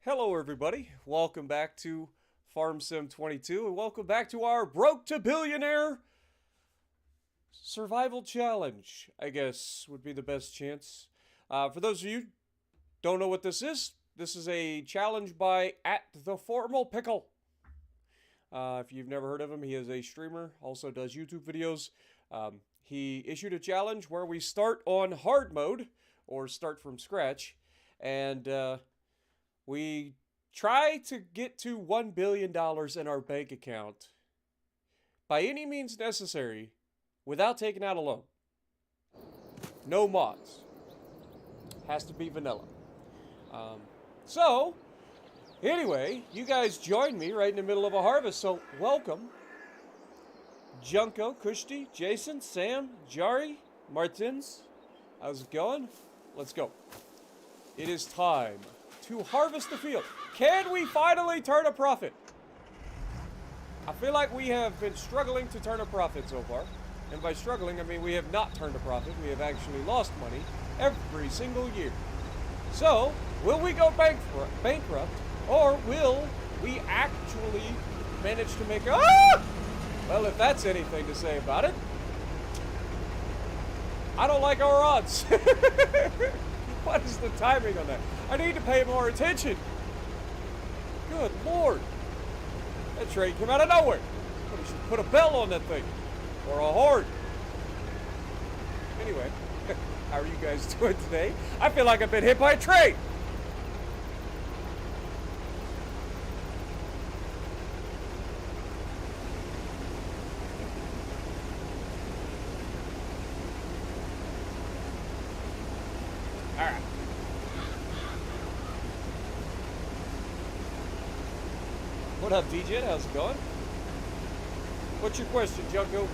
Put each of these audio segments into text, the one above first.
Hello everybody, welcome back to Farm Sim 22 and welcome back to our Broke to Billionaire Survival Challenge, I guess would be the best chance. For those of you who don't know what this is a challenge by @theformalpickle. If you've never heard of him, he is a streamer, also does YouTube videos. He issued a challenge where we start on hard mode, or start from scratch, and we try to get to $1 billion in our bank account by any means necessary without taking out a loan. No mods. Has to be vanilla. So, anyway, you guys joined me right in the middle of a harvest, so welcome. Junko, Kushti, Jason, Sam, Jari, Martins. How's it going? Let's go. It is time to harvest the field. Can we finally turn a profit? I feel like we have been struggling to turn a profit so far. And by struggling, I mean we have not turned a profit. We have actually lost money every single year. So, will we go bankrupt? Or will we actually manage to make... Well, if that's anything to say about it, I don't like our odds. What is the timing on that? I need to pay more attention. Good Lord. That train came out of nowhere. Somebody should put a bell on that thing. Or a horn. Anyway, how are you guys doing today? I feel like I've been hit by a train. Alright. What up, DJ? How's it going? What's your question, Junko?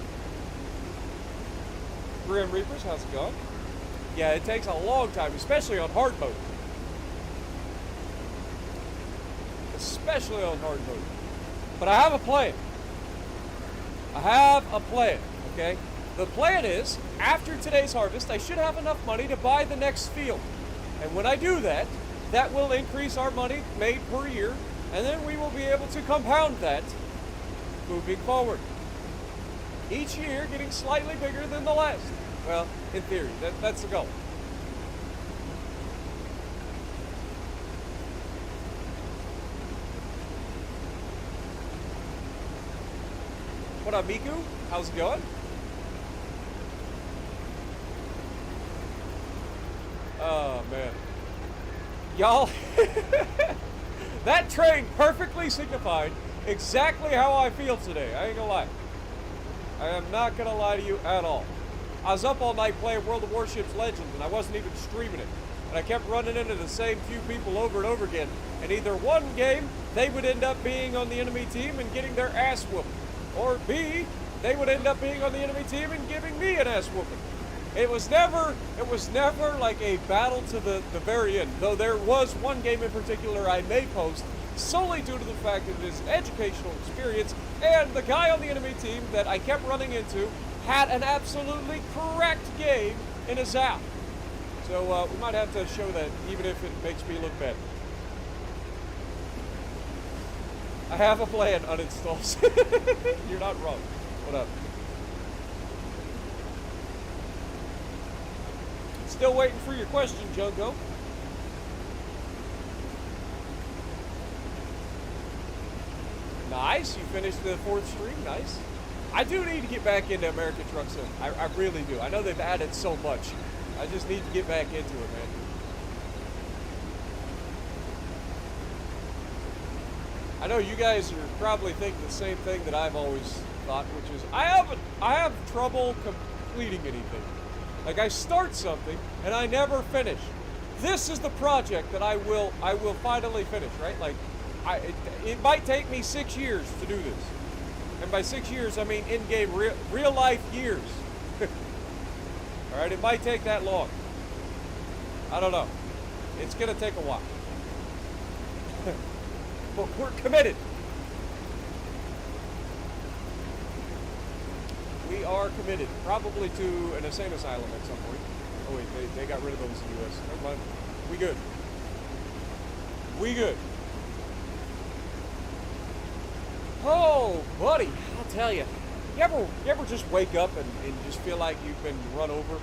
Grim Reapers, how's it going? Yeah, it takes a long time, especially on hard mode. Especially on hard mode. But I have a plan. I have a plan, okay? The plan is, after today's harvest, I should have enough money to buy the next field. And when I do that, that will increase our money made per year, and then we will be able to compound that moving forward. Each year getting slightly bigger than the last. Well, in theory, that's the goal. What up, Miku? How's it going? Oh, man. Y'all, that train perfectly signified exactly how I feel today. I ain't gonna lie. I am not gonna lie to you at all. I was up all night playing World of Warships Legends, and I wasn't even streaming it. And I kept running into the same few people over and over again. And either one game, they would end up being on the enemy team and getting their ass whooped. Or B, they would end up being on the enemy team and giving me an ass whooping. It was never like a battle to the very end, though there was one game in particular I may post solely due to the fact that it is an educational experience, and the guy on the enemy team that I kept running into had an absolutely correct game in a zap. So we might have to show that, even if it makes me look bad. I have a plan, uninstalls. You're not wrong. What up? Still waiting for your question, Junko. Nice, you finished the 4th stream, nice. I do need to get back into American Truck Sim. I really do. I know they've added so much. I just need to get back into it, man. I know you guys are probably thinking the same thing that I've always thought, which is I have trouble completing anything. Like, I start something and I never finish. This is the project that I will finally finish, right? Like, it might take me 6 years to do this. And by 6 years, I mean in-game, real life years. All right, it might take that long. I don't know. It's gonna take a while. But we're committed. We are committed, probably to an insane asylum at some point. Oh wait, they got rid of those in the U.S. Never mind. We good. We good. Oh, buddy, I'll tell you. You ever just wake up and just feel like you've been run over?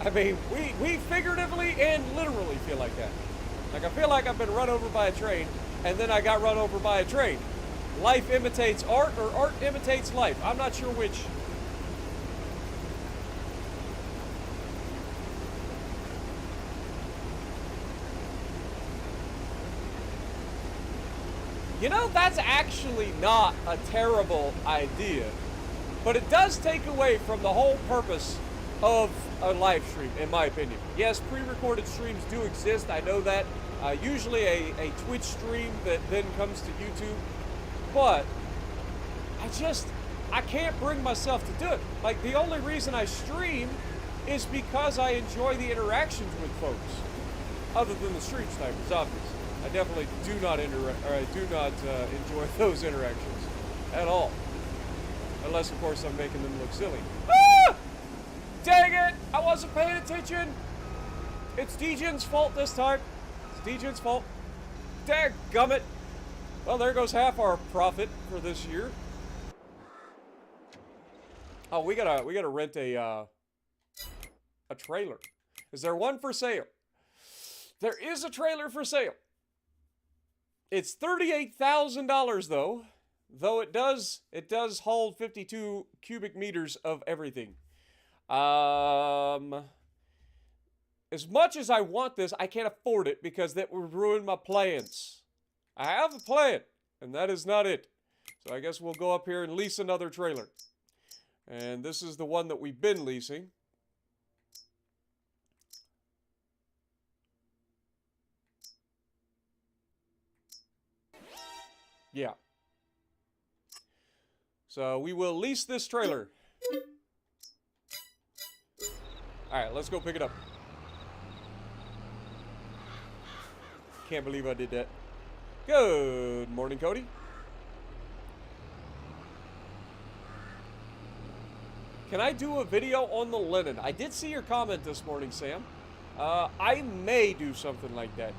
I mean, we figuratively and literally feel like that. Like, I feel like I've been run over by a train, and then I got run over by a train. Life imitates art, or art imitates life. I'm not sure which. You know, that's actually not a terrible idea, but it does take away from the whole purpose of a live stream, in my opinion. Yes, pre-recorded streams do exist, I know that. Usually a Twitch stream that then comes to YouTube, but I can't bring myself to do it. Like, the only reason I stream is because I enjoy the interactions with folks, other than the stream snipers, obviously. I definitely do not enjoy those interactions at all. Unless, of course, I'm making them look silly. Ah! Dang it! I wasn't paying attention! It's Dejan's fault this time. It's Dejan's fault. Dadgummit! Well, there goes half our profit for this year. Oh, we gotta rent a trailer. Is there one for sale? There is a trailer for sale. It's $38,000 though it does hold 52 cubic meters of everything. As much as I want this, I can't afford it because that would ruin my plans. I have a plan, and that is not it. So I guess we'll go up here and lease another trailer. And this is the one that we've been leasing. Yeah. So we will lease this trailer. Alright, let's go pick it up. Can't believe I did that. Good morning, Cody. Can I do a video on the linen? I did see your comment this morning, Sam. I may do something like that.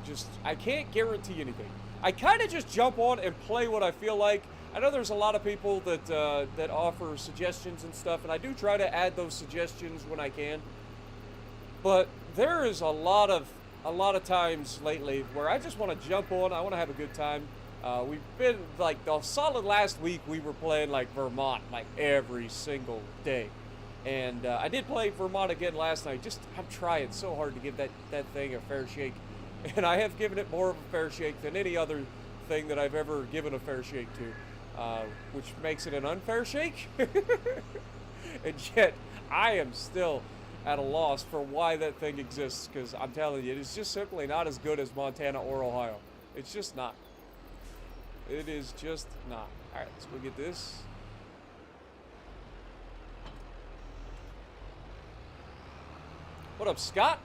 I can't guarantee anything. I kind of just jump on and play what I feel like. I know there's a lot of people that offer suggestions and stuff, and I do try to add those suggestions when I can. But there is a lot of times lately where I just want to jump on. I want to have a good time. We've been like the solid last week. We were playing like Vermont like every single day, and I did play Vermont again last night. I'm trying so hard to give that thing a fair shake. And I have given it more of a fair shake than any other thing that I've ever given a fair shake to, which makes it an unfair shake. And yet, I am still at a loss for why that thing exists, because I'm telling you, it is just simply not as good as Montana or Ohio. It's just not. It is just not. Alright, let's go get this. What up, Scott?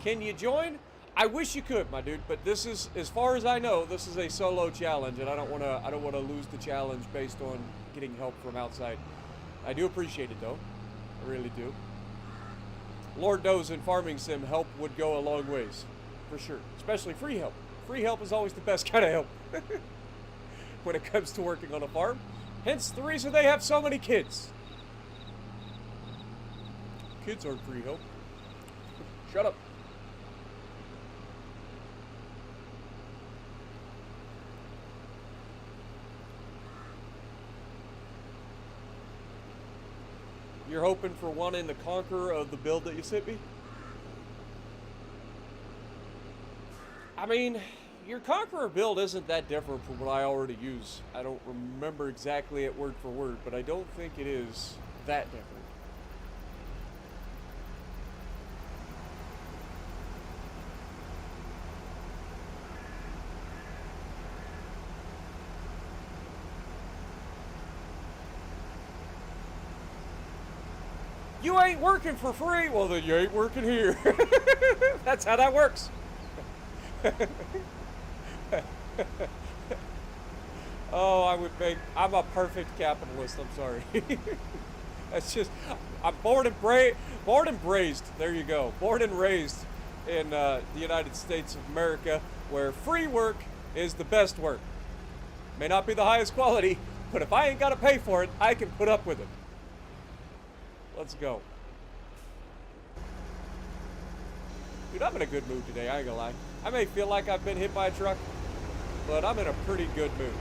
Can you join? I wish you could, my dude, but this is, as far as I know, this is a solo challenge, and I don't want to lose the challenge based on getting help from outside. I do appreciate it though. I really do. Lord knows in Farming Sim, help would go a long ways, for sure. Especially free help. Free help is always the best kind of help when it comes to working on a farm. Hence the reason they have so many kids. Kids aren't free help. Shut up. You're hoping for one in the conqueror of the build that you sent me? I mean, your conqueror build isn't that different from what I already use. I don't remember exactly it word for word, but I don't think it is that different. You ain't working for free? Well, then you ain't working here. That's how that works. Oh, I'm a perfect capitalist. I'm sorry. That's just, I'm born and raised. There you go. Born and raised in the United States of America, where free work is the best work. May not be the highest quality, but if I ain't got to pay for it, I can put up with it. Let's go. Dude, I'm in a good mood today, I ain't gonna lie. I may feel like I've been hit by a truck, but I'm in a pretty good mood.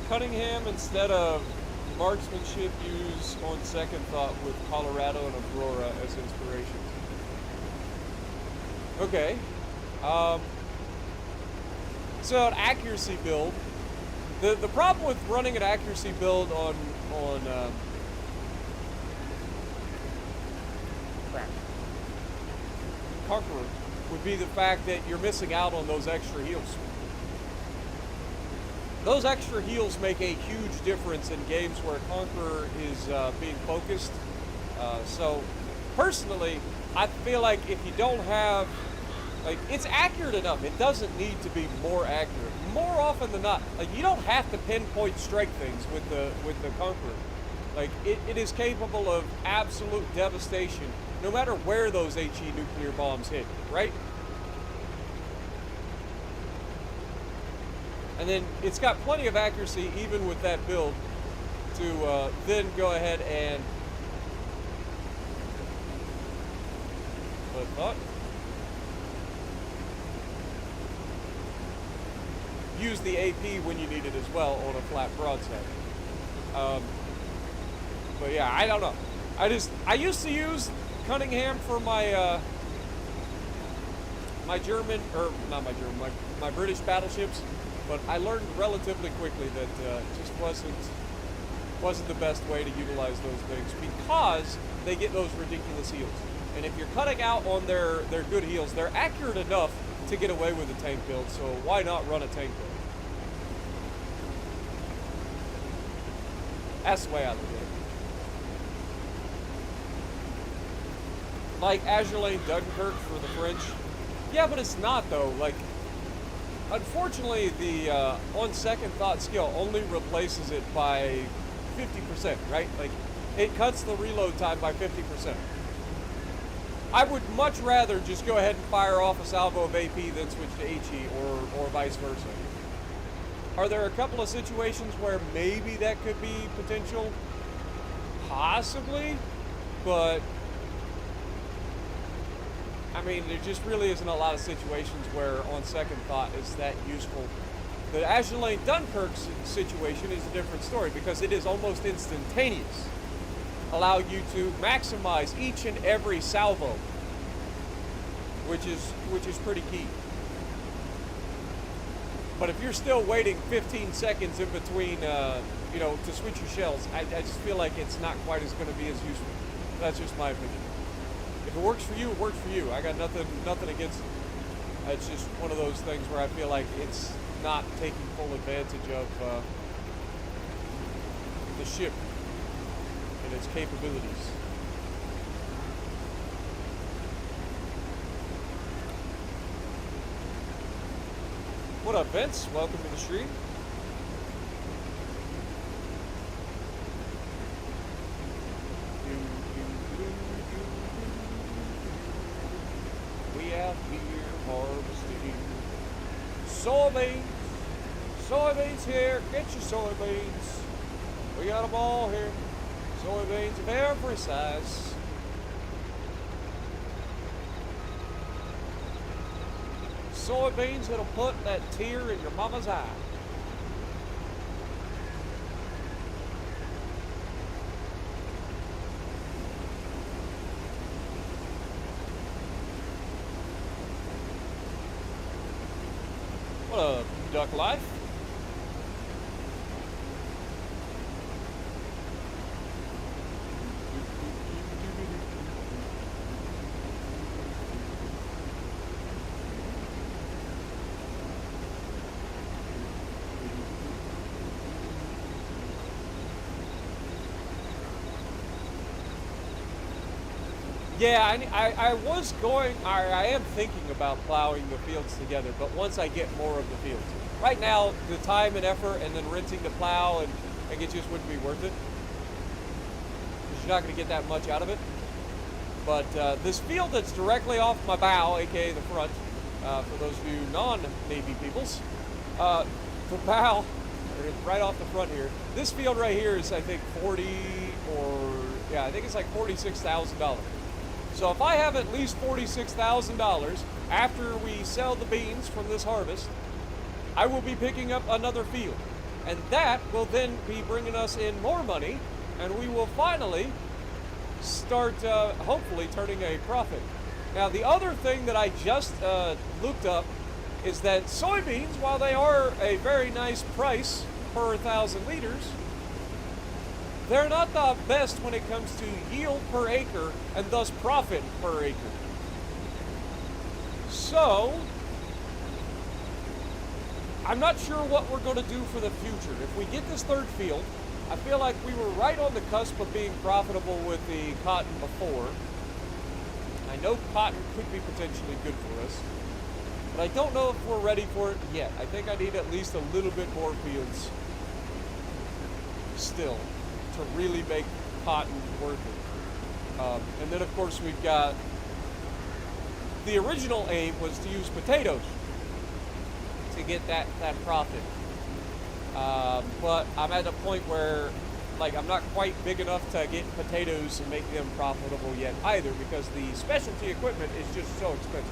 Cunningham instead of marksmanship used on second thought with Colorado and Aurora as inspiration. Okay. So an accuracy build. The problem with running an accuracy build on Conqueror would be the fact that you're missing out on those extra heals. Those extra heals make a huge difference in games where Conqueror is being focused. So, personally, I feel like if you don't have, like, it's accurate enough. It doesn't need to be more accurate. More often than not, like, you don't have to pinpoint strike things with the Conqueror. Like, it is capable of absolute devastation, no matter where those HE nuclear bombs hit, right? And then it's got plenty of accuracy, even with that build, to then go ahead and use the AP when you need it as well on a flat broadside. But yeah, I don't know. I used to use Cunningham for my my German, or not my German, my British battleships. But I learned relatively quickly that just wasn't the best way to utilize those things because they get those ridiculous heals. And if you're cutting out on their good heals, they're accurate enough to get away with a tank build. So why not run a tank build? That's the way I look at it. Like Azure Lane Dunkirk for the French. Yeah, but it's not though. Like, unfortunately, the on second thought skill only replaces it by 50%, right? Like, it cuts the reload time by 50%. I would much rather just go ahead and fire off a salvo of AP than switch to HE or vice versa. Are there a couple of situations where maybe that could be potential? Possibly, but I mean, there just really isn't a lot of situations where on second thought it's that useful. The Azure Lane Dunkirk situation is a different story because it is almost instantaneous. Allow you to maximize each and every salvo, which is pretty key. But if you're still waiting 15 seconds in between, you know, to switch your shells, I just feel like it's not quite as going to be as useful. That's just my opinion. If it works for you, it works for you. I got nothing against it. It's just one of those things where I feel like it's not taking full advantage of the ship and its capabilities. What up, Vince? Welcome to the stream. We out here harvesting soybeans. Soybeans here. Get your soybeans. We got them all here. Soybeans of every size. Soybeans that'll put that tear in your mama's eye. What up, Duck Life? Yeah, I am thinking about plowing the fields together, but once I get more of the fields. Right now, the time and effort and then renting to plow, and it just wouldn't be worth it. you're not going to get that much out of it. But this field that's directly off my bow, aka the front, for those of you non-Navy peoples, the bow, right off the front here, this field right here is, I think, I think it's like $46,000. So if I have at least $46,000 after we sell the beans from this harvest, I will be picking up another field. And that will then be bringing us in more money, and we will finally start, hopefully, turning a profit. Now, the other thing that I just looked up is that soybeans, while they are a very nice price per 1,000 liters, they're not the best when it comes to yield per acre and thus profit per acre. So, I'm not sure what we're going to do for the future. If we get this third field, I feel like we were right on the cusp of being profitable with the cotton before. I know cotton could be potentially good for us, but I don't know if we're ready for it yet. I think I need at least a little bit more fields still to really make cotton worth it. And then, of course, we've got the original aim was to use potatoes to get that profit. But I'm at a point where, like, I'm not quite big enough to get potatoes and make them profitable yet either, because the specialty equipment is just so expensive.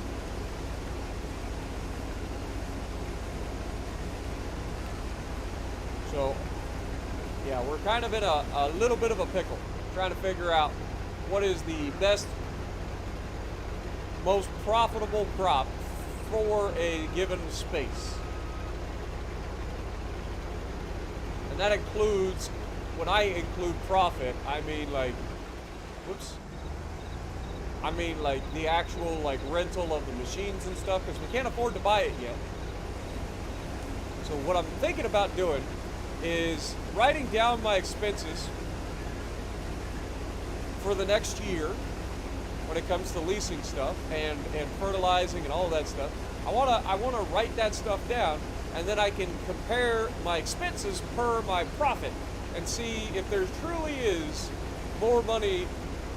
So, yeah, we're kind of in a little bit of a pickle, trying to figure out what is the best, most profitable crop for a given space. And that includes, when I include profit, I mean like, I mean like the actual like rental of the machines and stuff, because we can't afford to buy it yet. So what I'm thinking about doing is writing down my expenses for the next year when it comes to leasing stuff and fertilizing and all that stuff. I wanna write that stuff down, and then I can compare my expenses per my profit and see if there truly is more money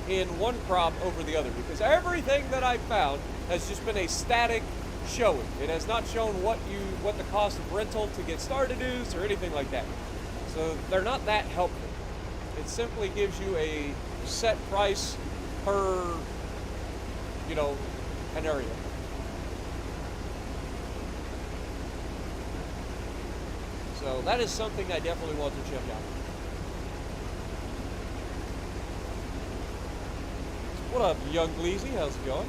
in one crop over the other, because everything that I found has just been a static showing. It has not shown what the cost of rental to get started is or anything like that. So they're not that helpful. It simply gives you a set price per, an area. So that is something I definitely want to check out. What up, young Gleazy? How's it going?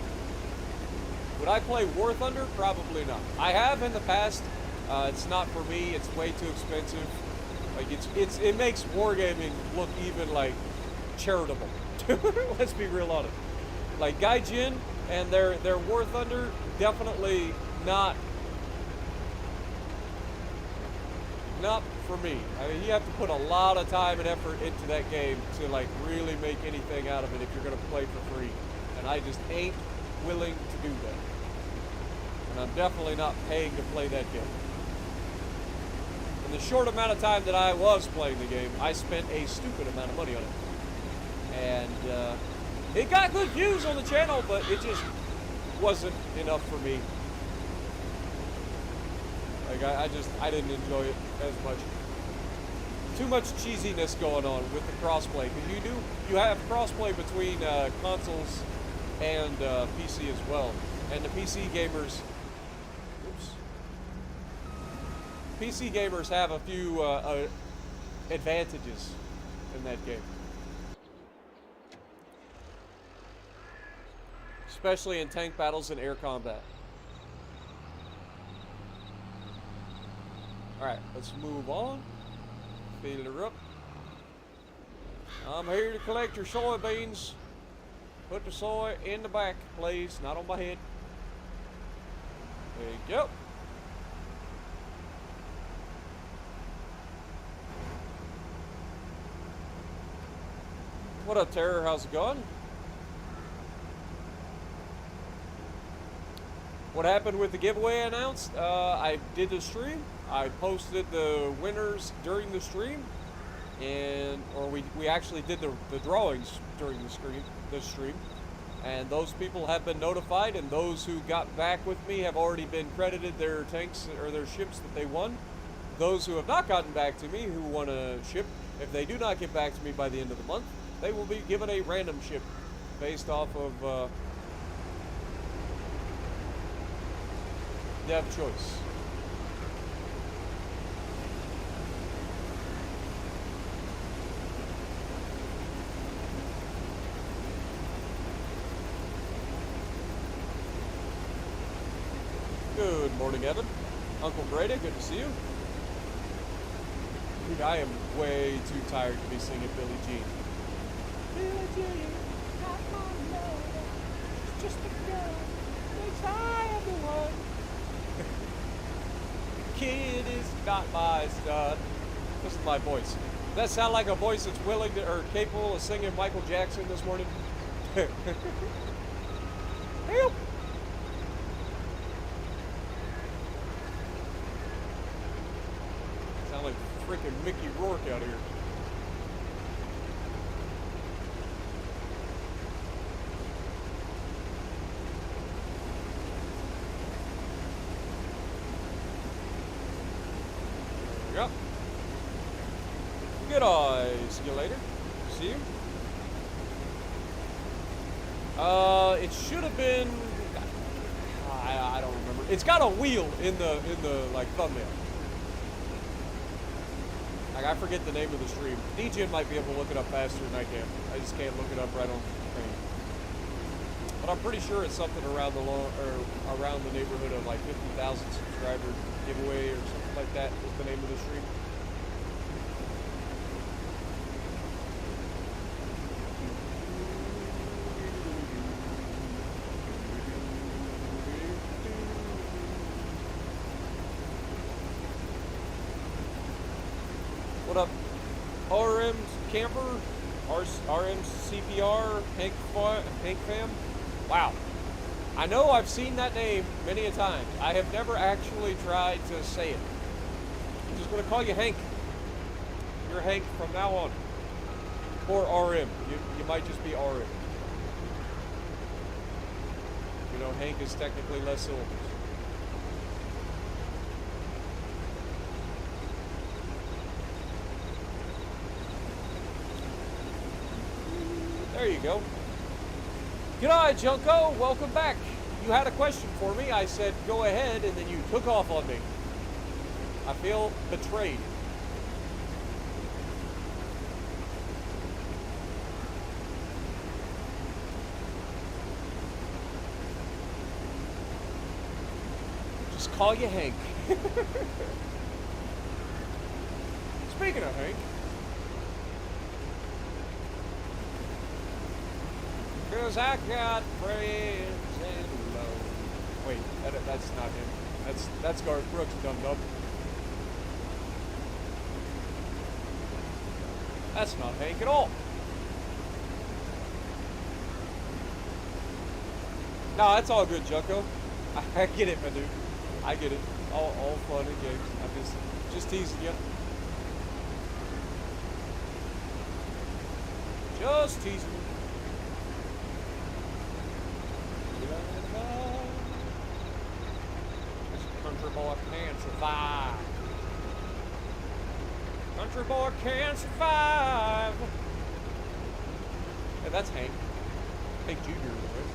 Would I play War Thunder? Probably not. I have in the past. It's not for me. It's way too expensive. Like it makes wargaming look even like charitable. Let's be real honest. Like Gaijin and their War Thunder, definitely not for me. I mean, you have to put a lot of time and effort into that game to like really make anything out of it if you're going to play for free. And I just ain't willing to do that. And I'm definitely not paying to play that game. In the short amount of time that I was playing the game, I spent a stupid amount of money on it. And it got good views on the channel, but it just wasn't enough for me. Like I didn't enjoy it as much. Too much cheesiness going on with the crossplay, because you have crossplay between consoles and PC as well, and the PC gamers have a few advantages in that game, especially in tank battles and air combat. Alright, let's move on. Fill her up. I'm here to collect your soybeans. Put the soy in the back, please, not on my head. There you go. What up, Terror? How's it going? What happened with the giveaway announced? I did the stream. I posted the winners during the stream. and or we actually did the drawings during the stream, and those people have been notified, and those who got back with me have already been credited their tanks or their ships that they won. Those who have not gotten back to me who won a ship, if they do not get back to me by the end of the month, they will be given a random ship based off of they have a choice. Good morning, Evan. Uncle Brady, good to see you. Dude, I am way too tired to be singing Billie Jean. Billie Jean, not my love, she's just a girl, thinks I am the one. Kid is not my stud. This is my voice. Does that sound like a voice that's willing to, or capable of singing Michael Jackson this morning? Help! Sound like freaking Mickey Rourke out here. Yep. Good eye. See you later. See you. It should have been. I don't remember. It's got a wheel in the like thumbnail. Like, I forget the name of the stream. DJ might be able to look it up faster than I can. I just can't look it up right on the thing. But I'm pretty sure it's something around around the neighborhood of like 50,000 subscriber giveaway or something like that is the name of the stream. What up, RM Camper, RM CPR, Hank Fam? Wow. I know I've seen that name many a time. I have never actually tried to say it. I'm just going to call you Hank. You're Hank from now on. Or RM. You might just be RM. You know, Hank is technically less syllables. There you go. G'day, Junko. Welcome back. You had a question for me. I said, go ahead, and then you took off on me. I feel betrayed. Just call you Hank. Speaking of Hank, cause I got friends in love. Wait, that's not him. That's Garth Brooks, dum-dum. That's not Hank at all. No, that's all good, Junko. I get it, my dude. I get it. All fun and games. I'm just teasing you. Just teasing you. Country boy can't survive. Country boy can't survive. Hey, that's Hank. Hank Jr. Right?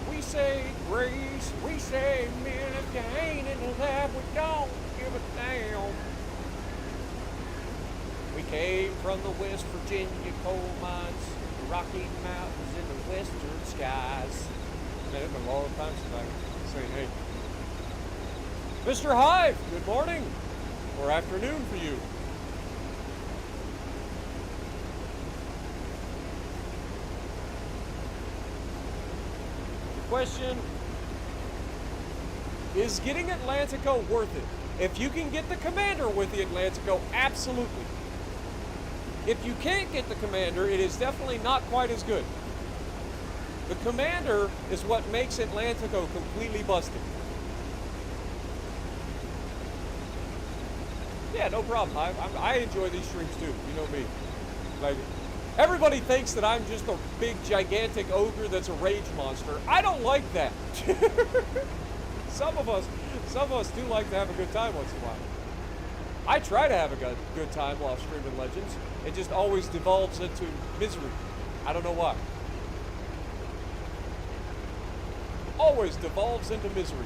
We say grace, we say men, if you ain't into that, we don't give a damn. We came from the West Virginia coal mines, the Rocky Mountains in the western skies. Man, it's been a long time since I say hey. Mr. Hive, good morning, or afternoon for you. The question, is getting Atlantico worth it? If you can get the Commander with the Atlantico, absolutely. If you can't get the Commander, it is definitely not quite as good. The Commander is what makes Atlantico completely busted. Yeah, no problem. I enjoy these streams too. You know me. Like, everybody thinks that I'm just a big, gigantic ogre that's a rage monster. I don't like that. some of us do like to have a good time once in a while. I try to have a good time while streaming Legends. It just always devolves into misery. I don't know why. Always devolves into misery.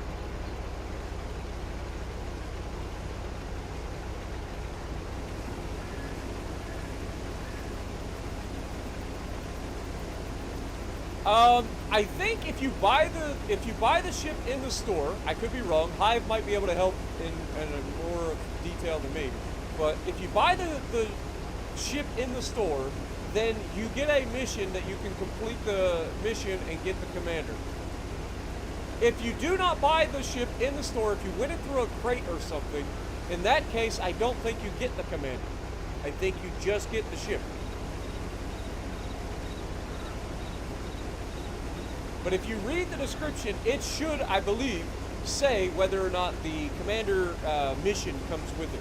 I think if you buy the ship in the store, I could be wrong. Hive might be able to help in more detail than me. But if you buy the ship in the store, then you get a mission that you can complete the mission and get the commander. If you do not buy the ship in the store, if you win it through a crate or something, in that case, I don't think you get the commander. I think you just get the ship. But if you read the description, it should, I believe, say whether or not the commander mission comes with it.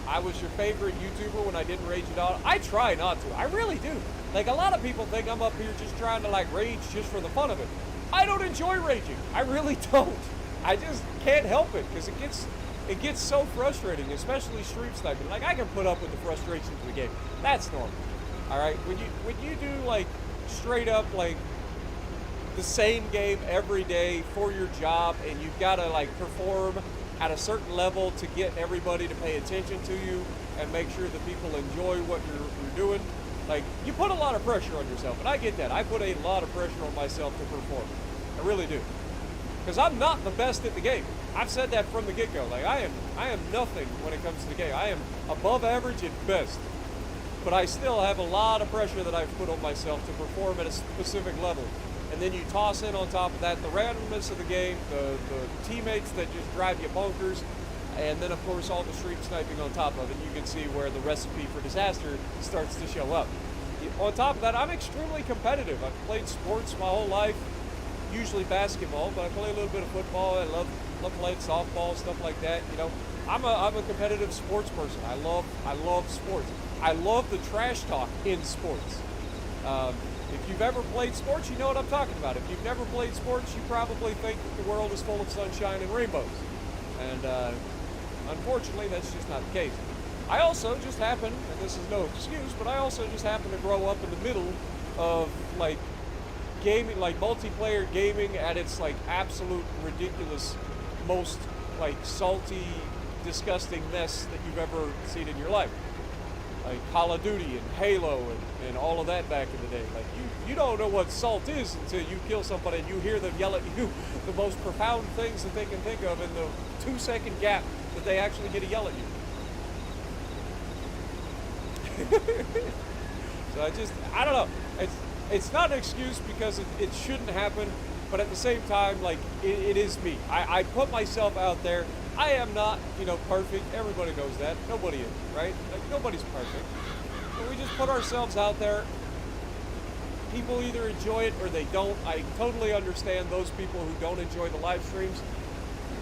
I was your favorite YouTuber when I didn't rage at all. I try not to. I really do. Like, a lot of people think I'm up here just trying to, like, rage just for the fun of it. I don't enjoy raging. I really don't. I just can't help it because it gets so frustrating, especially stream sniping. Like, I can put up with the frustrations of the game. That's normal. All right? When you do, like, straight up, like, the same game every day for your job, and you've got to, like, perform at a certain level to get everybody to pay attention to you and make sure that people enjoy what you're doing, like, you put a lot of pressure on yourself. And I get that. I put a lot of pressure on myself to perform. I really do. Because I'm not the best at the game. I've said that from the get-go. Like, I am nothing when it comes to the game. I am above average at best. But I still have a lot of pressure that I've put on myself to perform at a specific level. And then you toss in on top of that the randomness of the game, the teammates that just drive you bonkers, and then of course all the stream sniping on top of it. You can see where the recipe for disaster starts to show up. On top of that, I'm extremely competitive. I've played sports my whole life. Usually basketball, but I play a little bit of football. I love playing softball, stuff like that. You know, I'm a competitive sports person. I love sports. I love the trash talk in sports. If you've ever played sports, you know what I'm talking about. If you've never played sports, you probably think that the world is full of sunshine and rainbows. And unfortunately, that's just not the case. I also just happen, and this is no excuse, but I also just happen to grow up in the middle of, like, gaming, like multiplayer gaming at its, like, absolute ridiculous, most, like, salty, disgusting mess that you've ever seen in your life. Like Call of Duty and Halo and all of that back in the day. Like, you don't know what salt is until you kill somebody and you hear them yell at you the most profound things that they can think of in the 2-second gap that they actually get to yell at you. So I don't know. It's not an excuse because it shouldn't happen, but at the same time, like, it is me. I put myself out there. I am not, you know, perfect. Everybody knows that. Nobody is, right? Like, nobody's perfect. But we just put ourselves out there. People either enjoy it or they don't. I totally understand those people who don't enjoy the live streams,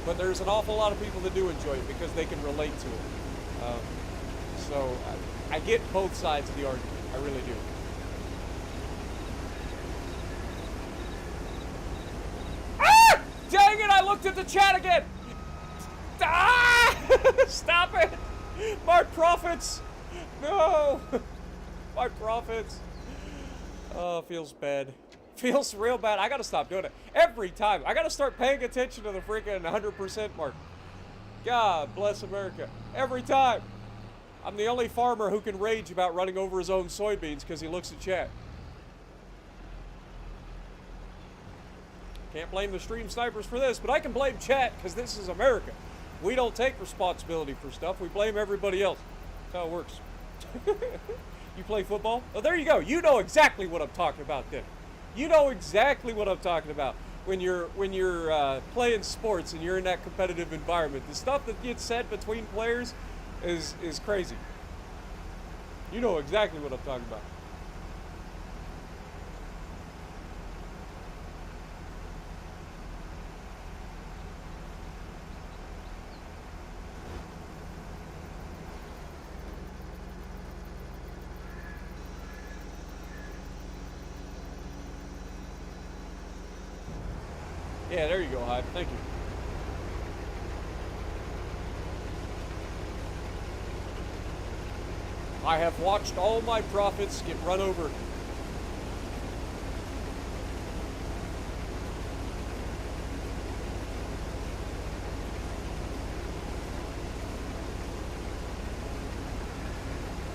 but there's an awful lot of people that do enjoy it because they can relate to it. So I get both sides of the argument. I really do. Ah! Dang it! I looked at the chat again. Ah! Stop it! My profits! No! My profits. Oh, feels bad. Feels real bad. I gotta stop doing it. Every time. I gotta start paying attention to the freaking 100% mark. God bless America. Every time. I'm the only farmer who can rage about running over his own soybeans because he looks at chat. Can't blame the stream snipers for this, but I can blame chat because this is America. We don't take responsibility for stuff. We blame everybody else. That's how it works. You play football? Oh, there you go. You know exactly what I'm talking about then. You know exactly what I'm talking about when you're playing sports and you're in that competitive environment. The stuff that gets said between players is crazy. You know exactly what I'm talking about. Yeah, there you go, Hype. Thank you. I have watched all my profits get run over.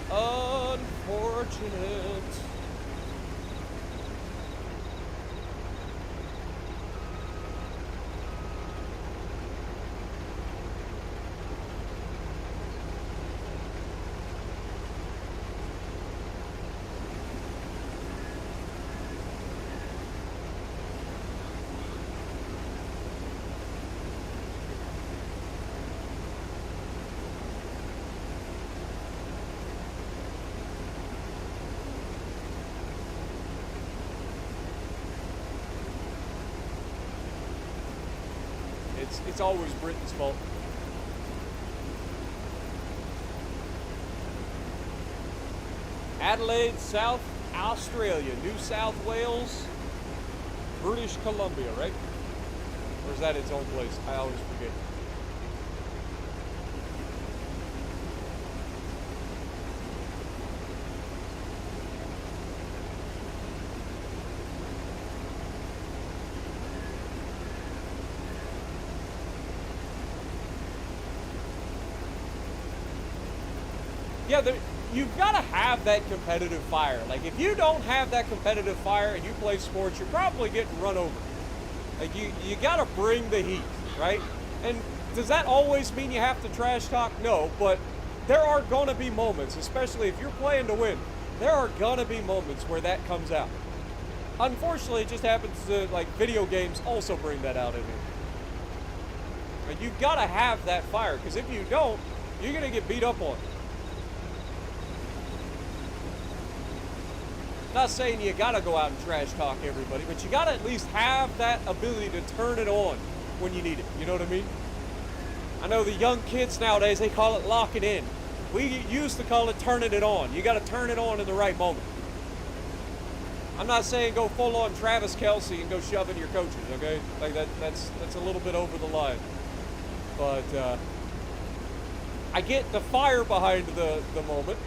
Unfortunate. It's always Britain's fault. Adelaide, South Australia, New South Wales, British Columbia, right? Or is that its own place? I always forget. Yeah, you've got to have that competitive fire. Like, if you don't have that competitive fire and you play sports, you're probably getting run over. Like, you got to bring the heat, right? And does that always mean you have to trash talk? No, but there are going to be moments, especially if you're playing to win, there are going to be moments where that comes out. Unfortunately, it just happens to, like, video games also bring that out in you. Like, you've got to have that fire, because if you don't, you're going to get beat up on. Not saying you gotta go out and trash talk everybody, but you gotta at least have that ability to turn it on when you need it. You know what I mean? I know the young kids nowadays, they call it locking in. We used to call it turning it on. You gotta turn it on in the right moment. I'm not saying go full on Travis Kelce and go shoving your coaches, okay? Like that's a little bit over the line. But I get the fire behind the moment.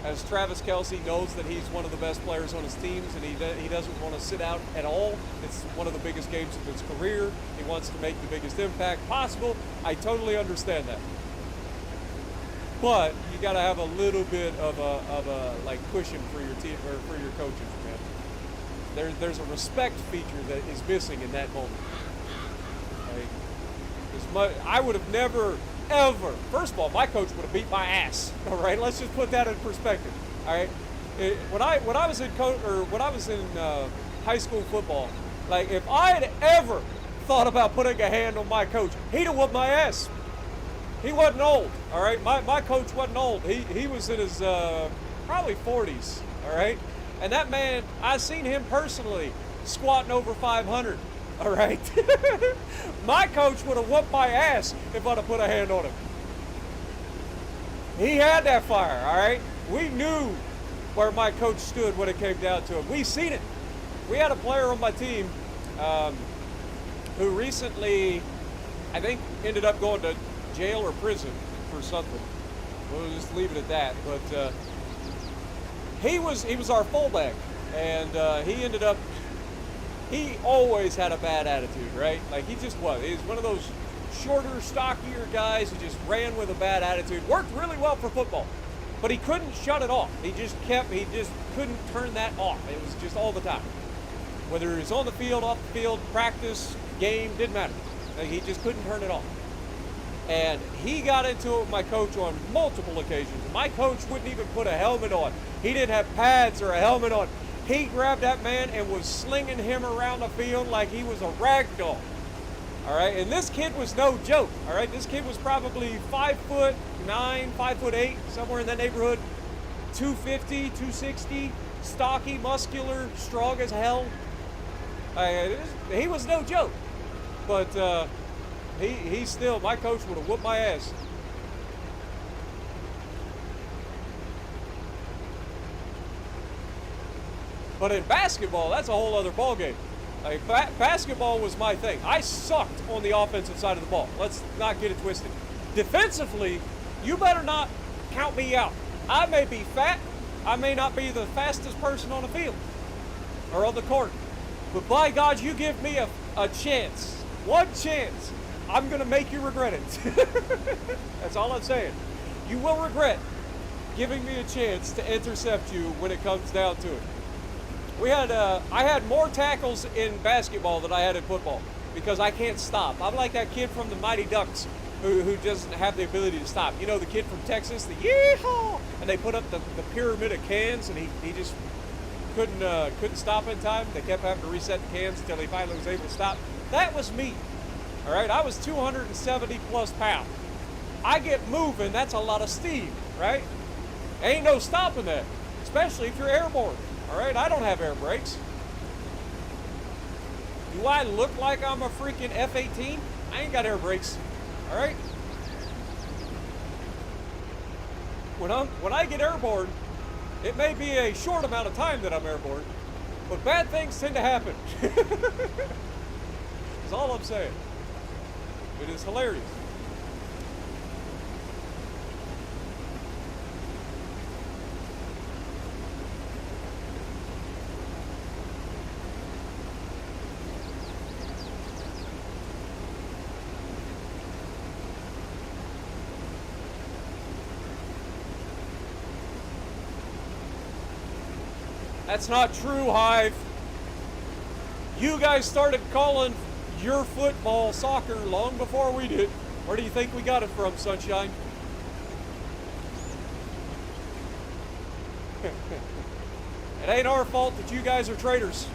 As Travis Kelce knows that he's one of the best players on his teams, and he doesn't want to sit out at all. It's one of the biggest games of his career. He wants to make the biggest impact possible. I totally understand that. But you got to have a little bit of a like cushion for your team or for your coaches, man. There's a respect feature that is missing in that moment. Like, I would have never. Ever. First of all, my coach would have beat my ass. All right, let's just put that in perspective. All right, when I was in high school football, like if I had ever thought about putting a hand on my coach, he'd have whooped my ass. He wasn't old. All right, my coach wasn't old. He was in his probably 40s. All right, and that man, I seen him personally squatting over 500. All right. My coach would have whooped my ass if I'd have put a hand on him. He had that fire, all right? We knew where my coach stood when it came down to it. We seen it. We had a player on my team who recently, I think, ended up going to jail or prison for something. We'll just leave it at that. But he was our fullback, and he ended up. He always had a bad attitude, right? Like he just was. He was one of those shorter, stockier guys who just ran with a bad attitude. Worked really well for football, but he couldn't shut it off. He just couldn't turn that off. It was just all the time. Whether he was on the field, off the field, practice, game, didn't matter. Like, he just couldn't turn it off. And he got into it with my coach on multiple occasions. My coach wouldn't even put a helmet on. He didn't have pads or a helmet on. He grabbed that man and was slinging him around the field like he was a rag doll. All right, and this kid was no joke. All right, this kid was probably 5'9", 5'8", somewhere in that neighborhood. 250, 260, stocky, muscular, strong as hell. He was no joke. But he still, my coach would have whooped my ass. But in basketball, that's a whole other ballgame. Like basketball was my thing. I sucked on the offensive side of the ball. Let's not get it twisted. Defensively, you better not count me out. I may be fat. I may not be the fastest person on the field or on the court. But by God, you give me a chance, one chance, I'm going to make you regret it. That's all I'm saying. You will regret giving me a chance to intercept you when it comes down to it. I had more tackles in basketball than I had in football because I can't stop. I'm like that kid from the Mighty Ducks who doesn't have the ability to stop. You know, the kid from Texas, the yeehaw, and they put up the pyramid of cans, and he just couldn't stop in time. They kept having to reset the cans until he finally was able to stop. That was me. All right, I was 270 plus pounds. I get moving, that's a lot of steam, right? Ain't no stopping that, especially if you're airborne. All right, I don't have air brakes. Do I look like I'm a freaking F-18? I ain't got air brakes. All right. When I get airborne, it may be a short amount of time that I'm airborne, but bad things tend to happen. That's all I'm saying. It is hilarious. That's not true, Hive. You guys started calling your football soccer long before we did. Where do you think we got it from, Sunshine? It ain't our fault that you guys are traitors.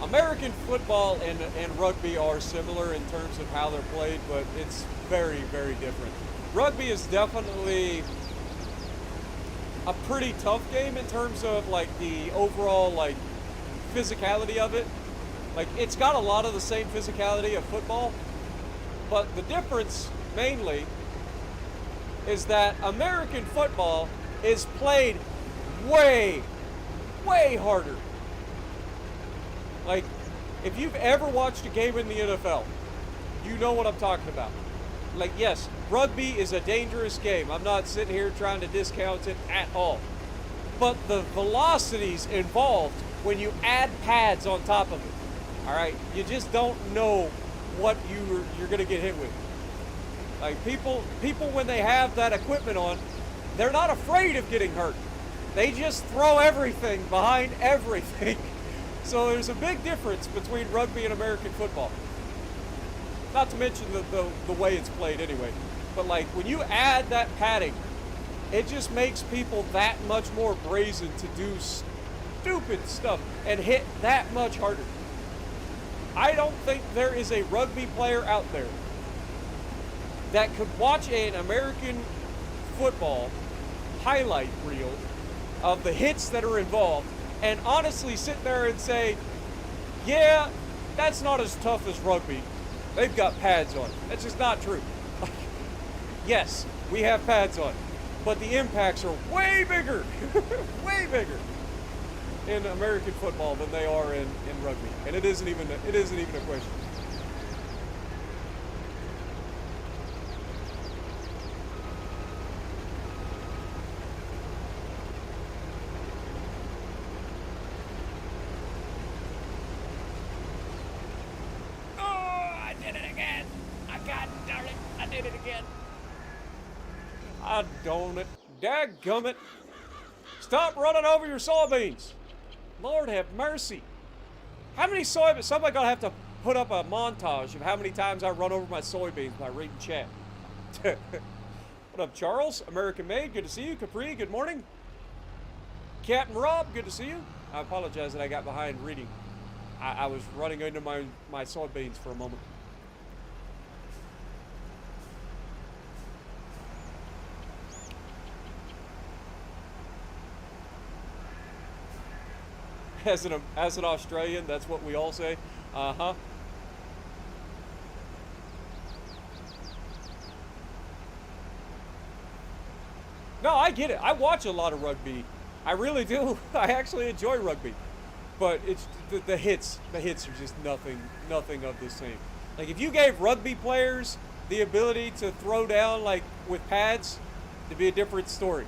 American football and rugby are similar in terms of how they're played, but it's very, very different. Rugby is definitely a pretty tough game in terms of like the overall like physicality of it. Like it's got a lot of the same physicality of football, but the difference mainly is that American football is played way, way harder. Like, if you've ever watched a game in the NFL, you know what I'm talking about. Like, yes, rugby is a dangerous game. I'm not sitting here trying to discount it at all. But the velocities involved when you add pads on top of it, all right, you just don't know what you're going to get hit with. Like, people when they have that equipment on, they're not afraid of getting hurt. They just throw everything behind everything. So there's a big difference between rugby and American football. Not to mention the way it's played anyway. But like when you add that padding, it just makes people that much more brazen to do stupid stuff and hit that much harder. I don't think there is a rugby player out there that could watch an American football highlight reel of the hits that are involved and honestly sit there and say, yeah, that's not as tough as rugby. They've got pads on. That's just not true. Yes, we have pads on, but the impacts are way bigger, way bigger in American football than they are in rugby. And it isn't even a question. Dadgummit. Stop running over your soybeans. Lord have mercy. How many soybeans? Somebody gonna have to put up a montage of how many times I run over my soybeans by reading chat. What up, Charles? American Made, good to see you. Capri, good morning. Captain Rob, good to see you. I apologize that I got behind reading. I was running into my soybeans for a moment. As an Australian, that's what we all say. Uh-huh. No, I get it. I watch a lot of rugby. I really do. I actually enjoy rugby. But it's the hits. The hits are just nothing of the same. Like if you gave rugby players the ability to throw down like with pads, it'd be a different story.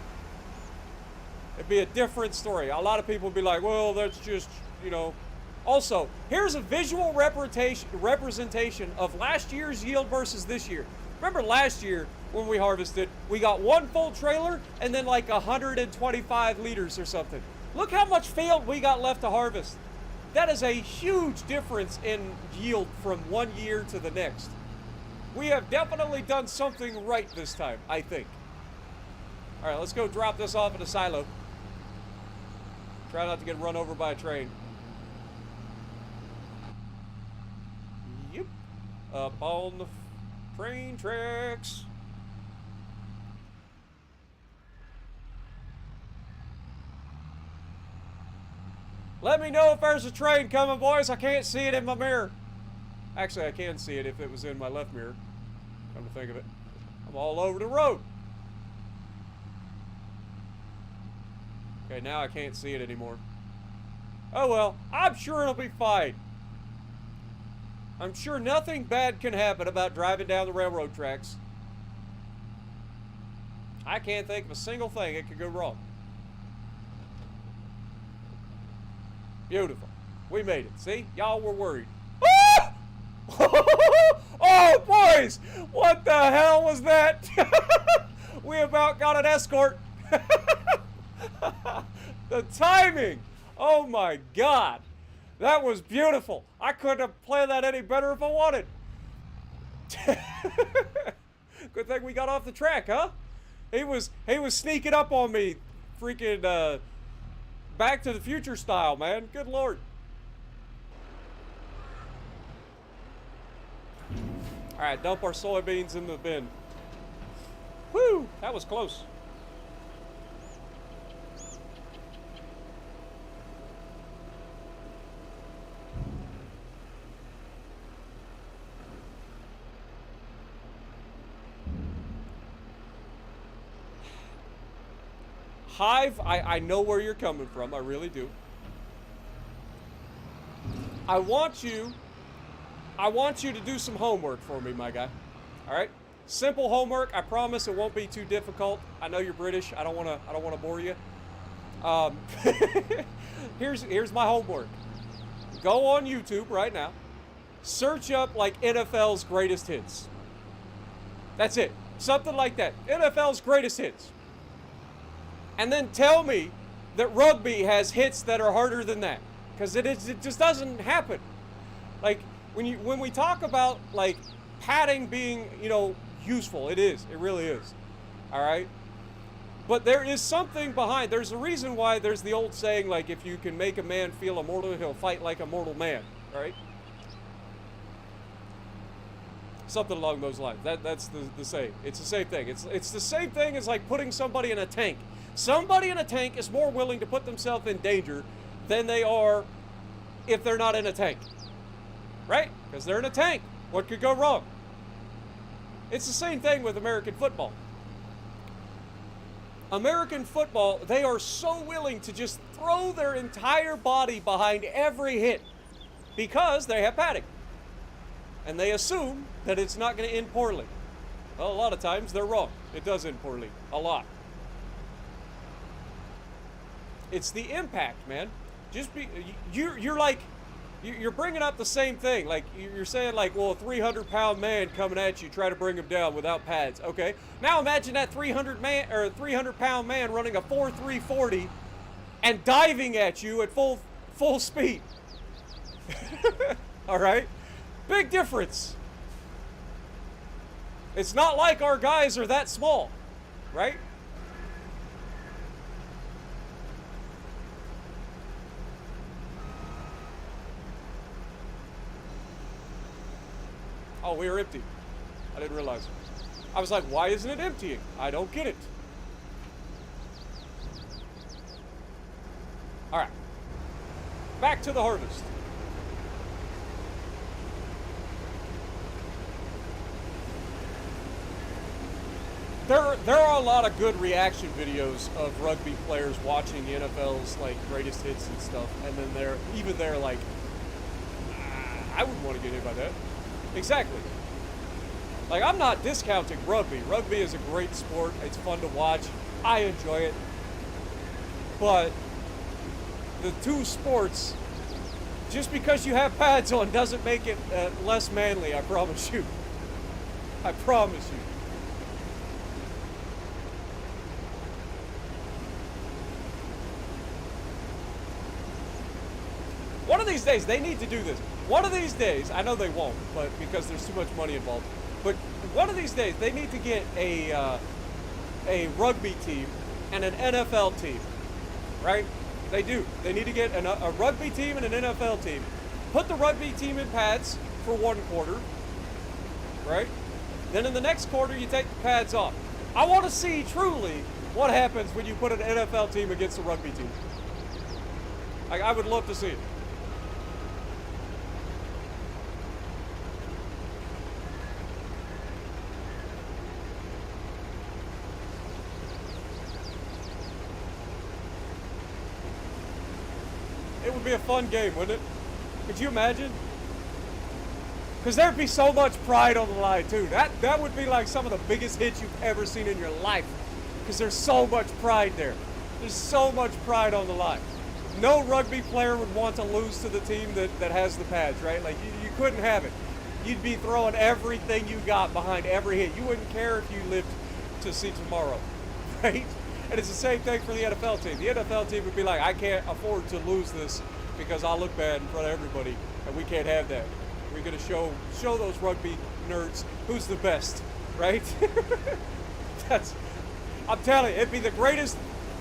It'd be a different story. A lot of people would be like, well, that's just, you know. Also, here's a visual representation of last year's yield versus this year. Remember last year when we harvested, we got one full trailer and then like 125 liters or something. Look how much field we got left to harvest. That is a huge difference in yield from one year to the next. We have definitely done something right this time, I think. All right, let's go drop this off in a silo. Try not to get run over by a train. Yep. Up on the train tracks. Let me know if there's a train coming, boys. I can't see it in my mirror. Actually, I can see it if it was in my left mirror. Come to think of it. I'm all over the road. Okay, now I can't see it anymore. Oh well, I'm sure it'll be fine. I'm sure nothing bad can happen about driving down the railroad tracks. I can't think of a single thing that could go wrong. Beautiful. We made it. See? Y'all were worried. Ah! Oh, boys! What the hell was that? We about got an escort. The timing! Oh my God! That was beautiful. I couldn't have planned that any better if I wanted. Good thing we got off the track, huh? He was sneaking up on me, freaking Back to the Future style, man. Good Lord. All right, dump our soybeans in the bin. Woo! That was close. Hive, I know where you're coming from. I really do. I want you to do some homework for me, my guy. All right? Simple homework. I promise it won't be too difficult. I know you're British. I don't want to bore you. Here's my homework. Go on YouTube right now. Search up like NFL's greatest hits. That's it. Something like that. NFL's greatest hits. And then tell me that rugby has hits that are harder than that, because it just doesn't happen. Like when we talk about like padding being, you know, useful, it really is. All right, but there is something behind. There's a reason why there's the old saying, like, if you can make a man feel immortal, he'll fight like a mortal man. All right, something along those lines. That's the saying. It's the same thing. It's the same thing as like putting somebody in a tank. Somebody in a tank is more willing to put themselves in danger than they are if they're not in a tank. Right? Because they're in a tank. What could go wrong? It's the same thing with American football. American football, they are so willing to just throw their entire body behind every hit because they have padding. And they assume that it's not going to end poorly. Well, a lot of times they're wrong. It does end poorly. A lot. It's the impact, man. You're bringing up the same thing. Like you're saying, like, well, a 300-pound man coming at you, try to bring him down without pads. Okay. Now imagine that 300-pound man running a 4.340 and diving at you at full speed. All right. Big difference. It's not like our guys are that small, right? Oh, we are empty. I didn't realize. I was like, why isn't it emptying? I don't get it. All right. Back to the harvest. there are a lot of good reaction videos of rugby players watching the NFL's like greatest hits and stuff, and then they're like, I wouldn't want to get hit by that. Exactly. Like, I'm not discounting rugby. Rugby is a great sport. It's fun to watch. I enjoy it. But the two sports, just because you have pads on doesn't make it less manly, I promise you. I promise you. One of these days, they need to do this. One of these days, I know they won't, but because there's too much money involved. But one of these days, they need to get a rugby team and an NFL team, right? They do. They need to get a rugby team and an NFL team. Put the rugby team in pads for 1 quarter, right? Then in the next quarter, you take the pads off. I want to see truly what happens when you put an NFL team against a rugby team. I would love to see it. It would be a fun game, wouldn't it? Could you imagine? Because there'd be so much pride on the line, too. That would be like some of the biggest hits you've ever seen in your life. Because there's so much pride there. There's so much pride on the line. No rugby player would want to lose to the team that has the pads, right? Like, you couldn't have it. You'd be throwing everything you got behind every hit. You wouldn't care if you lived to see tomorrow, right? And it's the same thing for the NFL team. The NFL team would be like, I can't afford to lose this because I'll look bad in front of everybody, and we can't have that. We're going to show those rugby nerds who's the best, right? I'm telling you, it'd be the greatest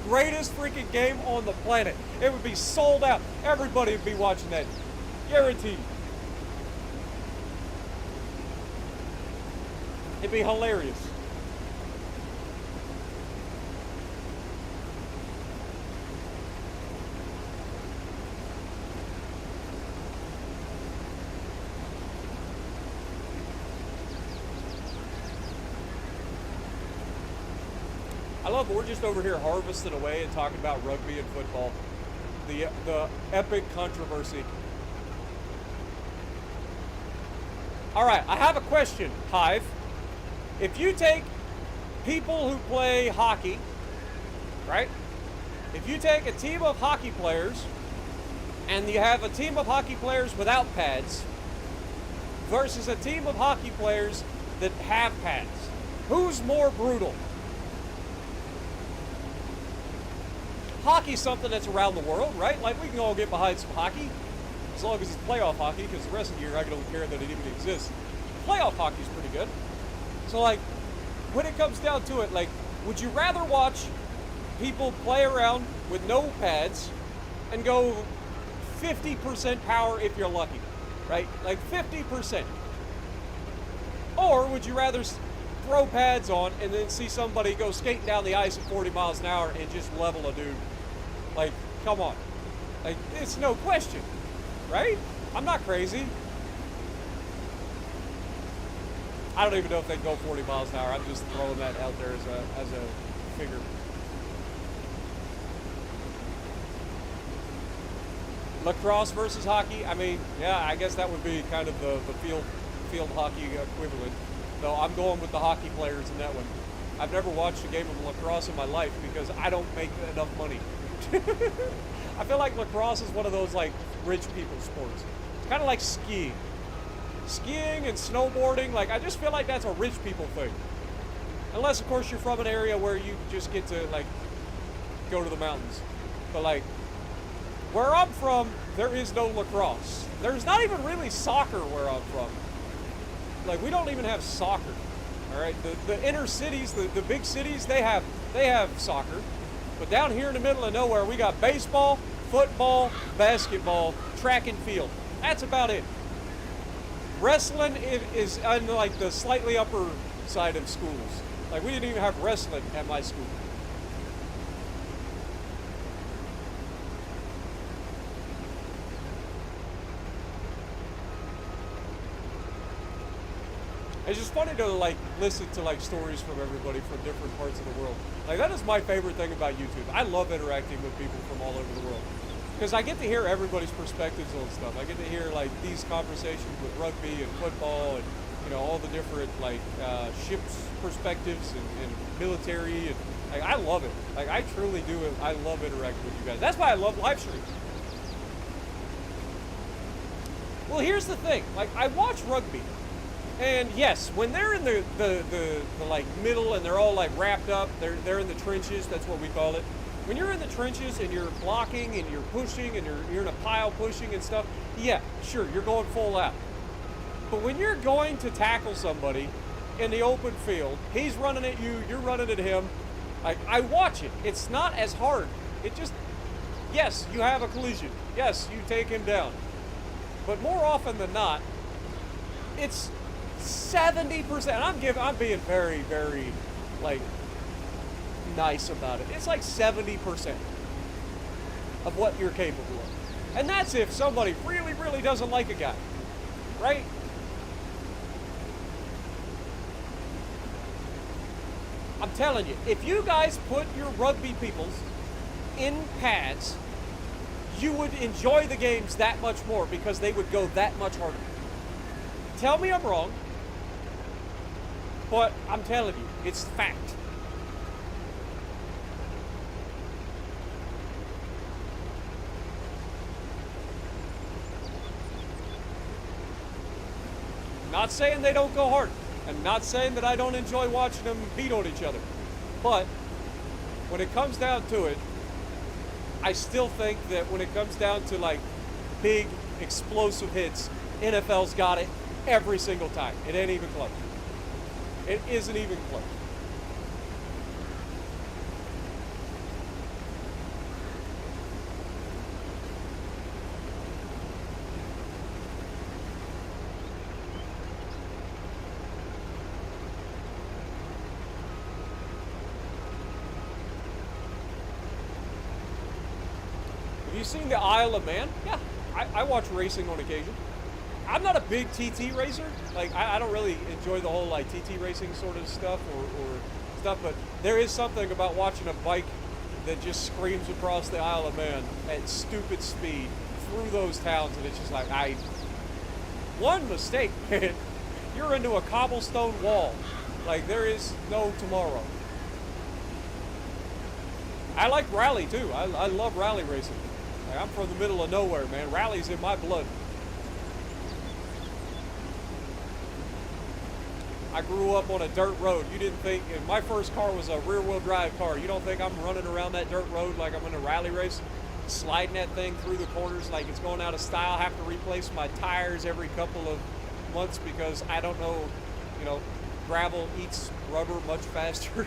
freaking game on the planet. It would be sold out. Everybody would be watching that. Guaranteed. It'd be hilarious. I love we're just over here harvesting away and talking about rugby and football. The epic controversy. All right, I have a question, Hive. If you take people who play hockey, right? If you take a team of hockey players and you have a team of hockey players without pads versus a team of hockey players that have pads, who's more brutal? Hockey's something that's around the world, right? Like, we can all get behind some hockey, as long as it's playoff hockey, because the rest of the year I don't care that it even exists. Playoff hockey's pretty good. So, like, when it comes down to it, like, would you rather watch people play around with no pads and go 50% power if you're lucky, right? Like 50%. Or would you rather throw pads on and then see somebody go skating down the ice at 40 miles an hour and just level a dude? Like, come on. Like, it's no question, right? I'm not crazy. I don't even know if they go 40 miles an hour. I'm just throwing that out there as a figure. Lacrosse versus hockey. I mean, yeah, I guess that would be kind of the field hockey equivalent. Though I'm going with the hockey players in that one. I've never watched a game of lacrosse in my life because I don't make enough money. I feel like lacrosse is one of those like rich people sports. It's kind of like skiing. Skiing and snowboarding, like I just feel like that's a rich people thing. Unless of course you're from an area where you just get to like go to the mountains. But like where I'm from, there is no lacrosse. There's not even really soccer where I'm from. Like we don't even have soccer. All right, the inner cities, the big cities, they have soccer. But down here in the middle of nowhere, we got baseball, football, basketball, track and field. That's about it. Wrestling is on like the slightly upper side of schools. Like we didn't even have wrestling at my school. It's just funny to like listen to like stories from everybody from different parts of the world. Like that is my favorite thing about YouTube. I love interacting with people from all over the world because I get to hear everybody's perspectives on stuff. I get to hear like these conversations with rugby and football and all the different like ships perspectives and military and like I love it. Like I truly do. I love interacting with you guys. That's why I love live streams. Well, here's the thing. Like I watch rugby. And yes, when they're in the like middle and they're all like wrapped up, they're in the trenches. That's what we call it. When you're in the trenches and you're blocking and you're pushing and you're in a pile pushing and stuff, yeah, sure, you're going full out. But when you're going to tackle somebody in the open field, he's running at you, you're running at him. Like I watch it. It's not as hard. It just, yes, you have a collision. Yes, you take him down. But more often than not, it's 70%. I'm being very, very like nice about it. It's like 70% of what you're capable of. And that's if somebody really, really doesn't like a guy. Right? I'm telling you, if you guys put your rugby peoples in pads, you would enjoy the games that much more because they would go that much harder. Tell me I'm wrong. But I'm telling you, it's fact. Not saying they don't go hard. I'm not saying that I don't enjoy watching them beat on each other. But when it comes down to it, I still think that when it comes down to like big explosive hits, NFL's got it every single time. It ain't even close. It isn't even close. Have you seen the Isle of Man? Yeah, I watch racing on occasion. I'm not a big TT racer. Like, I don't really enjoy the whole, like, TT racing sort of stuff or stuff, but there is something about watching a bike that just screams across the Isle of Man at stupid speed through those towns, and it's just like, one mistake, man, you're into a cobblestone wall. Like, there is no tomorrow. I like rally, too. I love rally racing. Like, I'm from the middle of nowhere, man. Rally's in my blood. I grew up on a dirt road. You didn't think, and my first car was a rear-wheel drive car. You don't think I'm running around that dirt road like I'm in a rally race, sliding that thing through the corners like it's going out of style. I have to replace my tires every couple of months because I don't know, gravel eats rubber much faster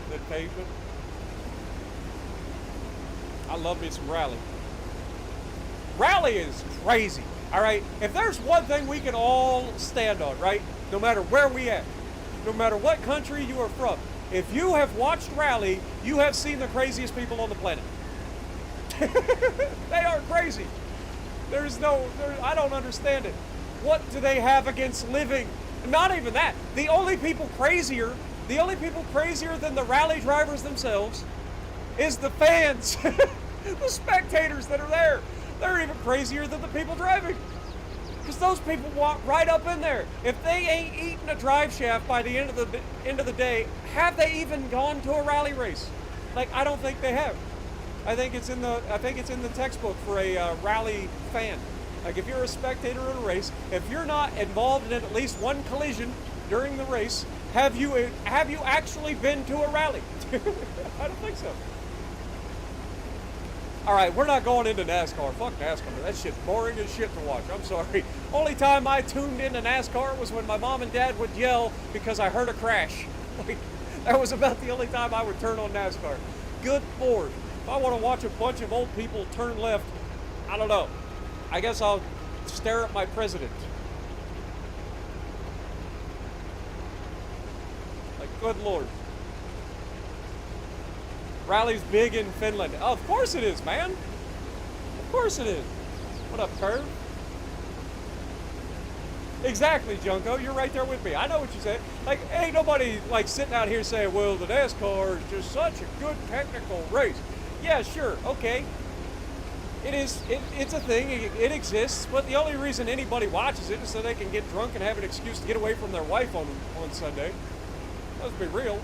than pavement. I love me some rally. Rally is crazy. All right, if there's one thing we can all stand on, right, no matter where we at, no matter what country you are from, if you have watched rally, you have seen the craziest people on the planet. They are crazy. I don't understand it. What do they have against living? Not even that. The only people crazier than the rally drivers themselves is the fans, the spectators that are there. They're even crazier than the people driving. Because those people walk right up in there. If they ain't eaten a drive shaft by the end of the day, have they even gone to a rally race? Like, I don't think they have. I think it's in the textbook for a rally fan. Like, if you're a spectator in a race, if you're not involved in at least one collision during the race, have you actually been to a rally? I don't think so. All right, we're not going into NASCAR. Fuck NASCAR. That shit's boring as shit to watch. I'm sorry. Only time I tuned into NASCAR was when my mom and dad would yell because I heard a crash. Like, that was about the only time I would turn on NASCAR. Good Lord. If I want to watch a bunch of old people turn left, I don't know. I guess I'll stare at my president. Like, good Lord. Rally's big in Finland. Oh, of course it is, man. Of course it is. What up, Curve? Exactly, Junko. You're right there with me. I know what you said. Like, ain't nobody like sitting out here saying, "Well, the NASCAR is just such a good technical race." Yeah, sure, okay. It is. It's a thing. It exists. But the only reason anybody watches it is so they can get drunk and have an excuse to get away from their wife on Sunday. Let's be real.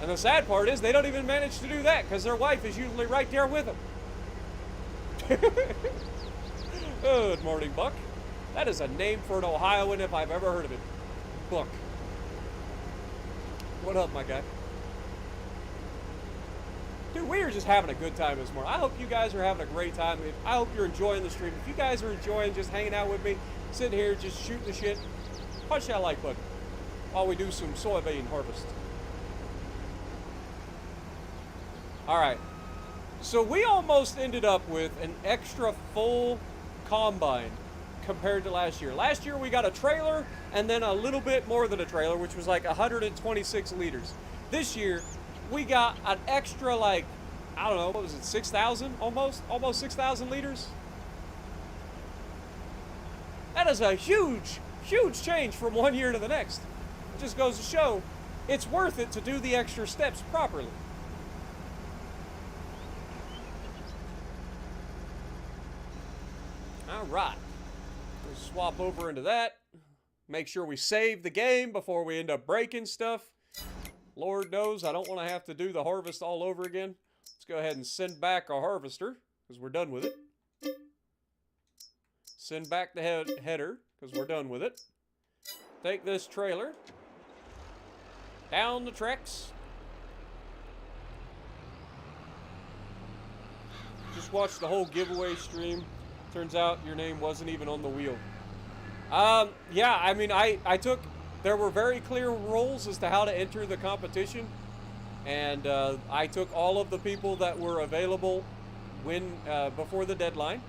And the sad part is they don't even manage to do that because their wife is usually right there with them. Good morning, Buck. That is a name for an Ohioan if I've ever heard of it. Buck. What up, my guy? Dude, we are just having a good time this morning. I hope you guys are having a great time. I hope you're enjoying the stream. If you guys are enjoying just hanging out with me, sitting here, just shooting the shit, punch that like button while we do some soybean harvest. Alright, so we almost ended up with an extra full combine compared to last year. Last year we got a trailer and then a little bit more than a trailer, which was like 126 liters. This year we got an extra, like, I don't know, what was it, 6,000 almost 6,000 liters. That is a huge change from one year to the next. It just goes to show it's worth it to do the extra steps properly. All right, we'll swap over into that. Make sure we save the game before we end up breaking stuff. Lord knows I don't want to have to do the harvest all over again. Let's go ahead and send back our harvester because we're done with it. Send back the header because we're done with it. Take this trailer down the tracks. Just watched the whole giveaway stream. Turns out your name wasn't even on the wheel. Yeah, I mean, there were very clear rules as to how to enter the competition. And I took all of the people that were available before the deadline,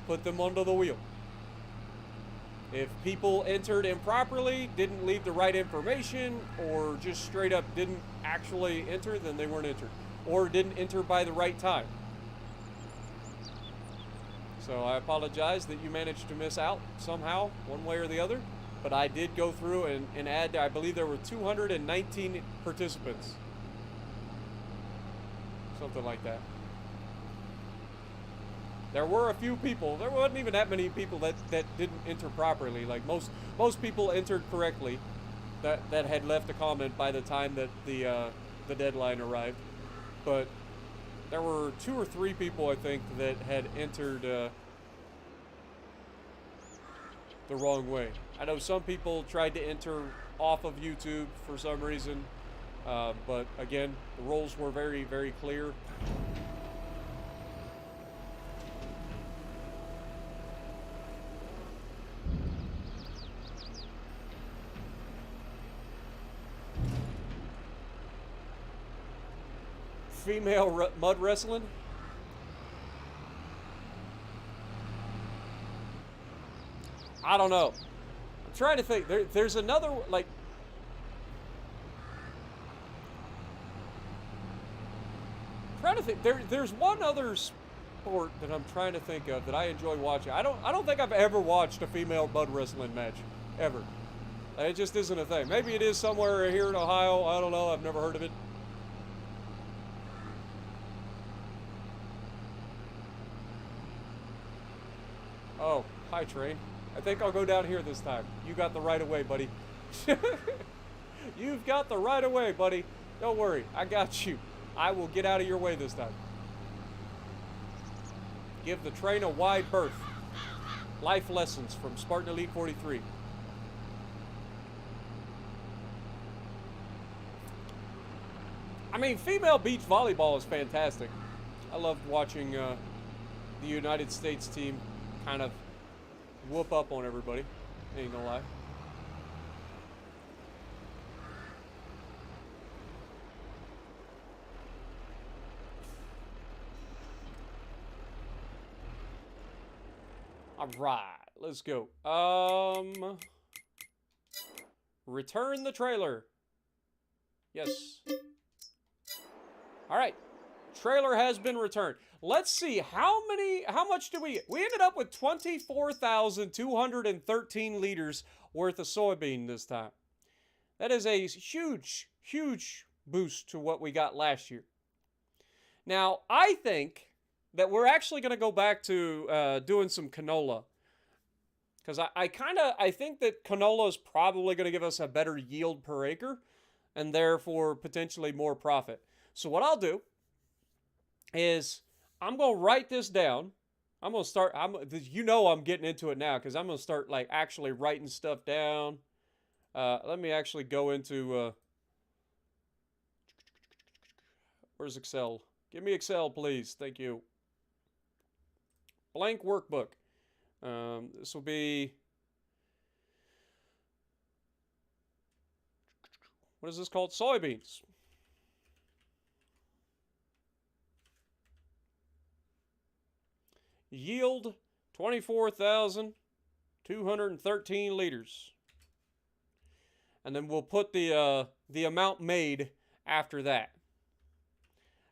put them onto the wheel. If people entered improperly, didn't leave the right information, or just straight up didn't actually enter, then they weren't entered. Or didn't enter by the right time. So I apologize that you managed to miss out somehow, one way or the other. But I did go through and add, I believe there were 219 participants. Something like that. There were a few people, there wasn't even that many people that didn't enter properly. Like most people entered correctly that had left a comment by the time that the deadline arrived. But there were 2 or 3 people, I think, that had entered the wrong way. I know some people tried to enter off of YouTube for some reason, but again, the rules were very, very clear. Female mud wrestling? I don't know. I'm trying to think. There's another, like... I'm trying to think. There's one other sport that I'm trying to think of that I enjoy watching. I don't think I've ever watched a female mud wrestling match. Ever. It just isn't a thing. Maybe it is somewhere here in Ohio. I don't know. I've never heard of it. Oh, hi, train. I think I'll go down here this time. You got the right of way, buddy. You've got the right of way, buddy. Don't worry. I got you. I will get out of your way this time. Give the train a wide berth. Life lessons from Spartan Elite 43. I mean, female beach volleyball is fantastic. I loved watching the United States team kind of whoop up on everybody. Ain't gonna lie. All right, let's go. Return the trailer. Yes. All right. Trailer has been returned. Let's see, how much do we ended up with 24,213 liters worth of soybean this time. That is a huge, huge boost to what we got last year. Now, I think that we're actually going to go back to doing some canola. Because I think that canola is probably going to give us a better yield per acre and therefore potentially more profit. So what I'll do is I'm going to write this down. I'm going to start, I'm getting into it now because I'm going to start like actually writing stuff down. Let me actually go into, where's Excel? Give me Excel, please. Thank you. Blank workbook. This will be, what is this called? Soybeans. Yield 24,213 liters. And then we'll put the amount made after that.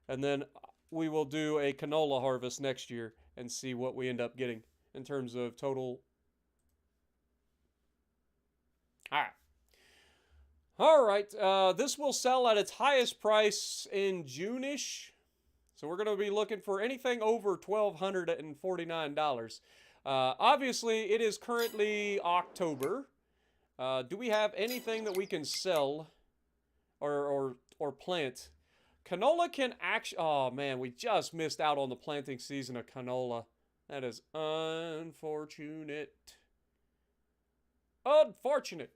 And then we will do a canola harvest next year and see what we end up getting in terms of total. All right. This will sell at its highest price in June-ish. So we're going to be looking for anything over $1,249. Obviously, it is currently October. Do we have anything that we can sell or plant? Canola can actually... Oh, man, we just missed out on the planting season of canola. That is unfortunate. Unfortunate.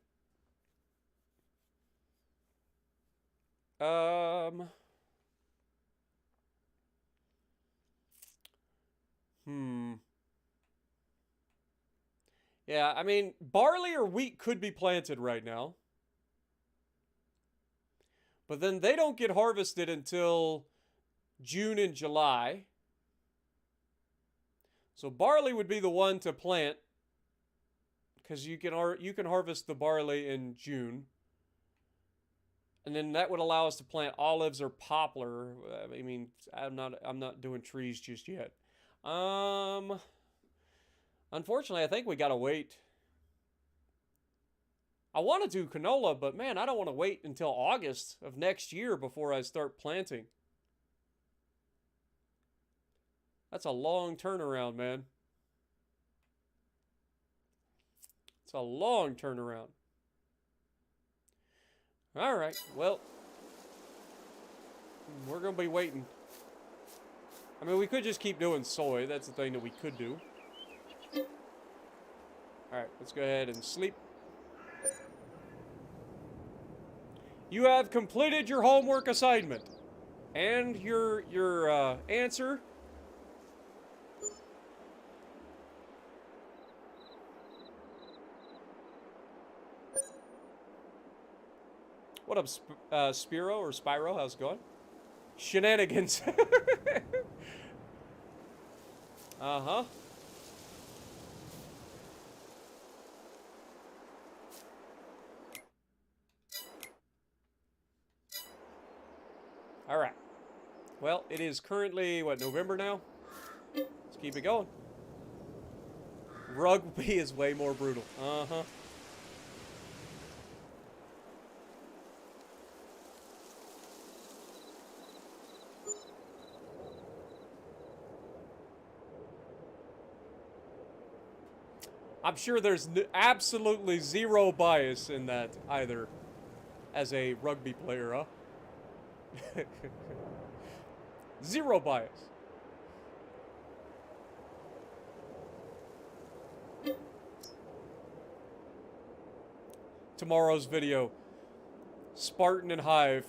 Yeah, I mean, barley or wheat could be planted right now. But then they don't get harvested until June and July. So barley would be the one to plant because you can harvest the barley in June. And then that would allow us to plant olives or poplar. I mean, I'm not doing trees just yet. Unfortunately, I think we gotta wait. I want to do canola, but man, I don't want to wait until August of next year before I start planting. That's a long turnaround, man. It's a long turnaround. All right, well, we're going to be waiting. I mean, we could just keep doing soy. That's the thing that we could do. All right, let's go ahead and sleep. You have completed your homework assignment. And your answer. What up, Spiro or Spyro? How's it going? Shenanigans. Uh-huh. All right. Well, it is currently, what, November now? Let's keep it going. Rugby is way more brutal. Uh-huh. I'm sure there's absolutely zero bias in that either as a rugby player, huh? Zero bias. Tomorrow's video, Spartan and Hive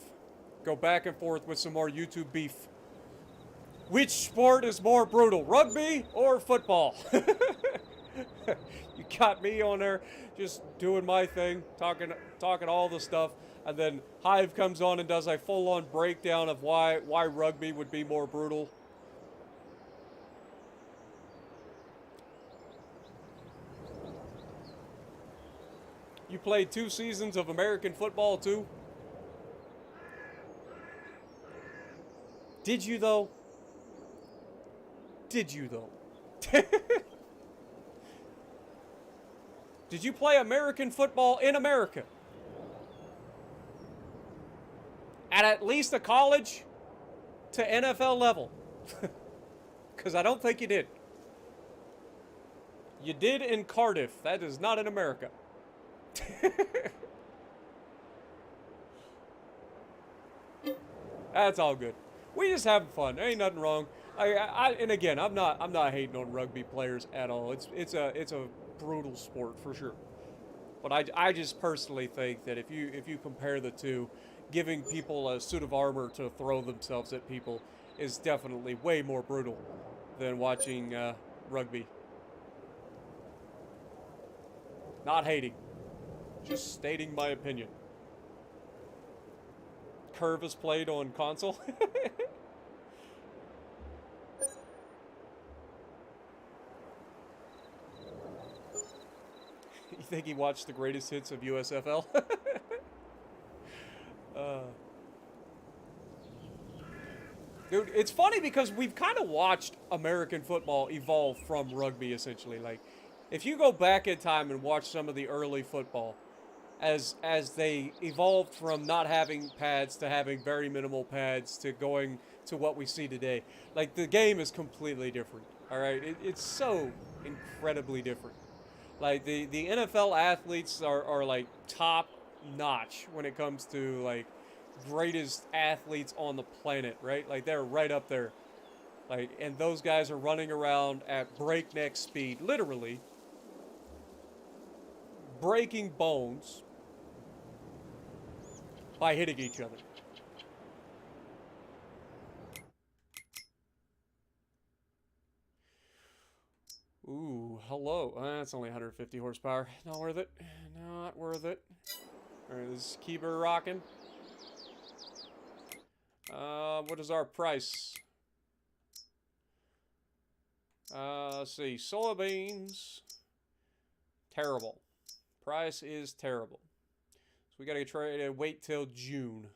go back and forth with some more YouTube beef. Which sport is more brutal, rugby or football? You got me on there just doing my thing, talking all the stuff, and then Hive comes on and does a full-on breakdown of why rugby would be more brutal. You played 2 seasons of American football too? Did you though? Did you though? Did you play American football in America? At least a college to NFL level? Because I don't think you did. You did in Cardiff. That is not in America. That's all good. We just having fun. There ain't nothing wrong. And again, I'm not hating on rugby players at all. It's a brutal sport for sure. But I just personally think that if you compare the two, giving people a suit of armor to throw themselves at people is definitely way more brutal than watching rugby. Not hating, just stating my opinion. Curve is played on console. You think he watched the greatest hits of USFL? uh, Dude, it's funny because we've kind of watched American football evolve from rugby, essentially. Like, if you go back in time and watch some of the early football, as they evolved from not having pads to having very minimal pads to going to what we see today, like the game is completely different. All right, it's so incredibly different. Like the NFL athletes are like top notch when it comes to like greatest athletes on the planet, right? Like they're right up there. Like, and those guys are running around at breakneck speed, literally breaking bones by hitting each other. Ooh, hello. That's only 150 horsepower. Not worth it. Not worth it. Alright, let's keep her rocking. What is our price? Let's see. Soybeans. Terrible. Price is terrible. So we gotta try to wait till June.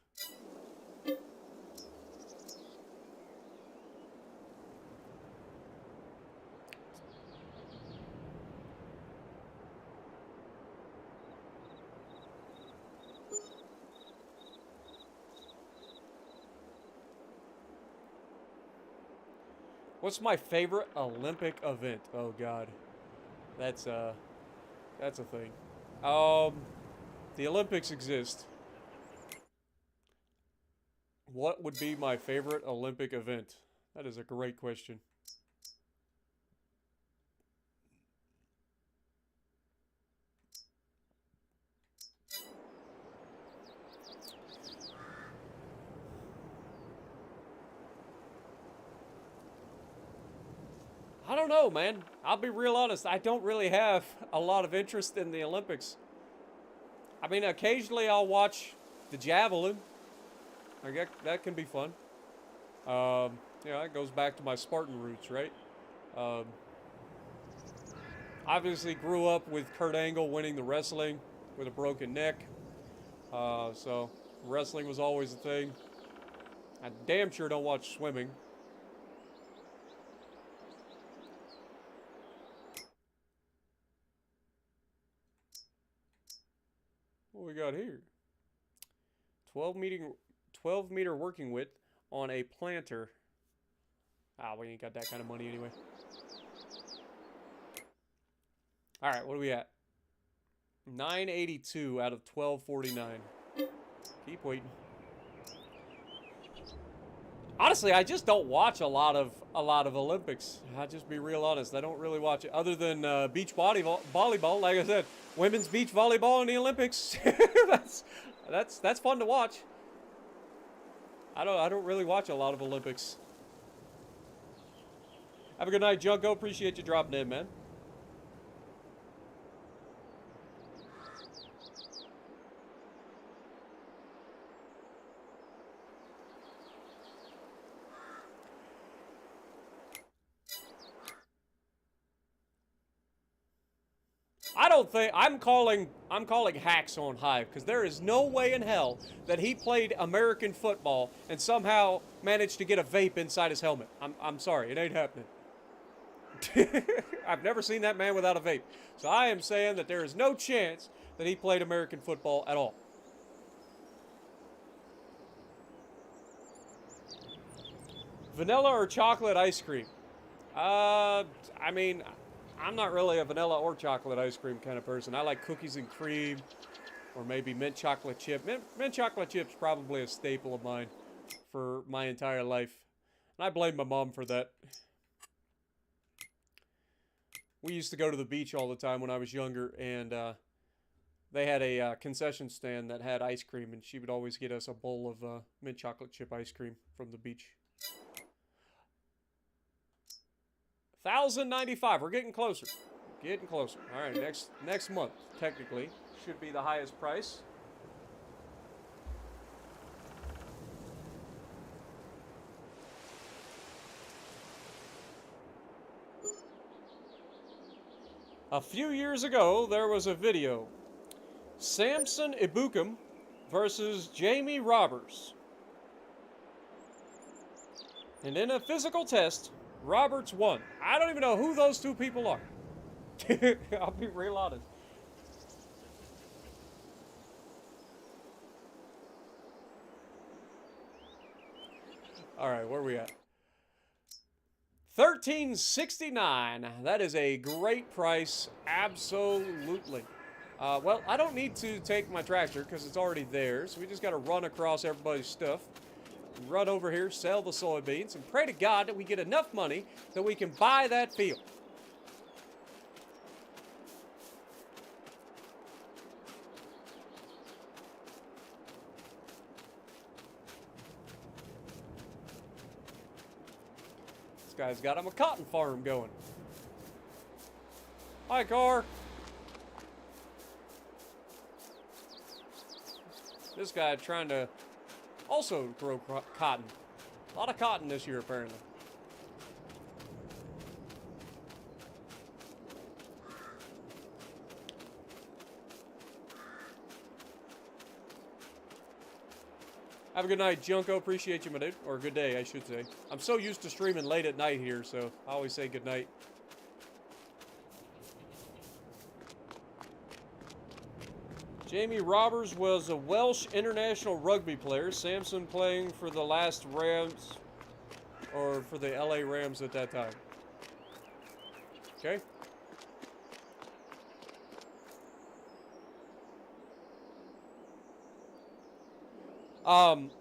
What's my favorite Olympic event? Oh God, that's a thing. The Olympics exist. What would be my favorite Olympic event? That is a great question. I don't know, man. I'll be real honest. I don't really have a lot of interest in the Olympics. I mean, occasionally I'll watch the javelin. I guess that can be fun. It goes back to my Spartan roots, right? Um, Obviously grew up with Kurt Angle winning the wrestling with a broken neck. So wrestling was always a thing. I damn sure don't watch swimming. What we got here? 12 meter working width on a planter. Ah, we ain't got that kind of money anyway. All right, what are we at? 982 out of 1249. Keep waiting. Honestly, I just don't watch a lot of Olympics. I'll just be real honest. I don't really watch it other than beach volleyball. Like I said, women's beach volleyball in the Olympics. that's fun to watch. I don't really watch a lot of Olympics. Have a good night, Junko. Appreciate you dropping in, man. I don't think I'm calling hacks on Hive, because there is no way in hell that he played American football and somehow managed to get a vape inside his helmet. I'm sorry, it ain't happening. I've never seen that man without a vape. So I am saying that there is no chance that he played American football at all. Vanilla or chocolate ice cream? I mean, I'm not really a vanilla or chocolate ice cream kind of person. I like cookies and cream, or maybe mint chocolate chip. Mint chocolate chip's probably a staple of mine for my entire life. And I blame my mom for that. We used to go to the beach all the time when I was younger, and they had a concession stand that had ice cream, and she would always get us a bowl of mint chocolate chip ice cream from the beach. 1,095. We're getting closer. Getting closer. All right, next month, technically, should be the highest price. A few years ago, there was a video. Samson Ebukam versus Jamie Roberts. And in a physical test, Roberts won. I don't even know who those two people are. I'll be real honest. All right, where are we at? $13.69. That is a great price. Absolutely. Well, I don't need to take my tractor because it's already there. So we just got to run across everybody's stuff. Run over here, sell the soybeans, and pray to God that we get enough money that we can buy that field. This guy's got him a cotton farm going. Hi, car. This guy trying to also grow cotton. A lot of cotton this year, apparently. Have a good night, Junko. Appreciate you, my dude. Or good day, I should say. I'm so used to streaming late at night here, so I always say good night. Jamie Roberts was a Welsh international rugby player. Samson playing for the last Rams, or for the LA Rams at that time. Okay.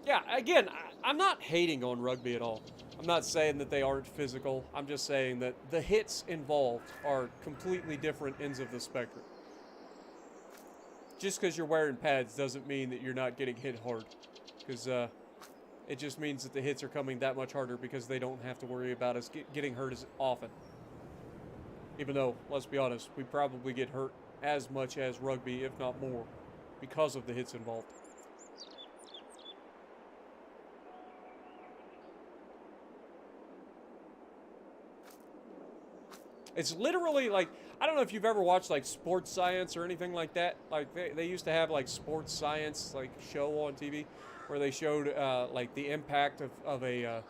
Yeah, again, I'm not hating on rugby at all. I'm not saying that they aren't physical. I'm just saying that the hits involved are completely different ends of the spectrum. Just because you're wearing pads doesn't mean that you're not getting hit hard. Because it just means that the hits are coming that much harder because they don't have to worry about us getting hurt as often. Even though, let's be honest, we probably get hurt as much as rugby, if not more, because of the hits involved. It's literally like, I don't know if you've ever watched like sports science or anything like that. Like they used to have like sports science like show on TV where they showed like the impact of a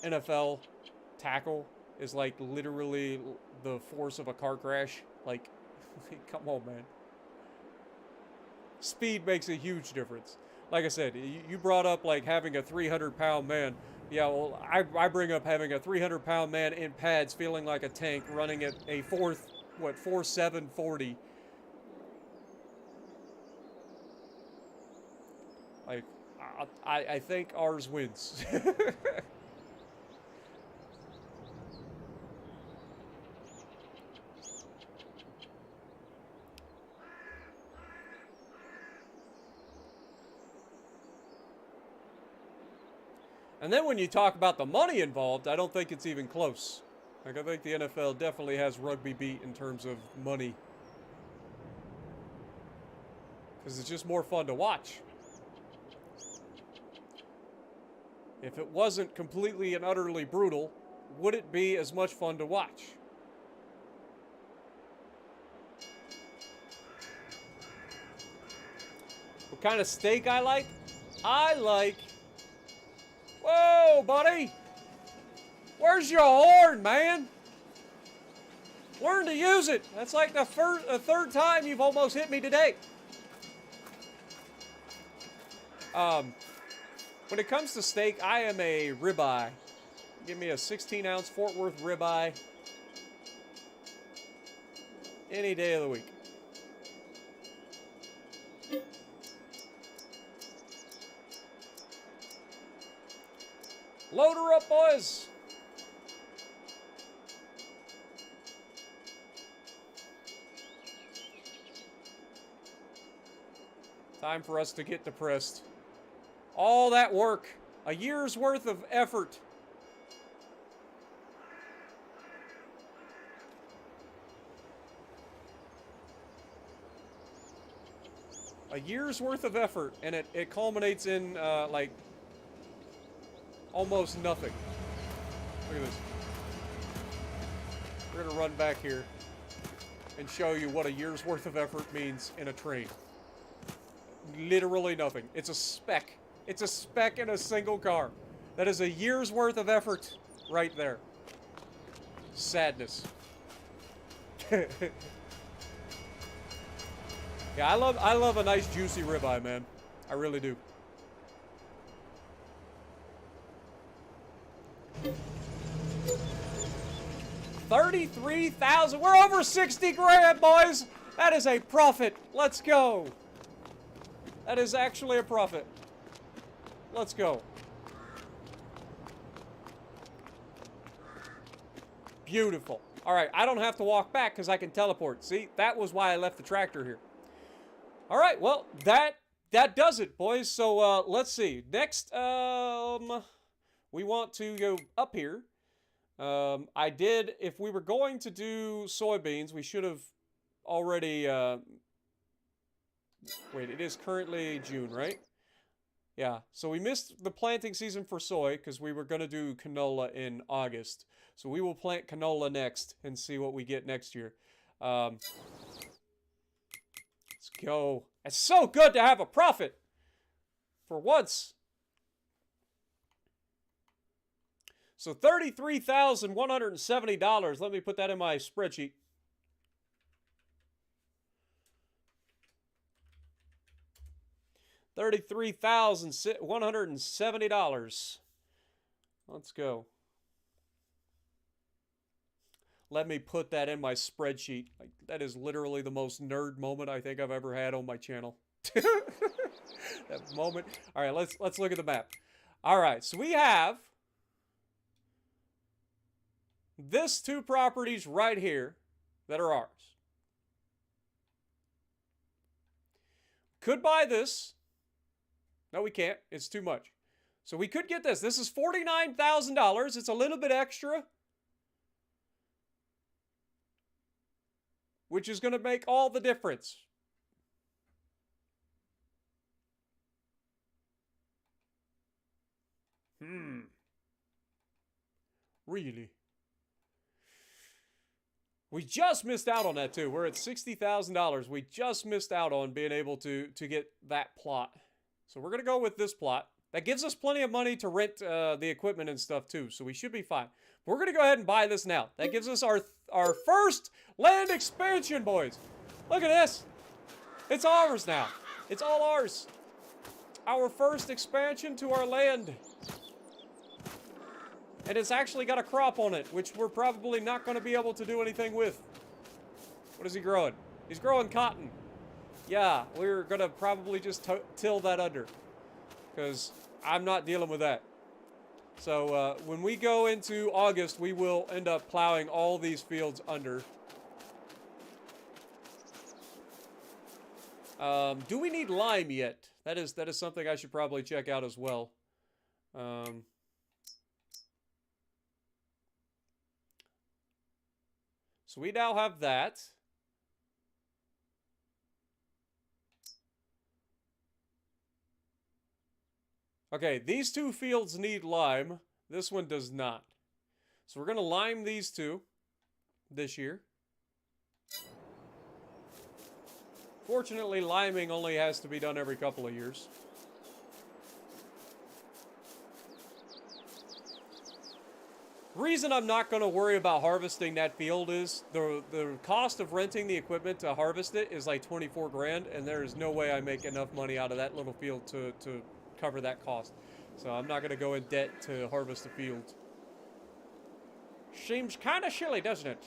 NFL tackle is like literally the force of a car crash. Like, come on, man. Speed makes a huge difference. Like I said, you brought up like having a 300-pound man. Yeah, well, I bring up having a 300-pound man in pads feeling like a tank running at a 4.740. Like, I think ours wins. And then when you talk about the money involved, I don't think it's even close. Like, I think the NFL definitely has rugby beat in terms of money. Because it's just more fun to watch. If it wasn't completely and utterly brutal, would it be as much fun to watch? What kind of steak I like? I like... Whoa, buddy! Where's your horn, man? Learn to use it. That's like the third time you've almost hit me today. When it comes to steak, I am a ribeye. Give me a 16-ounce Fort Worth ribeye any day of the week. Load her up, boys. Time for us to get depressed. All that work, a year's worth of effort. A year's worth of effort, and it culminates in, like, almost nothing. Look at this. We're gonna run back here and show you what a year's worth of effort means in a train. Literally nothing. It's a speck. It's a speck in a single car. That is a year's worth of effort right there. Sadness. Yeah, I love a nice juicy ribeye, man. I really do. $33,000. We're over 60 grand, boys. That is a profit. Let's go. That is actually a profit. Let's go. Beautiful. All right, I don't have to walk back because I can teleport. See, that was why I left the tractor here. All right, well, that does it, boys. So let's see. Next, we want to go up here. I did, if we were going to do soybeans, we should have already, wait, it is currently June, right? Yeah, so we missed the planting season for soy because we were going to do canola in August. So we will plant canola next and see what we get next year. Let's go. It's so good to have a profit for once. So $33,170. Let me put that in my spreadsheet. $33,170. Let's go. Let me put that in my spreadsheet. Like, that is literally the most nerd moment I think I've ever had on my channel. That moment. All right, let's look at the map. All right, so we have this two properties right here that are ours. Could buy this. No, we can't. It's too much. So we could get this. This is $49,000. It's a little bit extra, which is going to make all the difference. Really? We just missed out on that too. We're at $60,000. We just missed out on being able to get that plot. So we're going to go with this plot. That gives us plenty of money to rent the equipment and stuff too. So we should be fine. We're going to go ahead and buy this now. That gives us our first land expansion, boys. Look at this. It's ours now. It's all ours. Our first expansion to our land. And it's actually got a crop on it, which we're probably not going to be able to do anything with. What is he growing? He's growing cotton. Yeah, we're going to probably just till that under. Because I'm not dealing with that. So when we go into August, we will end up plowing all these fields under. Do we need lime yet? That is something I should probably check out as well. So we now have that. Okay, these two fields need lime. This one does not. So we're going to lime these two this year. Fortunately, liming only has to be done every couple of years. Reason I'm not going to worry about harvesting that field is the cost of renting the equipment to harvest it is like 24 grand, and there is no way I make enough money out of that little field to cover that cost. So I'm not going to go in debt to harvest the field. Seems kind of silly, doesn't it?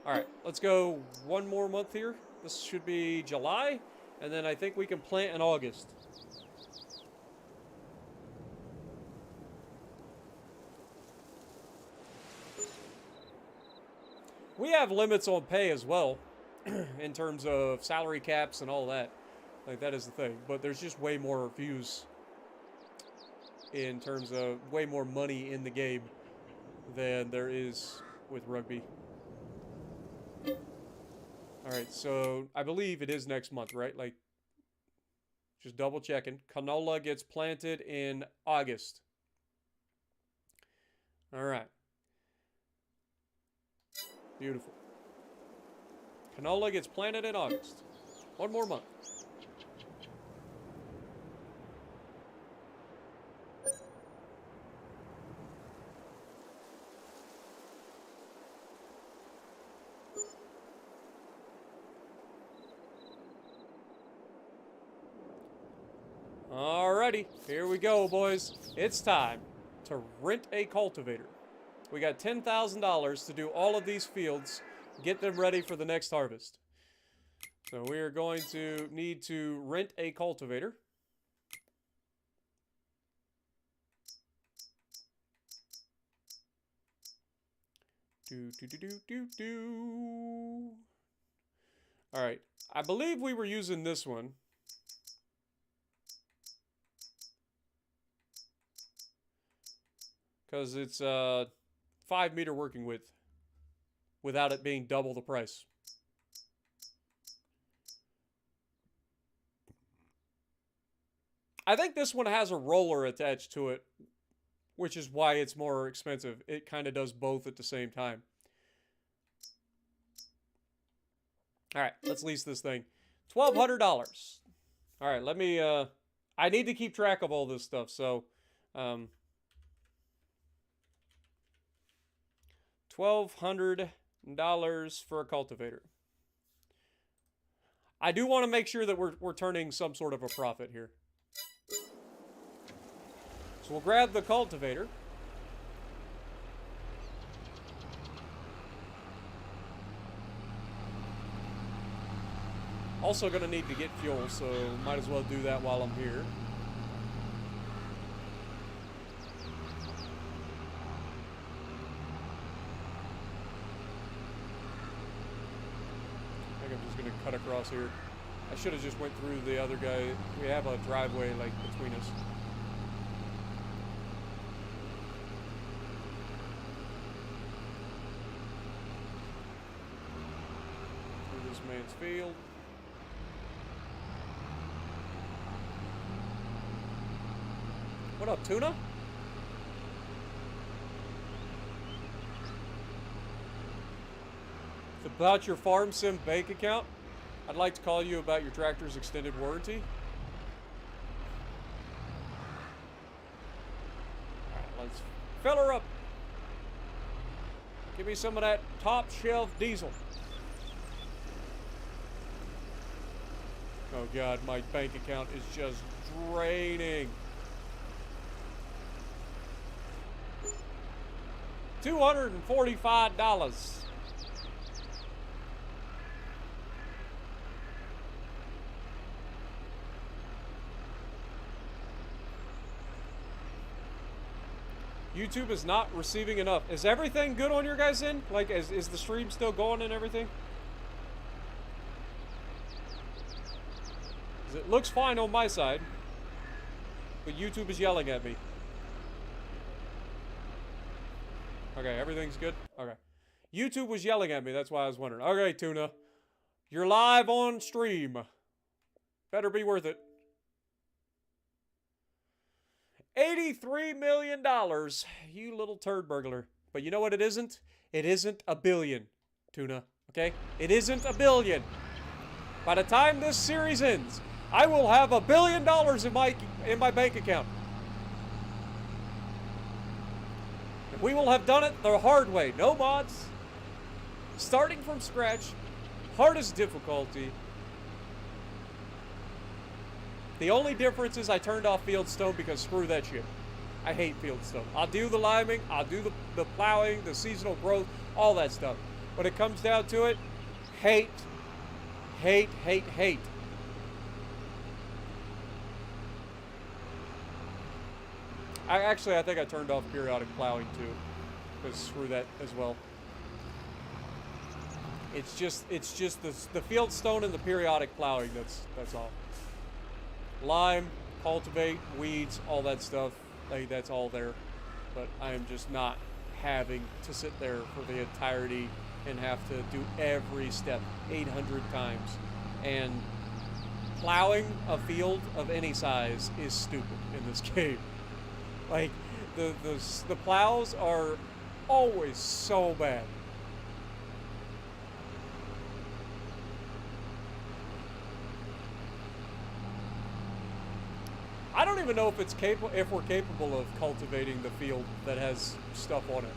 Alright, let's go one more month here. This should be July, and then I think we can plant in August. We have limits on pay as well, in terms of salary caps and all that. Like, that is the thing. But there's just way more views in terms of way more money in the game than there is with rugby. Alright, so I believe it is next month, right? Like, just double checking. Canola gets planted in August. Alright. Beautiful. Canola gets planted in August. One more month. Alrighty, here we go, boys. It's time to rent a cultivator. We got $10,000 to do all of these fields, get them ready for the next harvest. So we are going to need to rent a cultivator. Alright, I believe we were using this one. Because it's 5 meter working width without it being double the price. I think this one has a roller attached to it, which is why it's more expensive. It kind of does both at the same time. Alright, let's lease this thing. $1,200. Alright, let me, I need to keep track of all this stuff, so, $1,200 for a cultivator. I do want to make sure that we're turning some sort of a profit here. So we'll grab the cultivator. Also going to need to get fuel, so might as well do that while I'm here. I think I'm just going to cut across here. I should have just went through the other guy. We have a driveway like between us. Through this man's field. What up, Tuna? It's about your farm sim bank account. I'd like to call you about your tractor's extended warranty. Alright, let's fill her up. Give me some of that top shelf diesel. Oh god, my bank account is just draining. $245. YouTube is not receiving enough. Is everything good on your guys' end? Like, is the stream still going and everything? 'Cause it looks fine on my side, but YouTube is yelling at me. Okay, everything's good? Okay. YouTube was yelling at me, that's why I was wondering. Okay, Tuna. You're live on stream. Better be worth it. $83 million. You little turd burglar. But you know what it isn't? It isn't a billion, Tuna. Okay? It isn't a billion. By the time this series ends, I will have $1 billion in my bank account. And we will have done it the hard way. No mods. Starting from scratch. Hardest difficulty. The only difference is I turned off Fieldstone because screw that shit. I hate Fieldstone. I'll do the liming, I'll do the plowing, the seasonal growth, all that stuff. When it comes down to it, hate. I think I turned off periodic plowing too, because screw that as well. It's just the Fieldstone and the periodic plowing. That's all. Lime, cultivate, weeds, all that stuff. Like, that's all there. But I am just not having to sit there for the entirety and have to do every step 800 times. And plowing a field of any size is stupid in this game. Like, the plows are always so bad. I don't even know if we're capable of cultivating the field that has stuff on it.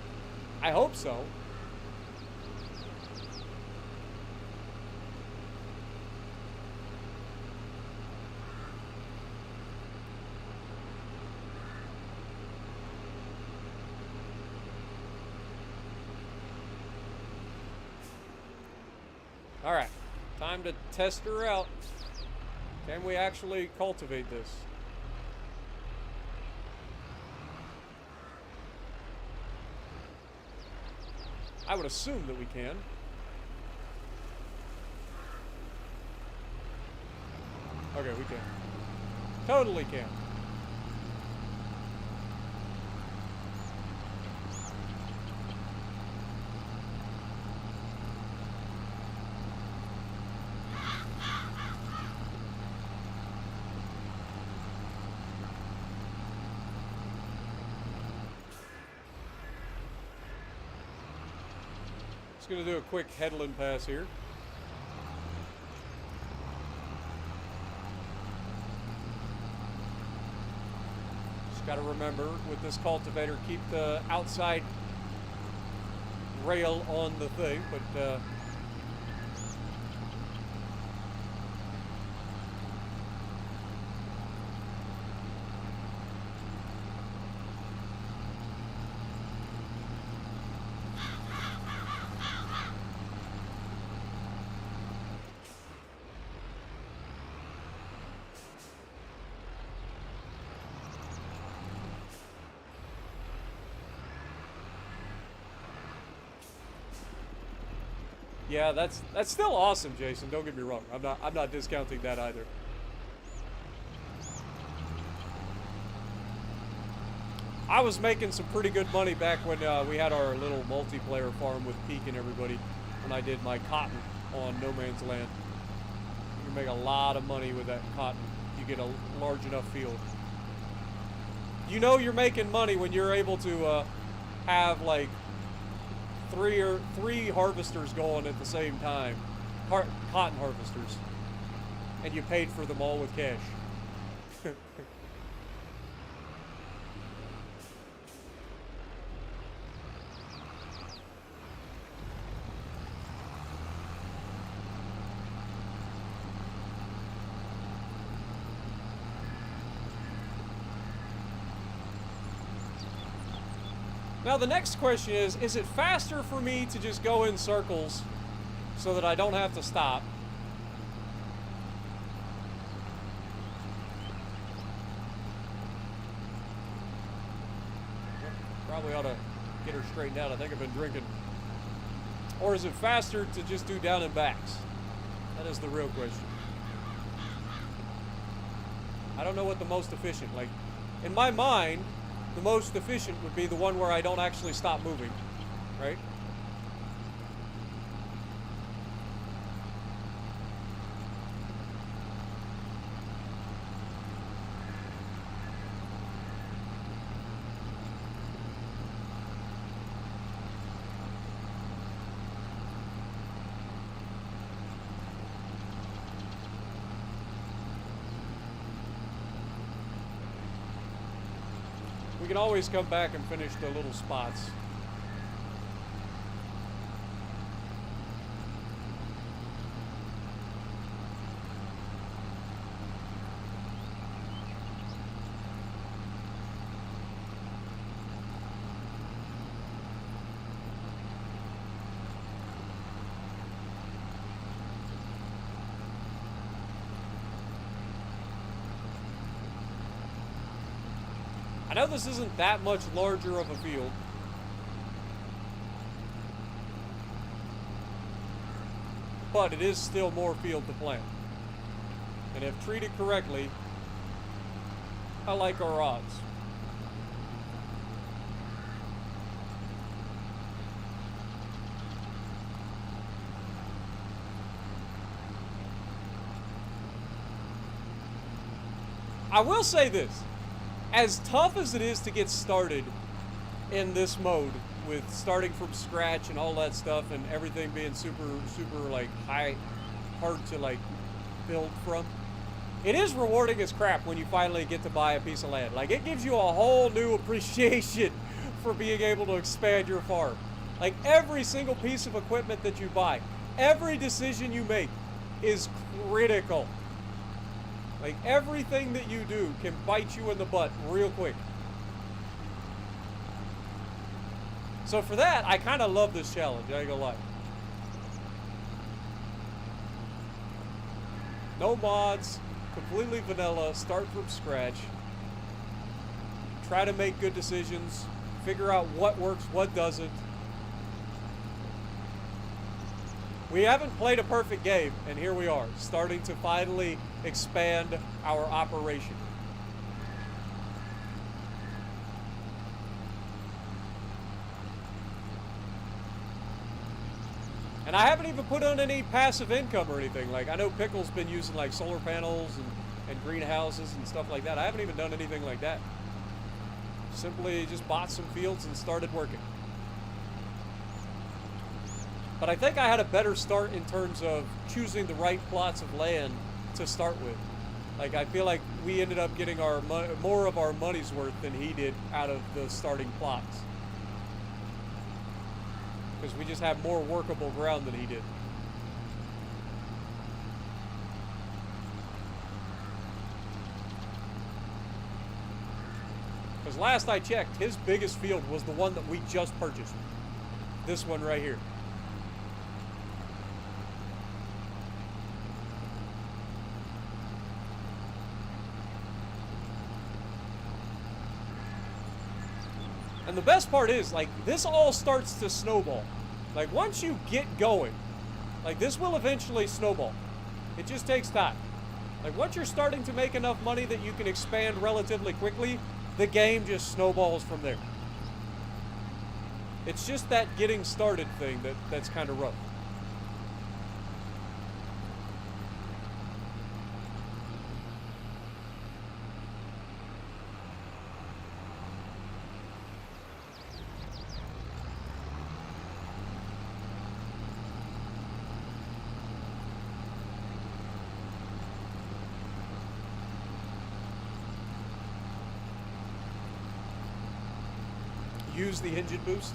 I hope so. All right, time to test her out. Can we actually cultivate this? I would assume that we can. Okay, we can. Totally can. Just gonna do a quick headland pass here. Just gotta remember with this cultivator, keep the outside rail on the thing, but yeah, that's still awesome, Jason. Don't get me wrong. I'm not discounting that either. I was making some pretty good money back when we had our little multiplayer farm with Peak and everybody. When I did my cotton on No Man's Land, you can make a lot of money with that cotton. You get a large enough field. You know you're making money when you're able to have like three harvesters going at the same time, cotton harvesters, and you paid for them all with cash. Now the next question is it faster for me to just go in circles so that I don't have to stop? Probably ought to get her straightened out. I think I've been drinking. Or is it faster to just do down and backs? That is the real question. I don't know what the most efficient, like, in my mind, the most efficient would be the one where I don't actually stop moving, right? We can always come back and finish the little spots. I know this isn't that much larger of a field, but it is still more field to plant. And if treated correctly, I like our odds. I will say this. As tough as it is to get started in this mode with starting from scratch and all that stuff and everything being super like hard to like build from, it is rewarding as crap when you finally get to buy a piece of land. Like, it gives you a whole new appreciation for being able to expand your farm. Like, every single piece of equipment that you buy, every decision you make is critical. Like, everything that you do can bite you in the butt real quick. So for that, I kind of love this challenge, I ain't gonna lie. No mods, completely vanilla, start from scratch. Try to make good decisions, figure out what works, what doesn't. We haven't played a perfect game, and here we are, starting to finally expand our operation. And I haven't even put on any passive income or anything. Like, I know Pickle's been using like solar panels and greenhouses and stuff like that. I haven't even done anything like that. Simply just bought some fields and started working. But I think I had a better start in terms of choosing the right plots of land to start with. Like, I feel like we ended up getting our more of our money's worth than he did out of the starting plots. Because we just have more workable ground than he did. Because last I checked, his biggest field was the one that we just purchased. This one right here. And the best part is, like, this all starts to snowball. Like, once you get going, like, this will eventually snowball. It just takes time. Like, once you're starting to make enough money that you can expand relatively quickly, the game just snowballs from there. It's just that getting started thing that's kind of rough. Use the engine boost.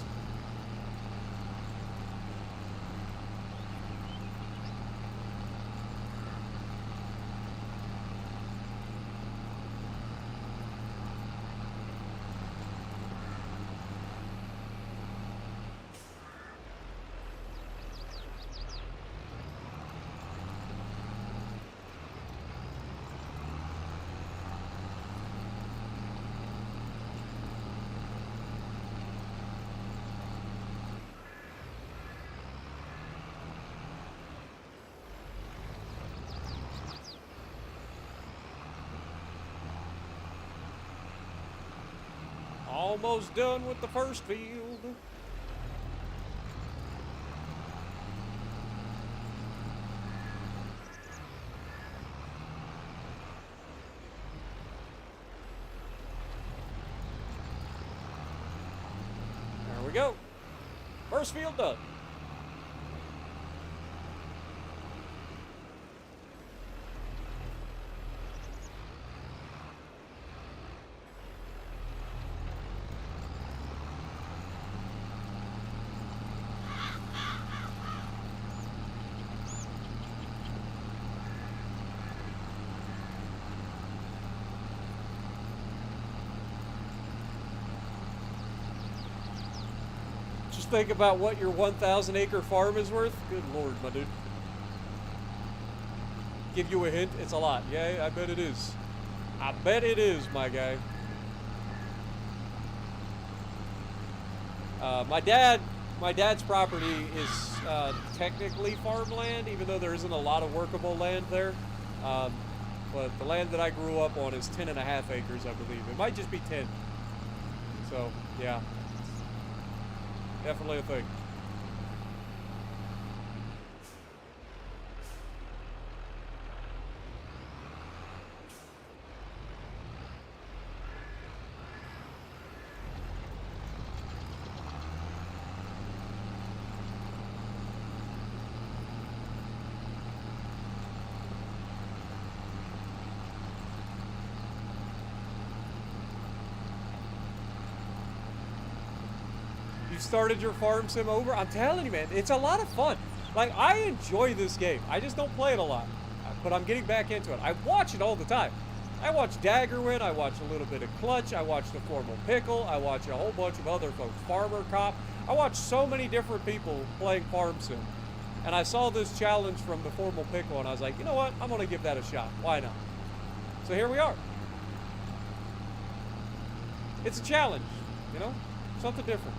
Almost done with the first field. There we go. First field done. Just think about what your 1,000 acre farm is worth. Good Lord, my dude. Give you a hint, it's a lot. Yeah, I bet it is. I bet it is, my guy. My dad's property is technically farmland, even though there isn't a lot of workable land there. But the land that I grew up on is 10 and a half acres, I believe. It might just be 10. So, yeah. Definitely a thing. You started your farm sim over? I'm telling you, man, it's a lot of fun. Like, I enjoy this game. I just don't play it a lot. But I'm getting back into it. I watch it all the time. I watch Dagger win. I watch a little bit of Clutch. I watch the Formal Pickle. I watch a whole bunch of other folks. Farmer Cop. I watch so many different people playing farm sim. And I saw this challenge from the Formal Pickle, and I was like, you know what? I'm going to give that a shot. Why not? So here we are. It's a challenge, you know? Something different.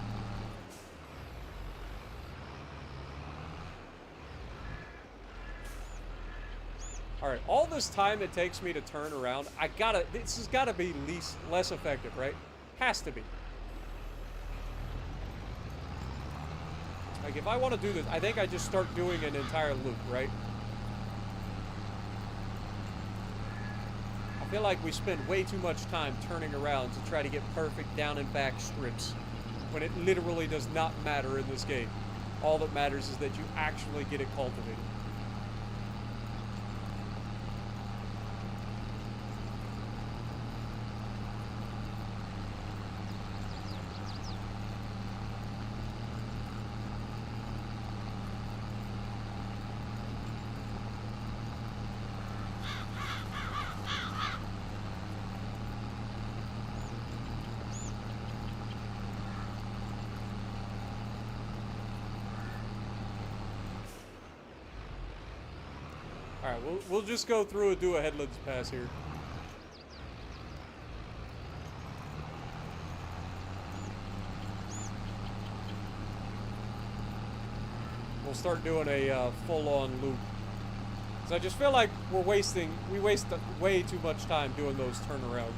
All right, all this time it takes me to turn around, this has gotta be less effective, right? Has to be. Like, if I want to do this, I think I just start doing an entire loop, right? I feel like we spend way too much time turning around to try to get perfect down and back strips, when it literally does not matter in this game. All that matters is that you actually get it cultivated. Alright, we'll just go through and do a headlands pass here. We'll start doing a full-on loop. So I just feel like we waste way too much time doing those turnarounds.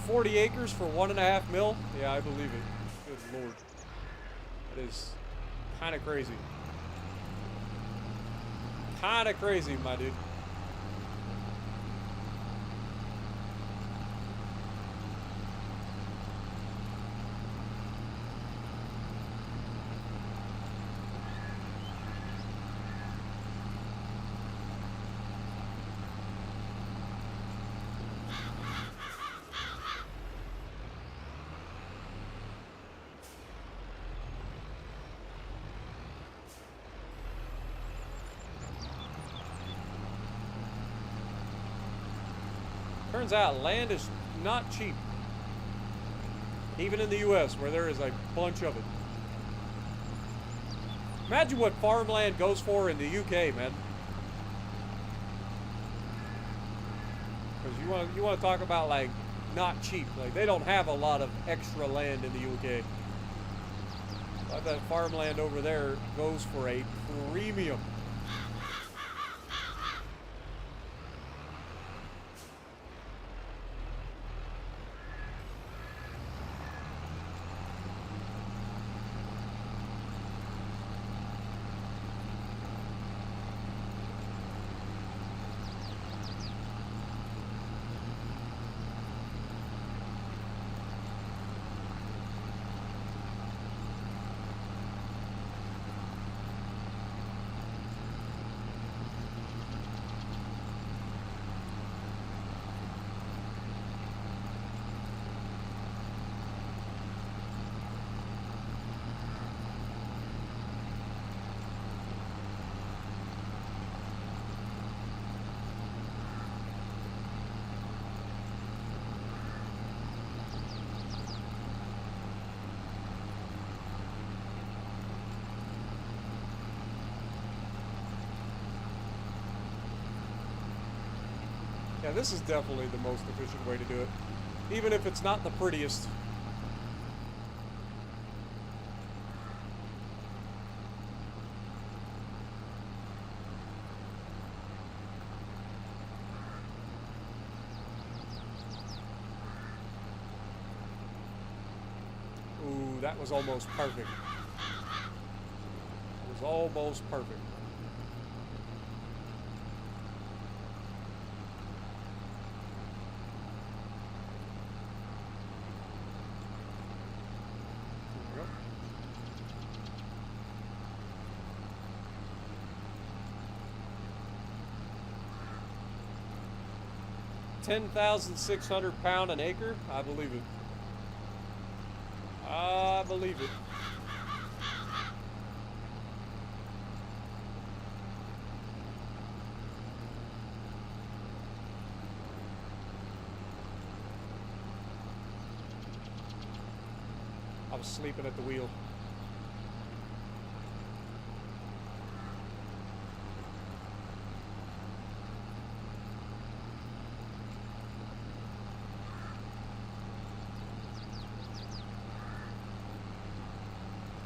$40 acres for $1.5 million? Yeah, I believe it. Good Lord. That is kind of crazy. Kind of crazy, my dude. Turns out land is not cheap. Even in the US, where there is a bunch of it. Imagine what farmland goes for in the UK, man. Because you want to talk about, like, not cheap. Like, they don't have a lot of extra land in the UK. But that farmland over there goes for a premium. Yeah, this is definitely the most efficient way to do it, even if it's not the prettiest. Ooh, that was almost perfect. It was almost perfect. There we go. 10,600 pound an acre? I believe it. I believe it. I was sleeping at the wheel.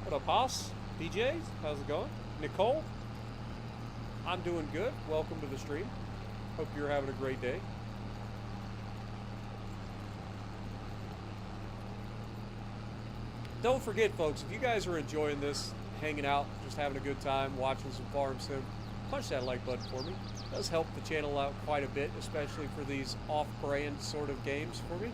What up, Haas? DJs? How's it going? Nicole? I'm doing good. Welcome to the stream. Hope you're having a great day. Don't forget, folks, if you guys are enjoying this, hanging out, just having a good time, watching some Farm Sim, punch that like button for me. It does help the channel out quite a bit, especially for these off-brand sort of games for me.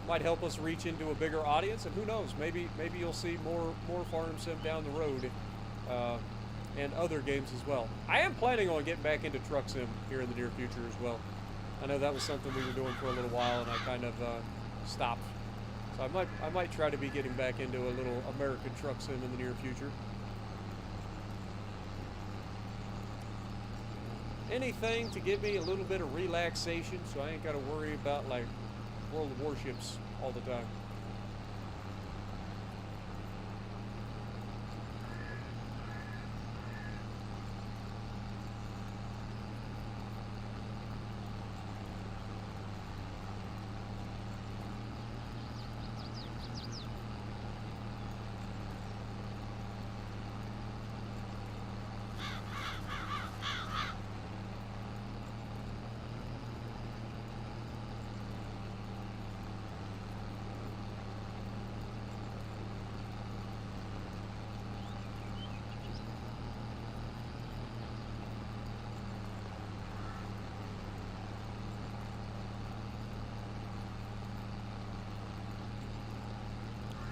Might help us reach into a bigger audience, and who knows, maybe you'll see more Farm Sim down the road, and other games as well. I am planning on getting back into Truck Sim here in the near future as well. I know that was something we were doing for a little while, and I kind of stopped. So I might try to be getting back into a little American Truck Sim in the near future. Anything to give me a little bit of relaxation, so I ain't got to worry about like World of Warships all the time.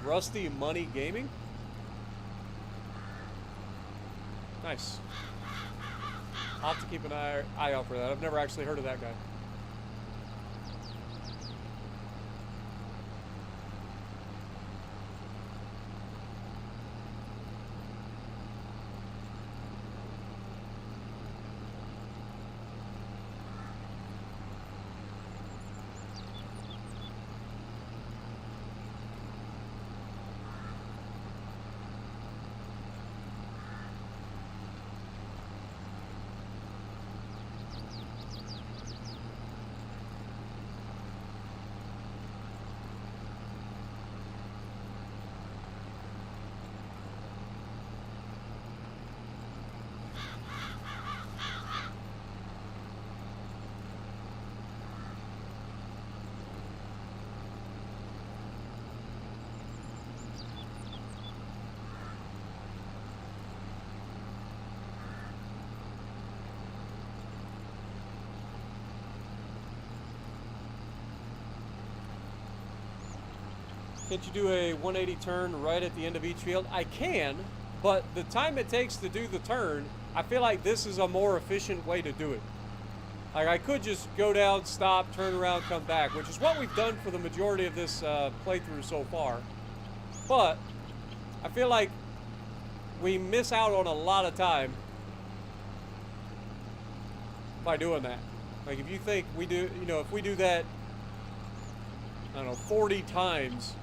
Rusty Money Gaming? Nice. I'll have to keep an eye out for that. I've never actually heard of that guy. Can't you do a 180 turn right at the end of each field? I can, but the time it takes to do the turn, I feel like this is a more efficient way to do it. Like, I could just go down, stop, turn around, come back, which is what we've done for the majority of this playthrough so far. But I feel like we miss out on a lot of time by doing that. Like, if you think we do, you know, if we do that, I don't know, 40 times,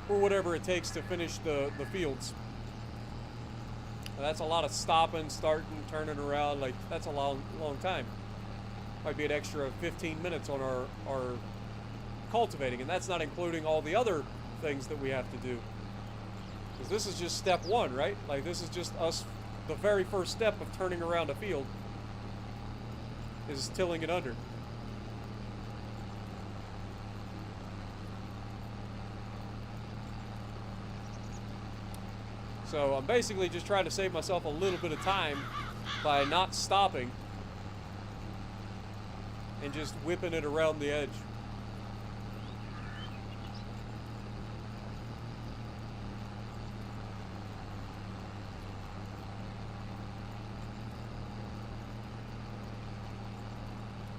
or whatever it takes to finish the fields, And that's a lot of stopping, starting, turning around. Like, that's a long time. Might be an extra 15 minutes on our cultivating, and that's not including all the other things that we have to do. Because this is just step one, right? Like, this is just us, the very first step of turning around a field is tilling it under. So I'm basically just trying to save myself a little bit of time by not stopping and just whipping it around the edge.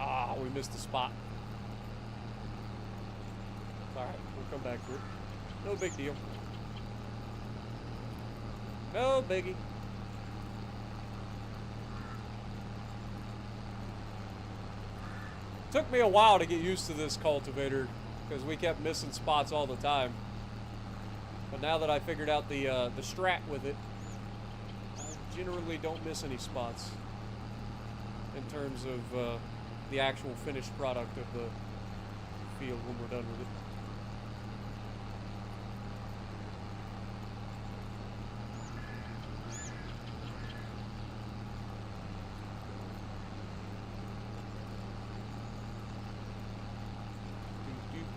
Ah, we missed the spot. It's all right, we'll come back to it. No big deal. No biggie. Took me a while to get used to this cultivator because we kept missing spots all the time. But now that I figured out the strat with it, I generally don't miss any spots in terms of the actual finished product of the field when we're done with it.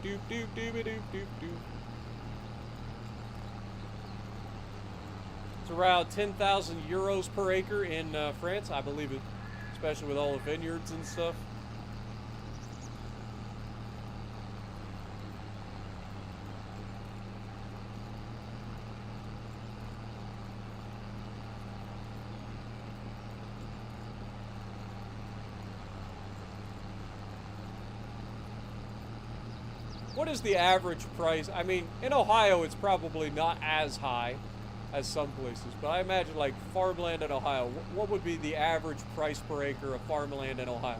Doop, doop, doop, doop, doop, doop. It's around 10,000 euros per acre in France, I believe it, especially with all the vineyards and stuff. What is the average price? I mean, in Ohio, it's probably not as high as some places, but I imagine like farmland in Ohio, what would be the average price per acre of farmland in Ohio?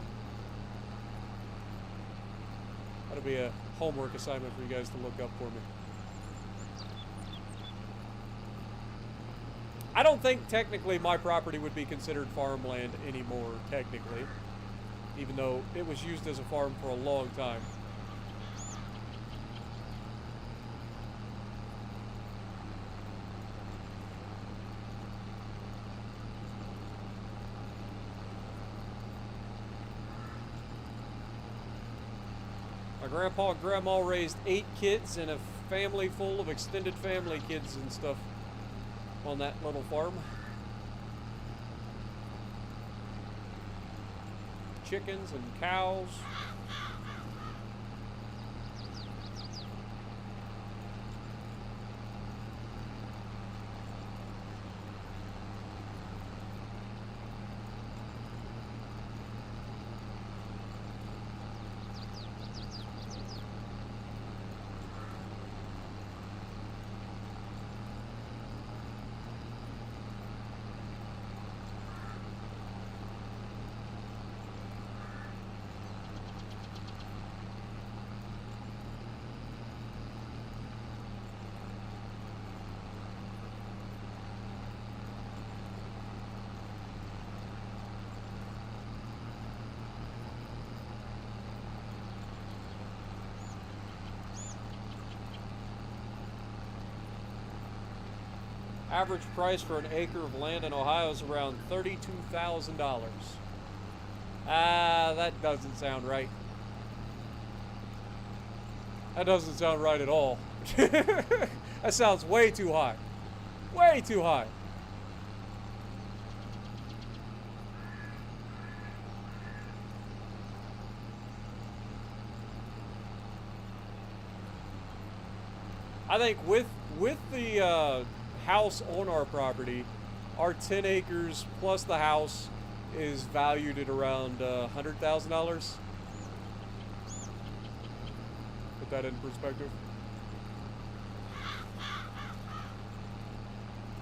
That'll be a homework assignment for you guys to look up for me. I don't think technically my property would be considered farmland anymore, technically, even though it was used as a farm for a long time. My grandpa and grandma raised 8 kids and a family full of extended family kids and stuff on that little farm. Chickens and cows. Average price for an acre of land in Ohio is around $32,000. That doesn't sound right. That doesn't sound right at all. That sounds way too high. Way too high. I think with the house on our property, our 10 acres plus the house is valued at around $100,000. Put that in perspective.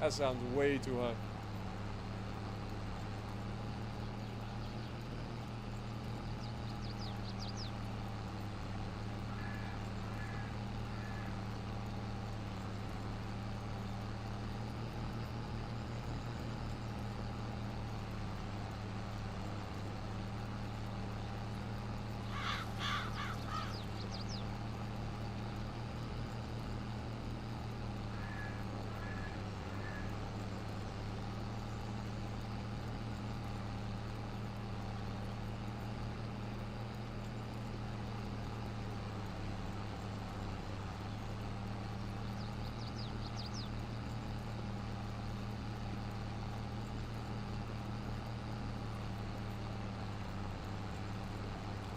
That sounds way too high.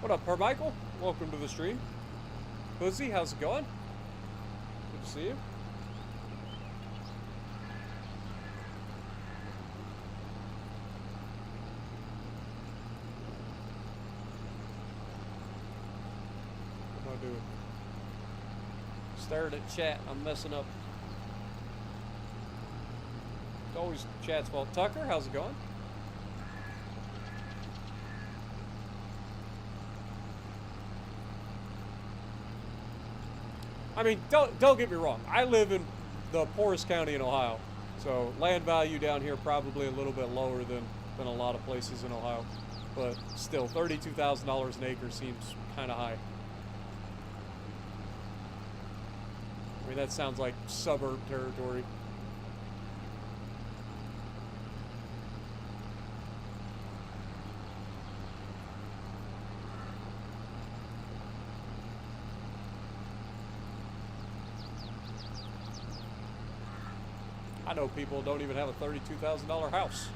What up, Carmichael? Welcome to the stream. Buzzy, how's it going? Good to see you. What am I doing? Staring at chat. I'm messing up. It's always chat's fault. Tucker, how's it going? I mean, don't get me wrong. I live in the poorest county in Ohio, so land value down here probably a little bit lower than a lot of places in Ohio, but still, $32,000 an acre seems kind of high. I mean, that sounds like suburb territory. I know people don't even have a $32,000 house.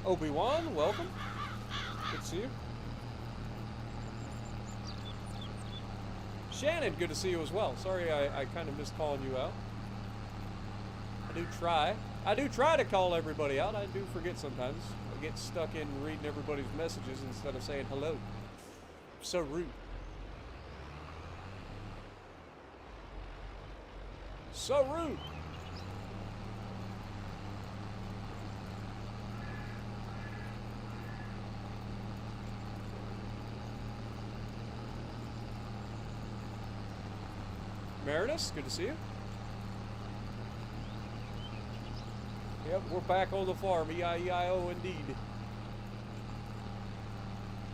Obi-Wan, welcome. Good to see you. Shannon, good to see you as well. Sorry I kind of missed calling you out. I do try to call everybody out. I do forget sometimes. I get stuck in reading everybody's messages instead of saying hello. So rude. So rude. Marinus, good to see you. Yep, we're back on the farm. E-I-E-I-O indeed.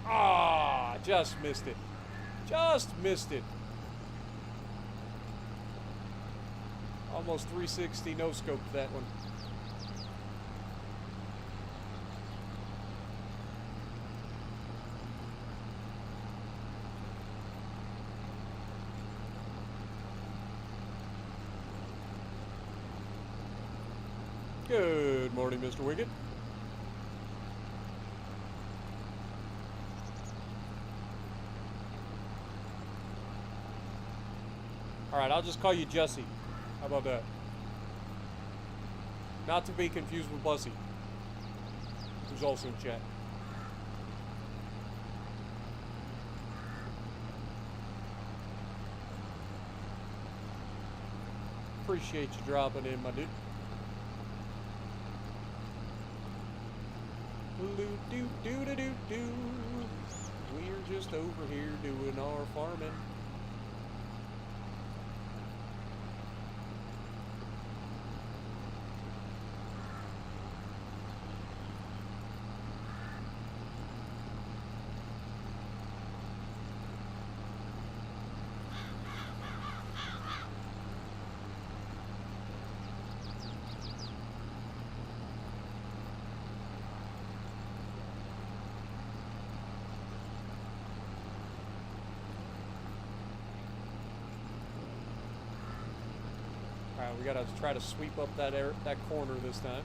Ah, just missed it. Just missed it. Almost 360 no scoped that one. Good morning, Mr. Wicked. All right, I'll just call you Jesse. How about that? Not to be confused with Bussy, who's also in chat. Appreciate you dropping in, my dude. Do-do-do-do-do. We're just over here doing our farming. We gotta try to sweep up that corner this time.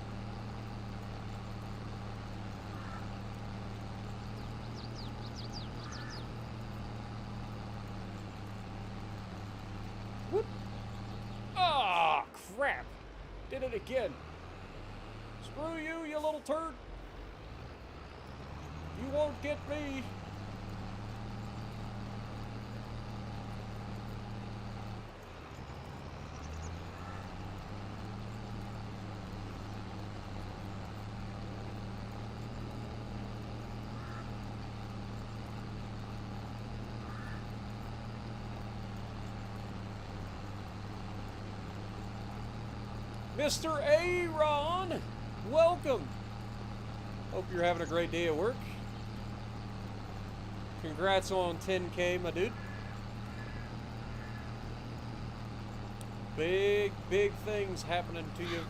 Whoop! Ah, crap! Did it again. Screw you, you little turd. You won't get me. Mr. Aaron, welcome. Hope you're having a great day at work. Congrats on 10K, my dude. Big, big things happening to you.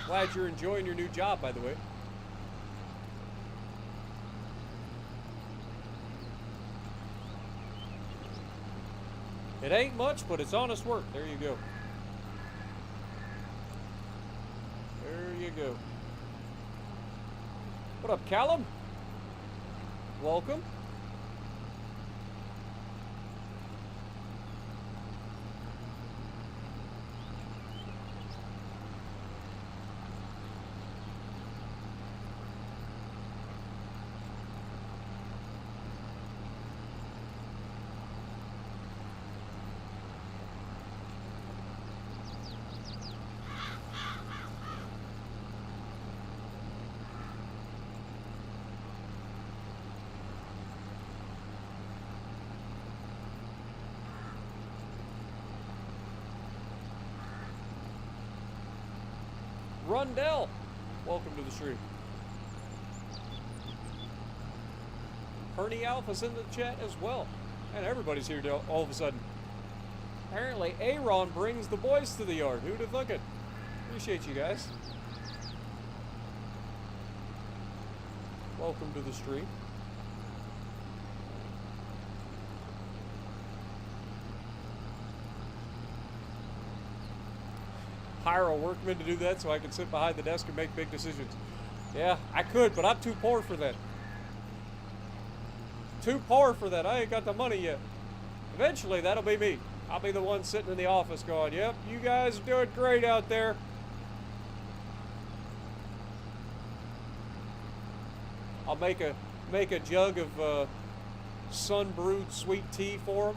Glad you're enjoying your new job, by the way. It ain't much, but it's honest work. There you go. There you go. What up, Callum? Welcome. Rundell, welcome to the stream. Perny Alpha's in the chat as well. And everybody's here all of a sudden. Apparently, Aaron brings the boys to the yard. Who'd have thunk it? Appreciate you guys. Welcome to the stream. Hire a workman to do that so I can sit behind the desk and make big decisions. Yeah, I could, but I'm too poor for that. Too poor for that. I ain't got the money yet. Eventually, that'll be me. I'll be the one sitting in the office going, yep, you guys are doing great out there. I'll make a jug of sun-brewed sweet tea for them.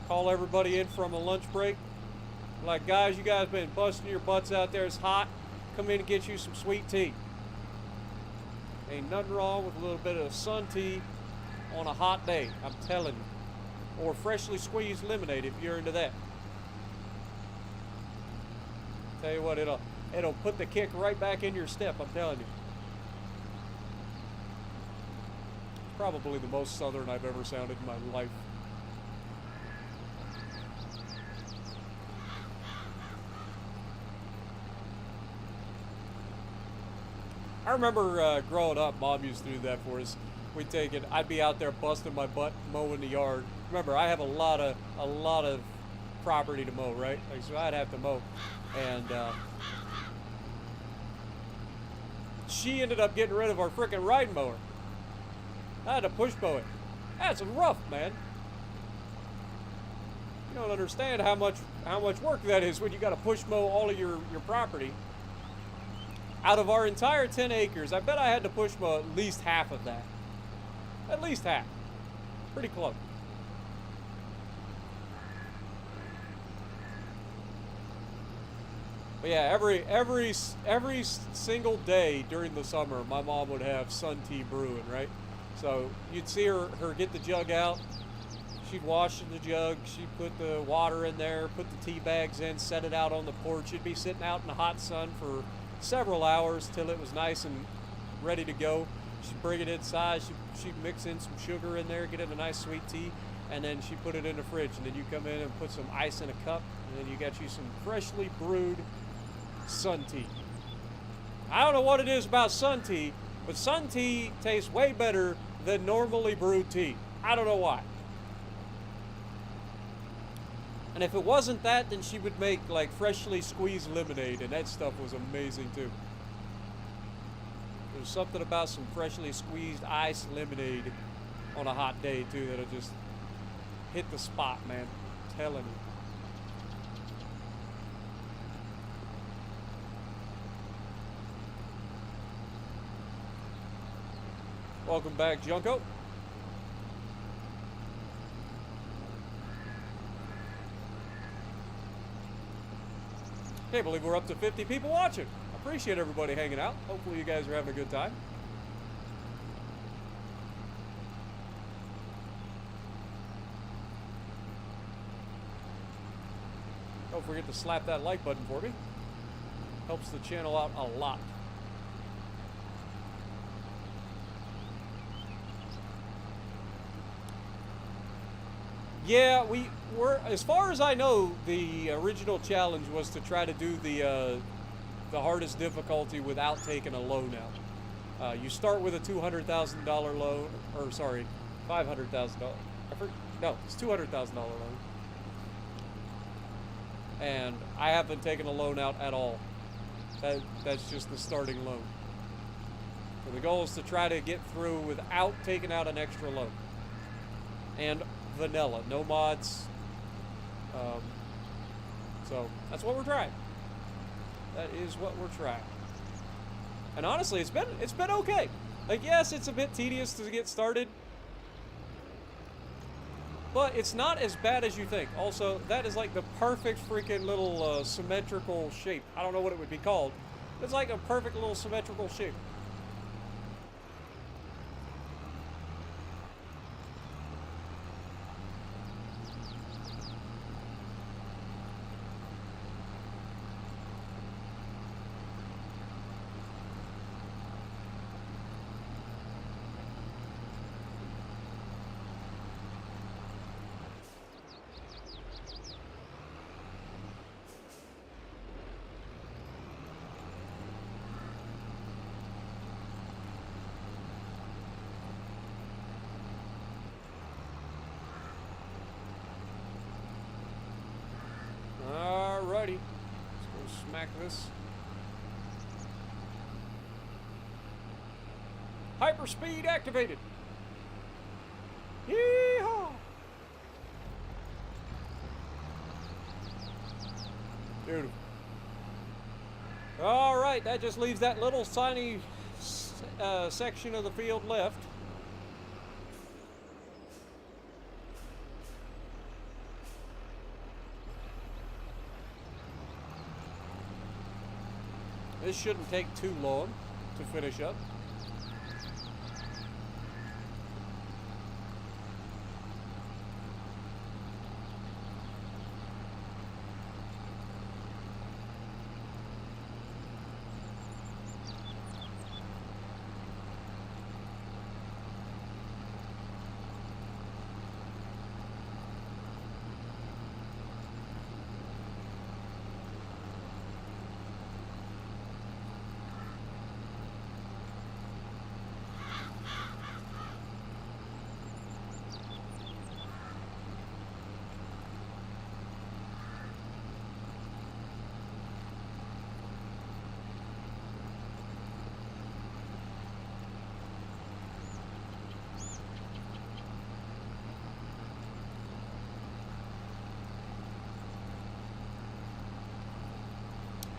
Call everybody in from a lunch break. Like, guys, you guys been busting your butts out there. It's hot. Come in and get you some sweet tea. Ain't nothing wrong with a little bit of sun tea on a hot day. I'm telling you. Or freshly squeezed lemonade if you're into that. Tell you what, it'll put the kick right back in your step. I'm telling you. Probably the most southern I've ever sounded in my life. I remember growing up, Mom used to do that for us. We'd take it. I'd be out there busting my butt mowing the yard. Remember, I have a lot of property to mow, right? Like, so I'd have to mow, and she ended up getting rid of our frickin' riding mower. I had to push mow it. That's rough, man. You don't understand how much work that is when you got to push mow all of your property. Out of our entire 10 acres, I bet I had to push mow at least half of that. At least half. Pretty close. But yeah, every single day during the summer, my mom would have sun tea brewing, right? So you'd see her get the jug out. She'd wash the jug. She'd put the water in there, put the tea bags in, set it out on the porch. She'd be sitting out in the hot sun for several hours till it was nice and ready to go. She'd bring it inside. She'd mix in some sugar in there, get it a nice sweet tea, and then she'd put it in the fridge. And then you come in and put some ice in a cup, and then you got you some freshly brewed sun tea. I don't know what it is about sun tea, but sun tea tastes way better than normally brewed tea. I don't know why. And if it wasn't that, then she would make like freshly squeezed lemonade, and that stuff was amazing too. There's something about some freshly squeezed iced lemonade on a hot day too that'll just hit the spot, man. I'm telling you. Welcome back, Junko. Can't believe we're up to 50 people watching. Appreciate everybody hanging out. Hopefully you guys are having a good time. Don't forget to slap that like button for me. Helps the channel out a lot. Yeah, we're, as far as I know, the original challenge was to try to do the hardest difficulty without taking a loan out. You start with a $200,000 loan, or sorry, $500,000. No, it's $200,000 loan. And I haven't taken a loan out at all. That's just the starting loan. So the goal is to try to get through without taking out an extra loan. And vanilla, no mods. So that's what we're trying. That is what we're trying. And honestly, it's been okay. Like, yes, it's a bit tedious to get started, but it's not as bad as you think. Also, that is like the perfect freaking little symmetrical shape. I don't know what it would be called. It's like a perfect little symmetrical shape. Alrighty, let's go smack this. Hyperspeed activated. Yeehaw! Beautiful. Alright, that just leaves that little tiny section of the field left. This shouldn't take too long to finish up.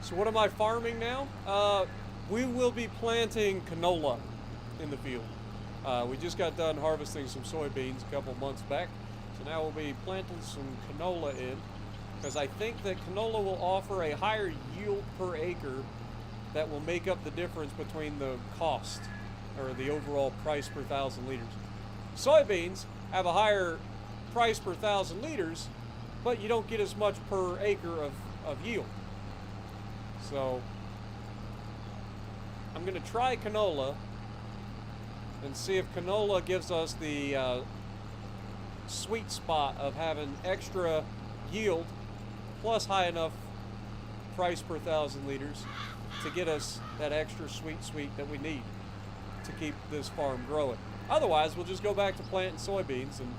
So what am I farming now? We will be planting canola in the field. We just got done harvesting some soybeans a couple months back. So now we'll be planting some canola in, because I think that canola will offer a higher yield per acre that will make up the difference between the cost, or the overall price per 1,000 liters. Soybeans have a higher price per 1,000 liters, but you don't get as much per acre of yield. So I'm going to try canola and see if canola gives us the sweet spot of having extra yield plus high enough price per 1,000 liters to get us that extra sweet that we need to keep this farm growing. Otherwise, we'll just go back to planting soybeans and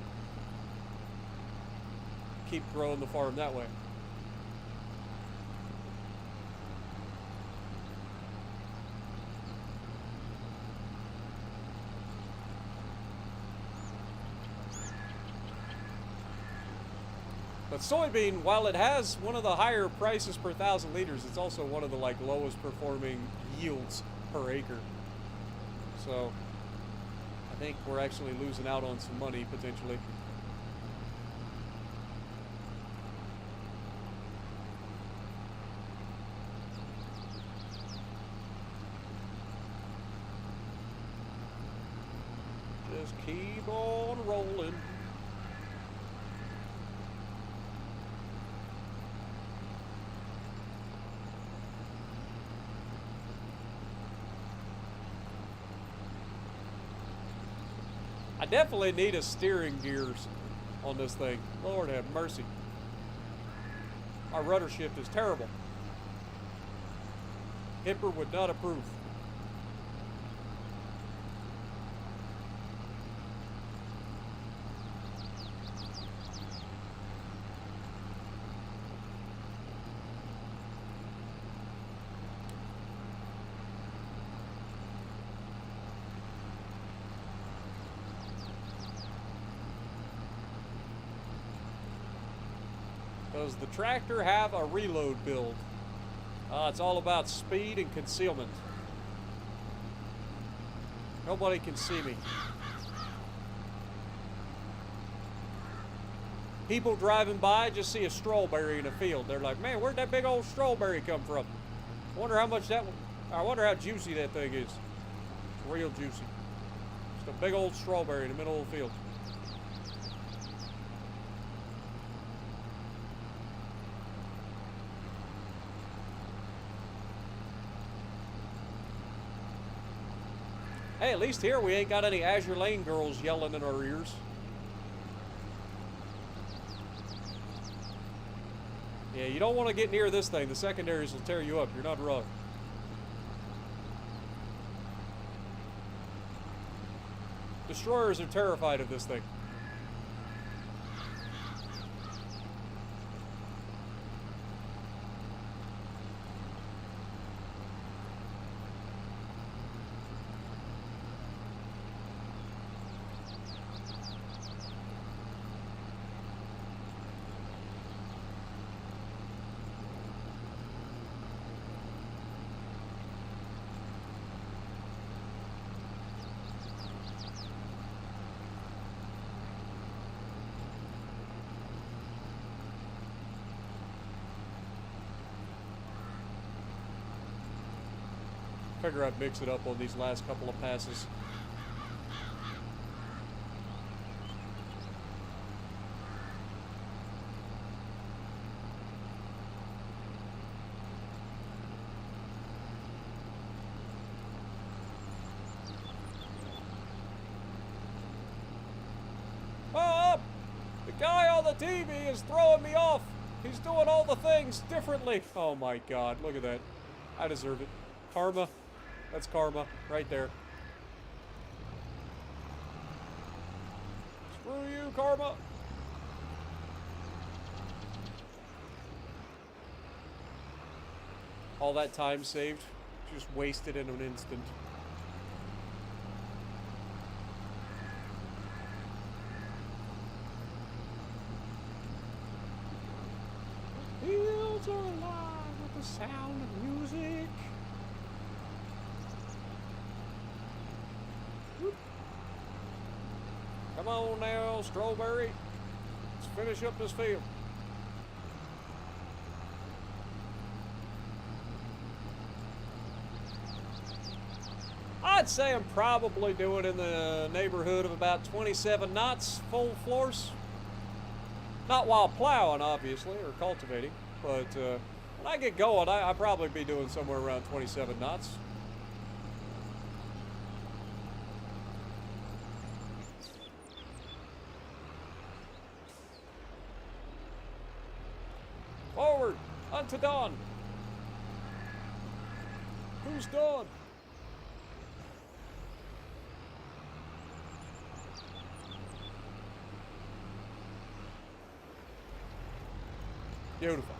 keep growing the farm that way. But soybean, while it has one of the higher prices per 1,000 liters, it's also one of the lowest performing yields per acre. So I think we're actually losing out on some money potentially. Just keep on rolling. I definitely need a steering gears on this thing. Lord have mercy. Our rudder shift is terrible. Hipper would not approve. Does the tractor have a reload build? It's all about speed and concealment. Nobody can see me. People driving by just see a strawberry in a field. They're like, man, where'd that big old strawberry come from? I wonder how juicy that thing is. It's real juicy. Just a big old strawberry in the middle of the field. Hey, at least here we ain't got any Azure Lane girls yelling in our ears. Yeah, you don't want to get near this thing. The secondaries will tear you up. You're not wrong. Destroyers are terrified of this thing. Figure I'd mix it up on these last couple of passes. Oh, the guy on the TV is throwing me off. He's doing all the things differently. Oh my God, look at that. I deserve it. Karma. That's karma, right there. Screw you, karma! All that time saved, just wasted in an instant. The fields are alive with the sound of music. Come on now, strawberry. Let's finish up this field. I'd say I'm probably doing in the neighborhood of about 27 knots full force. Not while plowing, obviously, or cultivating, but when I get going, I'll probably be doing somewhere around 27 knots. Forward, unto dawn. Who's dawn? Beautiful.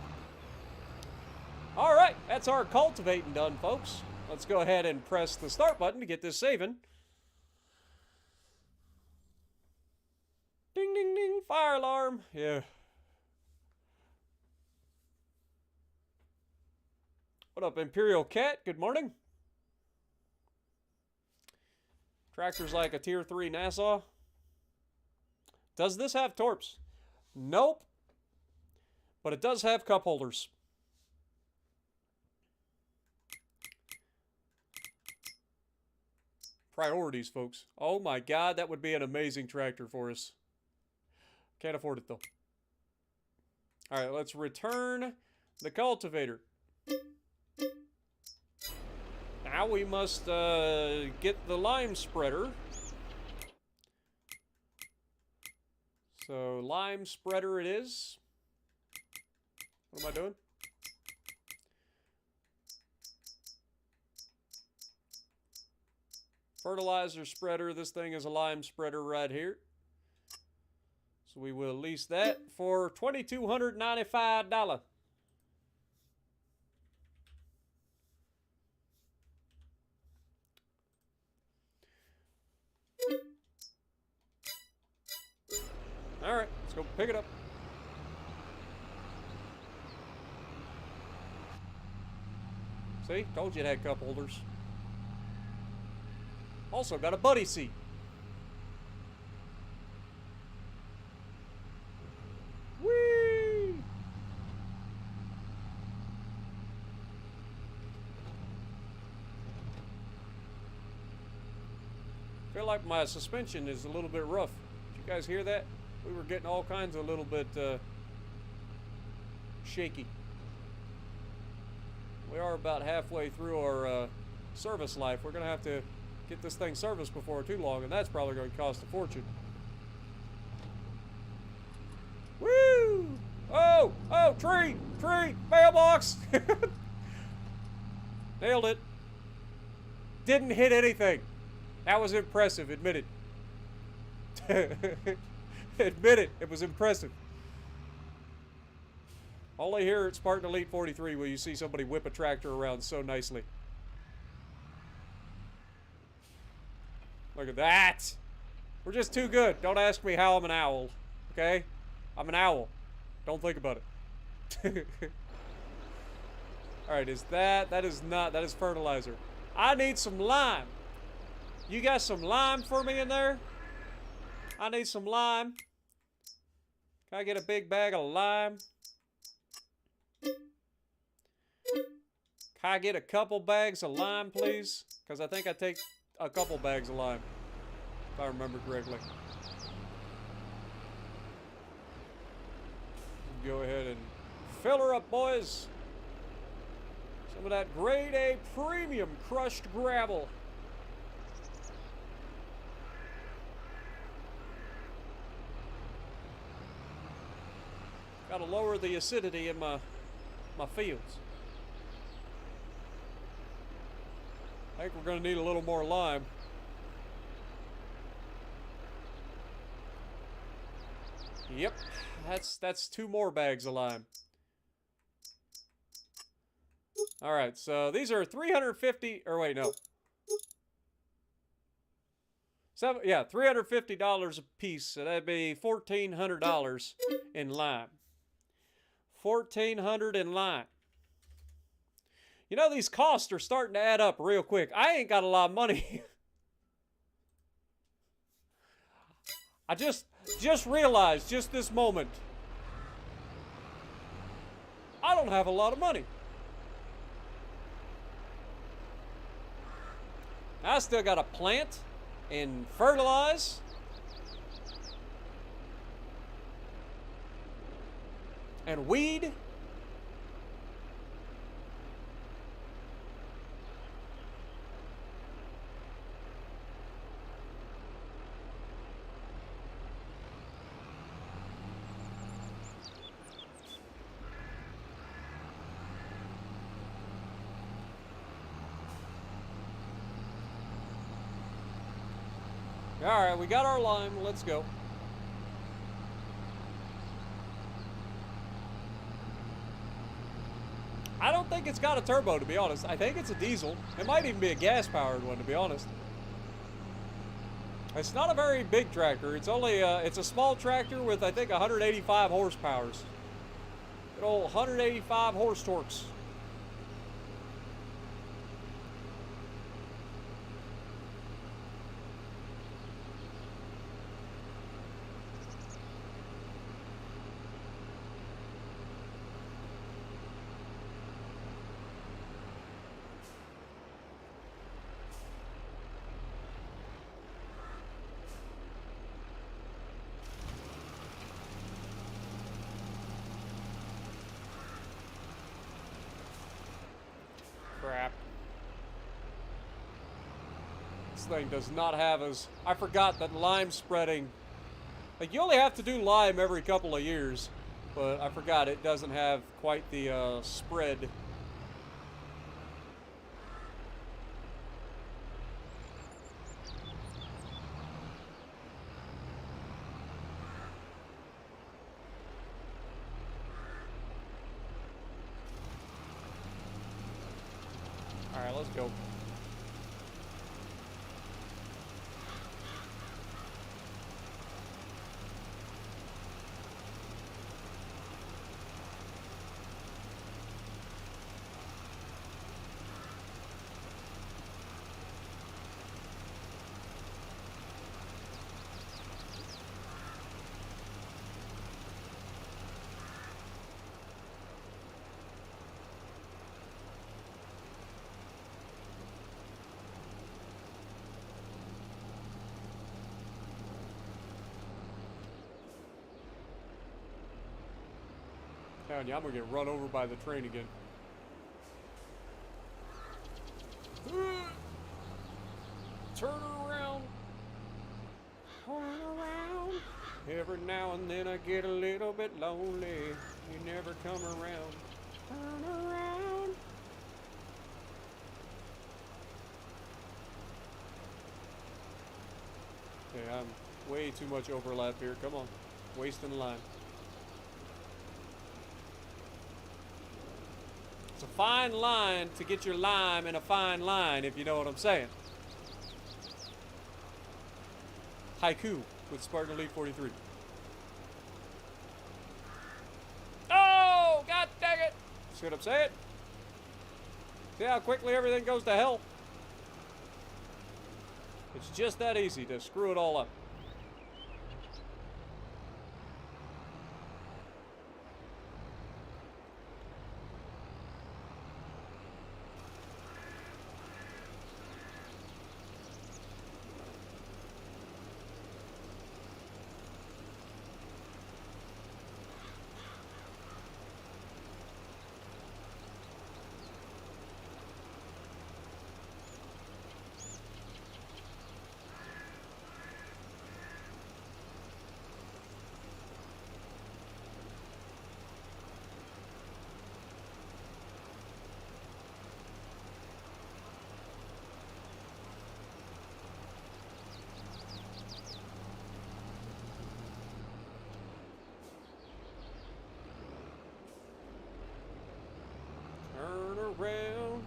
All right, that's our cultivating done, folks. Let's go ahead and press the start button to get this saving. Ding, ding, ding, fire alarm. Yeah. What up, Imperial Cat? Good morning. Tractor's like a tier 3 Nassau. Does this have torps? Nope. But it does have cup holders. Priorities, folks. Oh my God, that would be an amazing tractor for us. Can't afford it though. All right, let's return the cultivator. Now we must get the lime spreader. So lime spreader it is. What am I doing? Fertilizer spreader. This thing is a lime spreader right here. So we will lease that for $2,295. All right, let's go pick it up. See? Told you it had cup holders. Also got a buddy seat. Whee! Feel like my suspension is a little bit rough. Did you guys hear that? We were getting all kinds of little bit shaky. We are about halfway through our service life. We're going to have to get this thing serviced before too long, and that's probably going to cost a fortune. Woo! Oh! Oh! Tree! Tree! Mailbox! Nailed it. Didn't hit anything. That was impressive. Admit it. Admit it. It was impressive. Only here at Spartan Elite 43 will you see somebody whip a tractor around so nicely. Look at that. We're just too good. Don't ask me how I'm an owl. Okay? I'm an owl. Don't think about it. Alright, is that? That is not. That is fertilizer. I need some lime. You got some lime for me in there? I need some lime. Can I get a big bag of lime? Can I get a couple bags of lime, please? Because I think I take a couple bags of lime, if I remember correctly. Go ahead and fill her up, boys. Some of that grade A premium crushed gravel. Got to lower the acidity in my fields. I think we're going to need a little more lime. Yep, that's 2 more bags of lime. All right, so these are 350. Or wait, no. Yeah, $350 a piece. So that'd be $1,400 in lime. $1,400 in lime. You know, these costs are starting to add up real quick. I ain't got a lot of money. I just realized, just this moment, I don't have a lot of money. I still got to plant and fertilize. And weed. All right, we got our lime. Let's go. I don't think it's got a turbo, to be honest. I think it's a diesel. It might even be a gas-powered one, to be honest. It's not a very big tractor. It's only it's a small tractor with, I think, 185 horsepowers. Good old 185 horse torques. Crap. This thing does not have as... I forgot that lime spreading... Like, you only have to do lime every couple of years. But I forgot it doesn't have quite the spread. Alright, let's go. telling you, I'm gonna get run over by the train again. Turn around. Turn around. Every now and then I get a little bit lonely. You never come around. Turn around. Okay, I'm way too much overlap here. Come on. Wasting the line. It's a fine line to get your lime in a fine line, if you know what I'm saying. Haiku with Spartan Elite 43. Oh, god dang it! See what I'm saying? See how quickly everything goes to hell? It's just that easy to screw it all up. Turn around.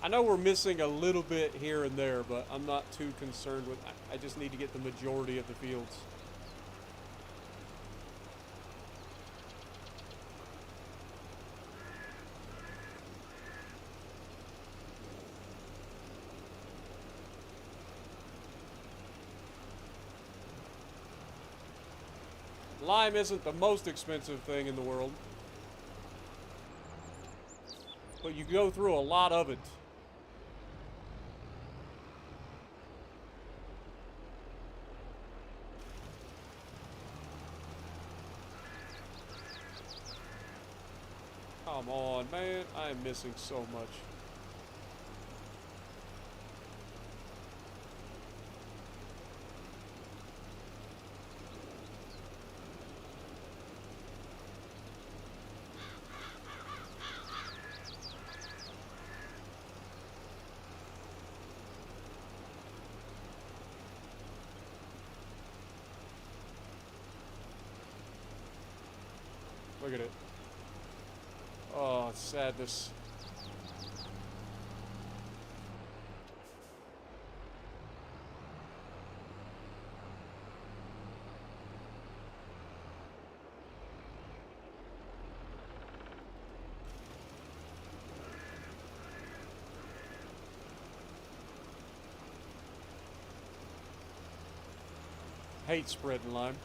I know we're missing a little bit here and there, but I'm not too concerned with. I just need to get the majority of the fields. Lime isn't the most expensive thing in the world, but you go through a lot of it. Come on, man. I am missing so much. Look at it. Oh, sadness. Hate spreading lime.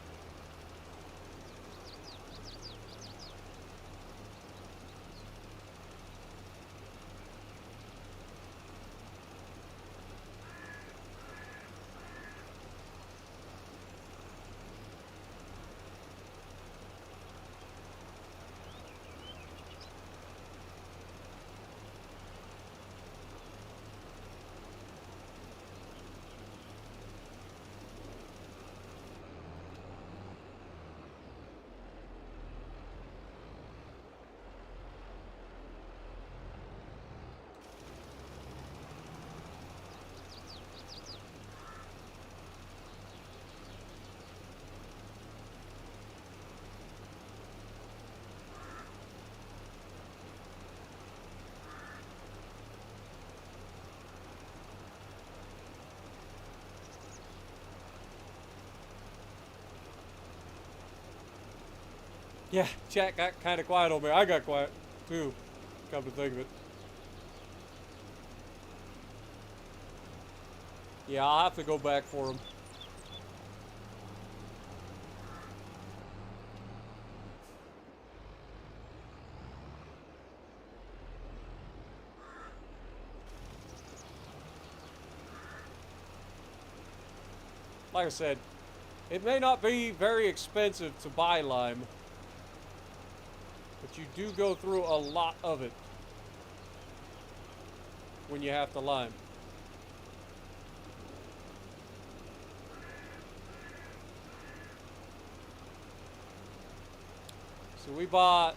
Yeah, chat got kind of quiet on me. I got quiet, too, come to think of it. Yeah, I'll have to go back for them. like I said, it may not be very expensive to buy lime, but you do go through a lot of it when you have to lime. So we bought,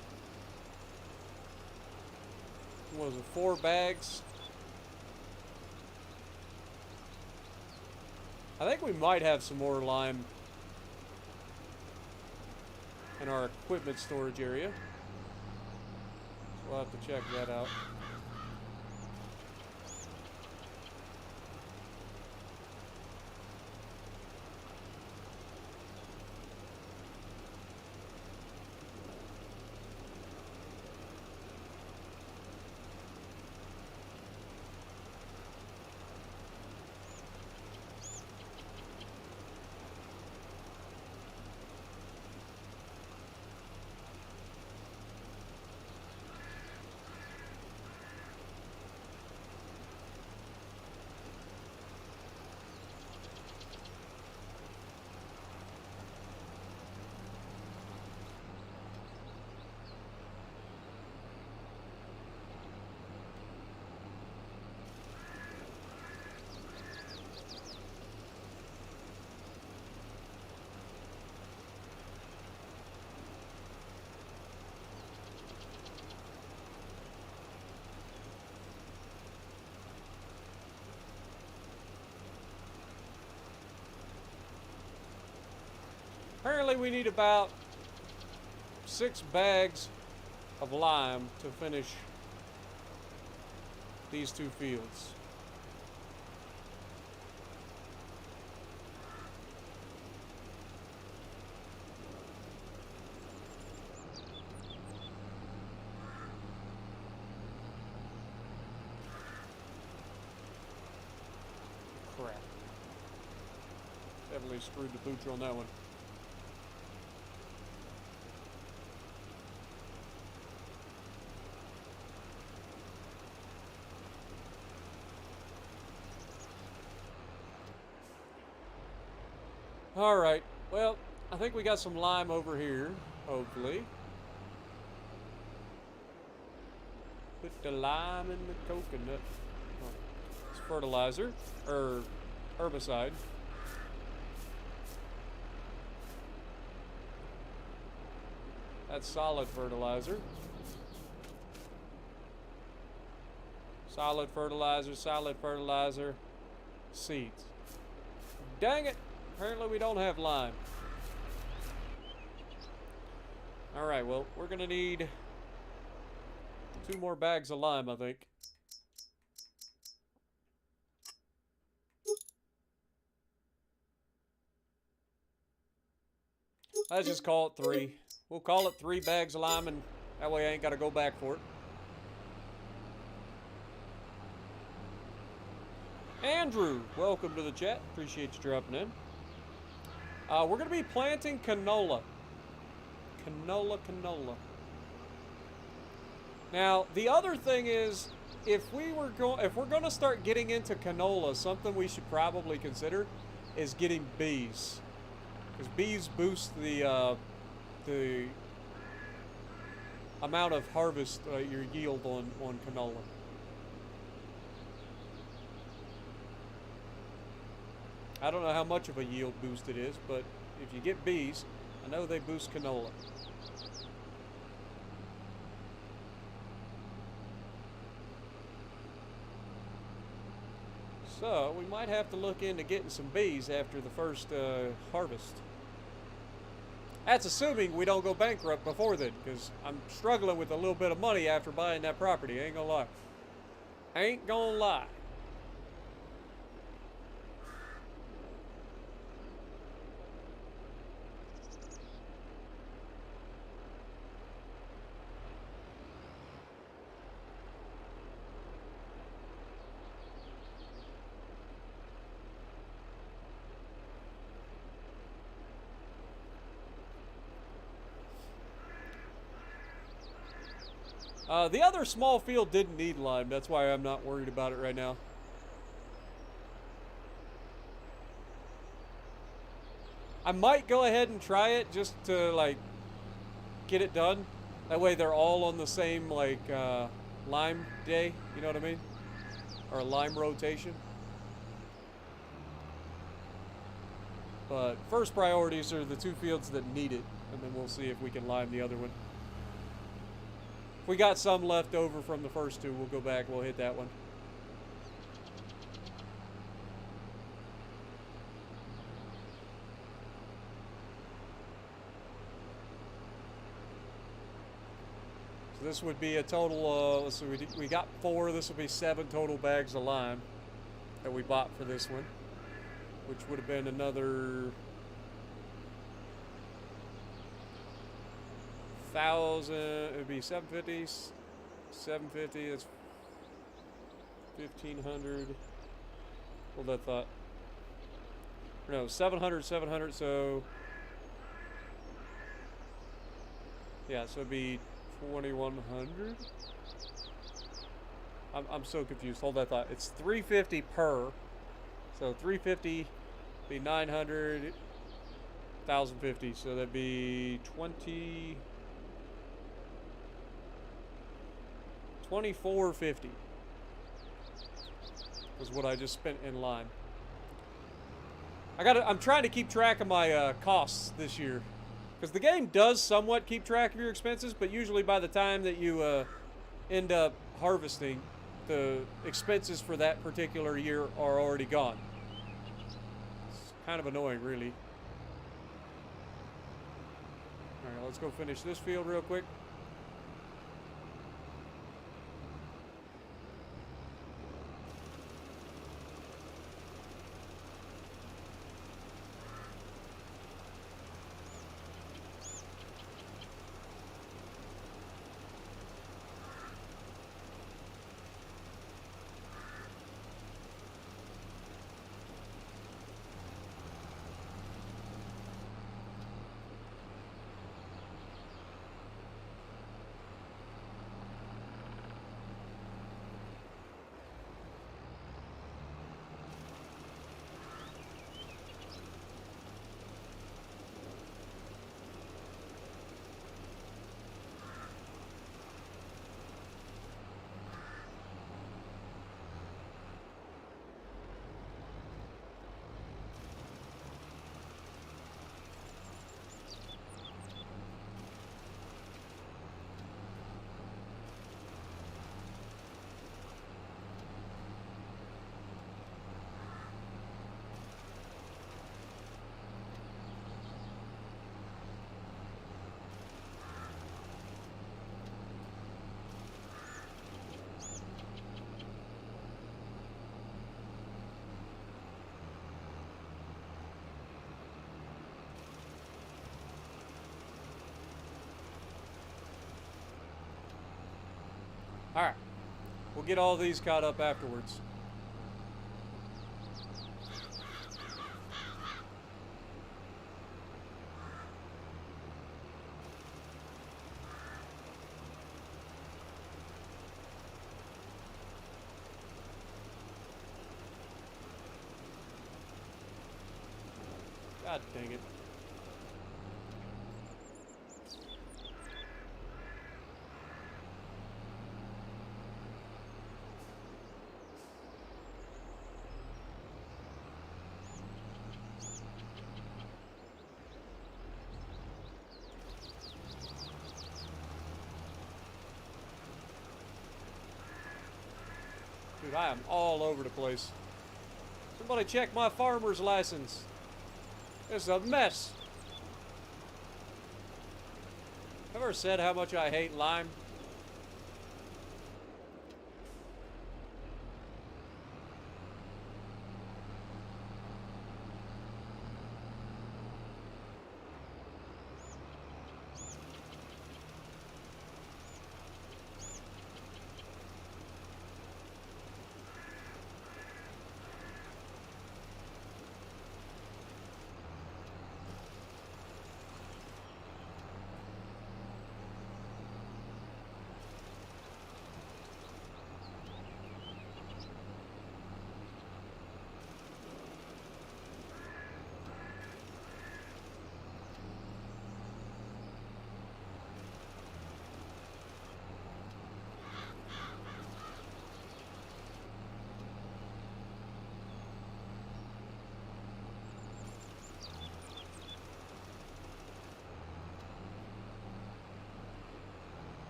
what was it, 4 bags? I think we might have some more lime in our equipment storage area. So we'll have to check that out. Apparently we need about 6 bags of lime to finish these 2 fields. Crap. Definitely screwed the boocher on that one. Alright, well, I think we got some lime over here, hopefully. Put the lime in the coconut. Oh, it's fertilizer, or herbicide. That's solid fertilizer. Solid fertilizer, seeds. Dang it! Apparently we don't have lime. Alright, well, we're gonna need 2 more bags of lime, I think. Let's just call it 3. We'll call it 3 bags of lime, and that way I ain't gotta go back for it. Andrew, welcome to the chat. Appreciate you dropping in. We're going to be planting canola. Canola. Now, the other thing is, if we're going to start getting into canola, something we should probably consider is getting bees, because bees boost the amount of harvest, your yield on canola. I don't know how much of a yield boost it is, but if you get bees, I know they boost canola. So, we might have to look into getting some bees after the first harvest. That's assuming we don't go bankrupt before then, because I'm struggling with a little bit of money after buying that property, ain't gonna lie. Ain't gonna lie. The other small field didn't need lime. That's why I'm not worried about it right now. I might go ahead and try it just to like get it done. That way they're all on the same like lime day. You know what I mean? Or a lime rotation. But first priorities are the 2 fields that need it, and then we'll see if we can lime the other one. If we got some left over from the first 2, we'll go back, we'll hit that one. So this would be a total, let's see, we got 4, this will be 7 total bags of lime that we bought for this one, which would have been another 1,000, it would be 750, 750, that's 1,500, hold that thought, no, 700, 700, so, yeah, so it'd be 2,100, I'm so confused, hold that thought, it's 350 per, so 350 be 900, 1,050, so that'd be 2,450 was what I just spent in lime. I'm trying to keep track of my costs this year, because the game does somewhat keep track of your expenses, but usually by the time that you end up harvesting, the expenses for that particular year are already gone. It's kind of annoying, really. All right, let's go finish this field real quick. Alright, we'll get all these caught up afterwards. God dang it. Dude, I am all over the place. Somebody check my farmer's license. It's a mess. Have I ever said how much I hate lime?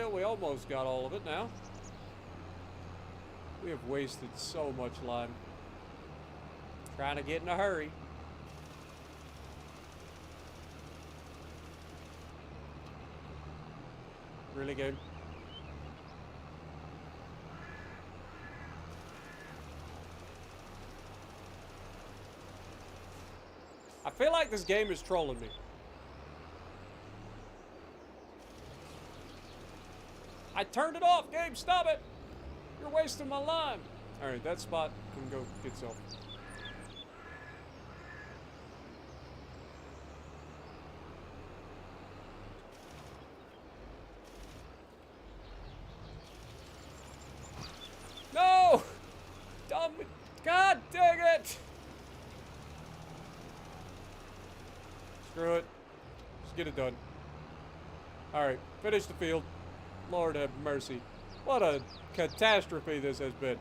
Well, we almost got all of it now. We have wasted so much lime. Trying to get in a hurry. Really, game? I feel like this game is trolling me. I turned it off, game, stop it! You're wasting my lime. Alright, that spot can go get itself. No! Dumb. God dang it! Screw it. Just get it done. Alright, finish the field. Lord have mercy. What a catastrophe this has been.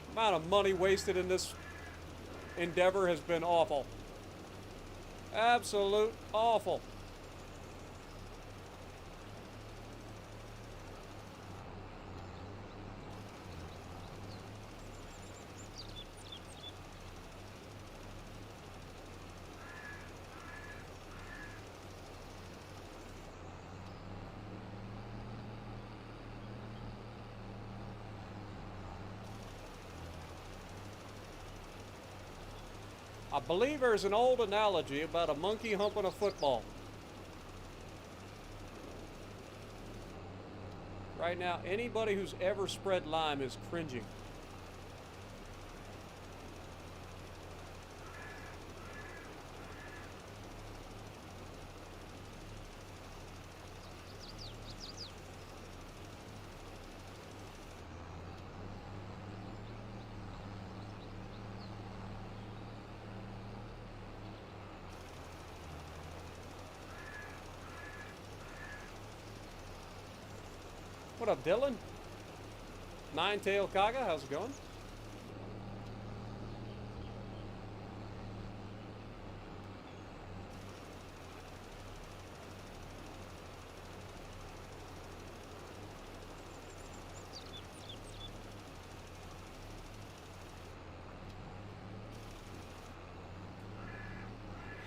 The amount of money wasted in this endeavor has been awful. Absolute awful. I believe there's an old analogy about a monkey humping a football. Right now, anybody who's ever spread lime is cringing. What up, Dylan? Nine-Tail Kaga, how's it going?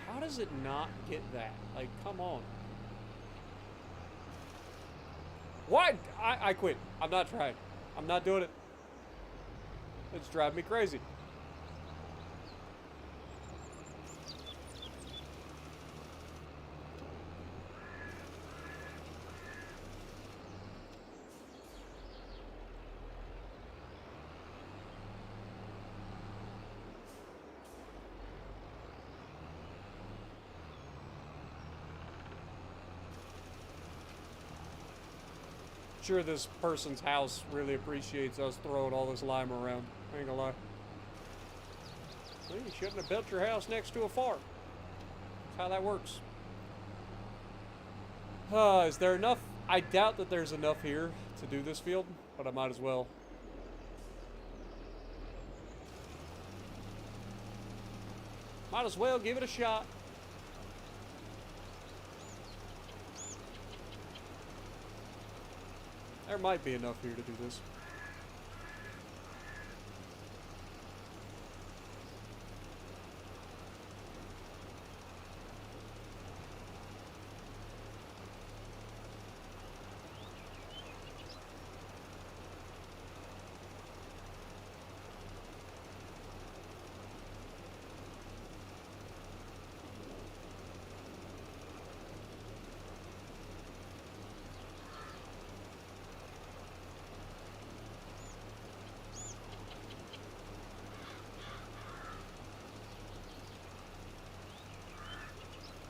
How does it not get that? Like, come on. Why? I quit. I'm not trying. I'm not doing it. It's driving me crazy. Sure, this person's house really appreciates us throwing all this lime around. I ain't gonna lie. Well, you shouldn't have built your house next to a farm. That's how that works. Is there enough? I doubt that there's enough here to do this field, but I might as well. Might as well give it a shot. There might be enough here to do this.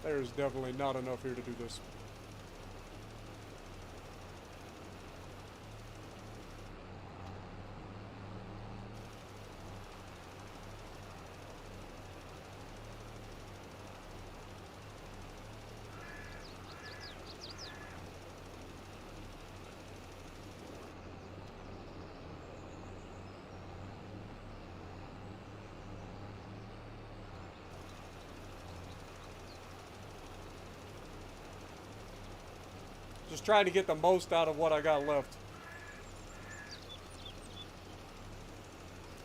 There's definitely not enough here to do this. Just trying to get the most out of what I got left.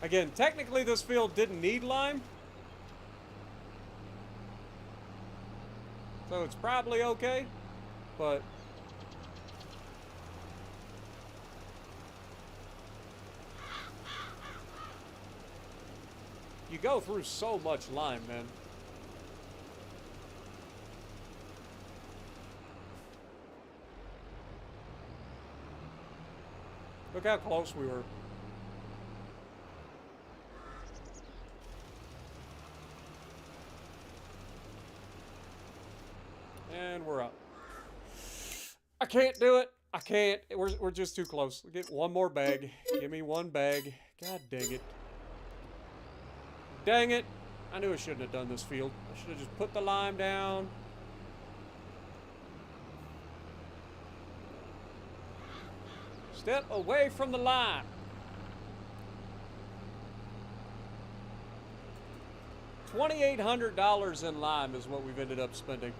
Again, technically this field didn't need lime. So it's probably okay, but you go through so much lime, man. Look how close we were. And we're up. I can't do it. I can't. We're just too close. Get one more bag. Give me one bag. God dang it. Dang it. I knew I shouldn't have done this field. I should have just put the lime down. Step away from the lime. $2,800 in lime is what we've ended up spending.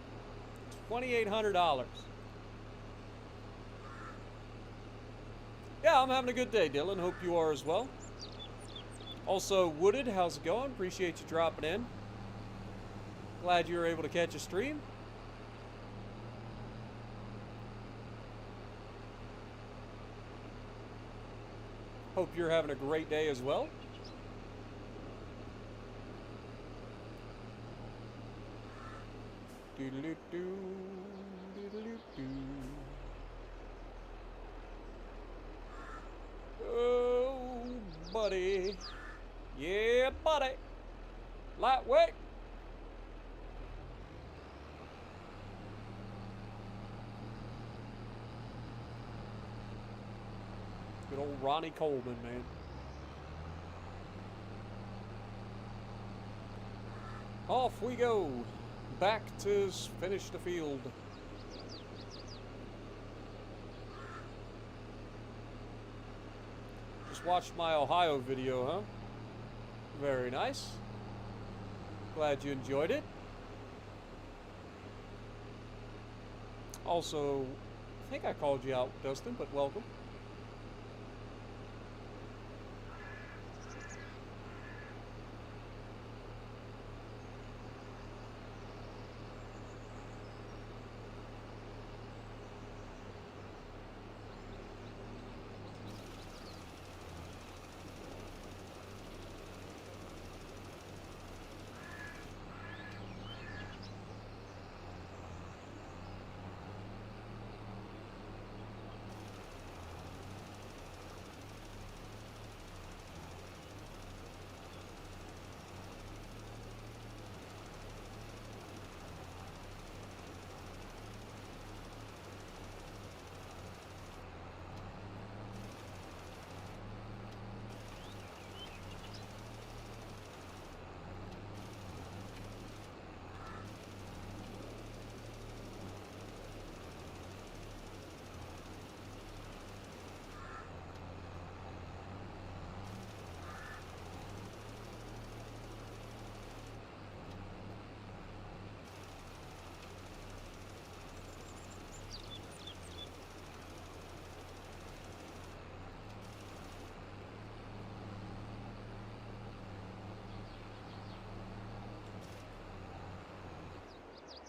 $2,800. Yeah, I'm having a good day, Dylan. Hope you are as well. Also, Wooded, how's it going? Appreciate you dropping in. Glad you were able to catch a stream. Hope you're having a great day as well. Doodle-doo-doo, doodle-doo-doo. Oh, buddy. Yeah, buddy. Lightweight. Good old Ronnie Coleman, man. Off we go. Back to finish the field. Just watched my Ohio video, huh? Very nice. Glad you enjoyed it. Also, I think I called you out, Dustin, but welcome.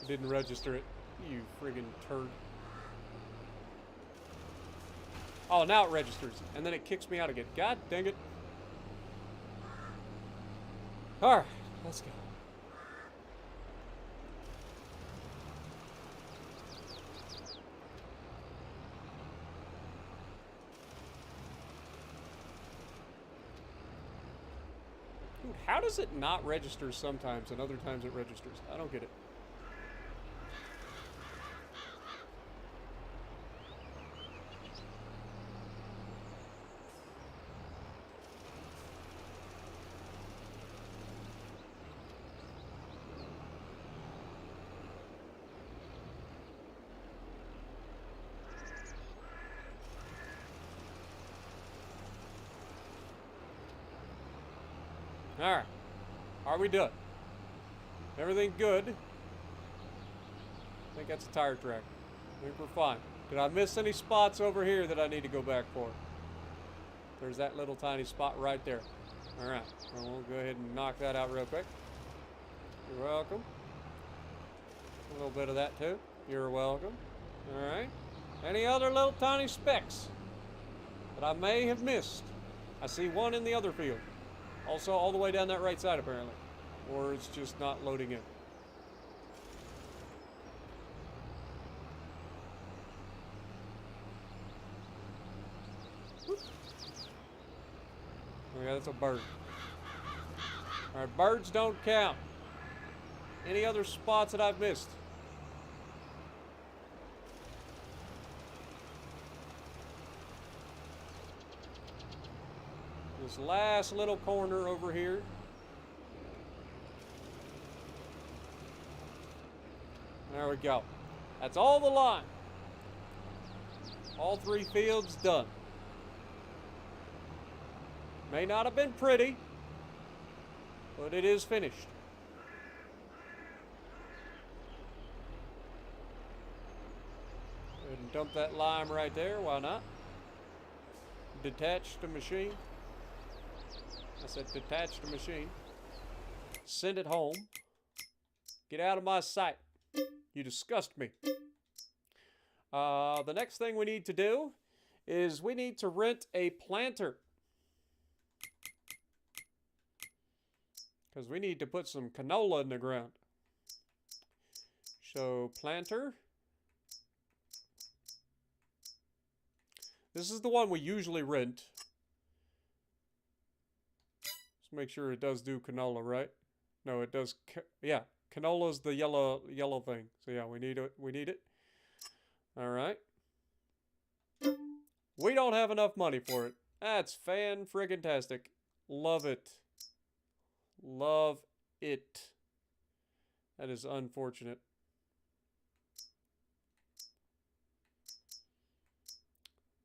Didn't register it. You friggin' turd. Oh, now it registers. And then it kicks me out again. God dang it. Alright, let's go. Dude, how does it not register sometimes and other times it registers? I don't get it. Alright. Are we done? Everything good? I think that's a tire track. I think we're fine. Did I miss any spots over here that I need to go back for? There's that little tiny spot right there. Alright, well, we'll go ahead and knock that out real quick. You're welcome. A little bit of that too. You're welcome. Alright. Any other little tiny specks that I may have missed? I see one in the other field. Also all the way down that right side apparently. Or it's just not loading in. Oh yeah, that's a bird. Alright, birds don't count. Any other spots that I've missed? This last little corner over here. There we go. That's all the line. All 3 fields done. May not have been pretty, but it is finished. Go ahead and dump that lime right there. Why not? Detach the machine. I said detach the machine. Send it home. Get out of my sight. You disgust me. The next thing we need to do is we need to rent a planter. Because we need to put some canola in the ground. So, planter. This is the one we usually rent. Let's make sure it does do canola, right? No, it does. Yeah, canola's the yellow thing. So yeah, we need it. We need it. All right. We don't have enough money for it. That's fan-friggin-tastic. Love it. Love it. That is unfortunate.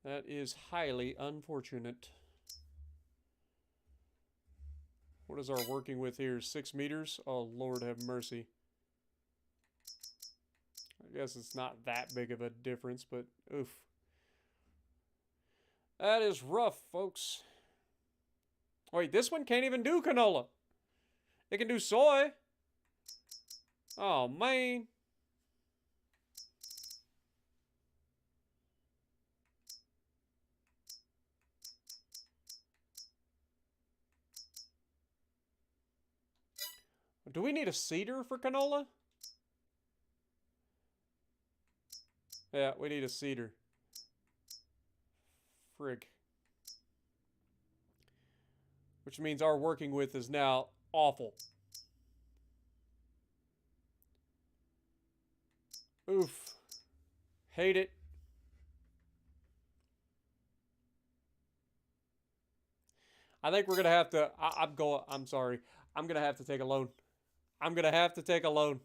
That is highly unfortunate. What is our working with here? 6 meters? Oh, Lord have mercy. I guess it's not that big of a difference, but oof. That is rough, folks. Wait, this one can't even do canola. It can do soy. Oh, man. Do we need a seeder for canola? Yeah, we need a seeder. Frig. Which means our working with is now awful. Oof. Hate it. I think we're going to have to... I'm sorry. I'm going to have to take a loan. I'm going to have to take a loan.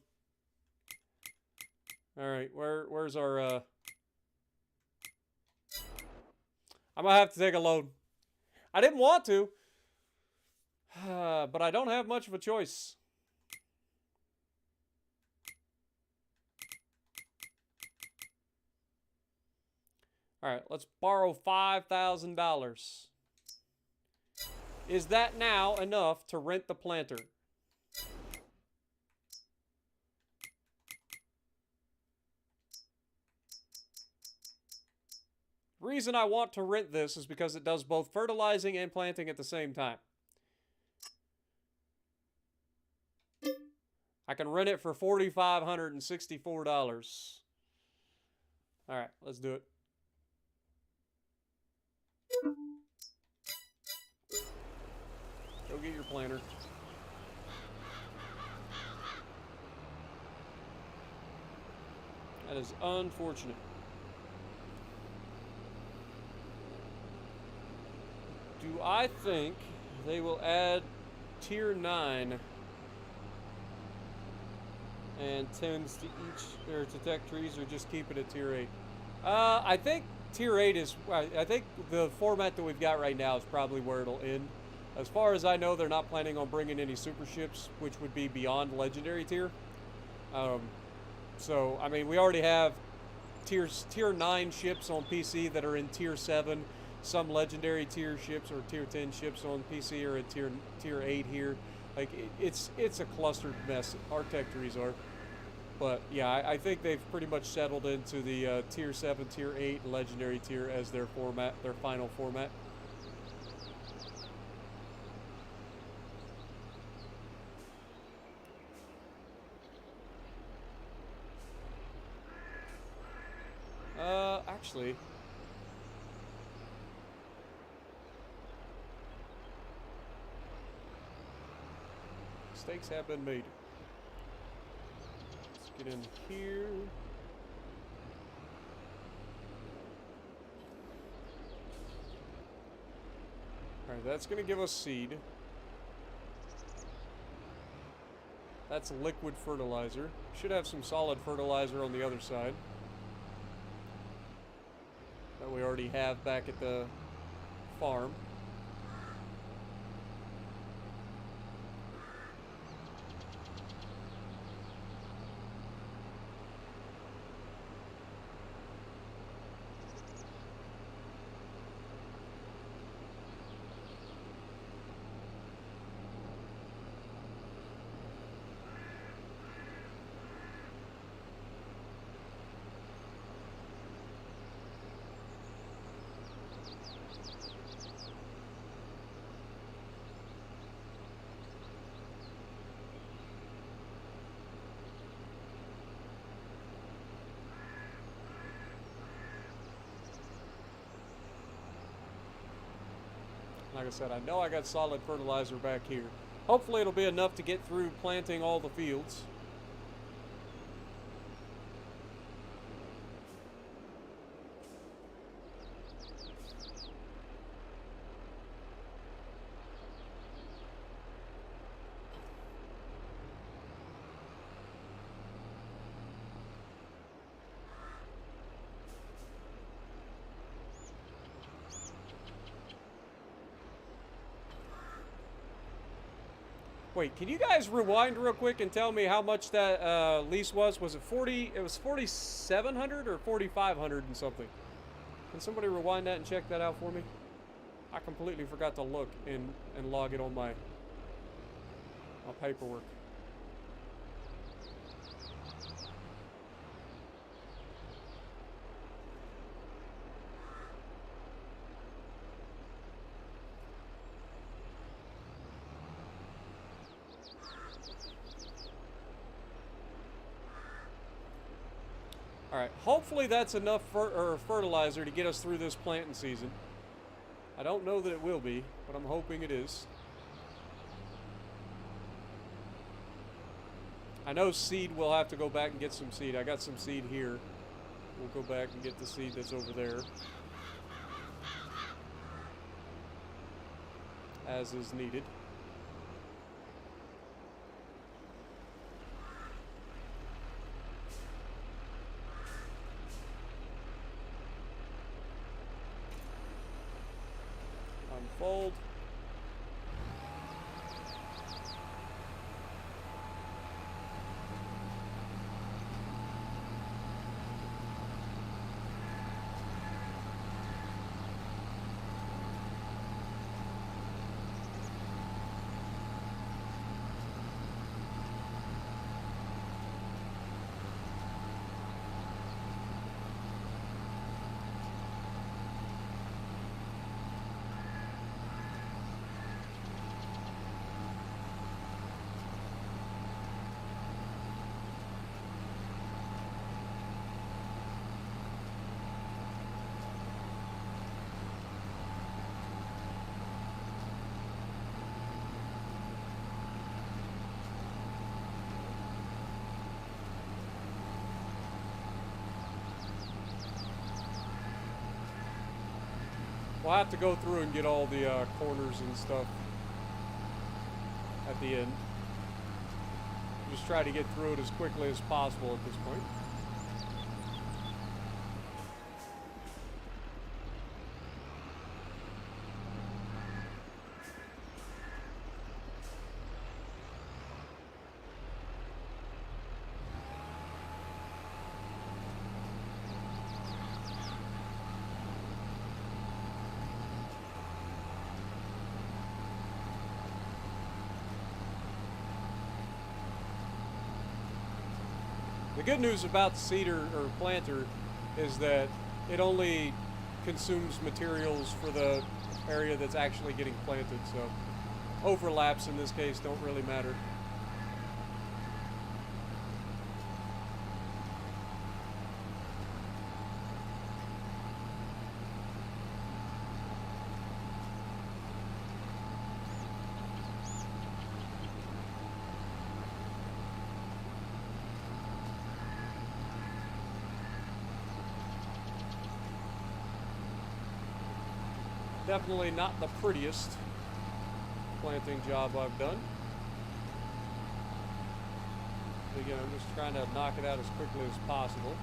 Alright, where's our... I'm going to have to take a loan. I didn't want to. But I don't have much of a choice. Alright, let's borrow $5,000. Is that now enough to rent the planter? Reason I want to rent this is because it does both fertilizing and planting at the same time. I can rent it for $4,564. Alright, let's do it. Go get your planter. That is unfortunate. Do I think they will add tier 9 and 10s to each, or to tech trees, or just keep it at tier 8? I think tier 8 is, I think the format that we've got right now is probably where it'll end. As far as I know, they're not planning on bringing any super ships, which would be beyond legendary tier. So, I mean, we already have tier 9 ships on PC that are in tier 7. Some legendary tier ships or tier 10 ships on PC are in tier 8 here. Like it's a clustered mess. Architectures are. But yeah, I think they've pretty much settled into the tier 7, tier 8 legendary tier as their format, their final format. Actually, mistakes have been made. Let's get in here. Alright, that's going to give us seed. That's liquid fertilizer. Should have some solid fertilizer on the other side that we already have back at the farm. Like I said, I know I got solid fertilizer back here. Hopefully it'll be enough to get through planting all the fields. Wait, can you guys rewind real quick and tell me how much that lease was? Was it 40? It was 4,700 or 4,500 and something. Can somebody rewind that and check that out for me? I completely forgot to look and log it on my paperwork. Alright, hopefully that's enough fertilizer to get us through this planting season. I don't know that it will be, but I'm hoping it is. I know seed, we'll have to go back and get some seed. I got some seed here. We'll go back and get the seed that's over there, as is needed. Unfold. We'll have to go through and get all the corners and stuff at the end. Just try to get through it as quickly as possible at this point. good news about the seeder or planter is that it only consumes materials for the area that's actually getting planted, so overlaps in this case don't really matter. Definitely not the prettiest planting job I've done. But again, I'm just trying to knock it out as quickly as possible.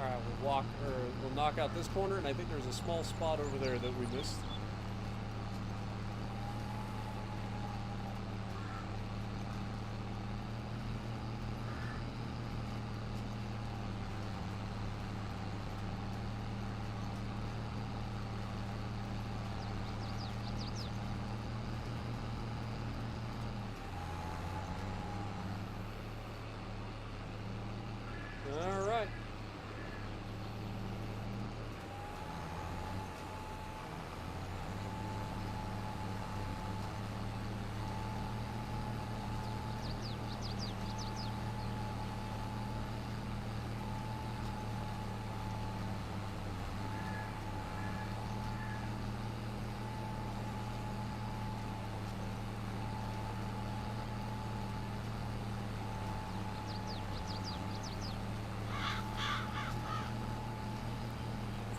Alright, we'll knock out this corner, and I think there's a small spot over there that we missed. Alright.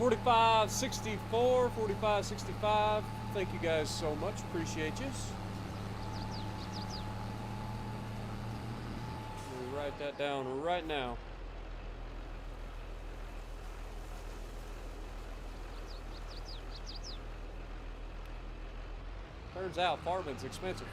$45.64, $45.65. Thank you guys so much. Appreciate you. Let me write that down right now. Turns out farming's expensive.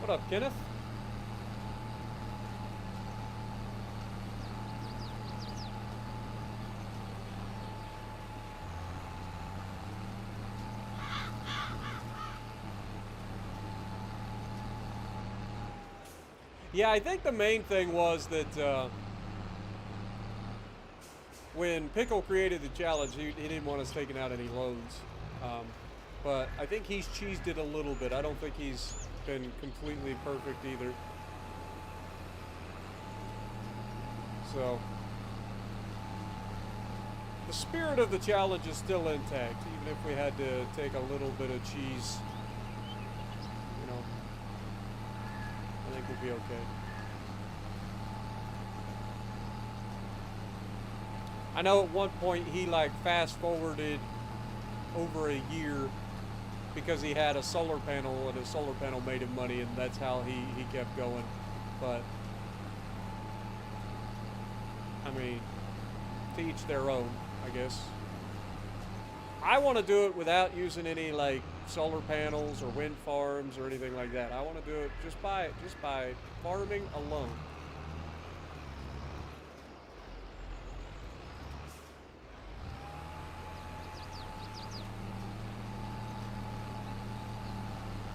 What up, Kenneth? Yeah, I think the main thing was that when Pickle created the challenge, he didn't want us taking out any loans. Um, but I think he's cheesed it a little bit. I don't think he's been completely perfect either. So the spirit of the challenge is still intact, even if we had to take a little bit of cheese. You know, I think we'll be okay. I know at one point he like fast forwarded over a year because he had a solar panel and his solar panel made him money, and that's how he kept going. But I mean, to each their own, I guess. I want to do it without using any like solar panels or wind farms or anything like that. I want to do it just by farming alone.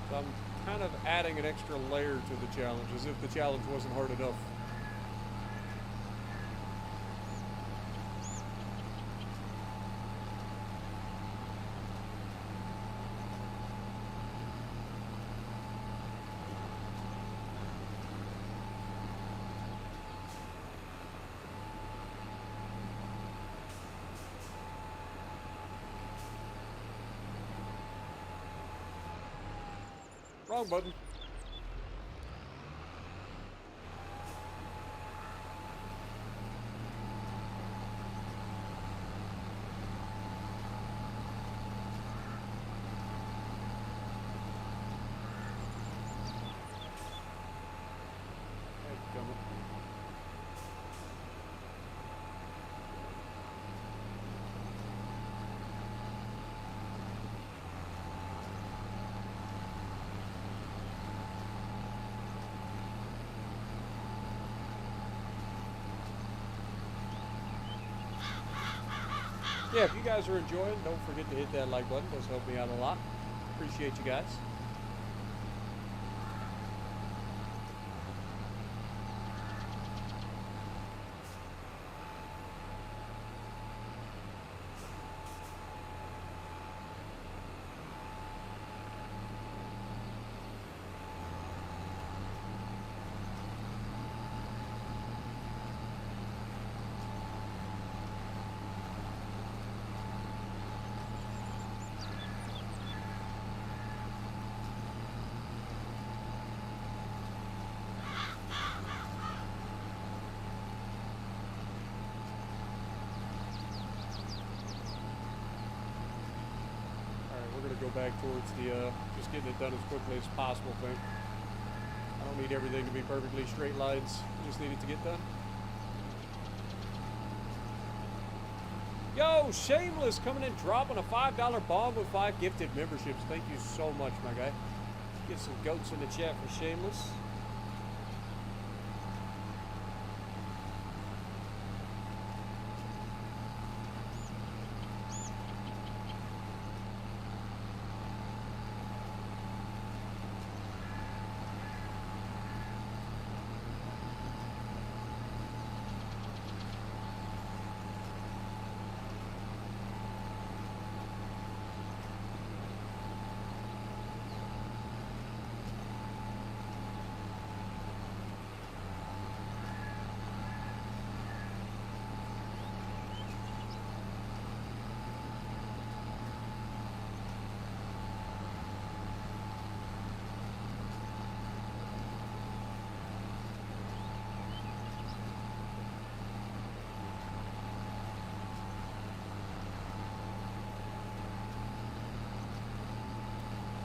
So I'm kind of adding an extra layer to the challenge, as if the challenge wasn't hard enough. Wrong button. Yeah, if you guys are enjoying, don't forget to hit that like button. It does help me out a lot. Appreciate you guys. Go back towards the just getting it done as quickly as possible thing. I don't need everything to be perfectly straight lines. I just need it to get done. Yo, Shameless coming in, dropping a $5 bomb with 5 gifted memberships. Thank you so much, my guy. Get some goats in the chat for Shameless.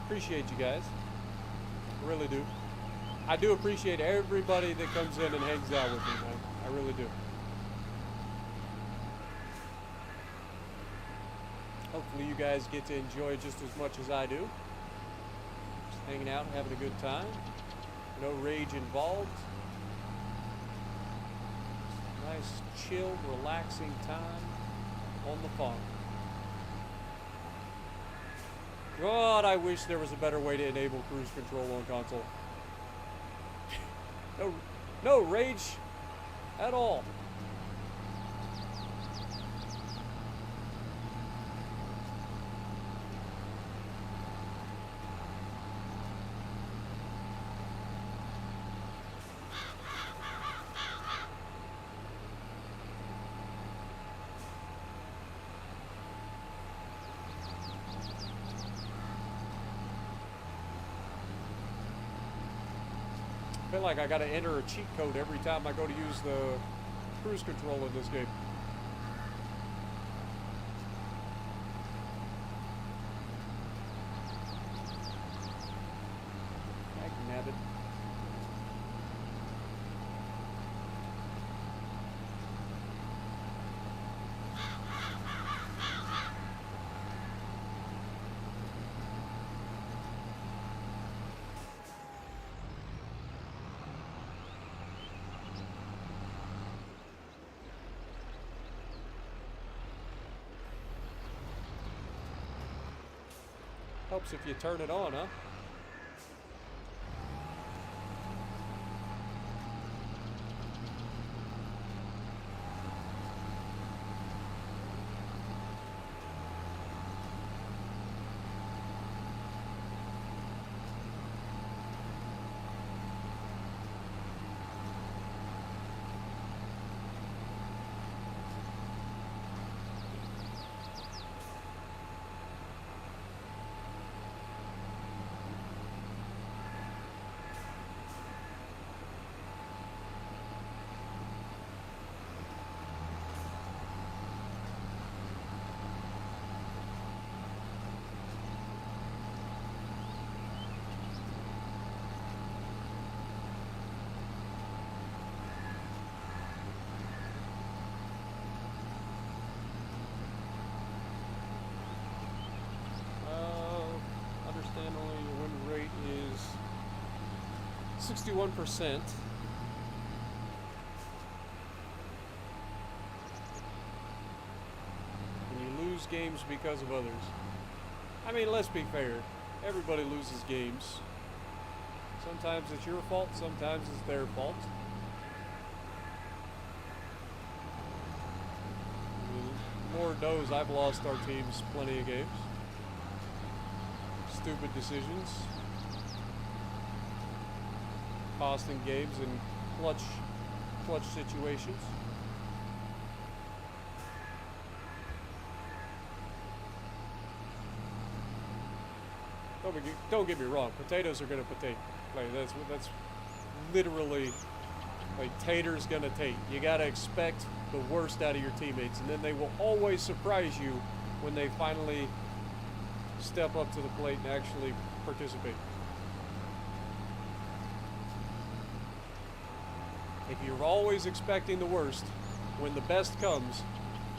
Appreciate you guys. I really do. I do appreciate everybody that comes in and hangs out with me, man. I really do. Hopefully you guys get to enjoy just as much as I do. Just hanging out, having a good time. No rage involved. Nice, chilled, relaxing time on the farm. God, I wish there was a better way to enable cruise control on console. No rage at all. I feel like I gotta enter a cheat code every time I go to use the cruise control in this game. Nabbit. Helps if you turn it on, huh? Understandably, your win rate is 61%. And you lose games because of others. I mean, let's be fair. Everybody loses games. Sometimes it's your fault, sometimes it's their fault. I mean, Lord knows I've lost our teams plenty of games. Stupid decisions, costing games in clutch situations. Don't get me wrong. Potatoes are gonna potato. Like that's literally like taters gonna tate. You gotta expect the worst out of your teammates, and then they will always surprise you when they finally step up to the plate and actually participate. If you're always expecting the worst, when the best comes,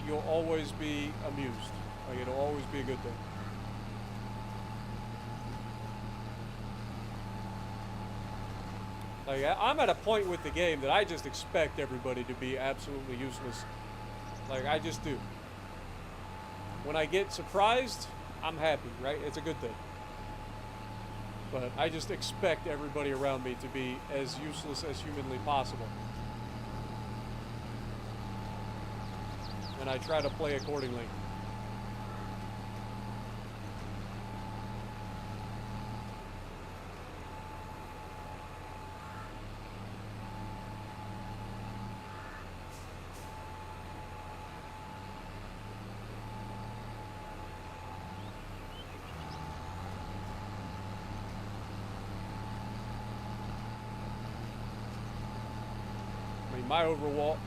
you'll always be amused. Like, it'll always be a good thing. Like, I'm at a point with the game that I just expect everybody to be absolutely useless. Like, I just do. When I get surprised, I'm happy, right? It's a good thing. But I just expect everybody around me to be as useless as humanly possible. And I try to play accordingly.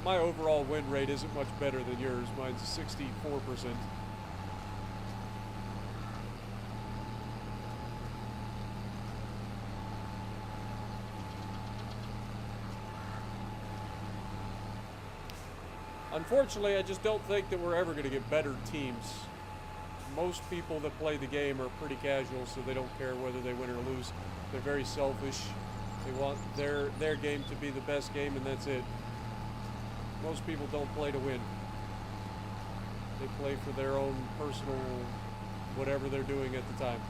My overall win rate isn't much better than yours. Mine's 64%. Unfortunately, I just don't think that we're ever going to get better teams. Most people that play the game are pretty casual, so they don't care whether they win or lose. They're very selfish. They want their game to be the best game, and that's it. Most people don't play to win. They play for their own personal whatever they're doing at the time.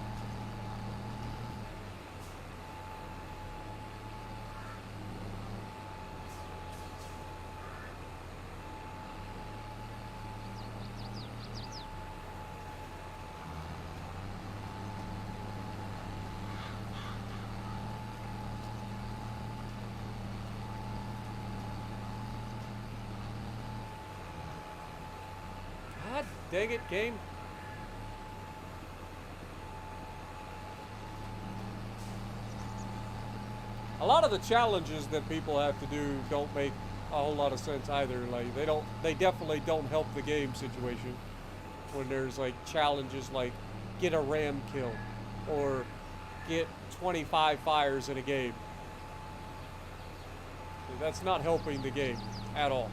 Dang it, game. A lot of the challenges that people have to do don't make a whole lot of sense either. Like they definitely don't help the game situation. When there's like challenges like get a ram kill or get 25 fires in a game. That's not helping the game at all.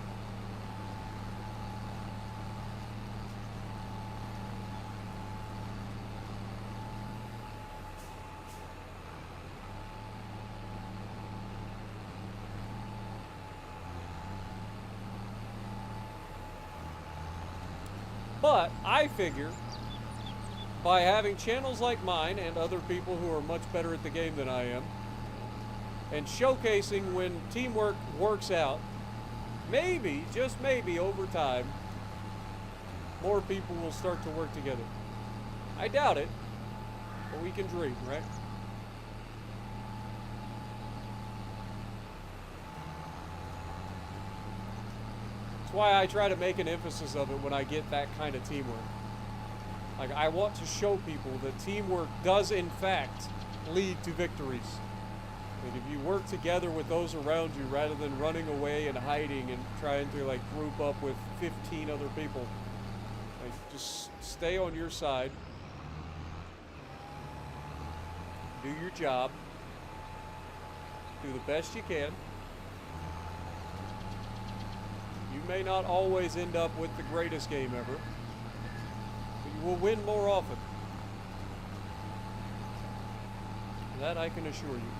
But I figure by having channels like mine and other people who are much better at the game than I am, and showcasing when teamwork works out, maybe, just maybe over time, more people will start to work together. I doubt it, but we can dream, right? That's why I try to make an emphasis of it when I get that kind of teamwork. Like, I want to show people that teamwork does in fact lead to victories. Like, if you work together with those around you rather than running away and hiding and trying to like group up with 15 other people, like just stay on your side, do your job, do the best you can. You may not always end up with the greatest game ever, but you will win more often. That I can assure you.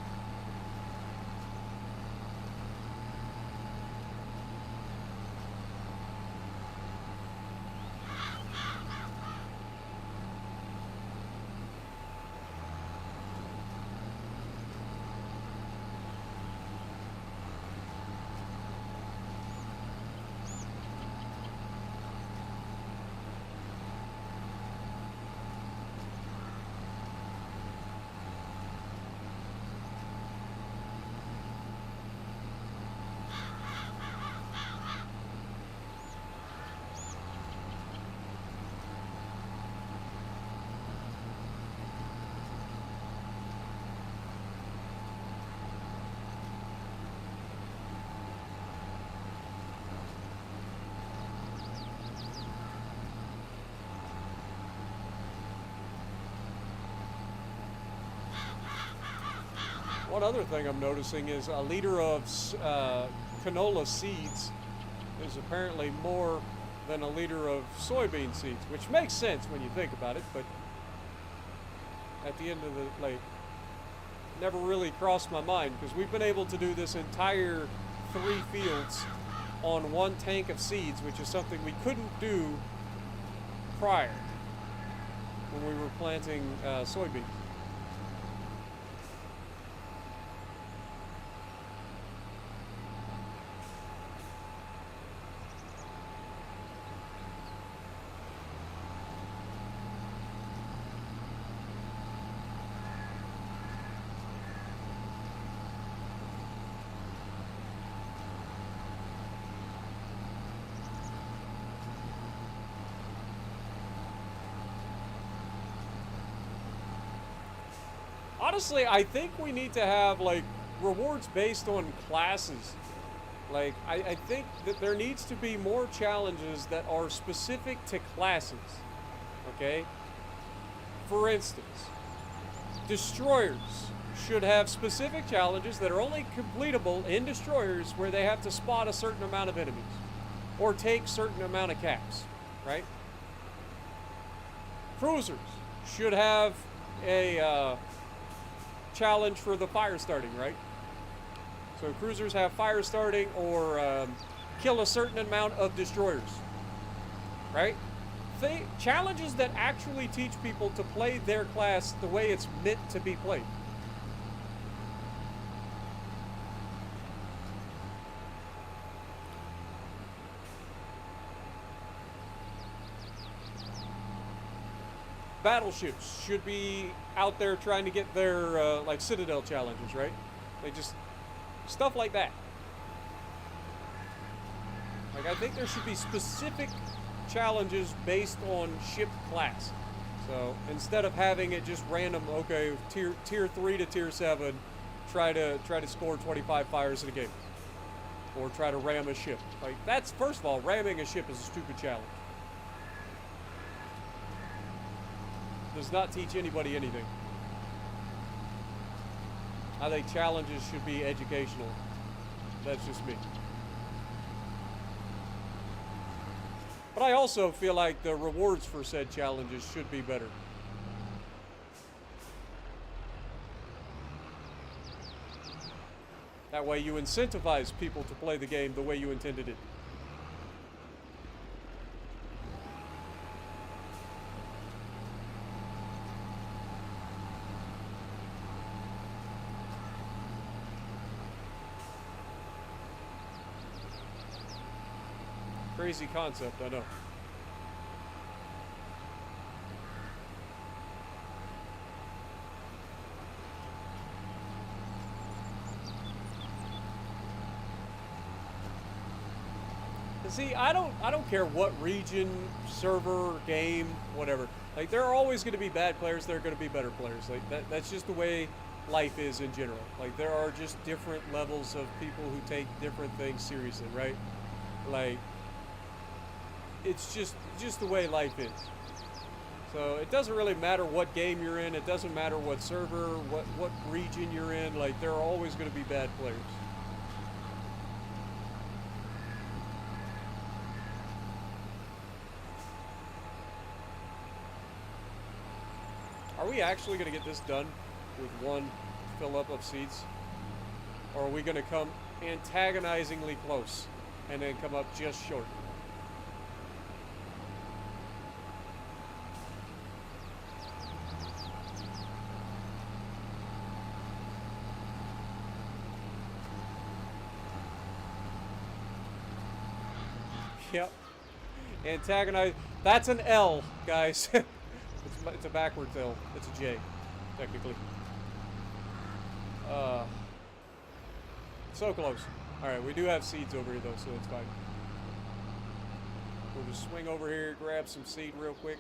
One other thing I'm noticing is a liter of canola seeds is apparently more than a liter of soybean seeds, which makes sense when you think about it, but at the end of the, like, never really crossed my mind because we've been able to do this entire 3 fields on 1 tank of seeds, which is something we couldn't do prior when we were planting soybeans. Honestly, I think we need to have like rewards based on classes. Like, I think that there needs to be more challenges that are specific to classes. Okay? For instance, destroyers should have specific challenges that are only completable in destroyers where they have to spot a certain amount of enemies or take certain amount of caps, right? Cruisers should have a challenge for the fire starting, right? So cruisers have fire starting or kill a certain amount of destroyers, right? Challenges that actually teach people to play their class the way it's meant to be played. Battleships should be out there trying to get their like Citadel challenges, right? They just stuff like that. Like, I think there should be specific challenges based on ship class. So instead of having it just random, okay, tier 3 to tier 7, try to score 25 fires in a game, or try to ram a ship. Like, that's, first of all, ramming a ship is a stupid challenge. Does not teach anybody anything. I think challenges should be educational. That's just me. But I also feel like the rewards for said challenges should be better. That way you incentivize people to play the game the way you intended it. Crazy concept, I know. See, I don't care what region, server, game, whatever. Like, there are always going to be bad players, there are going to be better players. Like, that's just the way life is in general. Like, there are just different levels of people who take different things seriously, right? Like, it's just the way life is. So it doesn't really matter what game you're in, it doesn't matter what server, what region you're in, like, there are always going to be bad players. Are we actually going to get this done with one fill up of seeds? Or are we going to come antagonizingly close and then come up just short? Yep. Antagonize. That's an L, guys. It's a backwards L. It's a J, technically. So close. Alright, we do have seeds over here, though, so it's fine. We'll just swing over here, grab some seed real quick.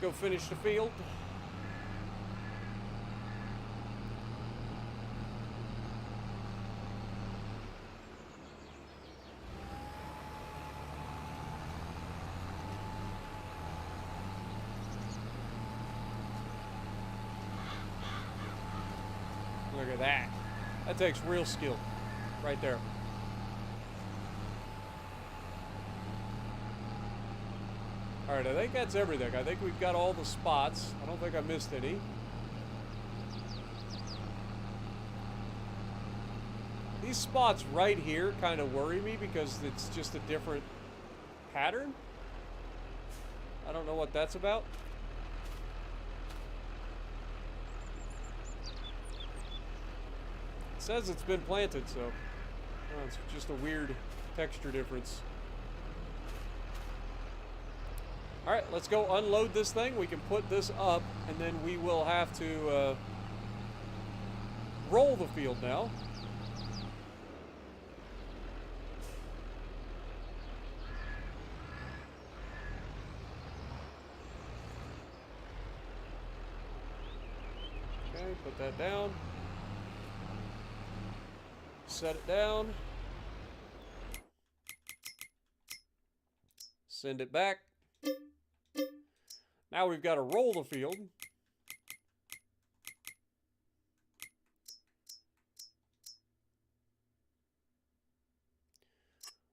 Go finish the field. Look at that. That takes real skill. Right there. Alright, I think that's everything. I think we've got all the spots. I don't think I missed any. These spots right here kind of worry me because it's just a different pattern. I don't know what that's about. It says it's been planted, so it's just a weird texture difference. Alright, let's go unload this thing. We can put this up, and then we will have to roll the field now. Okay, put that down. Set it down. Send it back. Now we've got to roll the field.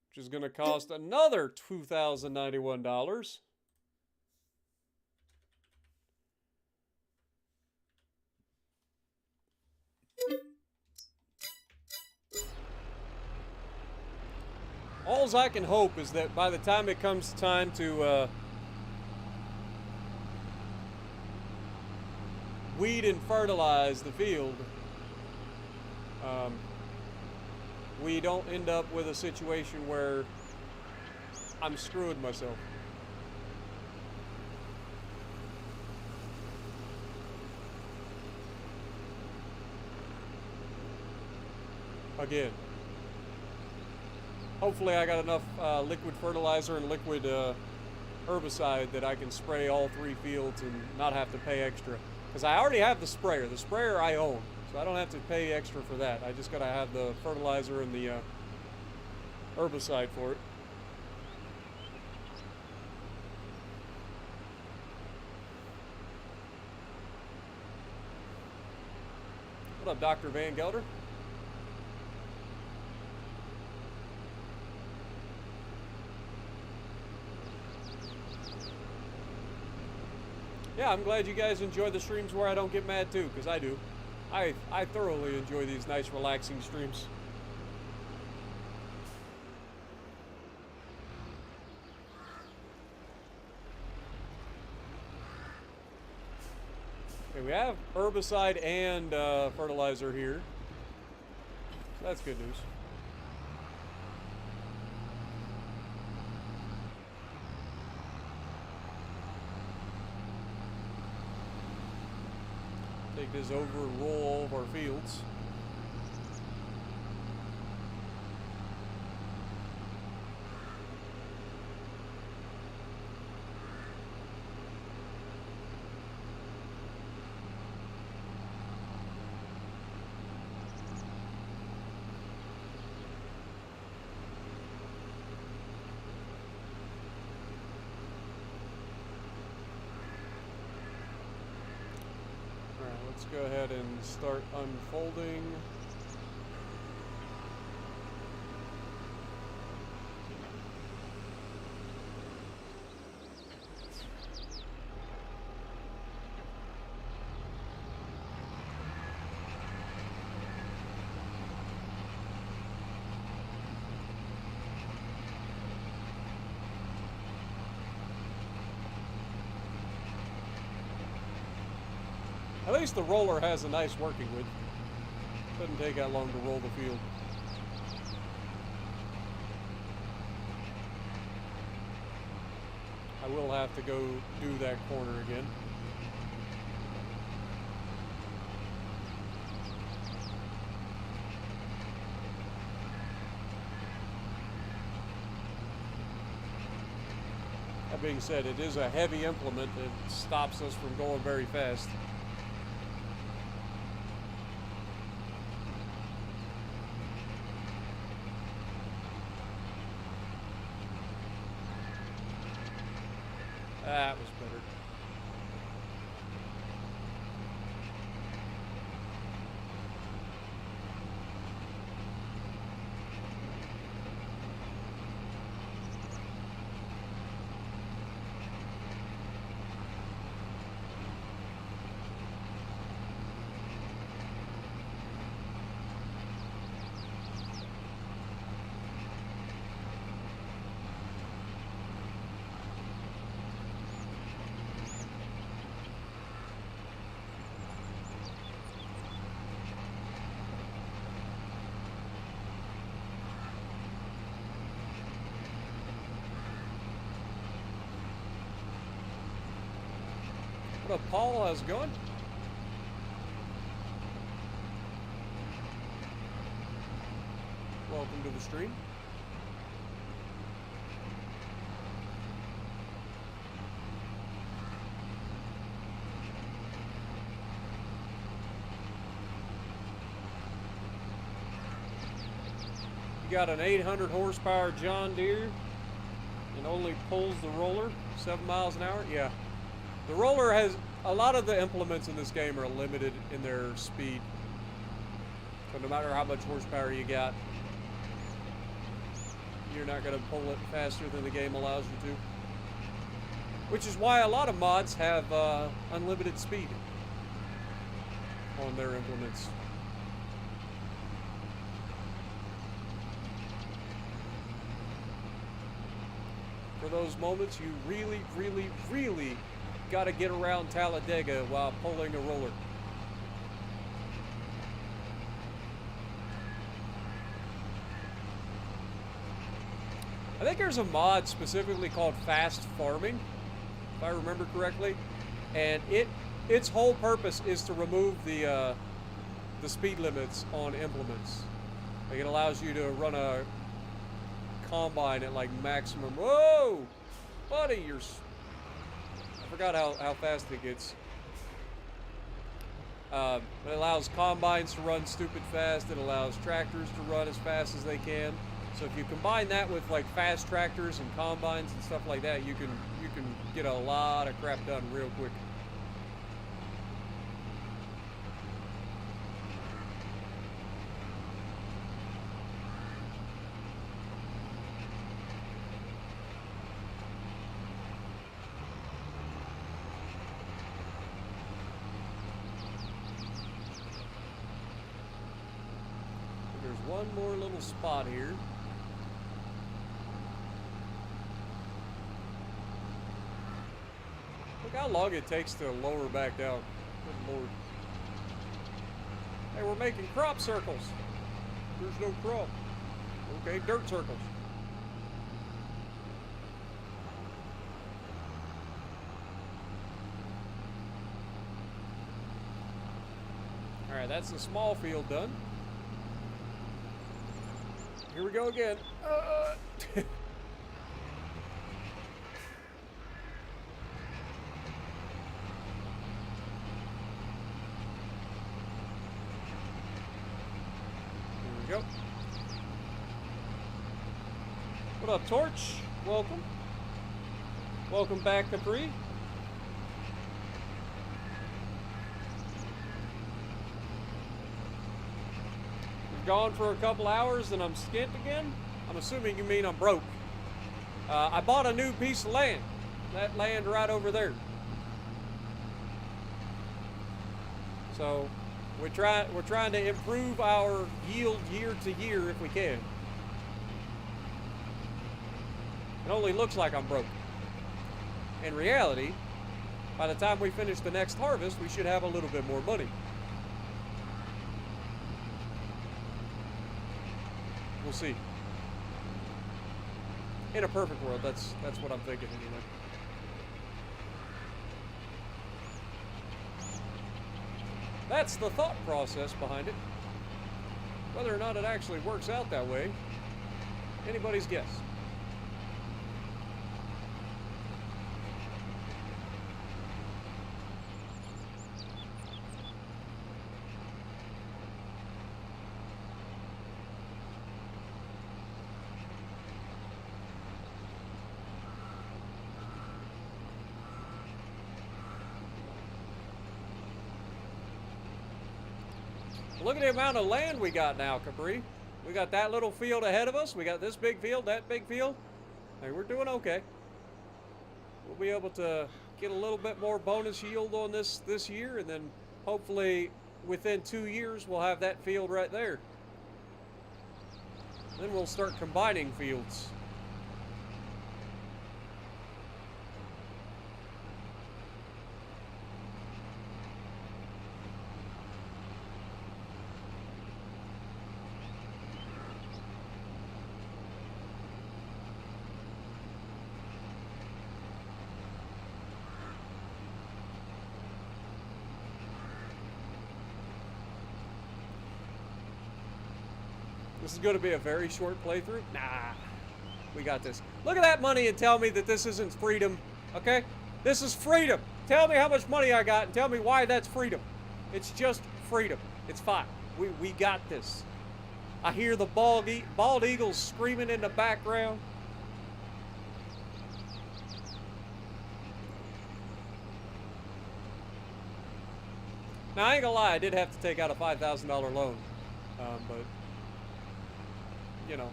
Which is going to cost another $2,091. Alls I can hope is that by the time it comes time to weed and fertilize the field, we don't end up with a situation where I'm screwing myself. again. Hopefully I got enough liquid fertilizer and liquid herbicide that I can spray all 3 fields and not have to pay extra. Because I already have the sprayer. The sprayer I own, so I don't have to pay extra for that. I just got to have the fertilizer and the herbicide for it. What up, Dr. Van Gelder? Yeah, I'm glad you guys enjoy the streams where I don't get mad too, because I do. I thoroughly enjoy these nice, relaxing streams. Okay, we have herbicide and fertilizer here. So that's good news. Take this over and roll all of our fields. Let's go ahead and start unfolding. At least the roller has a nice working width. Doesn't take that long to roll the field. I will have to go do that corner again. That being said, it is a heavy implement that stops us from going very fast. That was better. What up, Paul? How's it going? Welcome to the stream. You got an 800 horsepower John Deere and only pulls the roller 7 miles an hour? Yeah. The roller has, a lot of the implements in this game are limited in their speed. So no matter how much horsepower you got, you're not going to pull it faster than the game allows you to. Which is why a lot of mods have unlimited speed on their implements. For those moments you really, really, really got to get around Talladega while pulling a roller. I think there's a mod specifically called Fast Farming, if I remember correctly, and its whole purpose is to remove the speed limits on implements. Like, it allows you to run a combine at like maximum. Whoa, buddy, I forgot how fast it gets. It allows combines to run stupid fast. It allows tractors to run as fast as they can. So if you combine that with like fast tractors and combines and stuff like that, you can get a lot of crap done real quick. There's one more little spot here. Look how long it takes to lower back down. Good Lord. Hey, we're making crop circles. There's no crop. Okay, dirt circles. All right, that's the small field done. Here we go again. Here we go. What up, Torch? Welcome. Welcome back, Capri. Gone for a couple hours and I'm skint again. I'm assuming you mean I'm broke. I bought a new piece of land. That land right over there. So we're trying to improve our yield year to year if we can. It only looks like I'm broke. In reality, by the time we finish the next harvest, we should have a little bit more money. We'll see. In a perfect world, that's what I'm thinking anyway. That's the thought process behind it. Whether or not it actually works out that way, anybody's guess. Look at the amount of land we got now, Capri. We got that little field ahead of us. We got this big field, that big field. Hey, we're doing okay. We'll be able to get a little bit more bonus yield on this year, and then hopefully within 2 years we'll have that field right there. Then we'll start combining fields. This is going to be a very short playthrough. Nah, we got this. Look at that money and tell me that this isn't freedom, okay? This is freedom. Tell me how much money I got and tell me why that's freedom. It's just freedom. It's fine. We got this. I hear the bald eagles screaming in the background. Now, I ain't gonna lie, I did have to take out a $5,000 loan, but you know,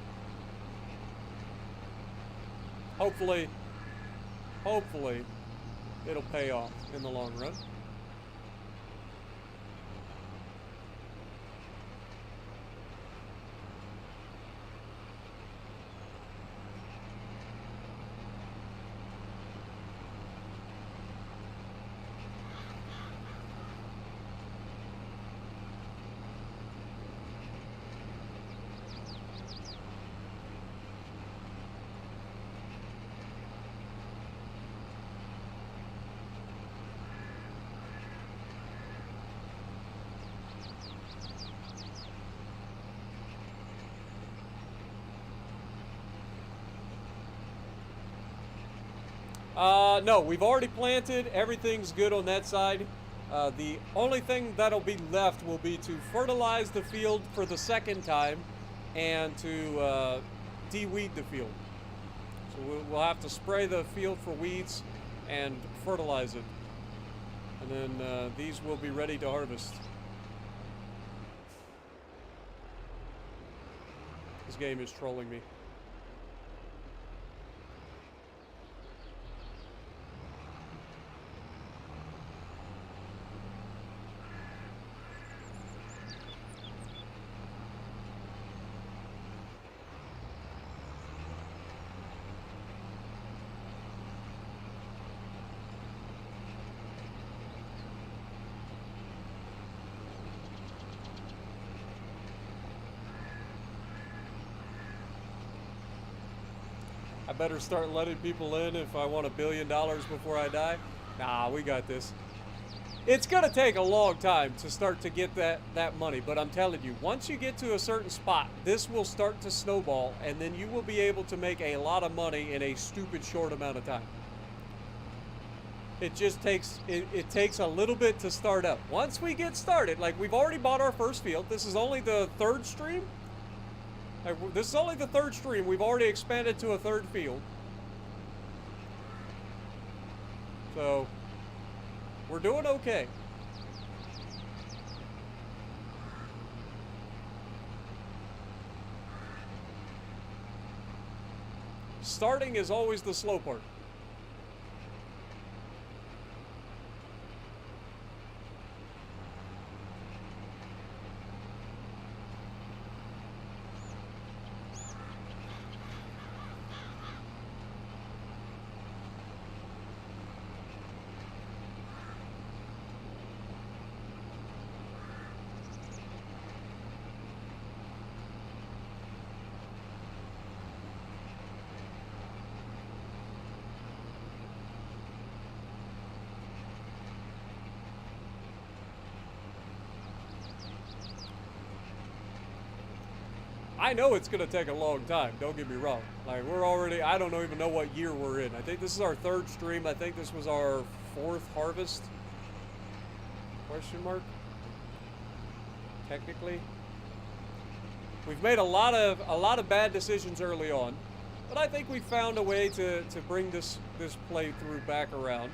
hopefully it'll pay off in the long run. No, we've already planted. Everything's good on that side. The only thing that'll be left will be to fertilize the field for the second time and to de-weed the field. So we'll have to spray the field for weeds and fertilize it. And then these will be ready to harvest. This game is trolling me. I better start letting people in if I want $1 billion before I die. Nah, we got this. It's going to take a long time to start to get that money, but I'm telling you, once you get to a certain spot, this will start to snowball, and then you will be able to make a lot of money in a stupid short amount of time. It just takes, it takes a little bit to start up. Once we get started, like we've already bought our first field. This is only the third stream. This is only the third stream. We've already expanded to a third field. So, we're doing okay. Starting is always the slow part. I know it's going to take a long time, don't get me wrong. Like, we're already, I don't even know what year we're in. I think this is our third stream. I think this was our fourth harvest. Question mark? Technically. We've made a lot of bad decisions early on, but I think we found a way to bring this playthrough back around.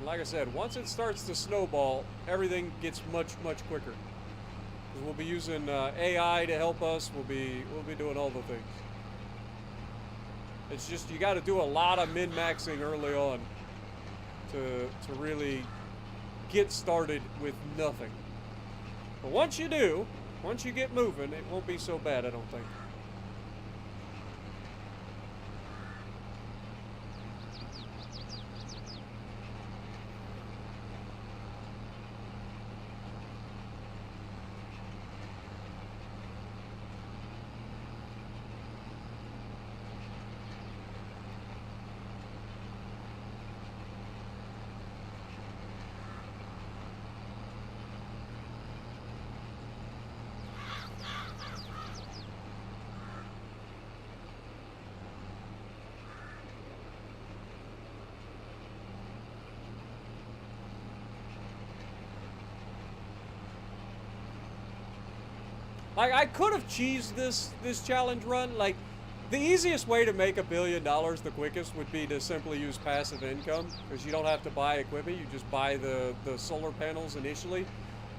Like I said, once it starts to snowball, everything gets much quicker. Because we'll be using AI to help us. We'll be doing all the things. It's just you got to do a lot of min-maxing early on to really get started with nothing. But once you do, once you get moving, it won't be so bad, I don't think. Like, I could have cheesed this challenge run. Like, the easiest way to make $1 billion the quickest would be to simply use passive income, because you don't have to buy equipment. You just buy the solar panels initially.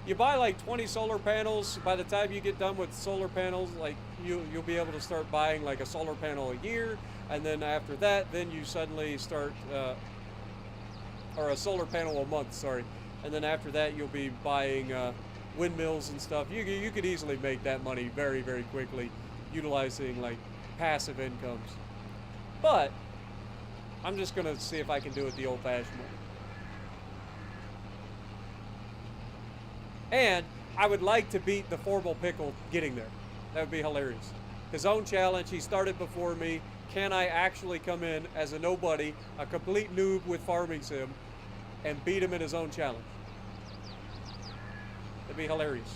You buy like 20 solar panels. By the time you get done with solar panels, like you'll be able to start buying like a solar panel a year, and then after that, then you suddenly start, or a solar panel a month, sorry, and then after that you'll be buying windmills and stuff. You could easily make that money very quickly utilizing like passive incomes. But I'm just gonna see if I can do it the old-fashioned way. And I would like to beat the Formal Pickle getting there. That would be hilarious. His own challenge, he started before me. Can I actually come in as a nobody, a complete noob with Farming Sim, and beat him in his own challenge? be hilarious.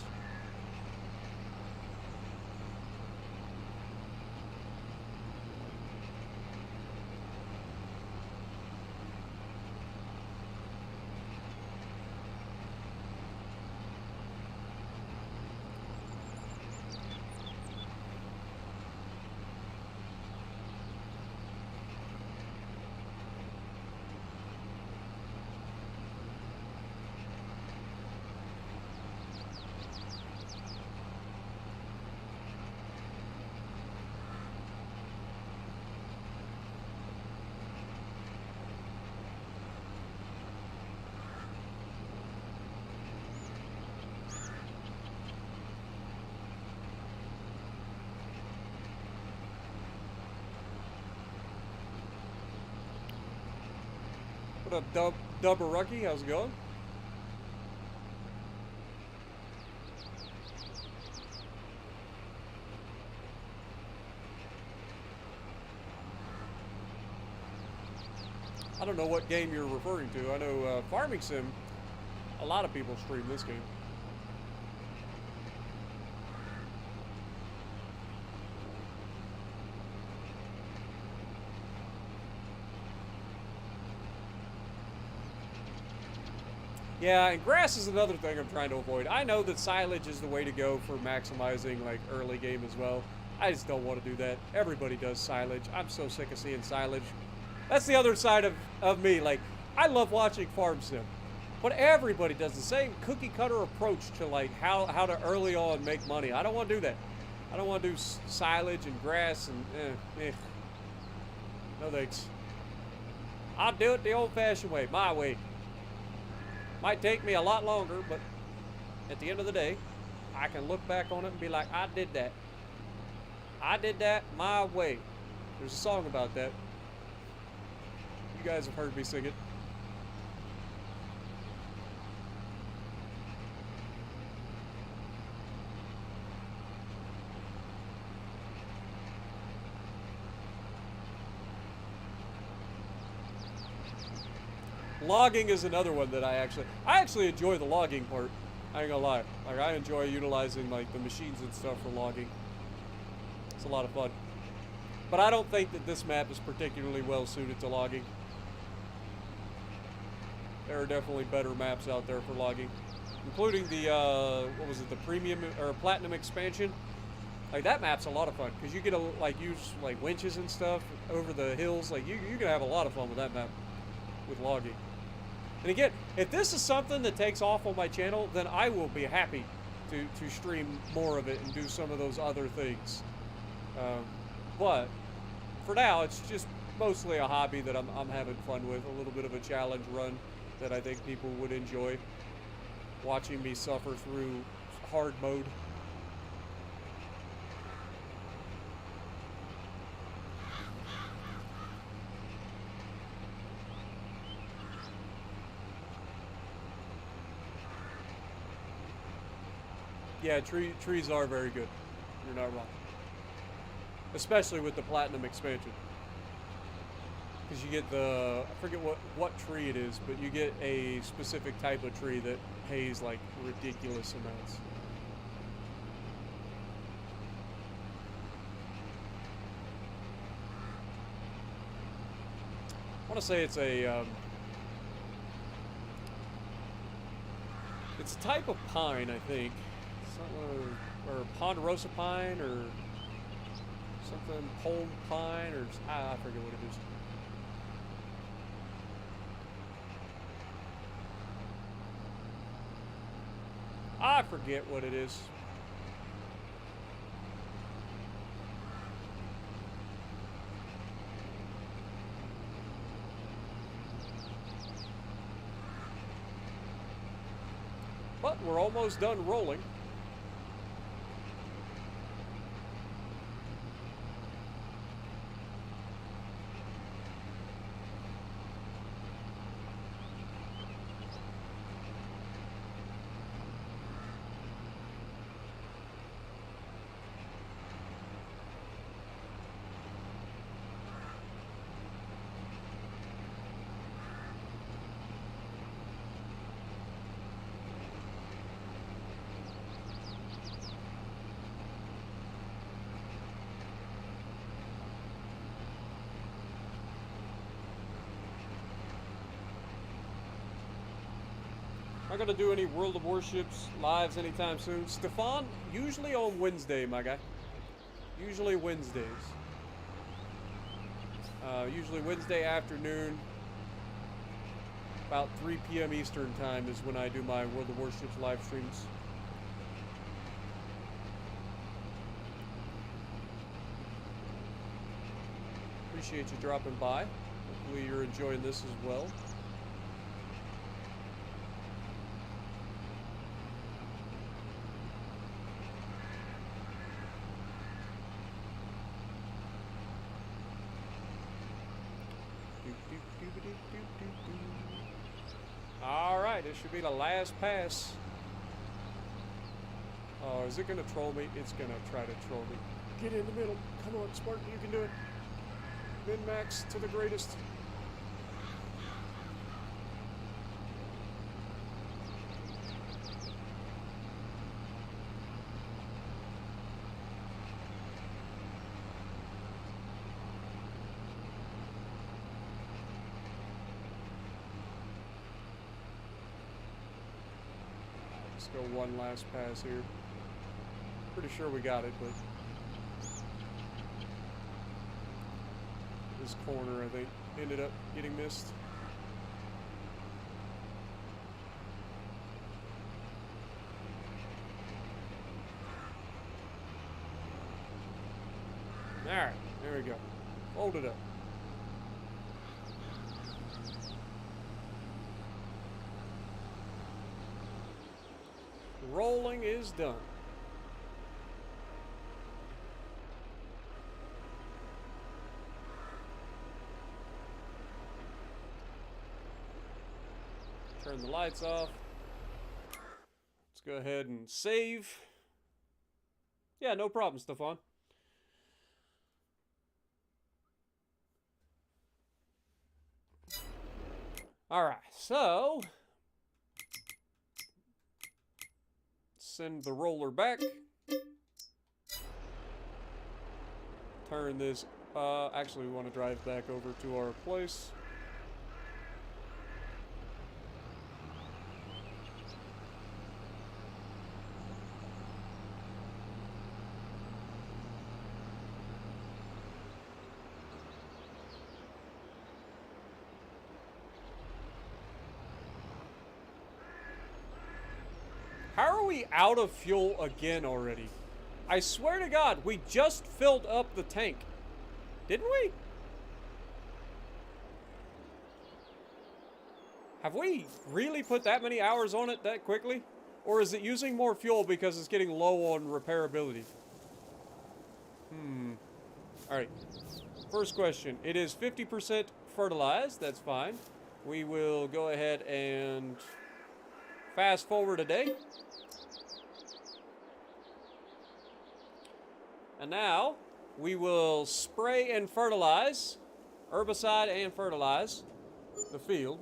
What up, Dubberucky? How's it going? I don't know what game you're referring to. I know Farming Sim, a lot of people stream this game. Yeah, and grass is another thing I'm trying to avoid. I know that silage is the way to go for maximizing like early game as well. I just don't want to do that. Everybody does silage. I'm so sick of seeing silage. That's the other side of me. Like, I love watching Farm Sim. But everybody does the same cookie cutter approach to like how to early on make money. I don't want to do that. I don't want to do silage and grass and no thanks. I'll do it the old-fashioned way, my way. Might take me a lot longer, but at the end of the day, I can look back on it and be like, I did that. I did that my way. There's a song about that. You guys have heard me sing it. Logging is another one that I actually enjoy the logging part. I ain't gonna lie. Like, I enjoy utilizing like the machines and stuff for logging. It's a lot of fun. But I don't think that this map is particularly well suited to logging. There are definitely better maps out there for logging, including the what was it, the premium or platinum expansion. Like, that map's a lot of fun because you get to like use like winches and stuff over the hills. Like, you can have a lot of fun with that map with logging. And again, if this is something that takes off on my channel, then I will be happy to stream more of it and do some of those other things. But for now, it's just mostly a hobby that I'm having fun with, a little bit of a challenge run that I think people would enjoy, watching me suffer through hard mode. Yeah, trees are very good. You're not wrong. Especially with the platinum expansion. Because you get the, I forget what tree it is, but you get a specific type of tree that pays like ridiculous amounts. I want to say it's a type of pine, I think. Or ponderosa pine or something, pole pine, or I forget what it is. I forget what it is. But we're almost done rolling. Not gonna do any World of Warships lives anytime soon. Stefan, usually on Wednesday, my guy. Usually Wednesdays. Usually Wednesday afternoon, about 3 p.m. Eastern time is when I do my World of Warships live streams. Appreciate you dropping by. Hopefully you're enjoying this as well. Alright, this should be the last pass. Oh, is it going to troll me? It's going to try to troll me. Get in the middle. Come on, Spartan, you can do it. Min-max to the greatest. Let's go one last pass here. Pretty sure we got it, but this corner, I think, ended up getting missed. Alright, there we go. Hold it up. Rolling is done. Turn the lights off. Let's go ahead and save. Yeah, no problem, Stefan. Alright, so send the roller back. Turn this, actually we want to drive back over to our place. How are we out of fuel again already? I swear to God, we just filled up the tank. Didn't we? Have we really put that many hours on it that quickly? Or is it using more fuel because it's getting low on repairability? Alright. First question. It is 50% fertilized. That's fine. We will go ahead and fast forward a day. And now we will spray and fertilize, herbicide and fertilize the field.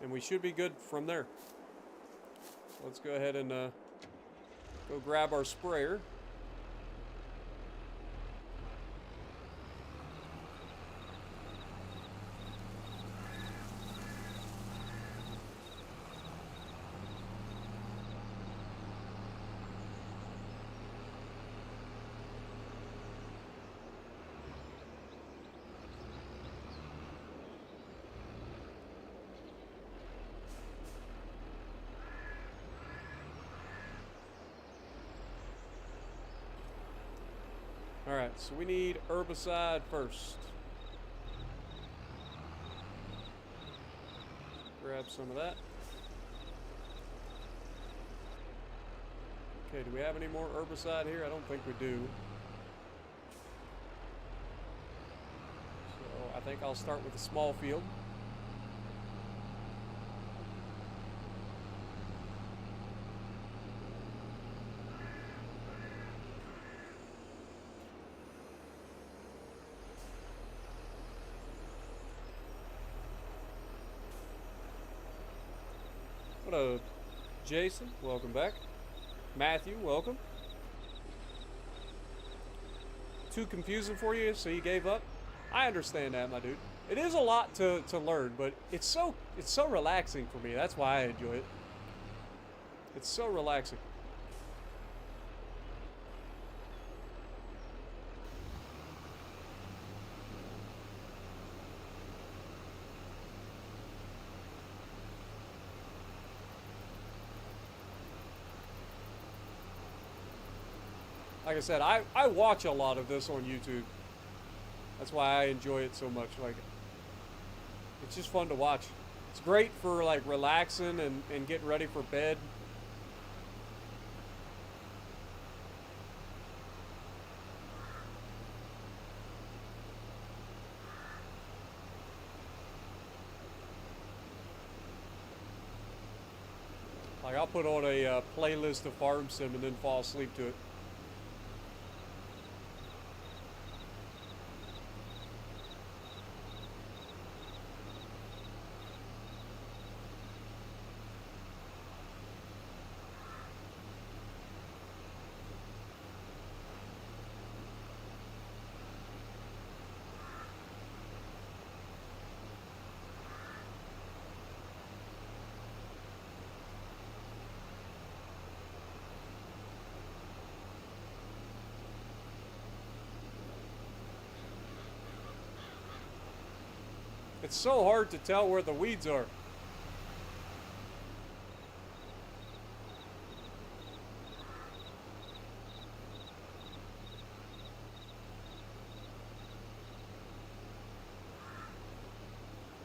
And we should be good from there. Let's go ahead and go grab our sprayer. Alright, so we need herbicide first. Grab some of that. Okay, do we have any more herbicide here? I don't think we do. So I think I'll start with a small field. Hello, Jason. Welcome back. Matthew, welcome. Too confusing for you, so you gave up? I understand that, my dude. It is a lot to learn, but it's so relaxing for me. That's why I enjoy it. It's so relaxing. Like I said, I watch a lot of this on YouTube. That's why I enjoy it so much. Like, it's just fun to watch. It's great for like relaxing and getting ready for bed. Like, I'll put on a playlist of Farm Sim and then fall asleep to it. It's so hard to tell where the weeds are.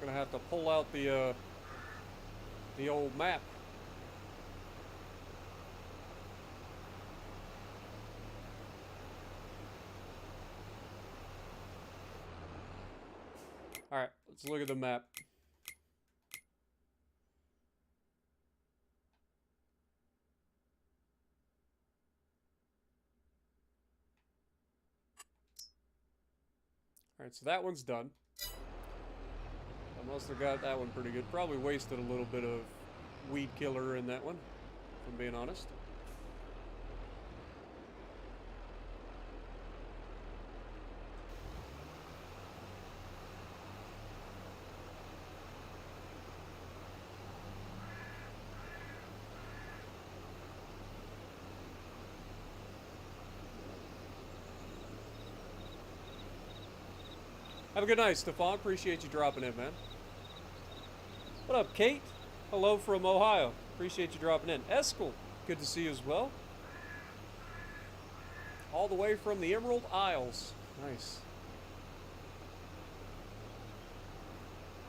Gonna have to pull out the old map. All right, let's look at the map. All right, so that one's done. I must have got that one pretty good. Probably wasted a little bit of weed killer in that one, if I'm being honest. Have a good night, Stefan. Appreciate you dropping in, man. What up, Kate? Hello from Ohio. Appreciate you dropping in. Eskel, good to see you as well. All the way from the Emerald Isles. Nice.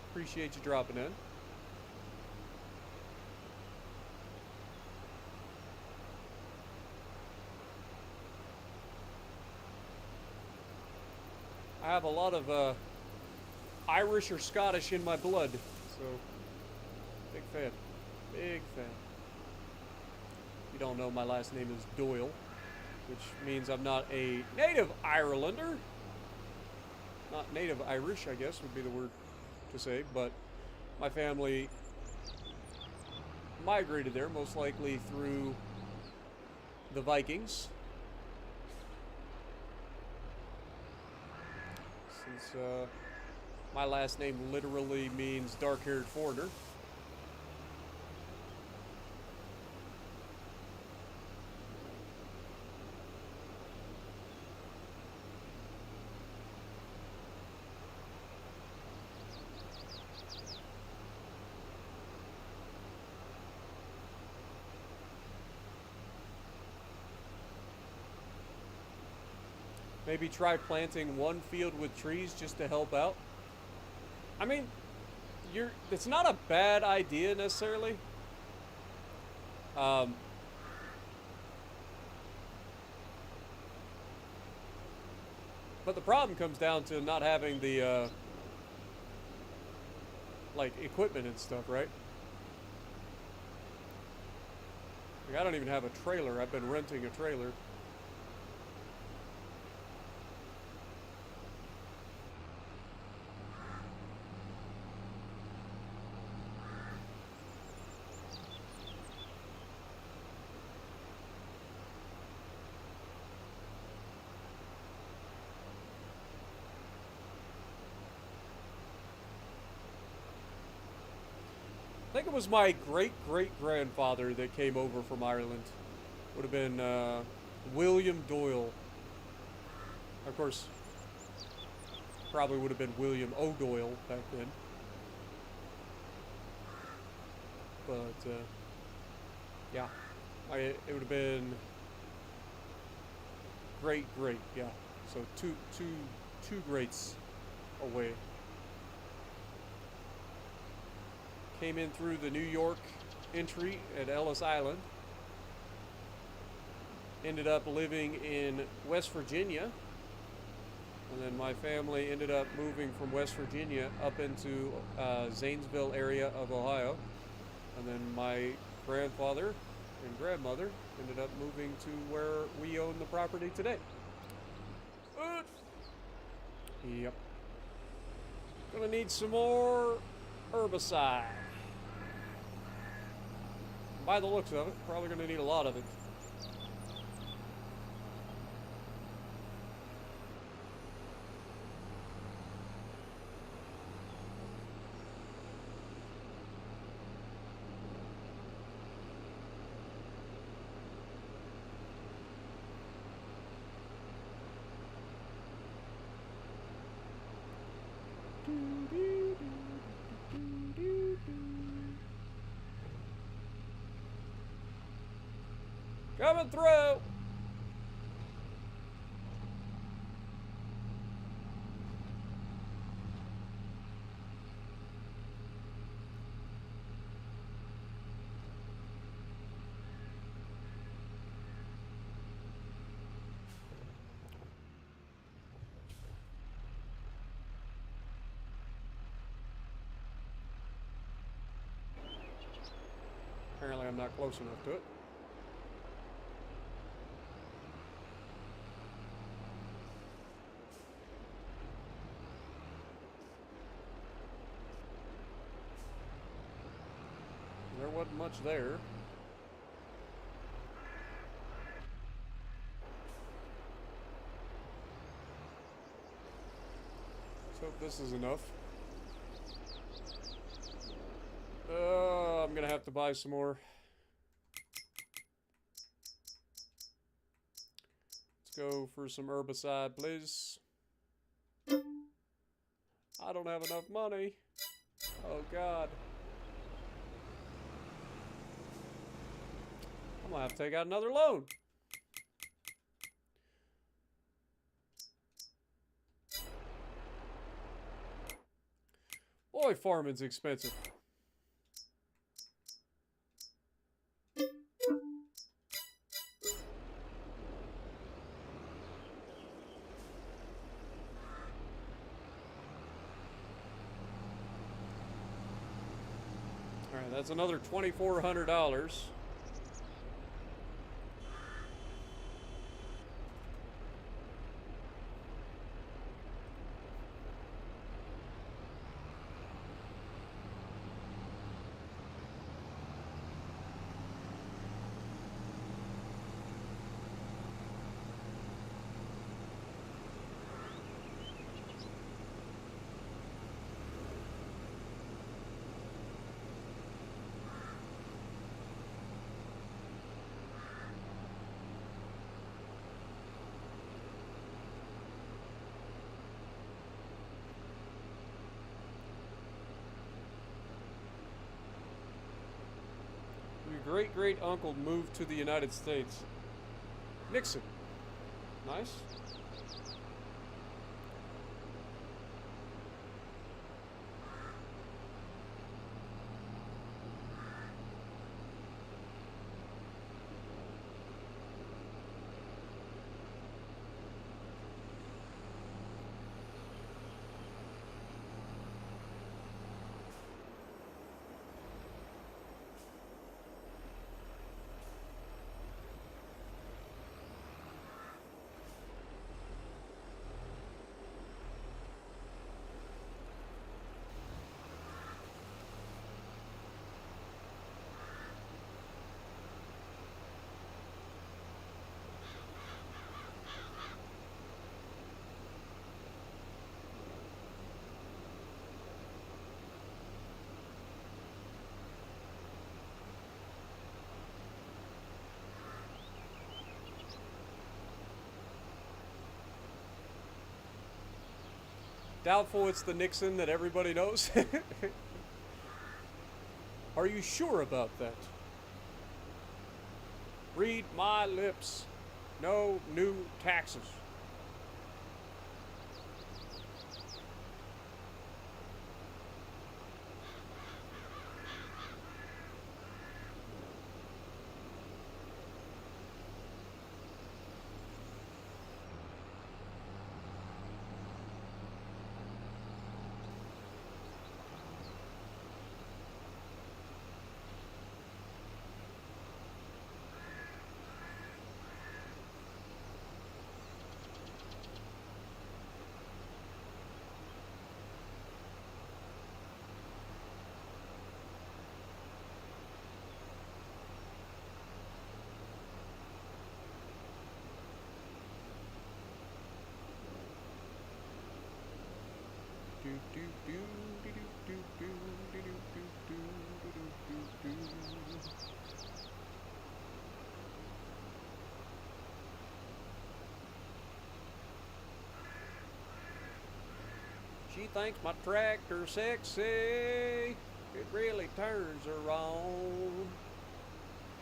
Appreciate you dropping in. I have a lot of Irish or Scottish in my blood, so big fan. Big fan. If you don't know, my last name is Doyle, which means I'm not a native Irelander. Not native Irish, I guess would be the word to say, but my family migrated there, most likely through the Vikings. Since my last name literally means dark-haired foreigner. Maybe try planting one field with trees just to help out. I mean, it's not a bad idea necessarily. But the problem comes down to not having the like equipment and stuff, right? Like, I don't even have a trailer. I've been renting a trailer. it was my great-great-grandfather that came over from Ireland. Would have been William Doyle. Of course, probably would have been William O'Doyle back then. But, yeah. It would have been great, yeah. So two greats away. Came in through the New York entry at Ellis Island. Ended up living in West Virginia. And then my family ended up moving from West Virginia up into Zanesville area of Ohio. And then my grandfather and grandmother ended up moving to where we own the property today. Yep. Gonna need some more herbicide. By the looks of it, probably gonna need a lot of it. Coming through! Apparently I'm not close enough to it. There wasn't much there. Let's hope this is enough. I'm gonna have to buy some more. Let's go for some herbicide, please. I don't have enough money. Oh, God. I'm gonna have to take out another loan. Boy, farming's expensive. Alright, that's another $2,400. Your great-great-uncle moved to the United States. Nixon. Nice. Doubtful it's the Nixon that everybody knows. Are you sure about that? Read my lips. No new taxes. She thinks my tractor's sexy. It really turns her on.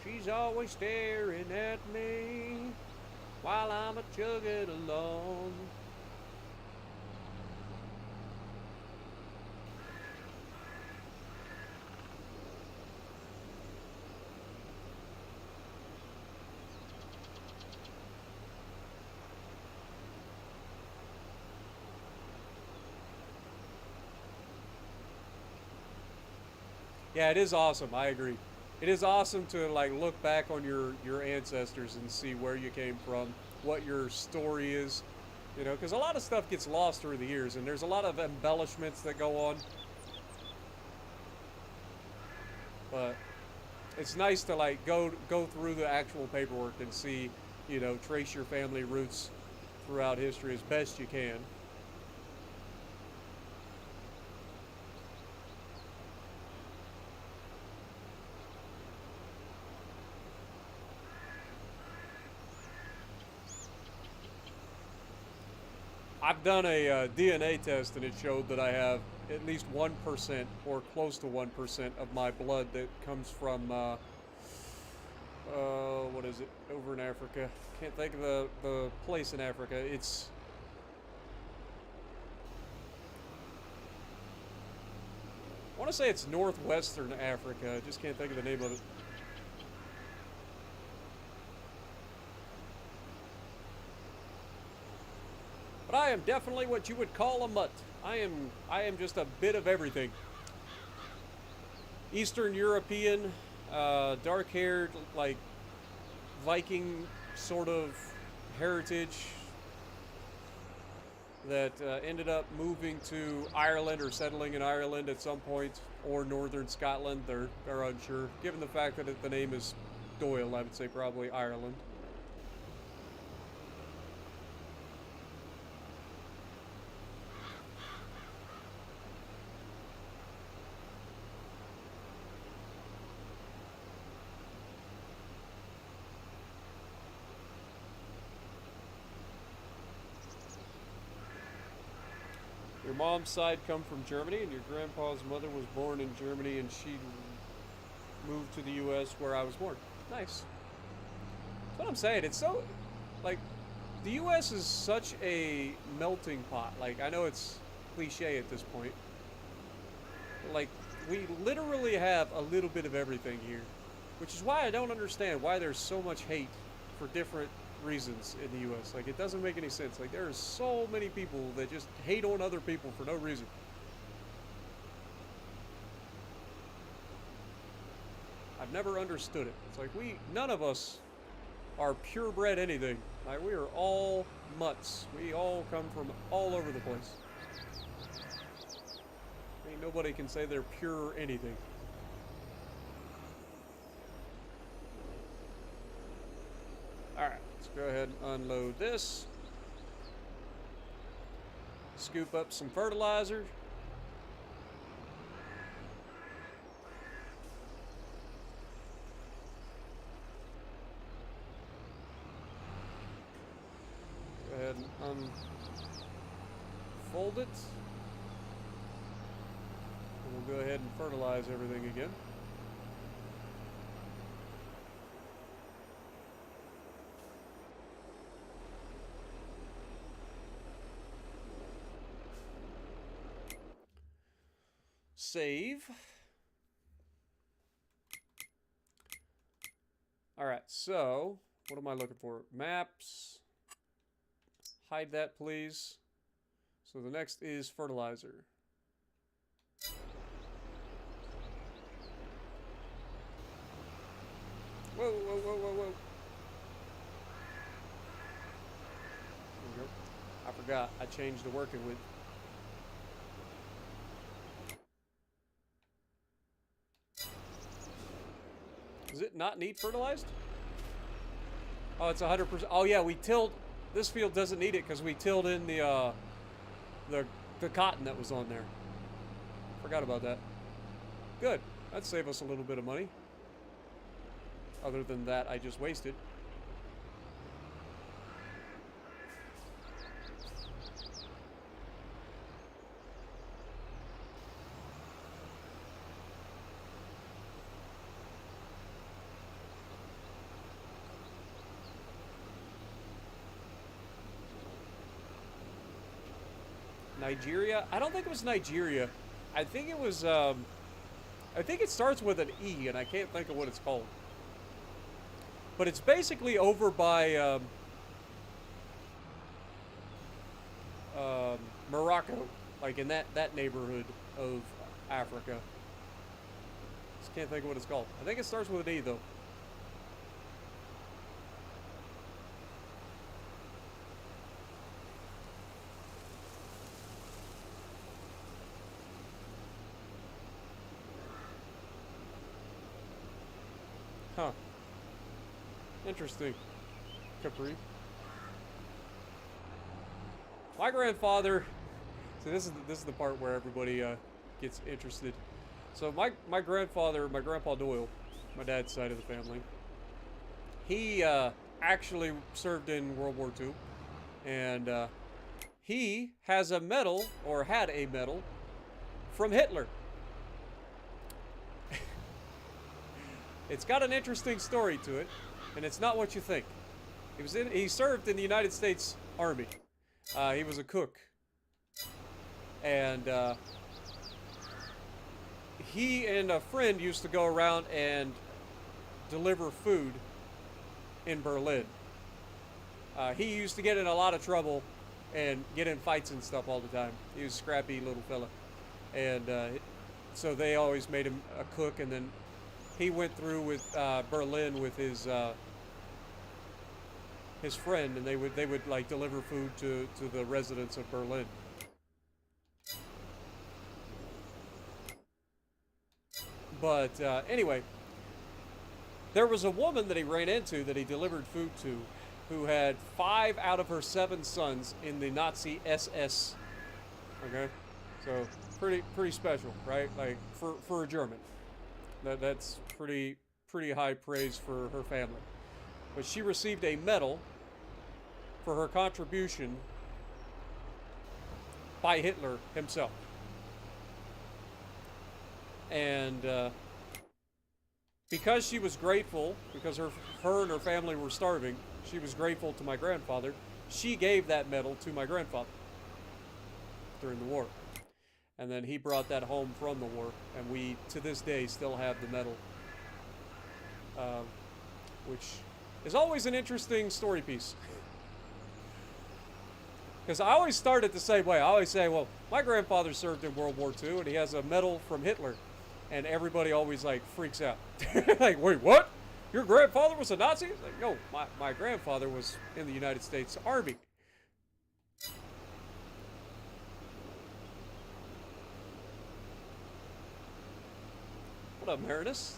She's always staring at me while I'm a chugging along. Yeah, it is awesome. I agree. It is awesome to like look back on your ancestors and see where you came from, what your story is, you know, because a lot of stuff gets lost through the years, and there's a lot of embellishments that go on. But it's nice to like go through the actual paperwork and see, you know, trace your family roots throughout history as best you can. I've done a DNA test and it showed that I have at least 1% or close to 1% of my blood that comes from, what is it, over in Africa. Can't think of the place in Africa. I want to say it's northwestern Africa. I just can't think of the name of it. But I am definitely what you would call a mutt. I am just a bit of everything. Eastern European, dark-haired, like Viking sort of heritage that ended up moving to Ireland or settling in Ireland at some point, or northern Scotland. They're unsure. Given the fact that the name is Doyle, I would say probably Ireland. Your mom's side come from Germany, and your grandpa's mother was born in Germany, and she moved to the U.S. where I was born. Nice. That's what I'm saying. It's so, like, the U.S. is such a melting pot. Like, I know it's cliche at this point. But, like, we literally have a little bit of everything here. Which is why I don't understand why there's so much hate for different reasons in the U.S. Like, it doesn't make any sense. Like, there are so many people that just hate on other people for no reason. I've never understood it. It's like none of us are purebred anything. Like, we are all mutts. We all come from all over the place. Ain't nobody can say they're pure anything. Alright, let's go ahead and unload this. Scoop up some fertilizer. Go ahead and Fold it. And we'll go ahead and fertilize everything again. Save. Alright, so what am I looking for? Maps. Hide that, please. So the next is fertilizer. Whoa, whoa, whoa, whoa, whoa. There we go. I forgot. I changed the working with. Does it not need fertilized? Oh, it's 100%. Oh yeah, we tilled. This field doesn't need it because we tilled in the cotton that was on there. Forgot about that. Good. That'd save us a little bit of money. Other than that, I just wasted. Nigeria? I don't think it was Nigeria. I think it was, I think it starts with an E, and I can't think of what it's called. But it's basically over by, Morocco. Like in that neighborhood of Africa. Just can't think of what it's called. I think it starts with an E, though. Huh. Interesting. Capri. My grandfather. So this is the part where everybody gets interested. So my grandfather, my grandpa Doyle, my dad's side of the family, he actually served in World War II, and he has a medal, or had a medal, from Hitler. It's got an interesting story to it, and it's not what you think. He served in the United States Army. He was a cook. And he and a friend used to go around and deliver food in Berlin. He used to get in a lot of trouble and get in fights and stuff all the time. He was a scrappy little fella. And so they always made him a cook, and then he went through with Berlin with his friend, and they would like deliver food to the residents of Berlin. But anyway, there was a woman that he ran into that he delivered food to, who had 5 out of her 7 sons in the Nazi SS. Okay, so pretty special, right? Like for a German. That's pretty high praise for her family. But she received a medal for her contribution by Hitler himself. And because she was grateful, because her and her family were starving, she was grateful to my grandfather. She gave that medal to my grandfather during the war. And then he brought that home from the war, and we, to this day, still have the medal. Which is always an interesting story piece. Because I always start it the same way. I always say, well, my grandfather served in World War II, and he has a medal from Hitler. And everybody always, like, freaks out. Like, wait, what? Your grandfather was a Nazi? It's like, no, my grandfather was in the United States Army. What up, Marinus?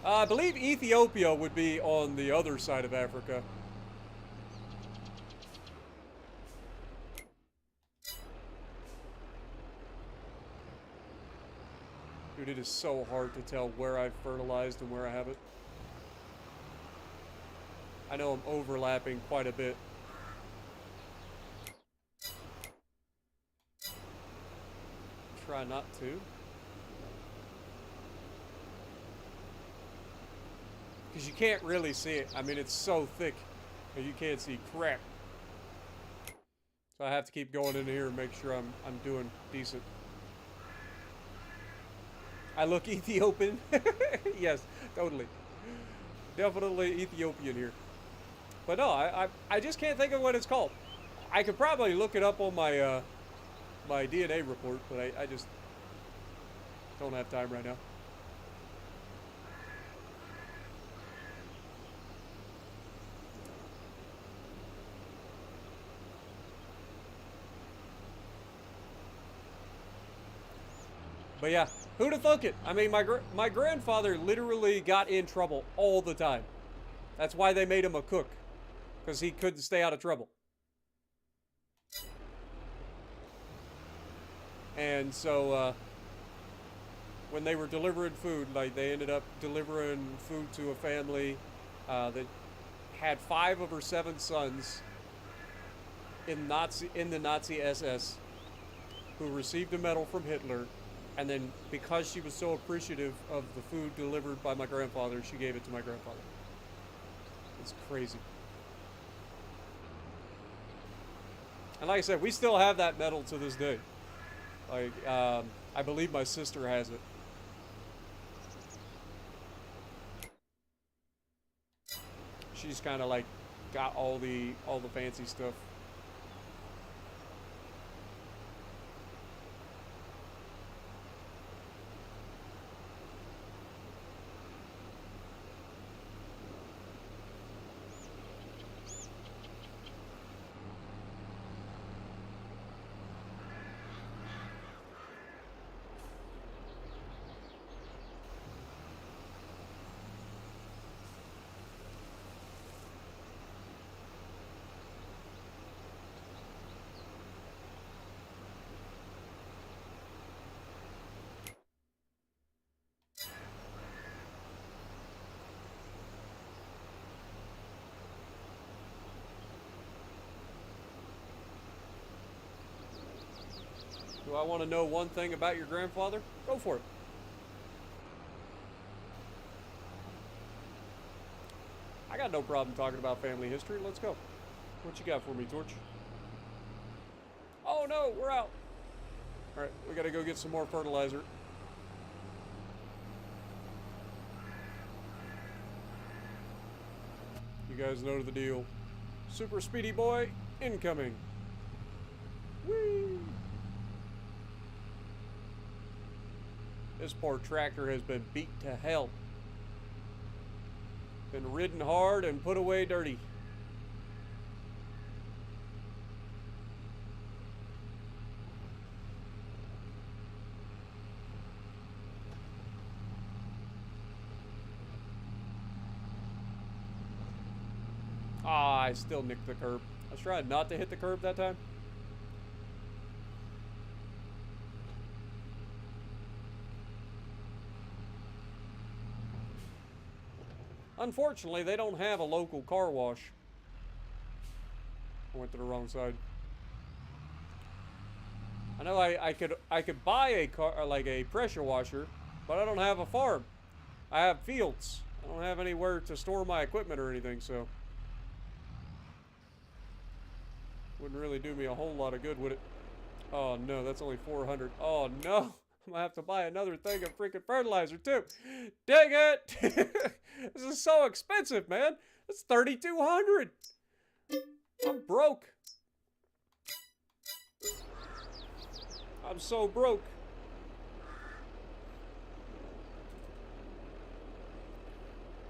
I believe Ethiopia would be on the other side of Africa. Dude, it is so hard to tell where I've fertilized and where I haven't. I know I'm overlapping quite a bit. try not to. Because you can't really see it. I mean, it's so thick that you can't see crap. So I have to keep going in here and make sure I'm doing decent. I look Ethiopian. Yes, totally. Definitely Ethiopian here. But no, I just can't think of what it's called. I could probably look it up on my my DNA report, but I just don't have time right now. But yeah, who'd have thunk it? I mean, my grandfather literally got in trouble all the time. That's why they made him a cook, because he couldn't stay out of trouble. And so when they were delivering food, like they ended up delivering food to a family that had 5 of her 7 sons in the Nazi SS, who received a medal from Hitler. And then, because she was so appreciative of the food delivered by my grandfather, she gave it to my grandfather. It's crazy. And like I said, we still have that medal to this day. Like, I believe my sister has it. She's kind of like got all the fancy stuff. Do I want to know one thing about your grandfather? Go for it. I got no problem talking about family history. Let's go. What you got for me, Torch? Oh no, we're out. Alright, we gotta go get some more fertilizer. You guys know the deal. Super speedy boy, incoming. Whee! This poor tractor has been beat to hell. Been ridden hard and put away dirty. Ah, I still nicked the curb. I was trying not to hit the curb that time. Unfortunately, they don't have a local car wash. I went to the wrong side. I know I could buy a car, like a pressure washer, but I don't have a farm. I have fields. I don't have anywhere to store my equipment or anything, so wouldn't really do me a whole lot of good, would it? Oh no, that's only 400. Oh no, I'm gonna have to buy another thing of freaking fertilizer too. Dang it! This is so expensive, man. It's 3,200. I'm broke. I'm so broke.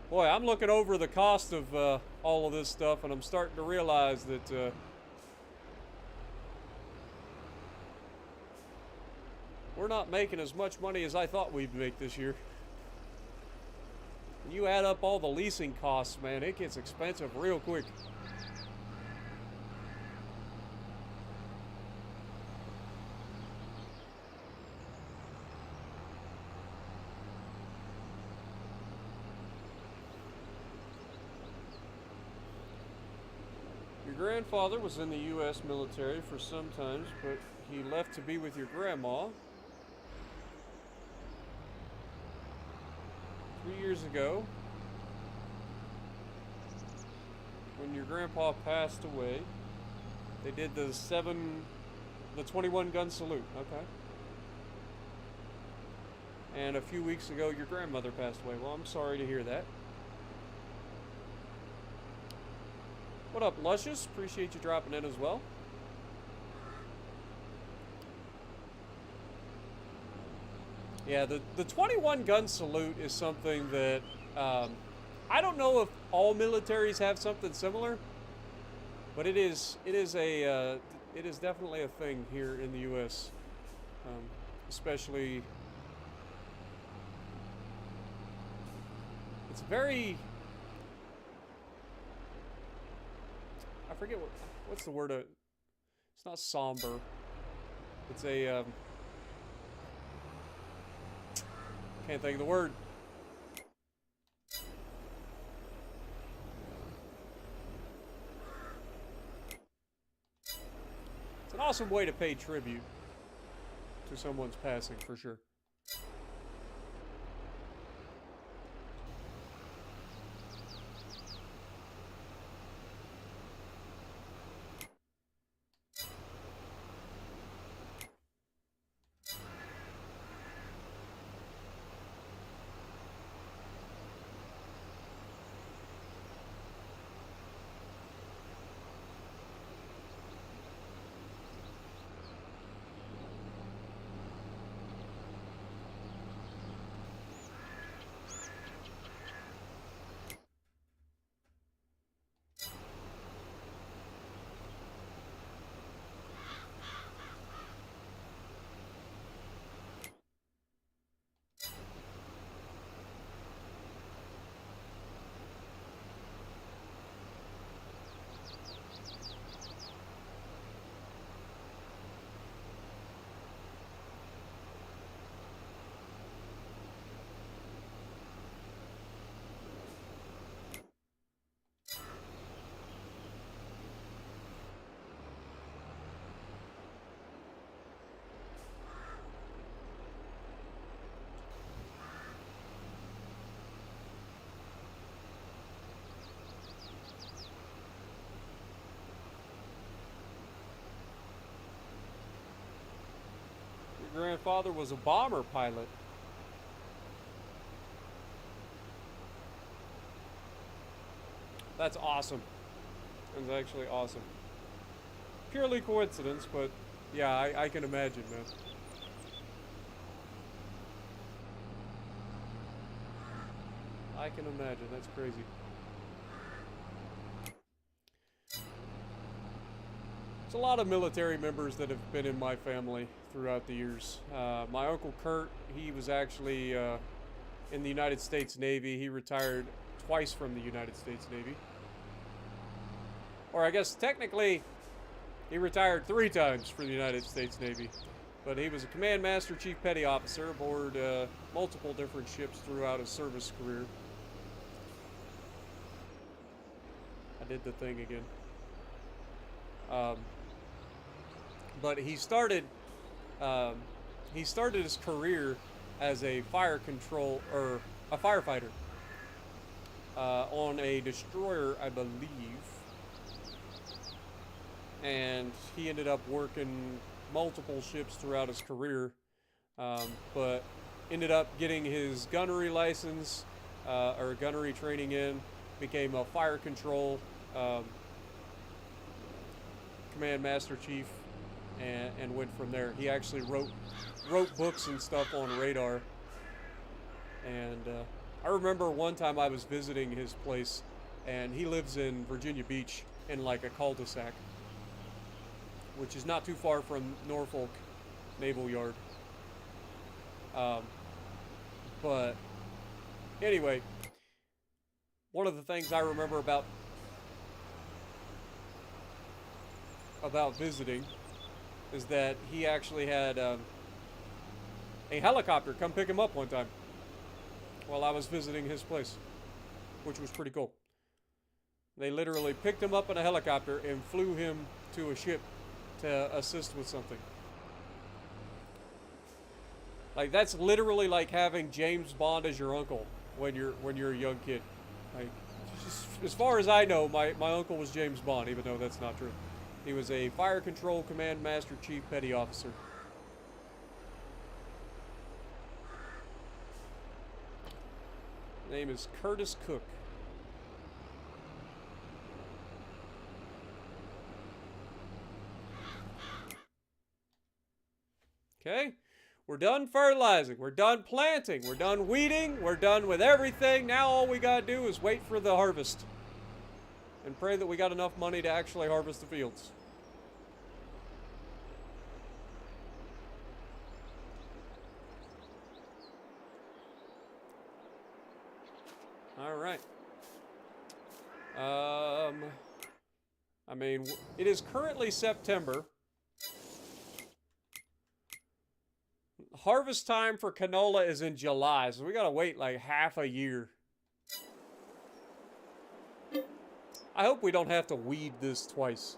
Boy, I'm looking over the cost of all of this stuff, and I'm starting to realize that we're not making as much money as I thought we'd make this year. When you add up all the leasing costs, man, it gets expensive real quick. Your grandfather was in the U.S. military for some times, but he left to be with your grandma. 3 years ago, when your grandpa passed away, they did the 21 gun salute. Okay. And a few weeks ago, your grandmother passed away. Well, I'm sorry to hear that. What up, Luscious? Appreciate you dropping in as well. Yeah, the 21 gun salute is something that I don't know if all militaries have something similar, but it is definitely a thing here in the U.S., especially. It's very. I forget what's the word. It's not somber. It's a. Can't think of the word. It's an awesome way to pay tribute to someone's passing, for sure. Your grandfather was a bomber pilot. That's awesome. That's actually awesome. Purely coincidence, but yeah, I can imagine, man. I can imagine. That's crazy. There's a lot of military members that have been in my family throughout the years. My Uncle Kurt, he was actually in the United States Navy. He retired twice from the United States Navy. Or I guess technically, he retired 3 times from the United States Navy. But he was a Command Master Chief Petty Officer aboard multiple different ships throughout his service career. I did the thing again. But he started his career as a fire control or a firefighter on a destroyer, I believe, and he ended up working multiple ships throughout his career, but ended up getting his gunnery license or gunnery training in, became a fire control Command Master Chief, and went from there. He actually wrote books and stuff on radar. And I remember one time I was visiting his place, and he lives in Virginia Beach in like a cul-de-sac, which is not too far from Norfolk Naval Yard. But anyway, one of the things I remember about visiting is that he actually had a helicopter come pick him up one time while I was visiting his place, which was pretty cool. They literally picked him up in a helicopter and flew him to a ship to assist with something. Like, that's literally like having James Bond as your uncle. when you're a young kid. Like, just, as far as I know, my uncle was James Bond, even though that's not true. He was a Fire Control Command Master Chief Petty Officer. His name is Curtis Cook. Okay? We're done fertilizing. We're done planting. We're done weeding. We're done with everything. Now all we gotta do is wait for the harvest. And pray that we got enough money to actually harvest the fields. Alright. I mean, it is currently September. Harvest time for canola is in July, so we gotta wait like half a year. I hope we don't have to weed this twice.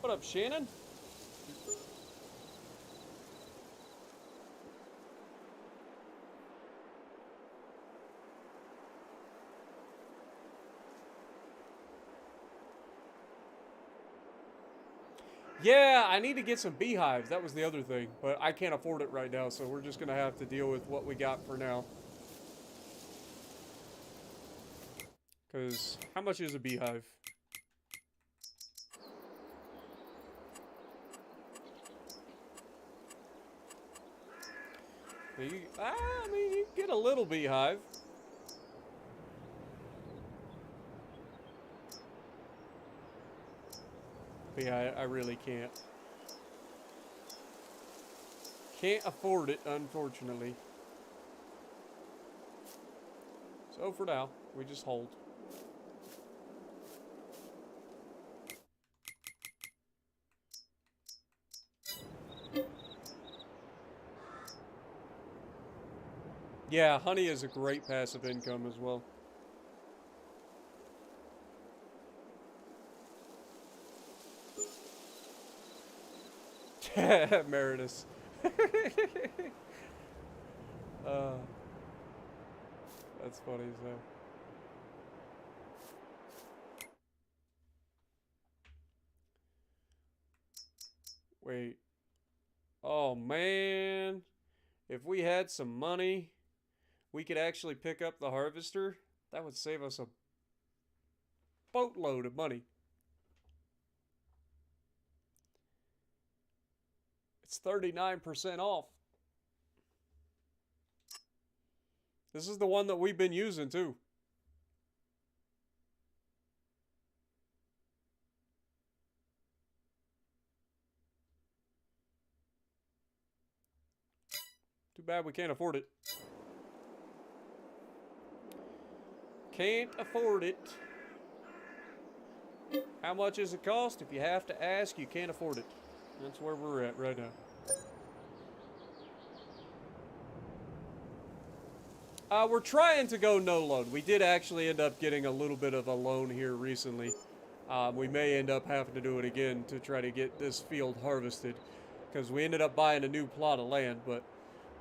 What up, Shannon? Yeah, I need to get some beehives. That was the other thing. But I can't afford it right now, so we're just going to have to deal with what we got for now. Because how much is a beehive? I mean, you can get a little beehive. But yeah, I really can't. Can't afford it, unfortunately. So for now, we just hold. Yeah, honey is a great passive income as well. Meredith. That's funny as hell. Wait. Oh, man. If we had some money, we could actually pick up the harvester. That would save us a boatload of money. It's 39% off. This is the one that we've been using, too. Too bad we can't afford it. Can't afford it. How much does it cost? If you have to ask, you can't afford it. That's where we're at right now. We're trying to go no loan. We did actually end up getting a little bit of a loan here recently. We may end up having to do it again to try to get this field harvested, because we ended up buying a new plot of land. But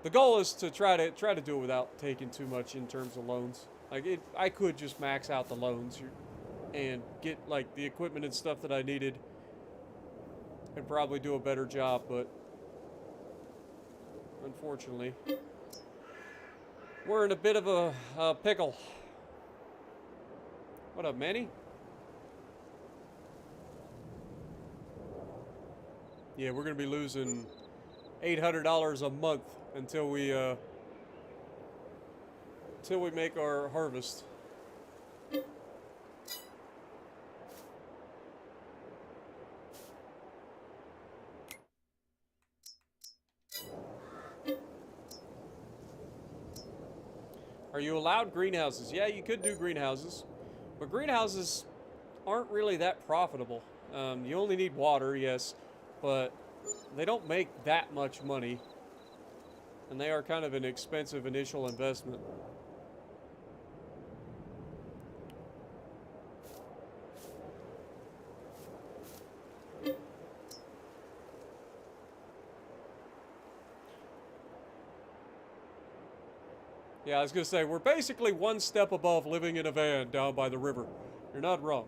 the goal is to try to do it without taking too much in terms of loans. Like I could just max out the loans and get like the equipment and stuff that I needed, and probably do a better job. But unfortunately, we're in a bit of a pickle. What up, Manny? Yeah, we're gonna be losing $800 a month until we make our harvest. Are you allowed greenhouses? Yeah, you could do greenhouses, but greenhouses aren't really that profitable. You only need water, yes, but they don't make that much money, and they are kind of an expensive initial investment. Yeah, I was gonna say, we're basically one step above living in a van down by the river. You're not wrong.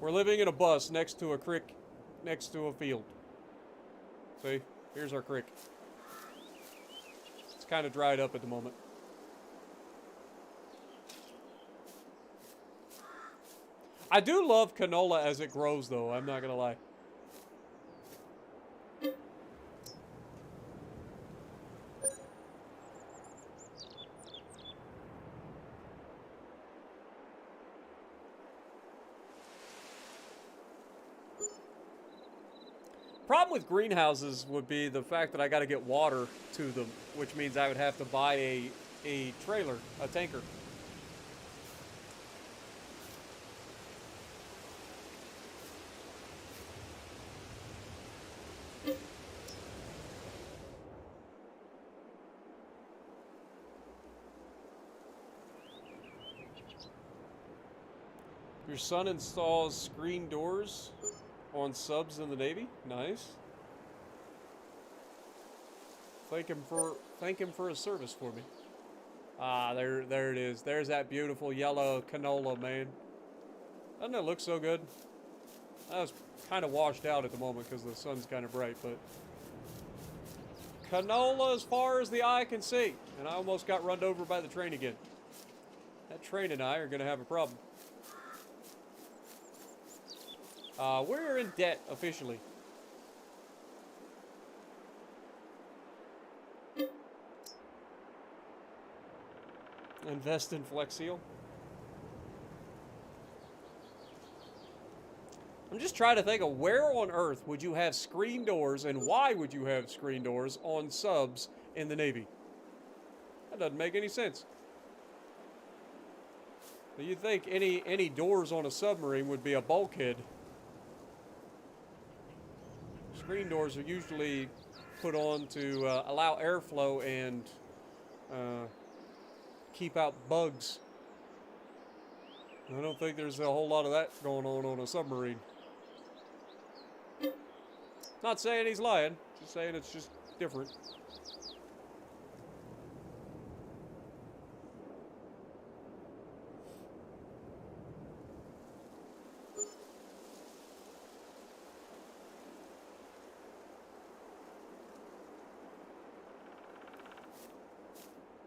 We're living in a bus next to a creek, next to a field. See? Here's our creek. It's kind of dried up at the moment. I do love canola as it grows, though. I'm not gonna lie. Problem with greenhouses would be the fact that I got to get water to them, which means I would have to buy a trailer, a tanker. Your son installs screen doors on subs in the Navy. Nice. Thank him for his service for me. Ah, there it is. There's that beautiful yellow canola, man. Doesn't it look so good? I was kind of washed out at the moment because the sun's kind of bright, but canola as far as the eye can see. And I almost got run over by the train again. That train and I are going to have a problem. We're in debt officially. Invest in Flex Seal. I'm just trying to think of where on earth would you have screen doors and why would you have screen doors on subs in the Navy? That doesn't make any sense. You'd think any doors on a submarine would be a bulkhead. Screen doors are usually put on to allow airflow and keep out bugs. I don't think there's a whole lot of that going on a submarine. Not saying he's lying, just saying it's just different.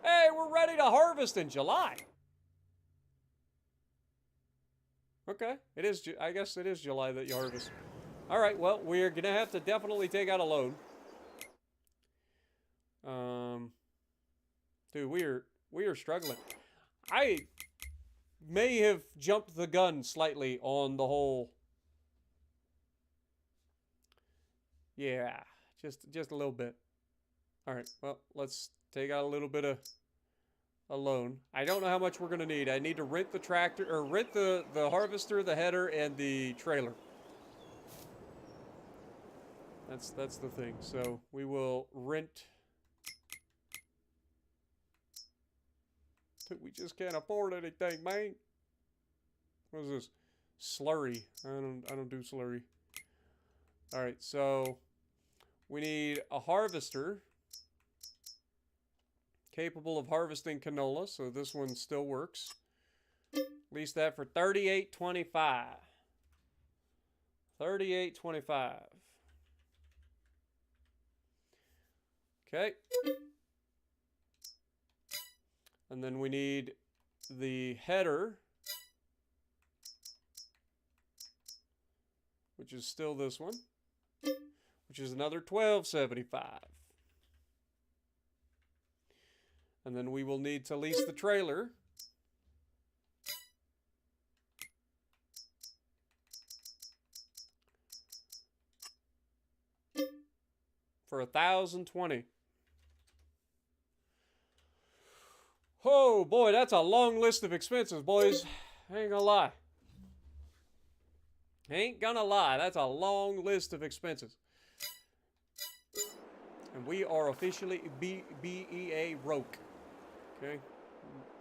Hey, we're ready to harvest in July. Okay, it is. I guess it is July that you harvest. All right, well, we're gonna have to definitely take out a loan. Dude, we are struggling. I may have jumped the gun slightly on the whole. Yeah, just a little bit. All right, well, let's take out a little bit of a loan. I don't know how much we're gonna need. I need to rent the tractor, or rent the harvester, the header, and the trailer. That's the thing. So we will rent. We just can't afford anything, man. What is this? Slurry. I don't do slurry. All right, so we need a harvester capable of harvesting canola, so this one still works. Lease that for $38.25. $38.25. Okay. And then we need the header, which is still this one, which is another $12.75. And then we will need to lease the trailer. For $1,020. Oh boy, that's a long list of expenses, boys. I ain't gonna lie. Ain't gonna lie, that's a long list of expenses. And we are officially BEA broke. Okay?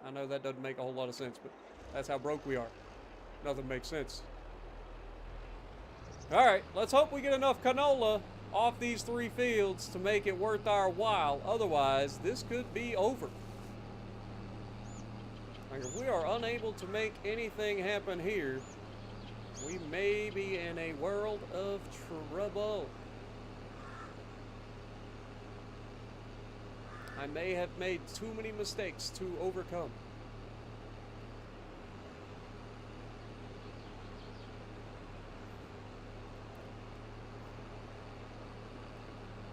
I know that doesn't make a whole lot of sense, but that's how broke we are. Nothing makes sense. Alright, let's hope we get enough canola off these 3 fields to make it worth our while. Otherwise, this could be over. Like, if we are unable to make anything happen here, we may be in a world of trouble. I may have made too many mistakes to overcome.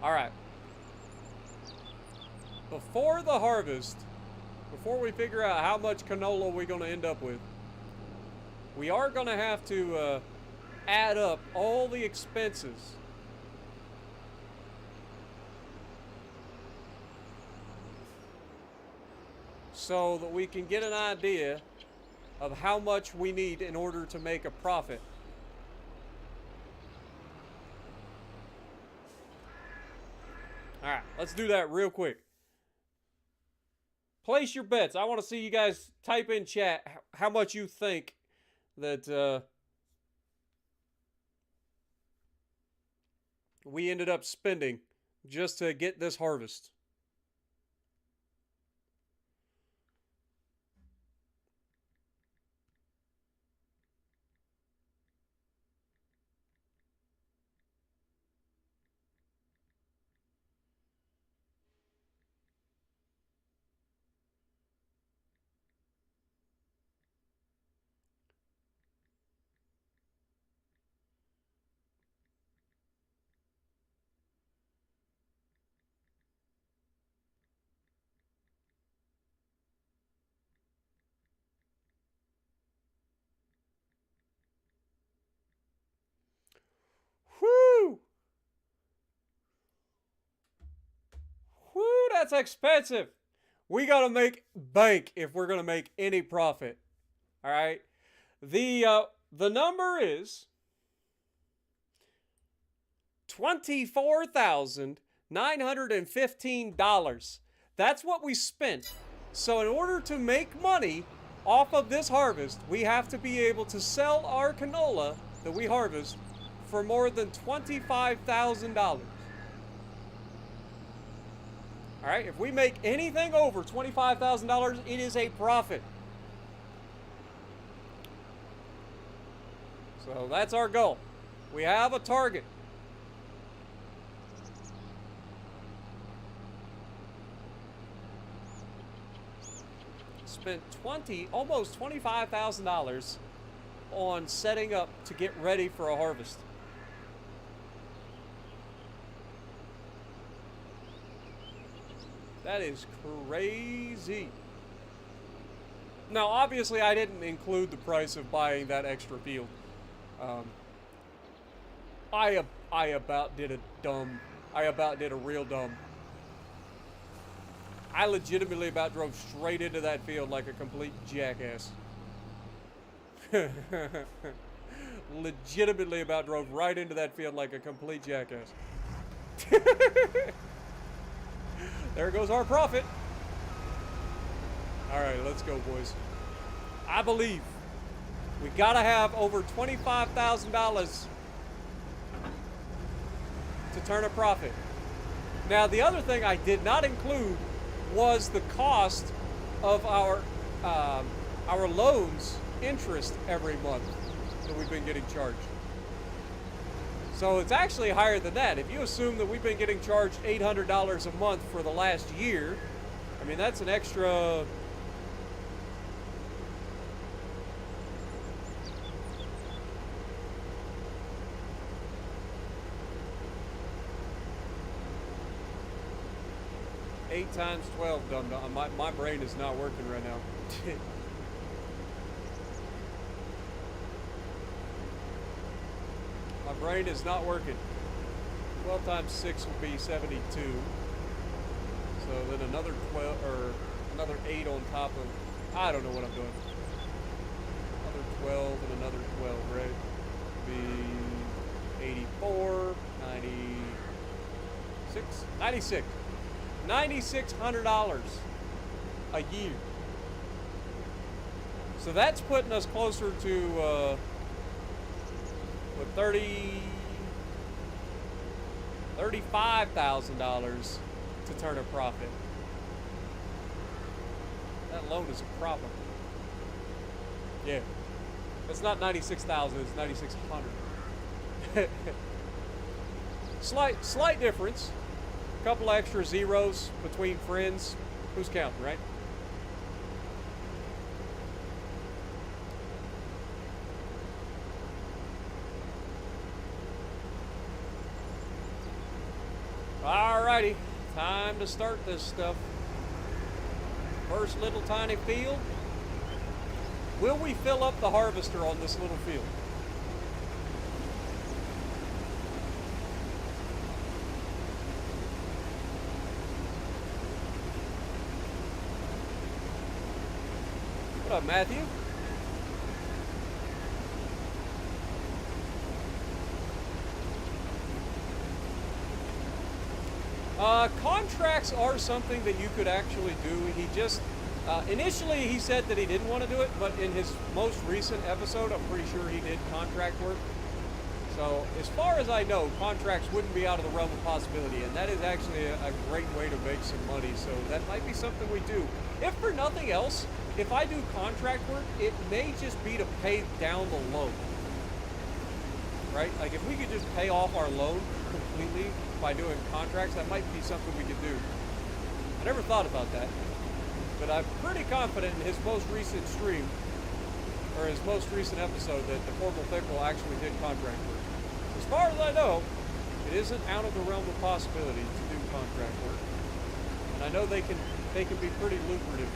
All right. Before the harvest, before we figure out how much canola we're going to end up with, we are going to have to add up all the expenses. So that we can get an idea of how much we need in order to make a profit. All right, let's do that real quick. Place your bets. I want to see you guys type in chat how much you think that we ended up spending just to get this harvest. Whoo! Whoo, that's expensive. We got to make bank if we're going to make any profit. All right? The number is $24,915. That's what we spent. So in order to make money off of this harvest, we have to be able to sell our canola that we harvest for more than $25,000. All right, if we make anything over $25,000, it is a profit. So that's our goal. We have a target. Spent almost $25,000 on setting up to get ready for a harvest. That is crazy. Now, obviously, I didn't include the price of buying that extra field. I about did a real dumb. I legitimately about drove straight into that field like a complete jackass. Legitimately about drove right into that field like a complete jackass. There goes our profit. All right, let's go, boys. I believe we gotta have over $25,000 to turn a profit. Now, the other thing I did not include was the cost of our loans interest every month that we've been getting charged. So it's actually higher than that. If you assume that we've been getting charged $800 a month for the last year, I mean, that's an extra... Eight times 12, dumb. My brain is not working right now. My brain is not working. 12 times 6 will be 72. So then another 12, or another 8 on top of, I don't know what I'm doing. Another 12 and another 12, right? Be 84, 96, 96. $9,600 a year. So that's putting us closer to, what, $35,000 to turn a profit. That loan is a problem. Yeah. It's not 96,000, it's 9,600. Slight difference. A couple extra zeros between friends. Who's counting, right? Alrighty, time to start this stuff. First little tiny field. Will we fill up the harvester on this little field? What up, Matthew? Contracts are something that you could actually do. He just, initially he said that he didn't want to do it, but in his most recent episode, I'm pretty sure he did contract work. So as far as I know, contracts wouldn't be out of the realm of possibility, and that is actually a great way to make some money. So that might be something we do. If for nothing else, if I do contract work, it may just be to pay down the loan. Right? Like if we could just pay off our loan completely by doing contracts, that might be something we could do. I never thought about that, but I'm pretty confident in his most recent stream, or his most recent episode, that the Formal Pickle actually did contract work. As far as I know, it isn't out of the realm of possibility to do contract work, and I know they can be pretty lucrative.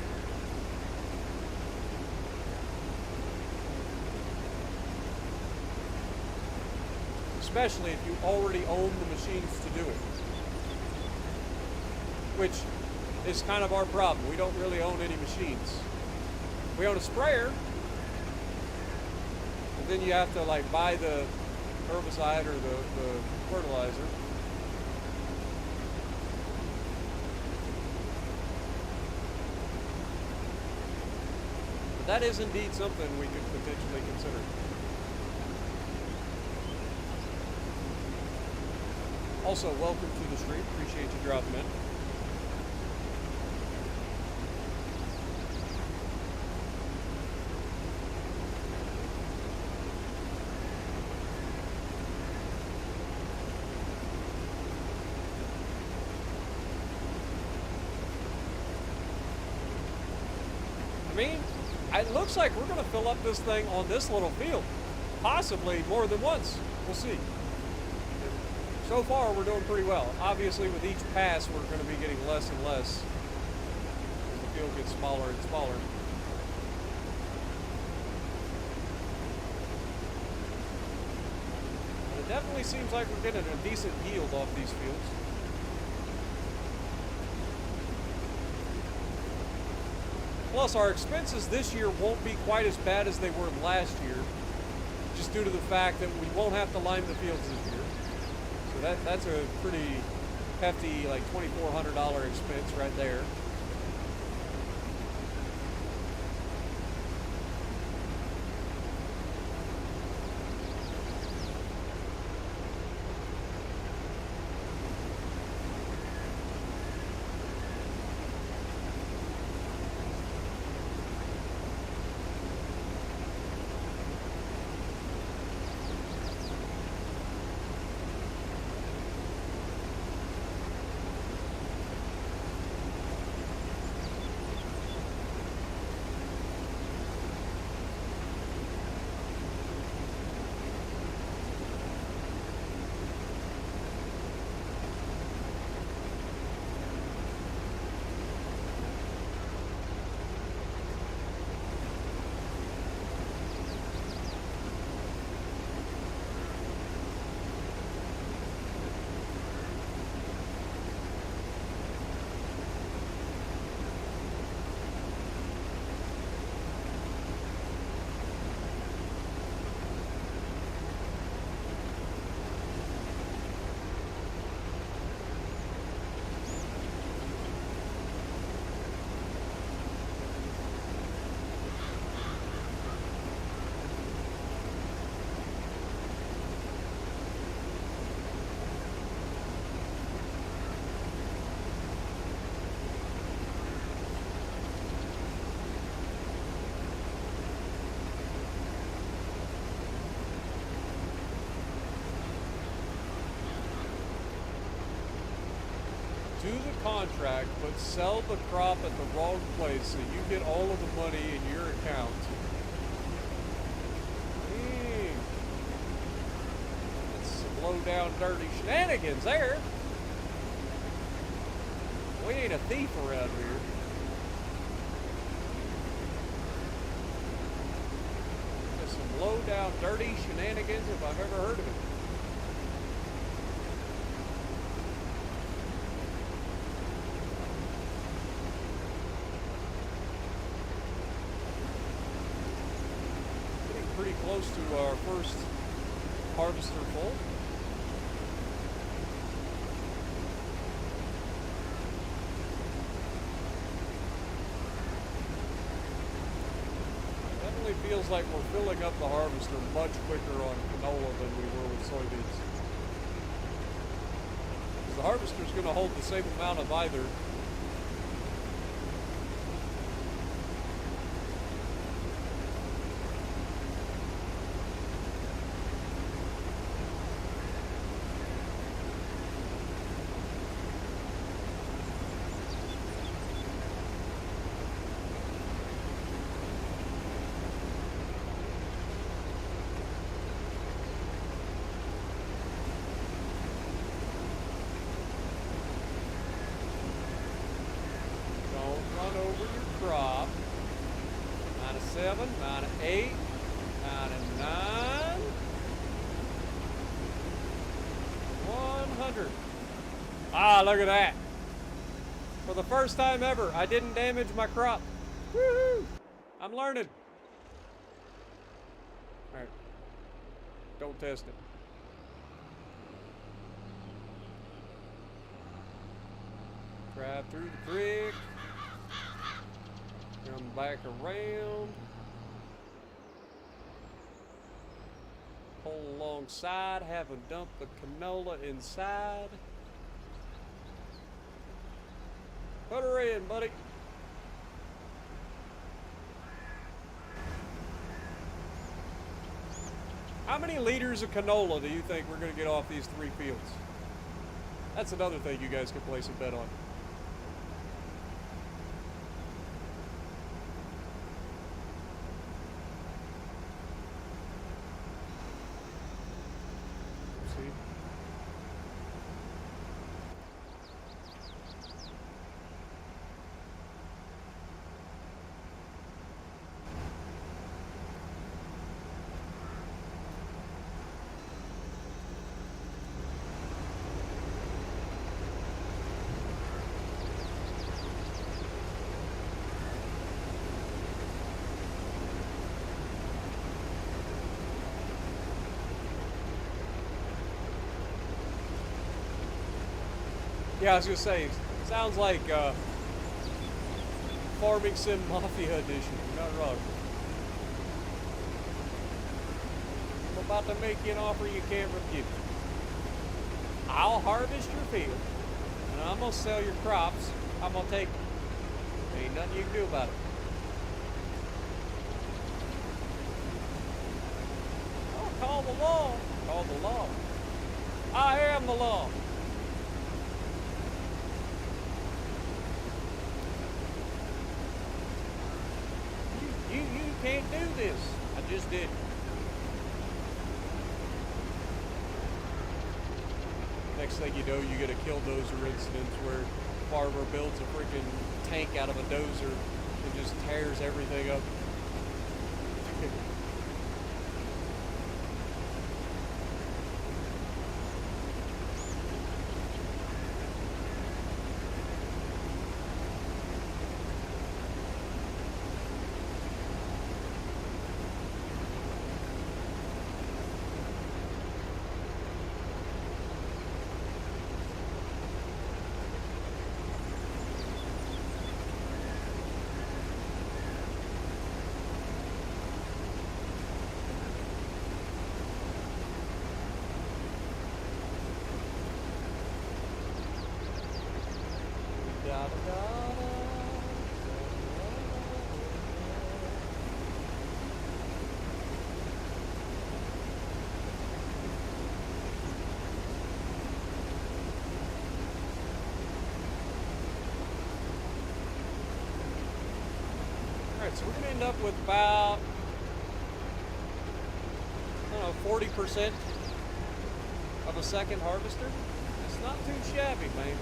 Especially if you already own the machines to do it. Which is kind of our problem. We don't really own any machines. We own a sprayer, and then you have to like buy the herbicide or the fertilizer. But that is indeed something we could potentially consider. Also, welcome to the stream. Appreciate you dropping in. I mean, it looks like we're going to fill up this thing on this little field. Possibly more than once. We'll see. So far, we're doing pretty well. Obviously, with each pass, we're going to be getting less and less as the field gets smaller and smaller. But it definitely seems like we're getting a decent yield off these fields. Plus, our expenses this year won't be quite as bad as they were last year, just due to the fact that we won't have to lime the fields this year. So that's a pretty hefty, like $2,400 expense right there. contract, but sell the crop at the wrong place so you get all of the money in your account. That's some low down dirty shenanigans there. We ain't a thief around here. That's some low down dirty shenanigans if I've ever heard of it. Pretty close to our first harvester full. Definitely feels like we're filling up the harvester much quicker on canola than we were with soybeans. Because the harvester's going to hold the same amount of either. Crop. -7, -8, -9, 100. Ah, look at that. For the first time ever, I didn't damage my crop. Woohoo! I'm learning. All right. Don't test it. Drive through the creek. Come back around. Pull alongside, have them dump the canola inside. Put her in, buddy. How many liters of canola do you think we're going to get off these 3 fields? That's another thing you guys can place a bet on. Yeah, I was gonna say, sounds like Farming Sim Mafia edition. You're not wrong. I'm about to make you an offer you can't refuse. I'll harvest your field, and I'm gonna sell your crops. I'm gonna take them. There ain't nothing you can do about it. Oh, call the law. Call the law. I am the law. You can't do this. I just did. Next thing you know, you get a killdozer incident where a farmer builds a freaking tank out of a dozer and just tears everything up. Alright, so we're going to end up with about, I don't know, 40% of a second harvester. It's not too shabby, man.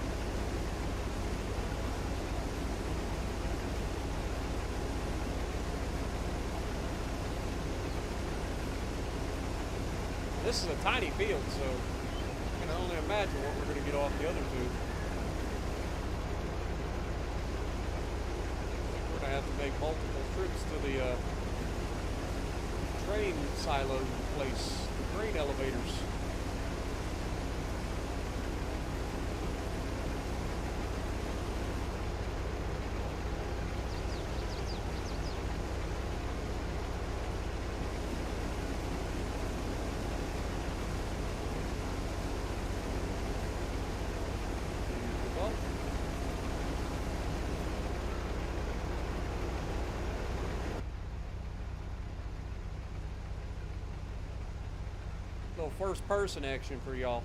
This is a tiny field, so I can only imagine what we're going to get off the other two. We're going to have to make multiple trips to the train silo place, the grain elevators. Little first person action for y'all.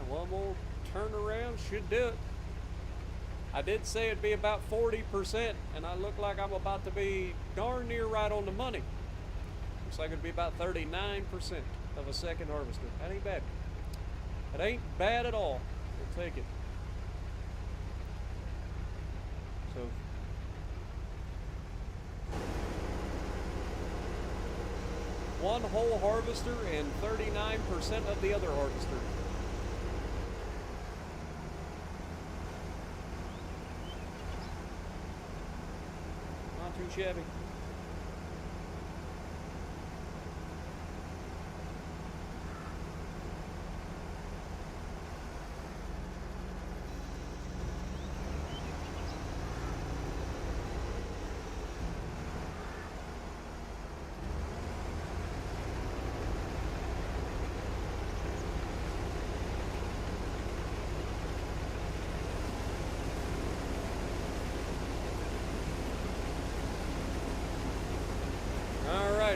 One more turnaround should do it. I did say it'd be about 40%, and I look like I'm about to be darn near right on the money. Looks like it'd be about 39% of a second harvester. That ain't bad. That ain't bad at all. We'll take it. So one whole harvester and 39% of the other harvester. Too shabby.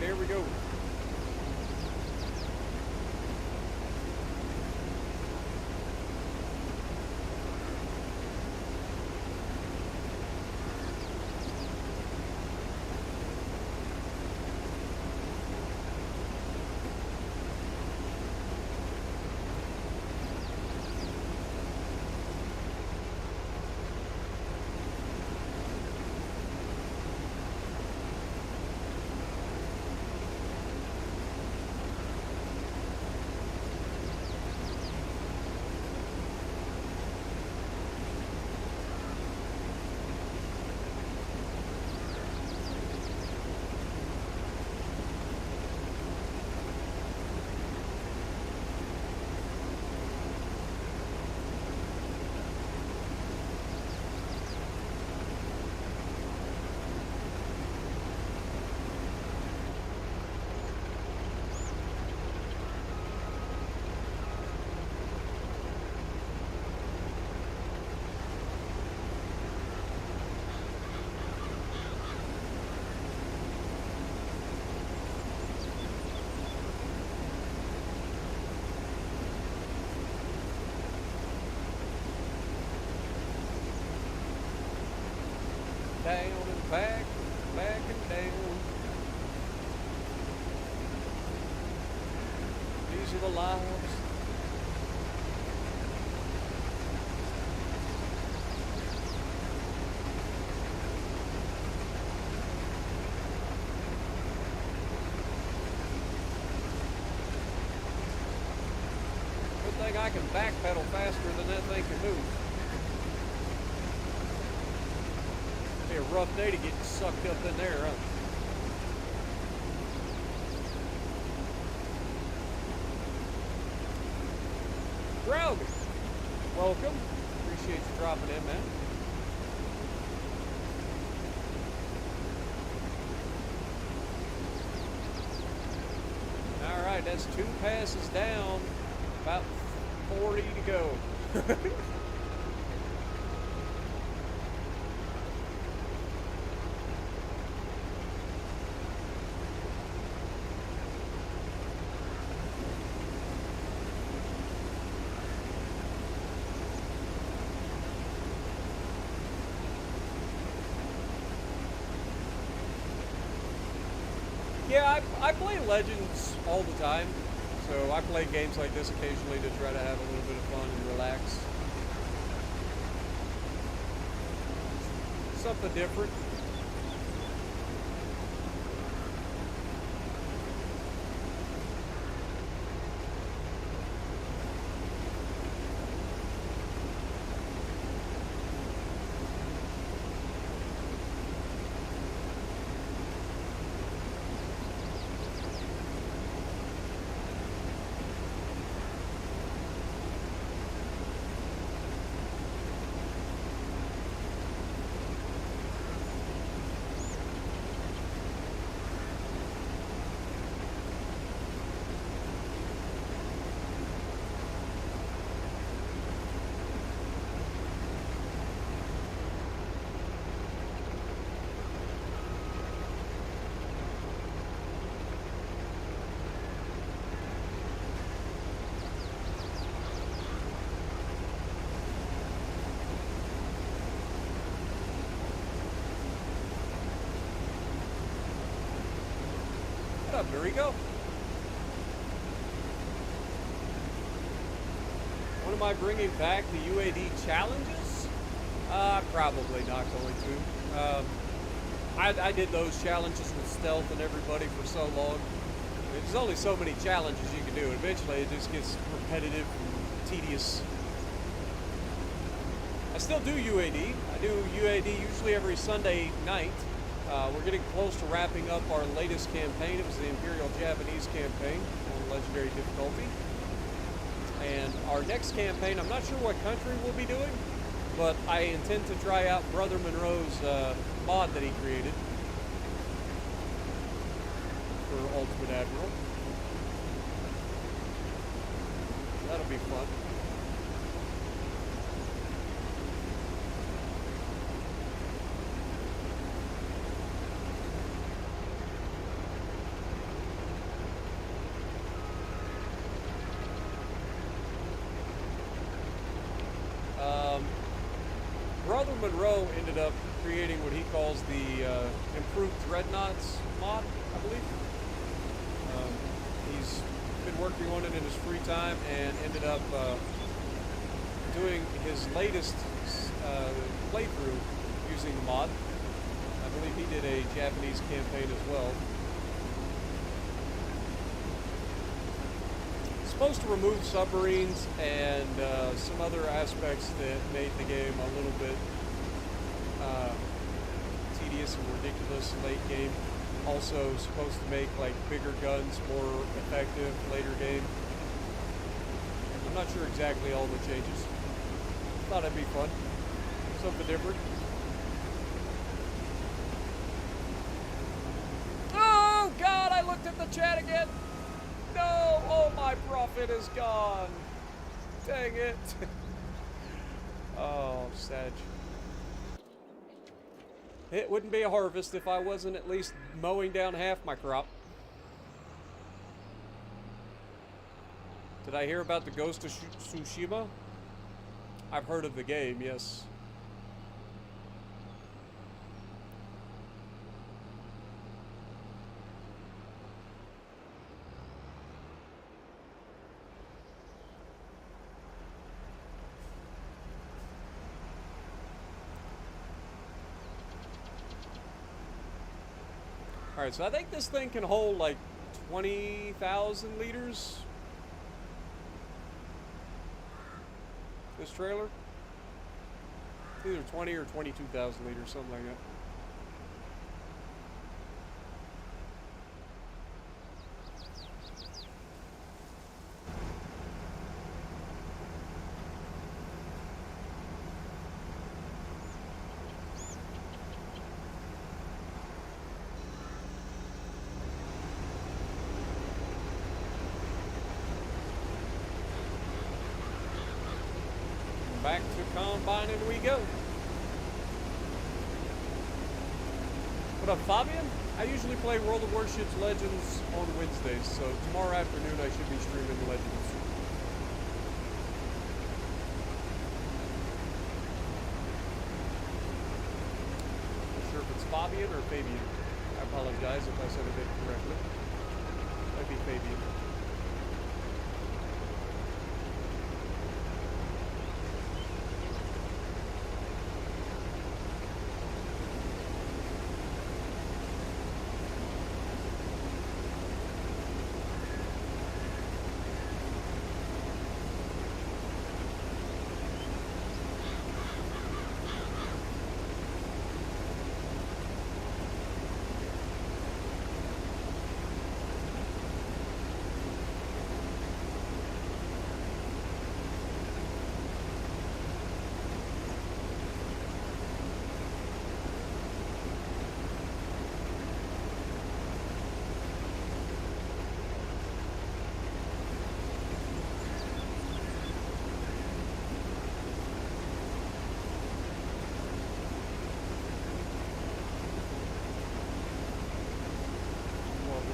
Here we go. Down and back and down. These are the lives. Good thing I can backpedal faster than that thing can move. Be a rough day to get sucked up in there, huh? Grogan. welcome. Appreciate you dropping in, man. All right, that's 2 passes down, about 40 to go. Yeah, I play Legends all the time, so I play games like this occasionally to try to have a little bit of fun and relax. Something different. What up, there we go. When am I bringing back the UAD challenges? Probably not going to. I did those challenges with Stealth and everybody for so long. There's only so many challenges you can do. Eventually it just gets repetitive and tedious. I still do UAD. I do UAD usually every Sunday night. We're getting close to wrapping up our latest campaign. It was the Imperial Japanese campaign on Legendary difficulty. And our next campaign, I'm not sure what country we'll be doing, but I intend to try out Brother Monroe's mod that he created for Ultimate Admiral. That'll be fun. Brother Monroe ended up creating what he calls the Improved Dreadnoughts mod, I believe. He's been working on it in his free time and ended up doing his latest playthrough using the mod. I believe he did a Japanese campaign as well. Supposed to remove submarines and some other aspects that made the game a little bit tedious and ridiculous late game. Also supposed to make like bigger guns more effective later game. I'm not sure exactly all the changes. Thought it'd be fun. Something different. Oh God, I looked at the chat again. No! Oh, my profit is gone. Dang it. Oh, sad. It wouldn't be a harvest if I wasn't at least mowing down half my crop. Did I hear about the Ghost of Tsushima? I've heard of the game, yes. Alright, so I think this thing can hold like 20,000 liters. This trailer. It's either 20 or 22,000 liters, something like that. back to combining we go. What up, Fabian? I usually play World of Warships Legends on Wednesdays, so tomorrow afternoon I should be streaming Legends. Not sure if it's Fabian or Fabian. I apologize if I said it incorrectly. Might be Fabian.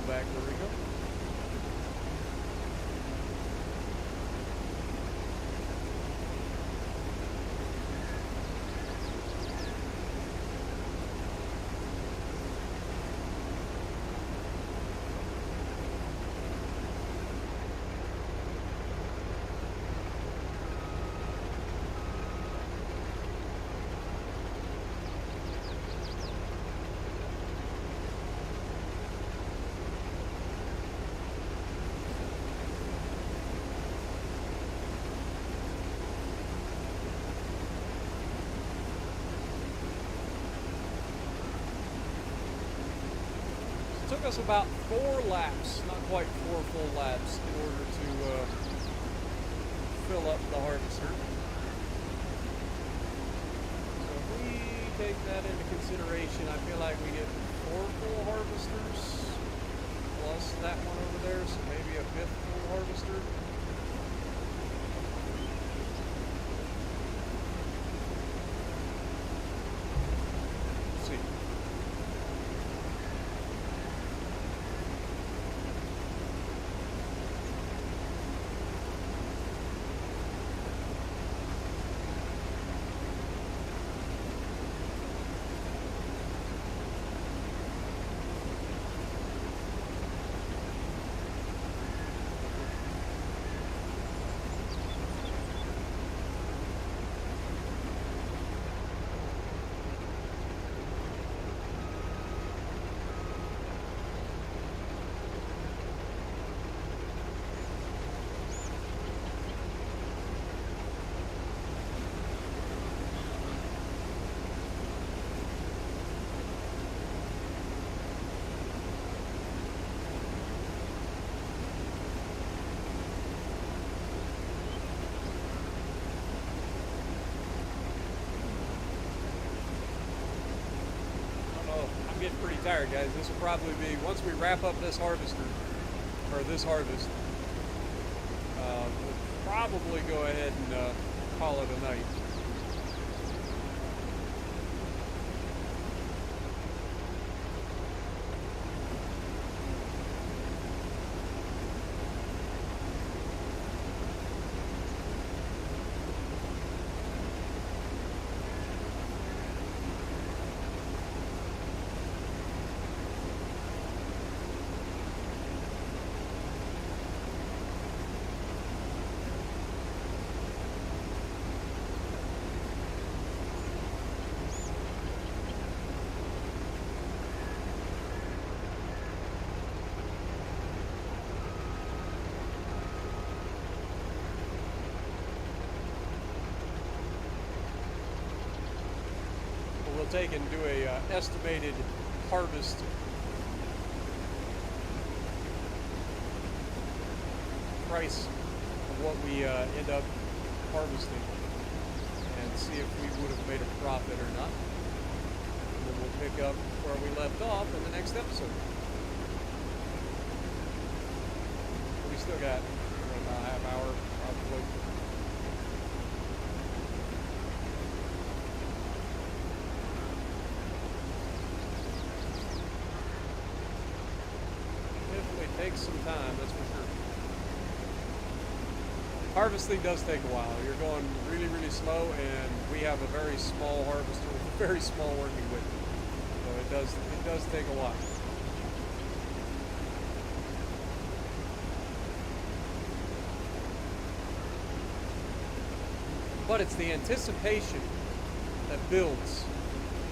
Back, there we go. Took us about 4 laps, not quite 4 full laps, in order to fill up the harvester. So if we take that into consideration, I feel like we get 4 full harvesters plus that one over there, so maybe a 5th full harvester. Getting pretty tired, guys. This will probably be, once we wrap up this harvester, or this harvest, we'll probably go ahead and call it a night. Take and do a estimated harvest price of what we end up harvesting and see if we would have made a profit or not. And then we'll pick up where we left off in the next episode. We still got about a half hour probably. Harvesting does take a while. You're going really, really slow, and we have a very small harvester with a very small working width. So it does take a while. But it's the anticipation that builds,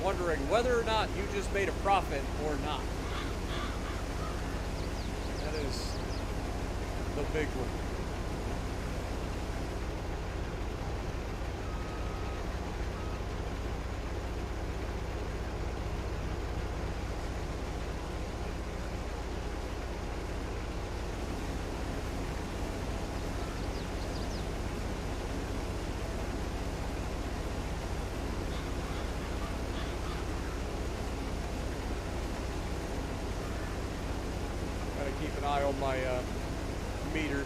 wondering whether or not you just made a profit or not. That is the big one. Keep an eye on my meter.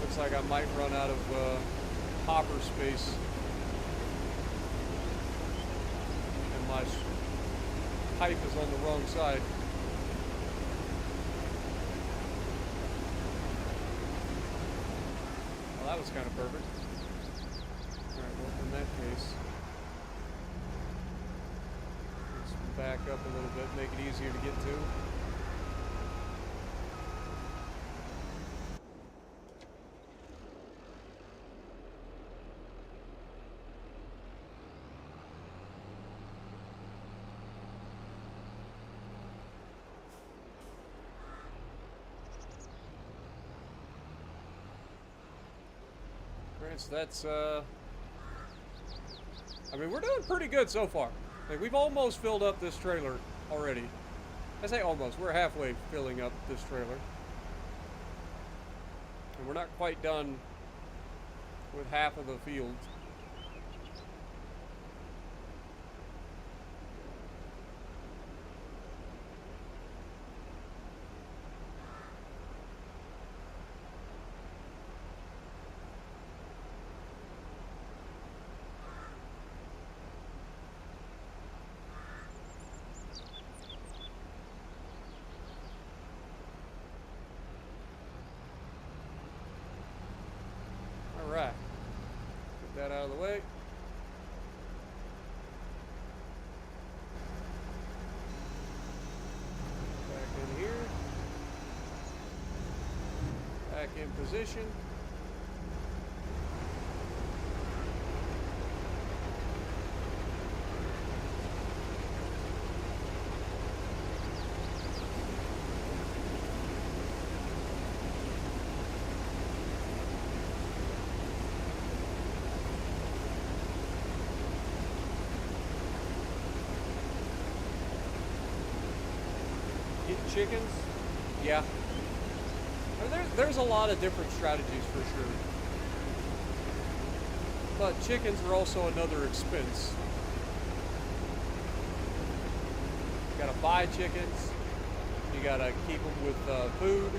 Looks like I might run out of hopper space. And my pipe is on the wrong side. Well, that was kind of perfect. Alright, well, in that case, let's back up a little bit, make it easier to get to. So that's, I mean, we're doing pretty good so far. Like, we've almost filled up this trailer already. I say almost, we're halfway filling up this trailer. And we're not quite done with half of the field. Alright, get that out of the way. Back in here. Back in position. Chickens, yeah. I mean, there's a lot of different strategies for sure. But chickens are also another expense. You gotta buy chickens. You gotta keep them with food.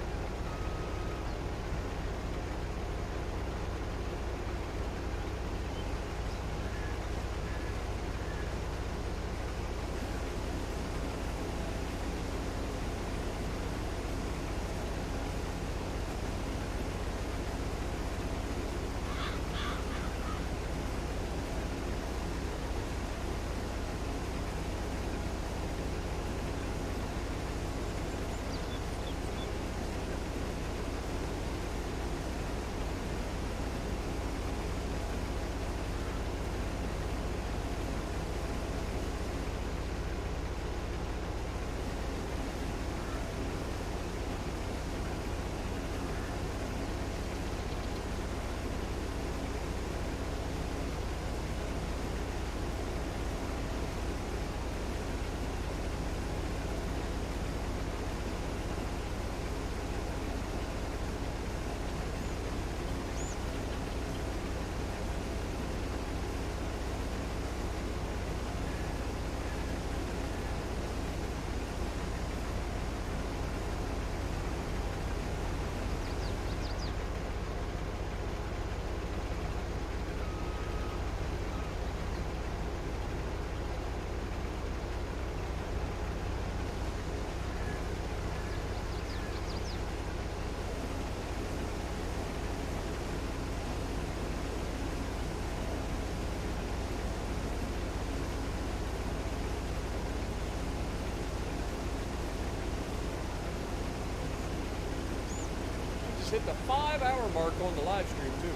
hit the 5-hour mark on the live stream too.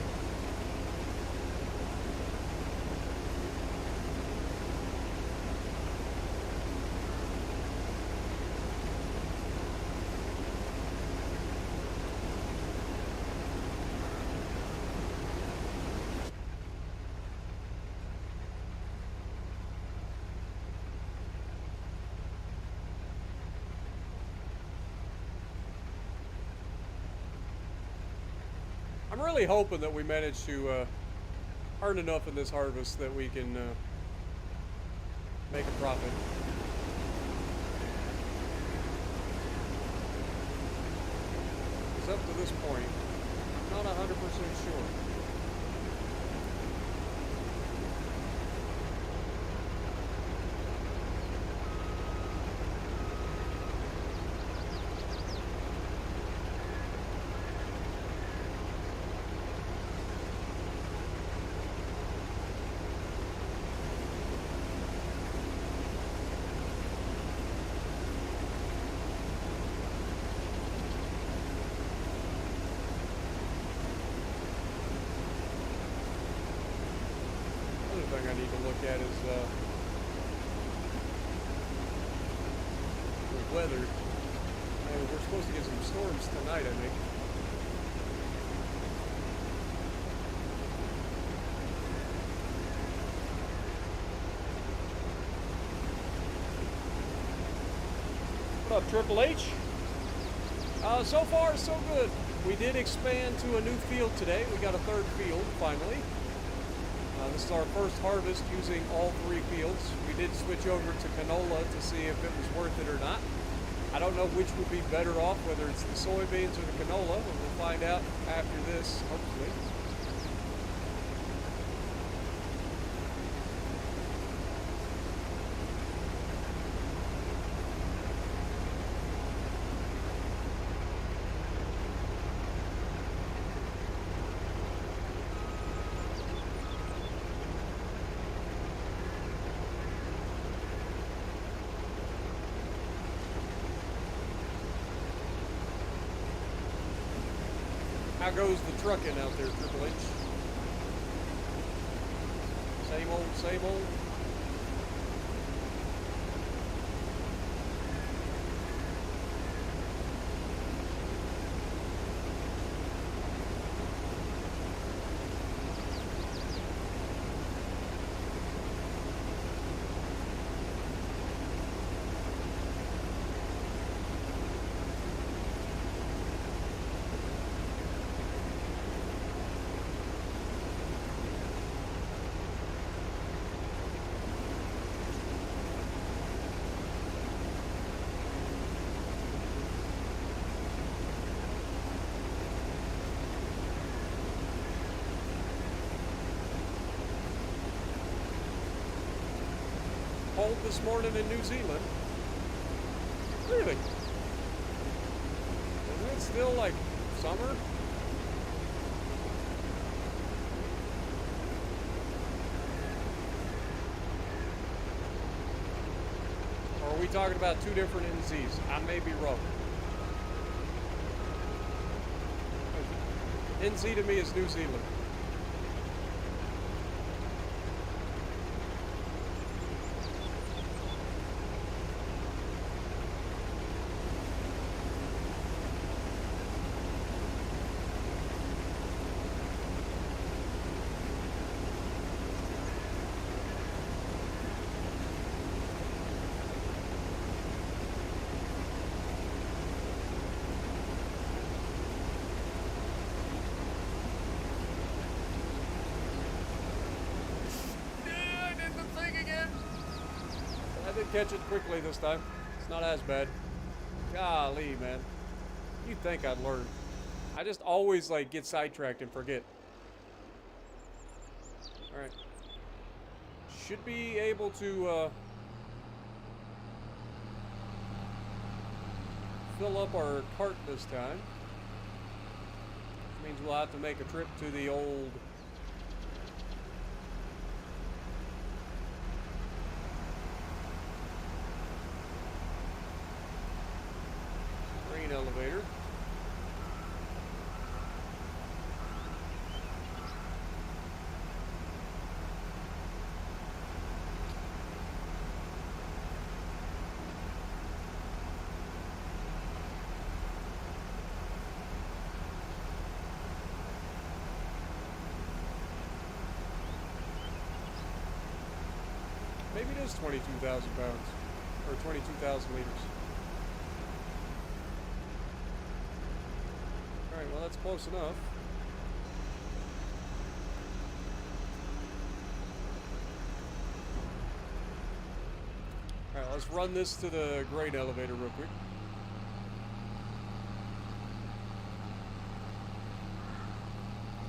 I'm really hoping that we manage to earn enough in this harvest that we can make a profit. Because up to this point, I'm not 100% sure. Thing I need to look at is the weather. And we're supposed to get some storms tonight, I think. What up, Triple H? So far, so good. We did expand to a new field today. We got a third field, finally. This is our first harvest using all 3 fields. We did switch over to canola to see if it was worth it or not. I don't know which would be better off, whether it's the soybeans or the canola, but we'll find out after this, hopefully. How goes the trucking out there, Triple H? Same old, same old? Cold this morning in New Zealand. Really? Isn't it still like summer? Or are we talking about 2 different NZs? I may be wrong. NZ to me is New Zealand. I did catch it quickly this time. It's not as bad. Golly, man. You'd think I'd learn. I just always like get sidetracked and forget. Alright. Should be able to fill up our cart this time. Which means we'll have to make a trip to the old elevator. maybe it is 22,000 pounds. Or 22,000 liters. Alright, well that's close enough. Alright, let's run this to the grain elevator real quick.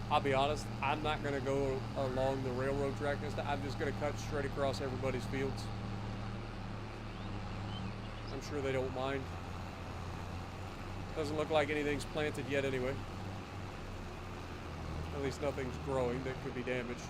I'll be honest, I'm not going to go along the railroad track this time. I'm just going to cut straight across everybody's fields. I'm sure they don't mind. Doesn't look like anything's planted yet anyway. At least nothing's growing that could be damaged.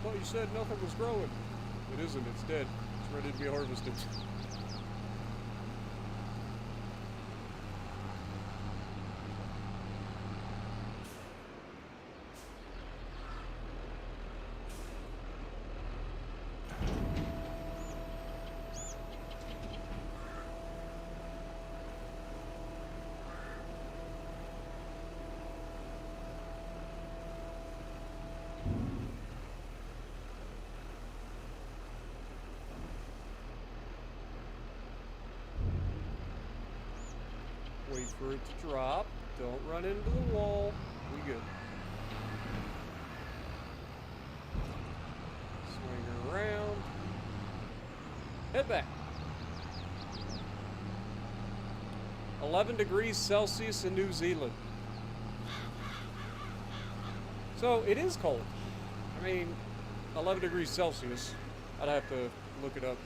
Well, you said nothing was growing. It isn't, it's dead. It's ready to be harvested. Wait for it to drop. Don't run into the wall. We good. Swing around. Head back. 11 degrees Celsius in New Zealand. So it is cold. I mean, 11 degrees Celsius. I'd have to look it up.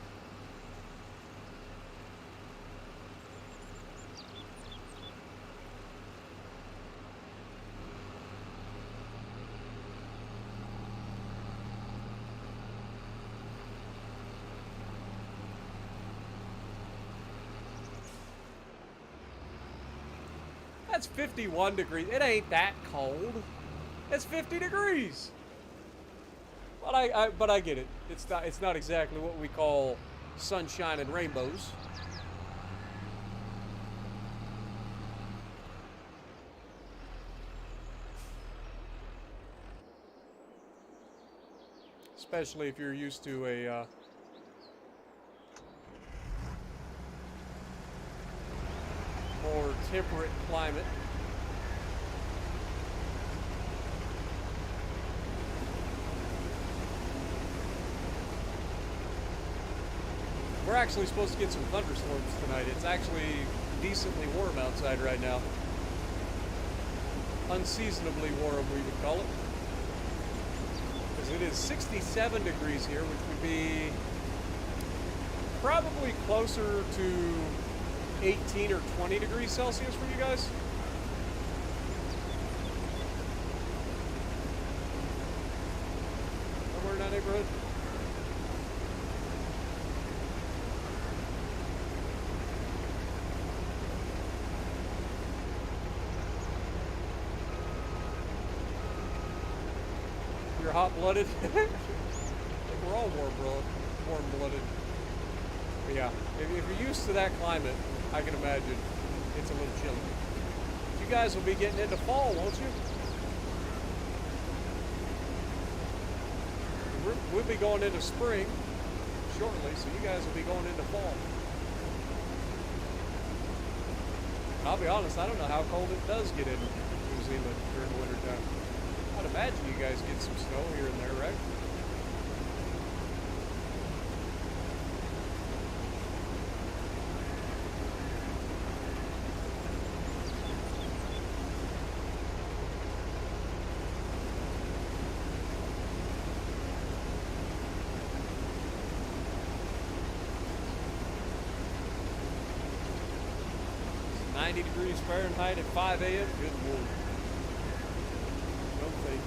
That's 51 degrees. It ain't that cold. It's 50 degrees. But I get it. It's not exactly what we call sunshine and rainbows. Especially if you're used to a more temperate climate. We're actually supposed to get some thunderstorms tonight. It's actually decently warm outside right now. Unseasonably warm, we would call it. Because it is 67 degrees here, which would be probably closer to 18 or 20 degrees Celsius for you guys. Somewhere in that neighborhood. You're hot-blooded. I think we're all warm-blooded. But yeah, if you're used to that climate, I can imagine it's a little chilly. You guys will be getting into fall, won't you? We'll be going into spring shortly, so you guys will be going into fall. I'll be honest, I don't know how cold it does get in New Zealand during the winter time. I'd imagine you guys get some snow here and there, right? It's 90 degrees Fahrenheit at 5 a.m. Good Lord. No, thank you.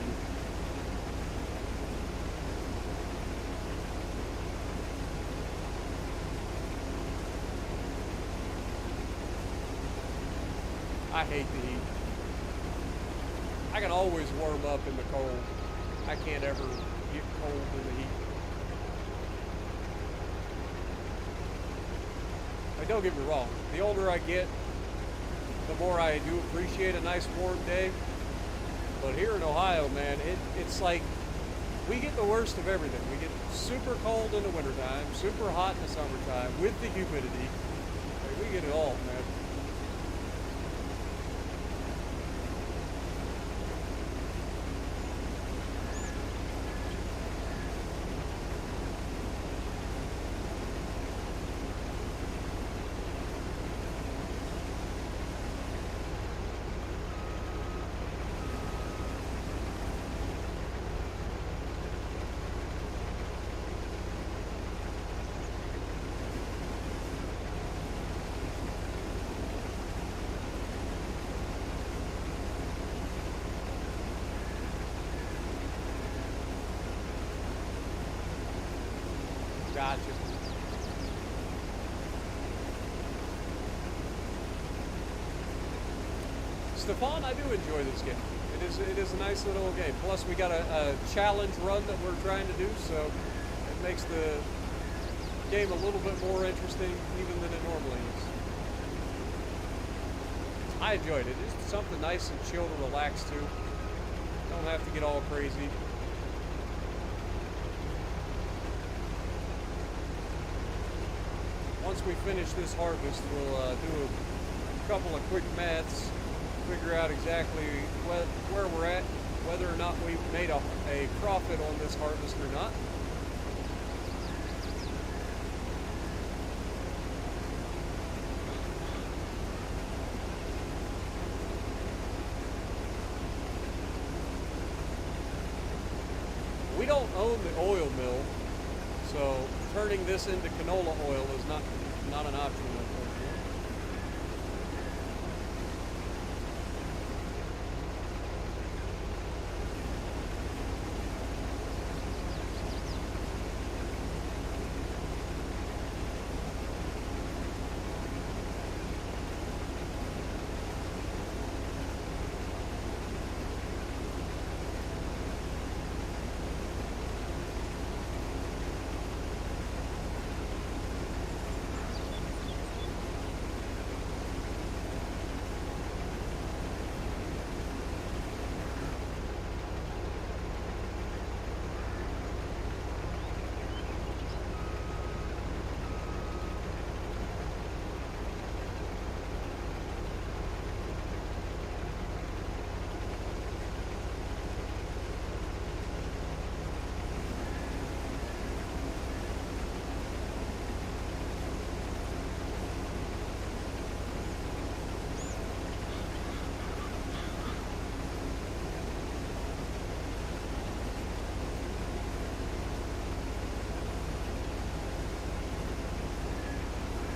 I hate the heat. I can always warm up in the cold. I can't ever get cold in the heat. Like, don't get me wrong. The older I get, the more I do appreciate a nice warm day. But here in Ohio, man, it's like we get the worst of everything. We get super cold in the wintertime, super hot in the summertime with the humidity. Like, we get it all, man. Gotcha. Stefan, I do enjoy this game. It is a nice little game. Plus, we got a challenge run that we're trying to do, so it makes the game a little bit more interesting even than it normally is. I enjoyed it. It's something nice and chill to relax to. Don't have to get all crazy. Once we finish this harvest, we'll do a couple of quick maths, figure out exactly where we're at, whether or not we've made a profit on this harvest or not. We don't own the oil mill, so turning this into canola oil is not an option, unfortunately.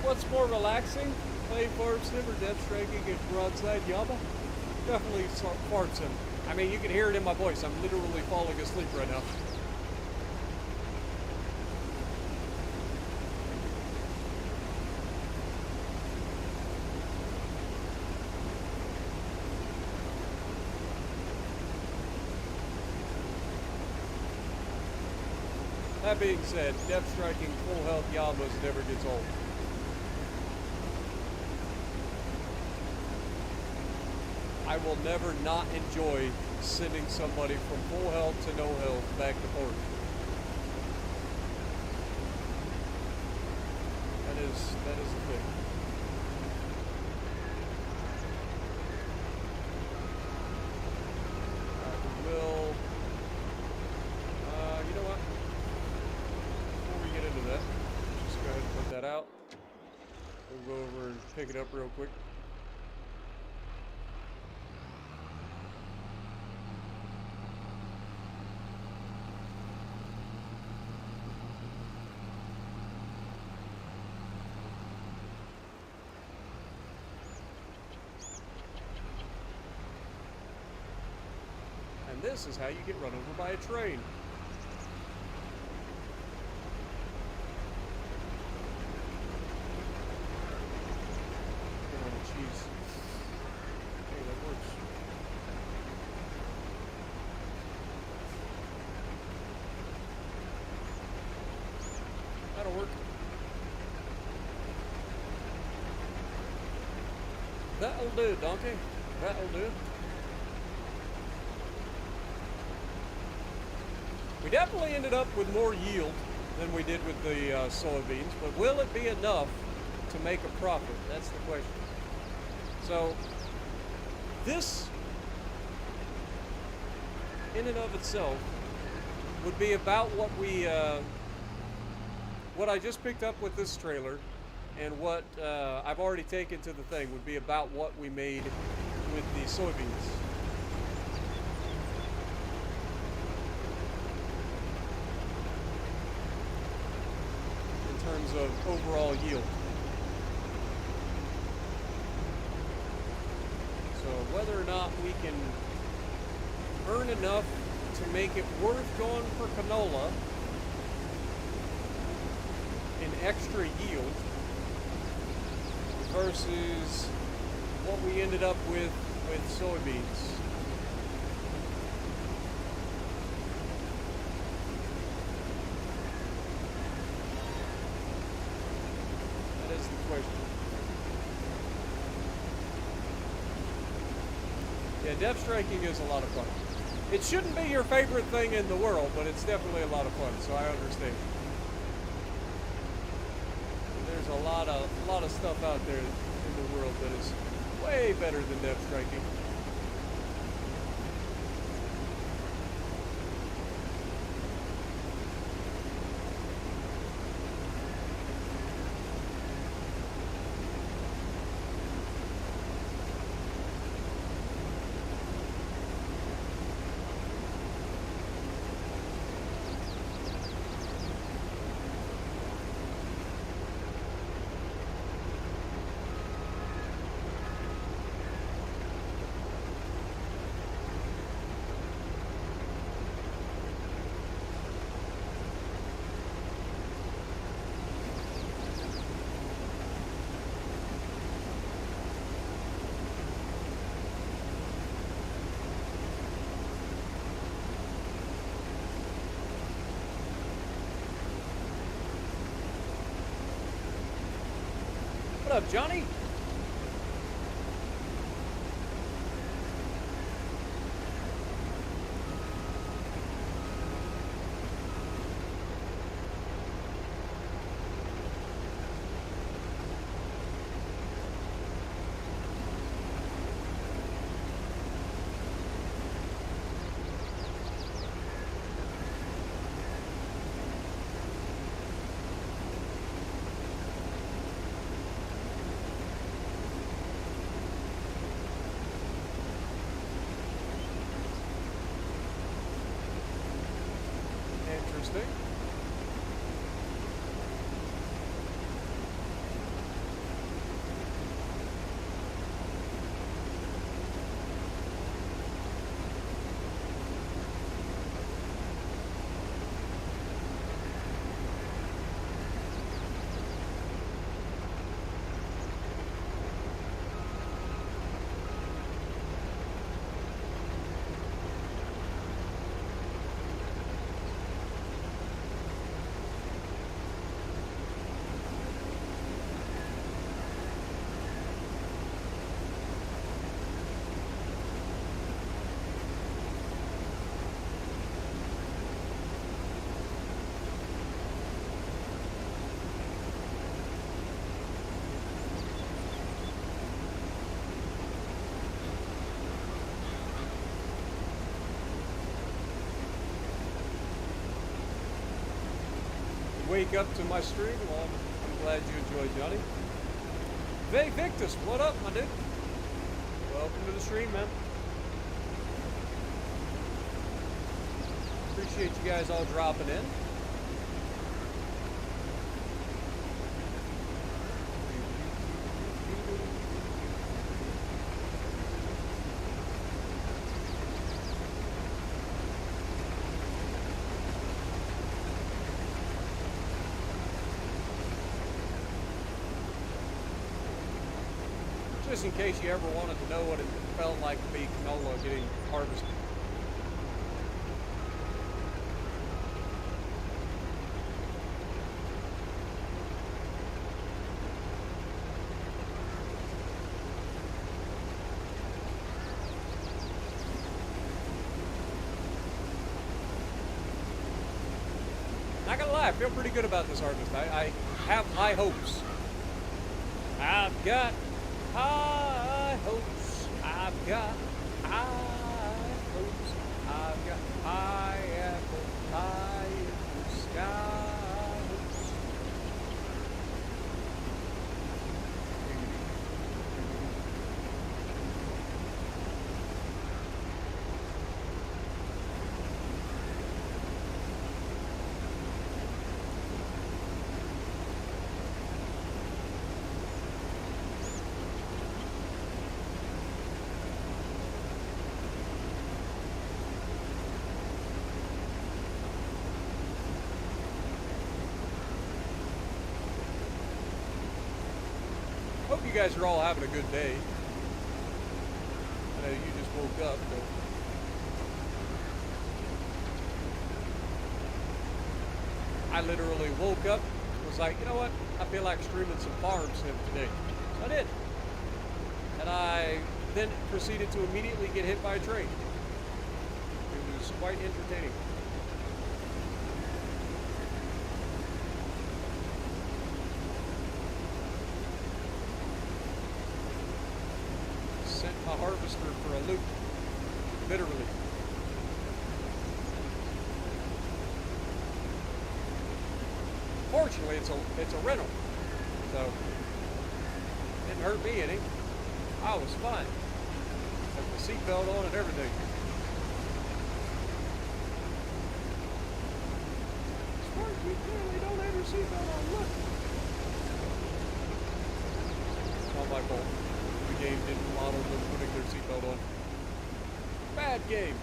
What's more relaxing? Playing farm sim or depth striking against broadside Yama? Definitely farm sim. I mean, you can hear it in my voice. I'm literally falling asleep right now. That being said, depth striking full health Yamas never gets old. I will never not enjoy sending somebody from full health to no health back to port. That is the thing. We will. You know what? Before we get into that, just go ahead and put that out. We'll go over and pick it up real quick. This is how you get run over by a train. Oh, jeez. Hey, that works. That'll do, donkey. That'll do. We definitely ended up with more yield than we did with the soybeans, but will it be enough to make a profit? That's the question. So this, in and of itself, would be about what I just picked up with this trailer, and what I've already taken to the thing would be about what we made with the soybeans. In terms of overall yield. So whether or not we can earn enough to make it worth going for canola in extra yield versus what we ended up with soybeans. That is the question. Yeah, depth striking is a lot of fun. It shouldn't be your favorite thing in the world, but it's definitely a lot of fun, so I understand. There's a lot of stuff out there in the world that is way better than depth striking. What up, Johnny? Interesting. Wake up to my stream. Well, I'm glad you enjoyed, Johnny. Hey, Victus, what up, my dude? Welcome to the stream, man. Appreciate you guys all dropping in. Just in case you ever wanted to know what it felt like to be canola getting harvested. Not gonna lie, I feel pretty good about this harvest. I have high hopes. I've got high hopes. I've got high hopes. I've got high apple pie in the sky hopes. Hope you guys are all having a good day. I know you just woke up, but I literally woke up, was like, you know what? I feel like streaming some farm sim today. So I did. And I then proceeded to immediately get hit by a train. It was quite entertaining. Sent my harvester for a loop, literally. Fortunately, it's a rental, so it didn't hurt me any. I was fine. Had the seatbelt on and everything. Smart, you clearly don't have your seatbelt on. Look. It's not my fault. The game didn't model them putting their seatbelt on. Bad game.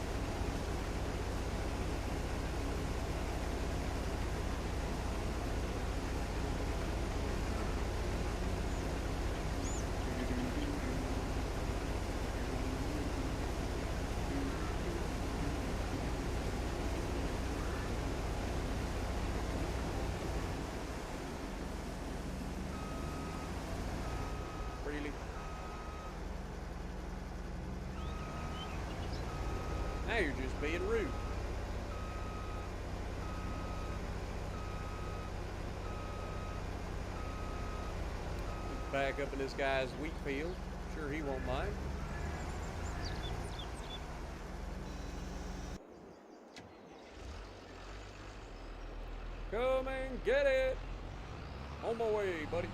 Really? Now you're just being rude. Back up in this guy's wheat field. Sure, he won't mind. Come and get it. On my way, buddy.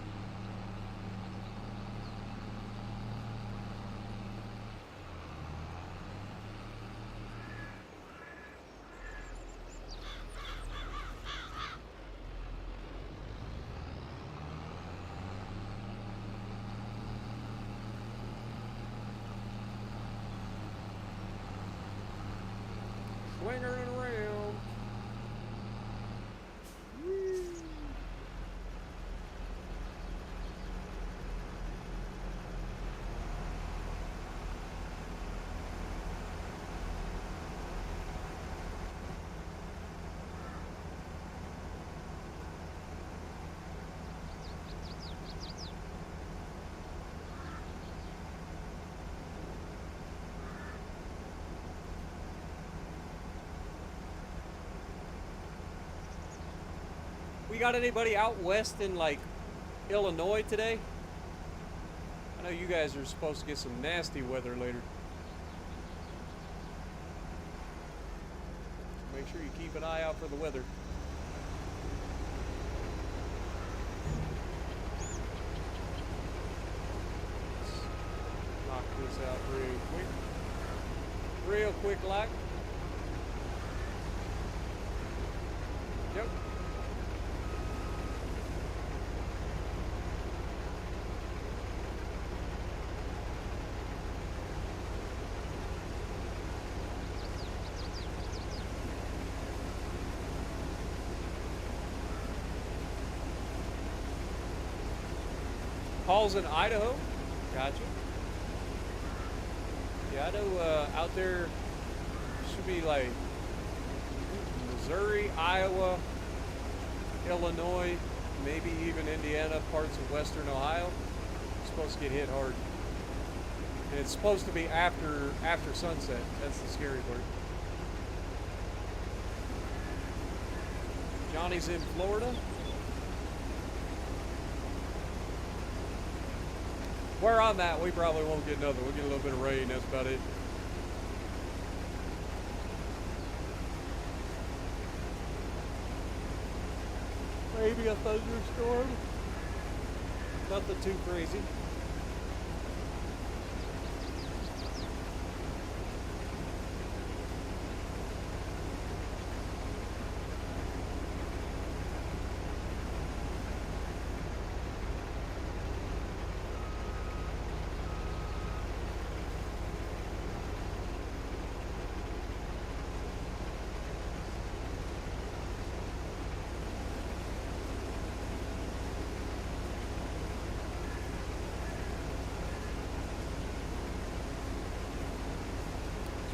Swinging around. Woo. We got anybody out west in like Illinois today? I know you guys are supposed to get some nasty weather later. So make sure you keep an eye out for the weather. Let's knock this out real quick. Real quick like. Yep. Paul's in Idaho. Gotcha. Yeah, I know out there should be like Missouri, Iowa, Illinois, maybe even Indiana, parts of western Ohio. It's supposed to get hit hard. And it's supposed to be after sunset. That's the scary part. Johnny's in Florida. Where I'm at, we probably won't get nothing. We'll get a little bit of rain, that's about it. Maybe a thunderstorm. Nothing too crazy.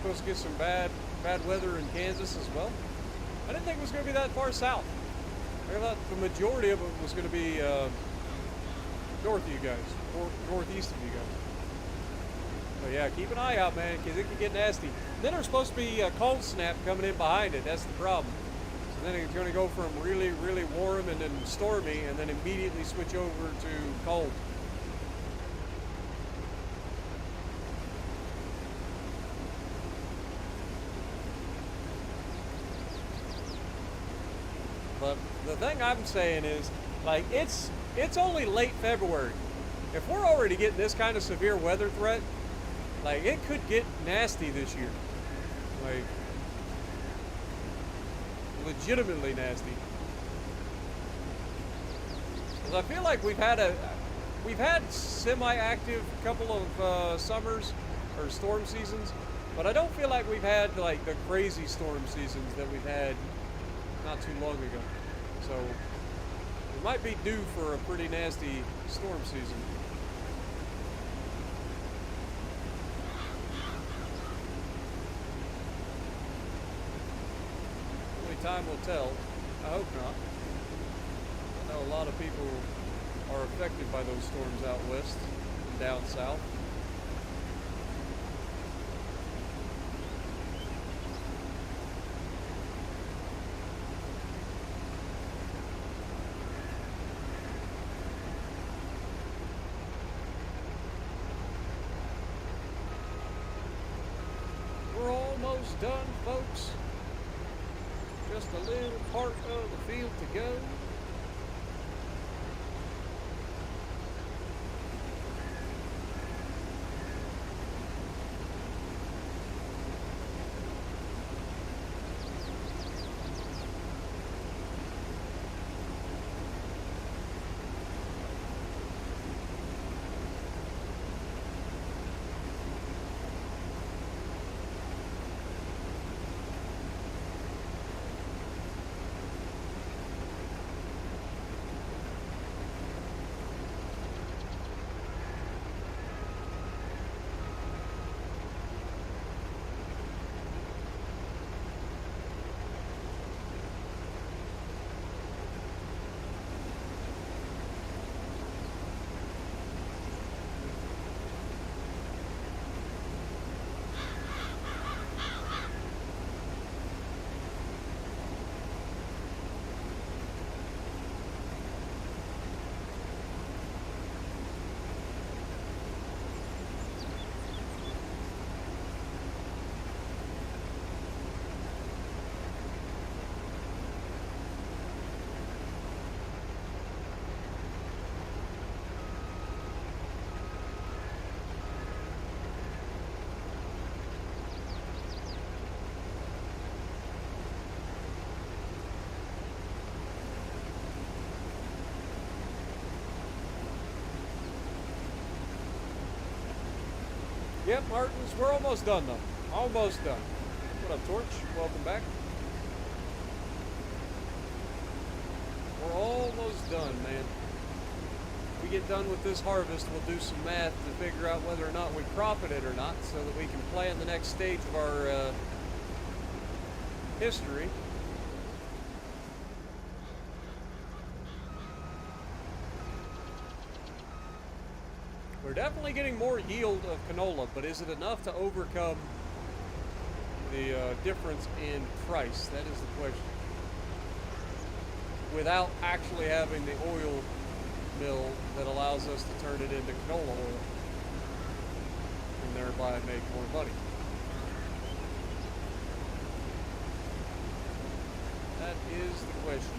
Supposed to get some bad weather in Kansas as well. I didn't think it was going to be that far south. I thought the majority of it was going to be north of you guys, or northeast of you guys. But yeah, keep an eye out, man, because it can get nasty. Then there's supposed to be a cold snap coming in behind it. That's the problem. So then it's going to go from really, really warm and then stormy, and then immediately switch over to cold. But the thing I'm saying is, like, it's only late February. If we're already getting this kind of severe weather threat, like, it could get nasty this year. Like, legitimately nasty. Because I feel like we've had semi-active couple of summers or storm seasons, but I don't feel like we've had like the crazy storm seasons that we've had not too long ago. So we might be due for a pretty nasty storm season. Only time will tell. I hope not. I know a lot of people are affected by those storms out west and down south. Almost done, folks. Just a little part of the field to go. Yep, Martins, we're almost done though. Almost done. What up, Torch? Welcome back. We're almost done, man. We get done with this harvest, we'll do some math to figure out whether or not we profit it or not, so that we can plan the next stage of our history. We're definitely getting more yield of canola, but is it enough to overcome the difference in price? That is the question. without actually having the oil mill that allows us to turn it into canola oil and thereby make more money. That is the question.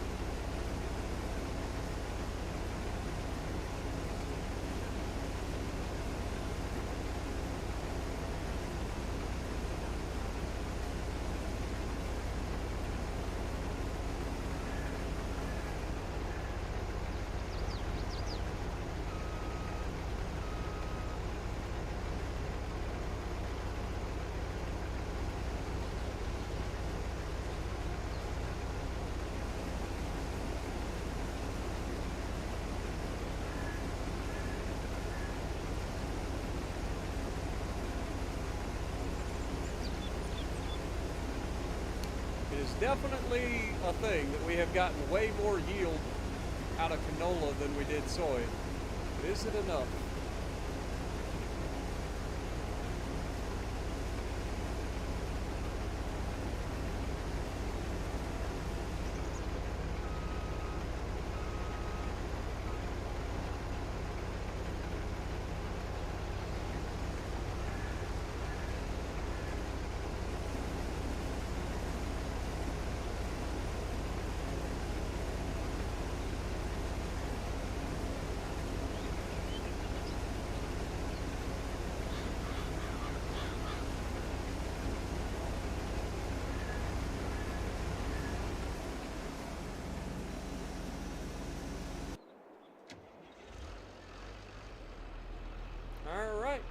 Is definitely a thing that we have gotten way more yield out of canola than we did soy. But is it enough? All right.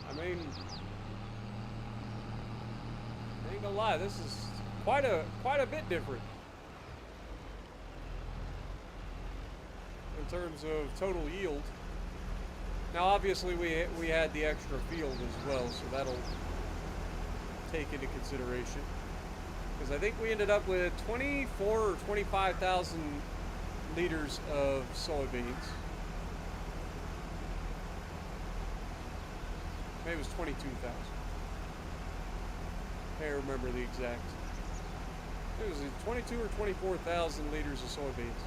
I mean, I ain't gonna lie, this is quite a bit different in terms of total yield. Now, obviously, we had the extra field as well, so that'll take into consideration. Because I think we ended up with 24 or 25,000 liters of soybeans. Maybe it was 22,000. Can't remember the exact. It was 22 or 24,000 liters of soybeans.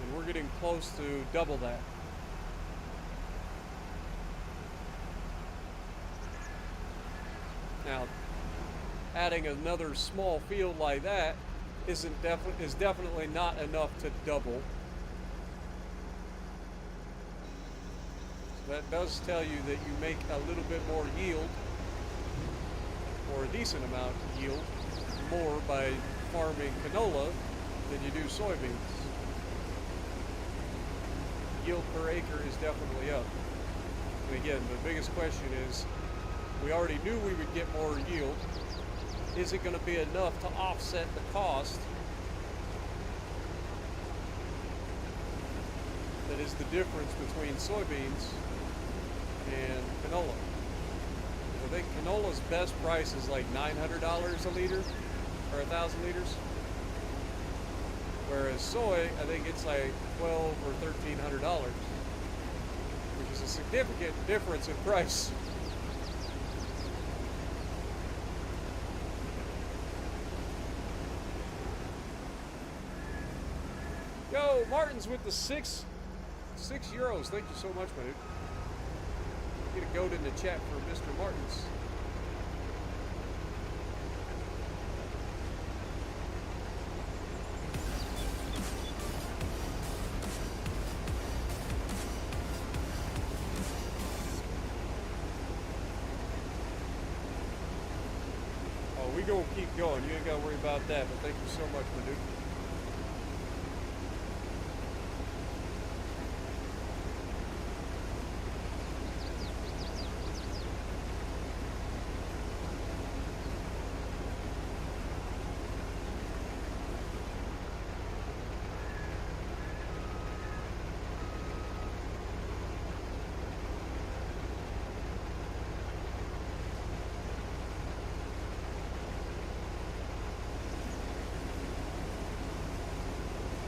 And we're getting close to double that. Now, adding another small field like that is definitely not enough to double. That does tell you that you make a little bit more yield, or a decent amount of yield, more by farming canola than you do soybeans. Yield per acre is definitely up. And again, the biggest question is, we already knew we would get more yield. Is it going to be enough to offset the cost? That is the difference between soybeans and canola. I think canola's best price is like $900 a liter, or 1,000 liters. Whereas soy, I think it's like $1,200 or $1,300, which is a significant difference in price. Yo, Martin's with the six euros. Thank you so much, my dude. Get a goat in the chat for Mr. Martins. Oh, we gonna keep going. You ain't gotta worry about that, but thank you so much, my dude.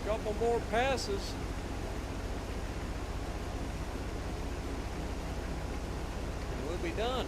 Couple more passes. And we'll be done.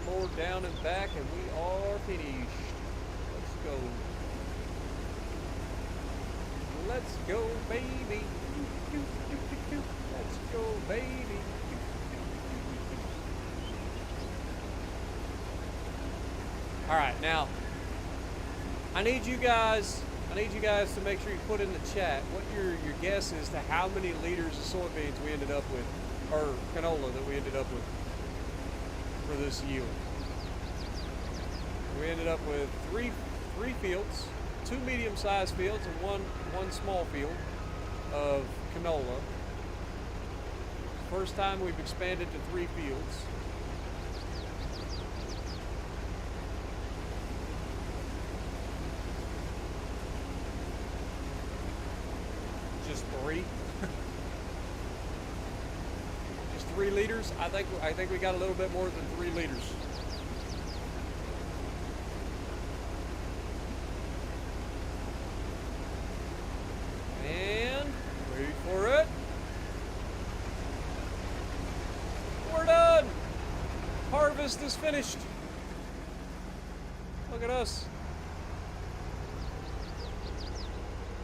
more down and back, and we are finished. Let's go. Let's go, baby. Let's go, baby. All right, now I need you guys to make sure you put in the chat what your guess is to how many liters of soybeans we ended up with, or canola that we ended up with for this yield. We ended up with three fields, 2 medium-sized fields and one small field of canola. First time we've expanded to 3 fields. Just 3. Just 3 liters. I think we got a little bit more than 3 liters. And wait for it. We're done. Harvest is finished. Look at us.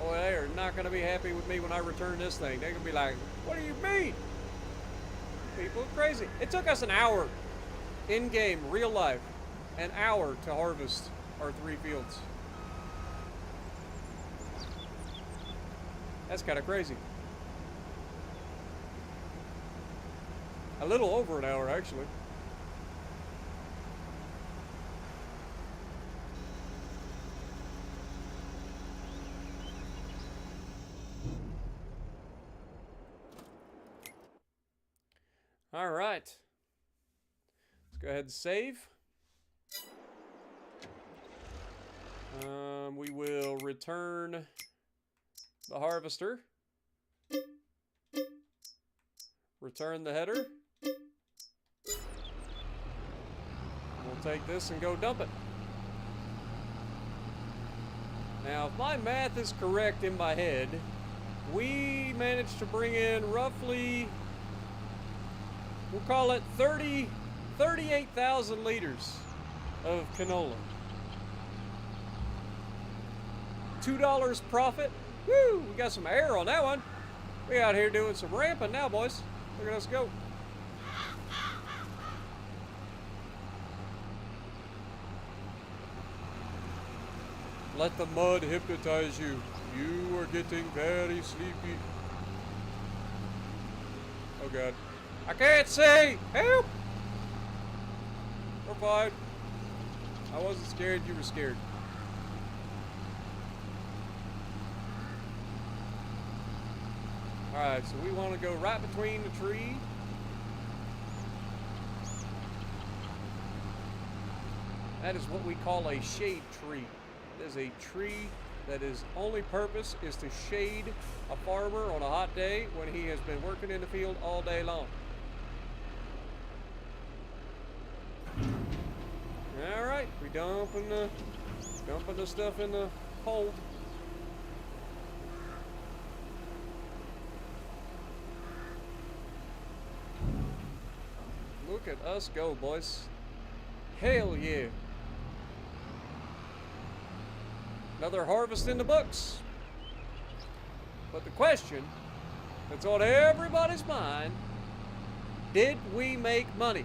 Boy, they are not going to be happy with me when I return this thing. They're going to be like, what do you mean? People are crazy. It took us an hour in game, real life, an hour to harvest our 3 fields. That's kind of crazy. A little over an hour, actually. All right. Let's go ahead and save. We will return the harvester. Return the header. We'll take this and go dump it. Now, if my math is correct in my head, we managed to bring in roughly, we'll call it 38,000 liters of canola. $2 profit. Woo! We got some air on that one. We out here doing some ramping now, boys. Look at us go. Let the mud hypnotize you. You are getting very sleepy. Oh God. I can't see! Help! We're fine. I wasn't scared, you were scared. Alright, so we want to go right between the tree. That is what we call a shade tree. It is a tree that is only purpose is to shade a farmer on a hot day when he has been working in the field all day long. Alright, we dumping the stuff in the hold. Look at us go, boys. Hell yeah. Another harvest in the books. But the question that's on everybody's mind, did we make money?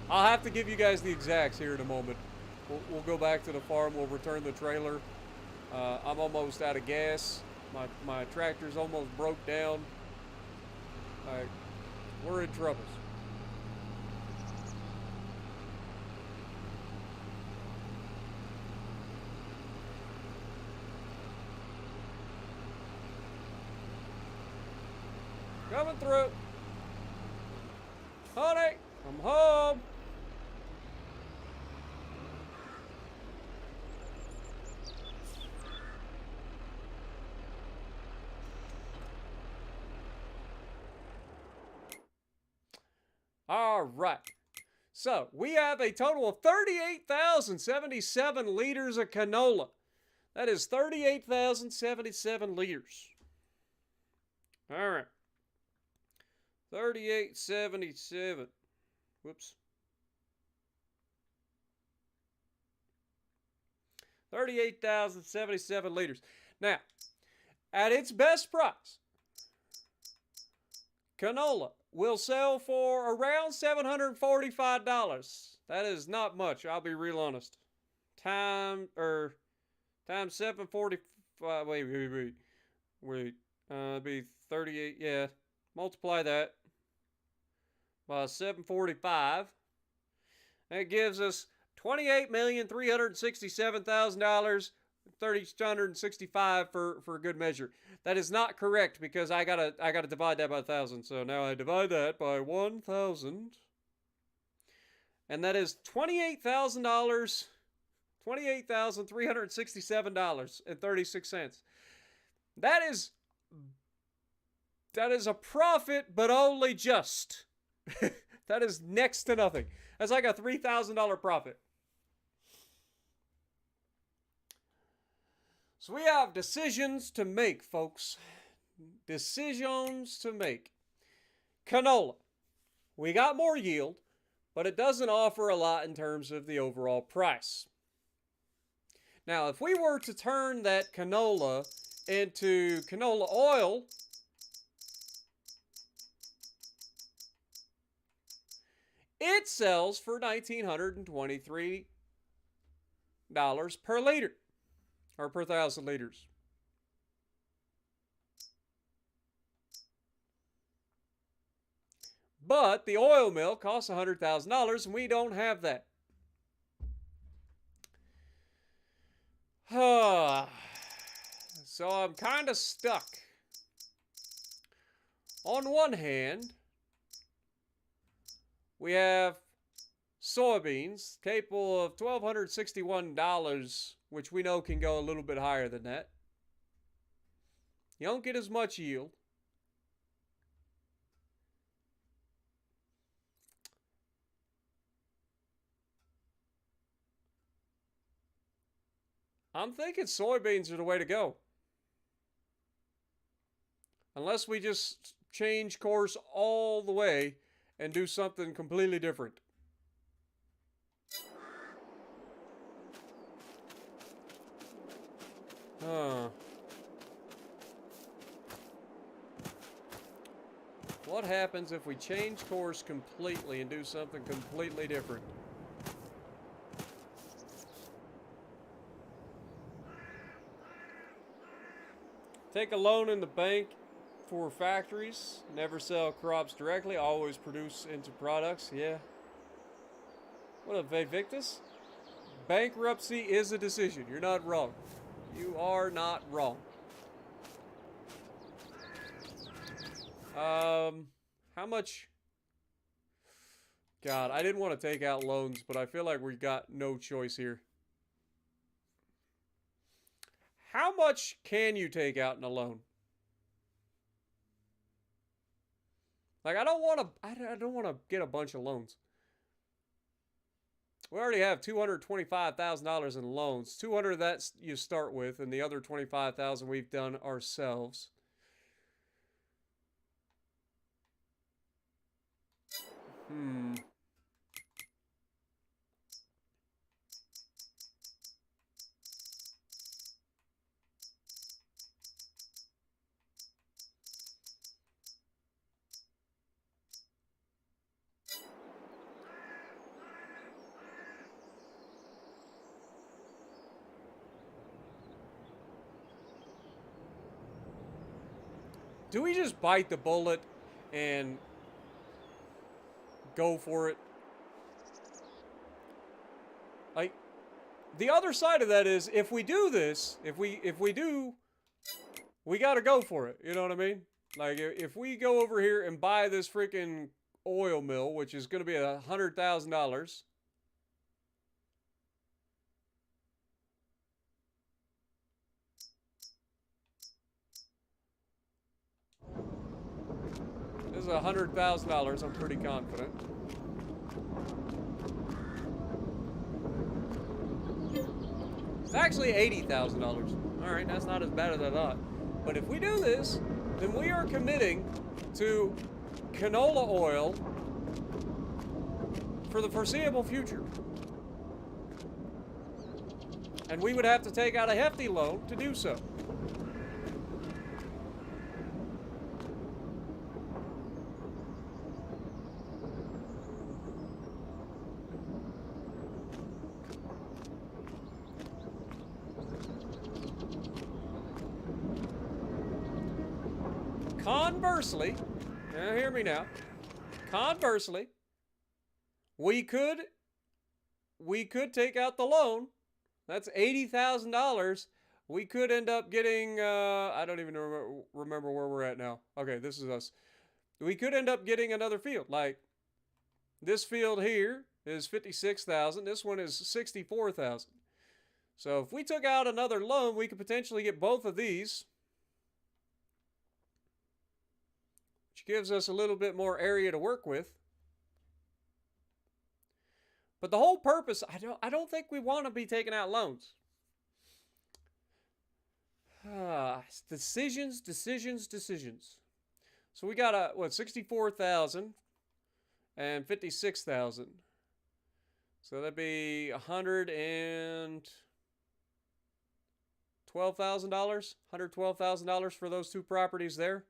I'll have to give you guys the exacts here in a moment. We'll go back to the farm. We'll return the trailer. I'm almost out of gas. My tractor's almost broke down. We're in troubles. Coming through. Honey, I'm home. All right. So we have a total of 38,077 liters of canola That is 38,077 liters. All right. 3877. Whoops. 38,077 liters. Now, at its best price, canola will sell for around $745. That is not much, I'll be real honest. Times 745. Wait. Be 38. Yeah. Multiply that by 745. That gives us $28,367,000, $365 for good measure. That is not correct because I gotta divide that by 1,000. So now I divide that by 1,000, and that is $28,000, $28,367.36. That is a profit, but only just. That is next to nothing. That's like a $3,000 profit. So we have decisions to make, folks. Decisions to make. Canola. We got more yield, but it doesn't offer a lot in terms of the overall price. Now, if we were to turn that canola into canola oil, it sells for $1,923 per liter, or per 1,000 liters. But the oil mill costs $100,000, and we don't have that. So I'm kind of stuck. On one hand, we have soybeans capable of $1,261, which we know can go a little bit higher than that. You don't get as much yield. I'm thinking soybeans are the way to go. Unless we just change course all the way and do something completely different. What happens if we change course completely and do something completely different? Take a loan in the bank for factories. Never sell crops directly. Always produce into products. Yeah. What up, Victus? Bankruptcy is a decision. You're not wrong. You are not wrong. How much? God, I didn't want to take out loans, but I feel like we got no choice here. How much can you take out in a loan? Like, I don't want to get a bunch of loans. We already have $225,000 in loans. 200 of that you start with, and the other 25,000 we've done ourselves. Do we just bite the bullet and go for it? Like, the other side of that is, if we do this, if we do, we gotta go for it. You know what I mean? Like, if we go over here and buy this freaking oil mill, which is gonna be $100,000. This is $100,000, I'm pretty confident. It's actually $80,000. All right, that's not as bad as I thought. But if we do this, then we are committing to canola oil for the foreseeable future. And we would have to take out a hefty loan to do so. Conversely, now hear me now. Conversely, we could take out the loan. That's $80,000. We could end up getting, I don't even remember where we're at now. Okay, this is us. We could end up getting another field. Like, this field here is $56,000. This one is $64,000. So if we took out another loan, we could potentially get both of these, which gives us a little bit more area to work with. But the whole purpose, I don't think we want to be taking out loans. Decisions. So we got 64,000 and 56,000. So that'd be $112,000 for those two properties there.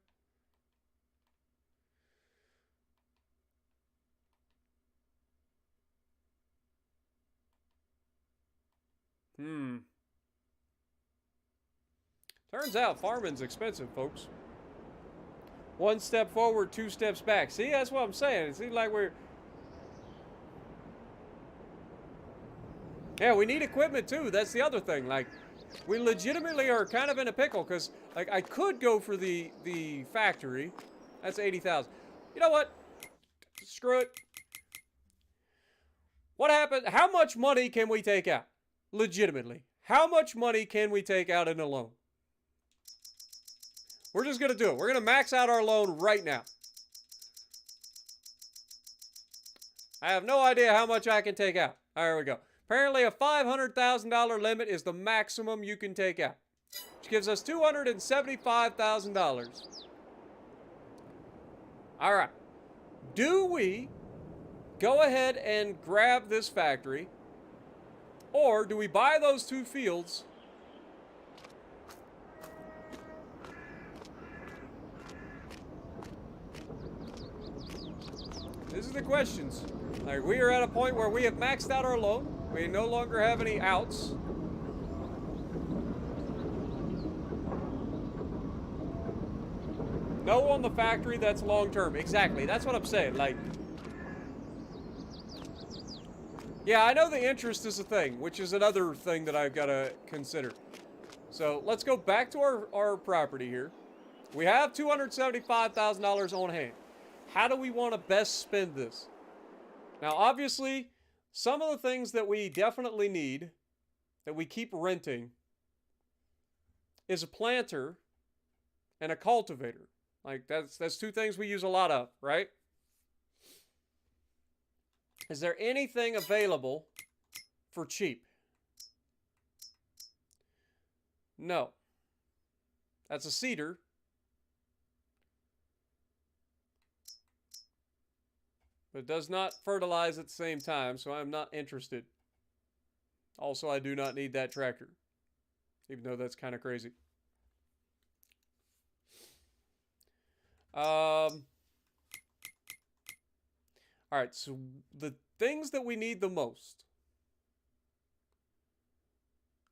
Turns out farming's expensive, folks. One step forward, two steps back. See, that's what I'm saying. It seems like we're... Yeah, we need equipment too. That's the other thing. Like, we legitimately are kind of in a pickle because, like, I could go for the factory. That's 80,000. You know what? Screw it. What happened? How much money can we take out? Legitimately. How much money can we take out in a loan? We're just going to do it. We're going to max out our loan right now. I have no idea how much I can take out. There we go. Apparently a $500,000 limit is the maximum you can take out, which gives us $275,000. All right. Do we go ahead and grab this factory, or do we buy those two fields This is the questions. Like, we are at a point where we have maxed out our loan. We no longer have any outs. No on the factory, that's long term. Exactly, that's what I'm saying. Like, yeah, I know the interest is a thing, which is another thing that I've got to consider. So let's go back to our property here. We have $275,000 on hand. How do we want to best spend this? Now, obviously, some of the things that we definitely need, that we keep renting, is a planter and a cultivator. Like, that's two things we use a lot of, right? Is there anything available for cheap? No. That's a cedar. But it does not fertilize at the same time, so I'm not interested. Also, I do not need that tractor, even though that's kind of crazy. All right, so the things that we need the most.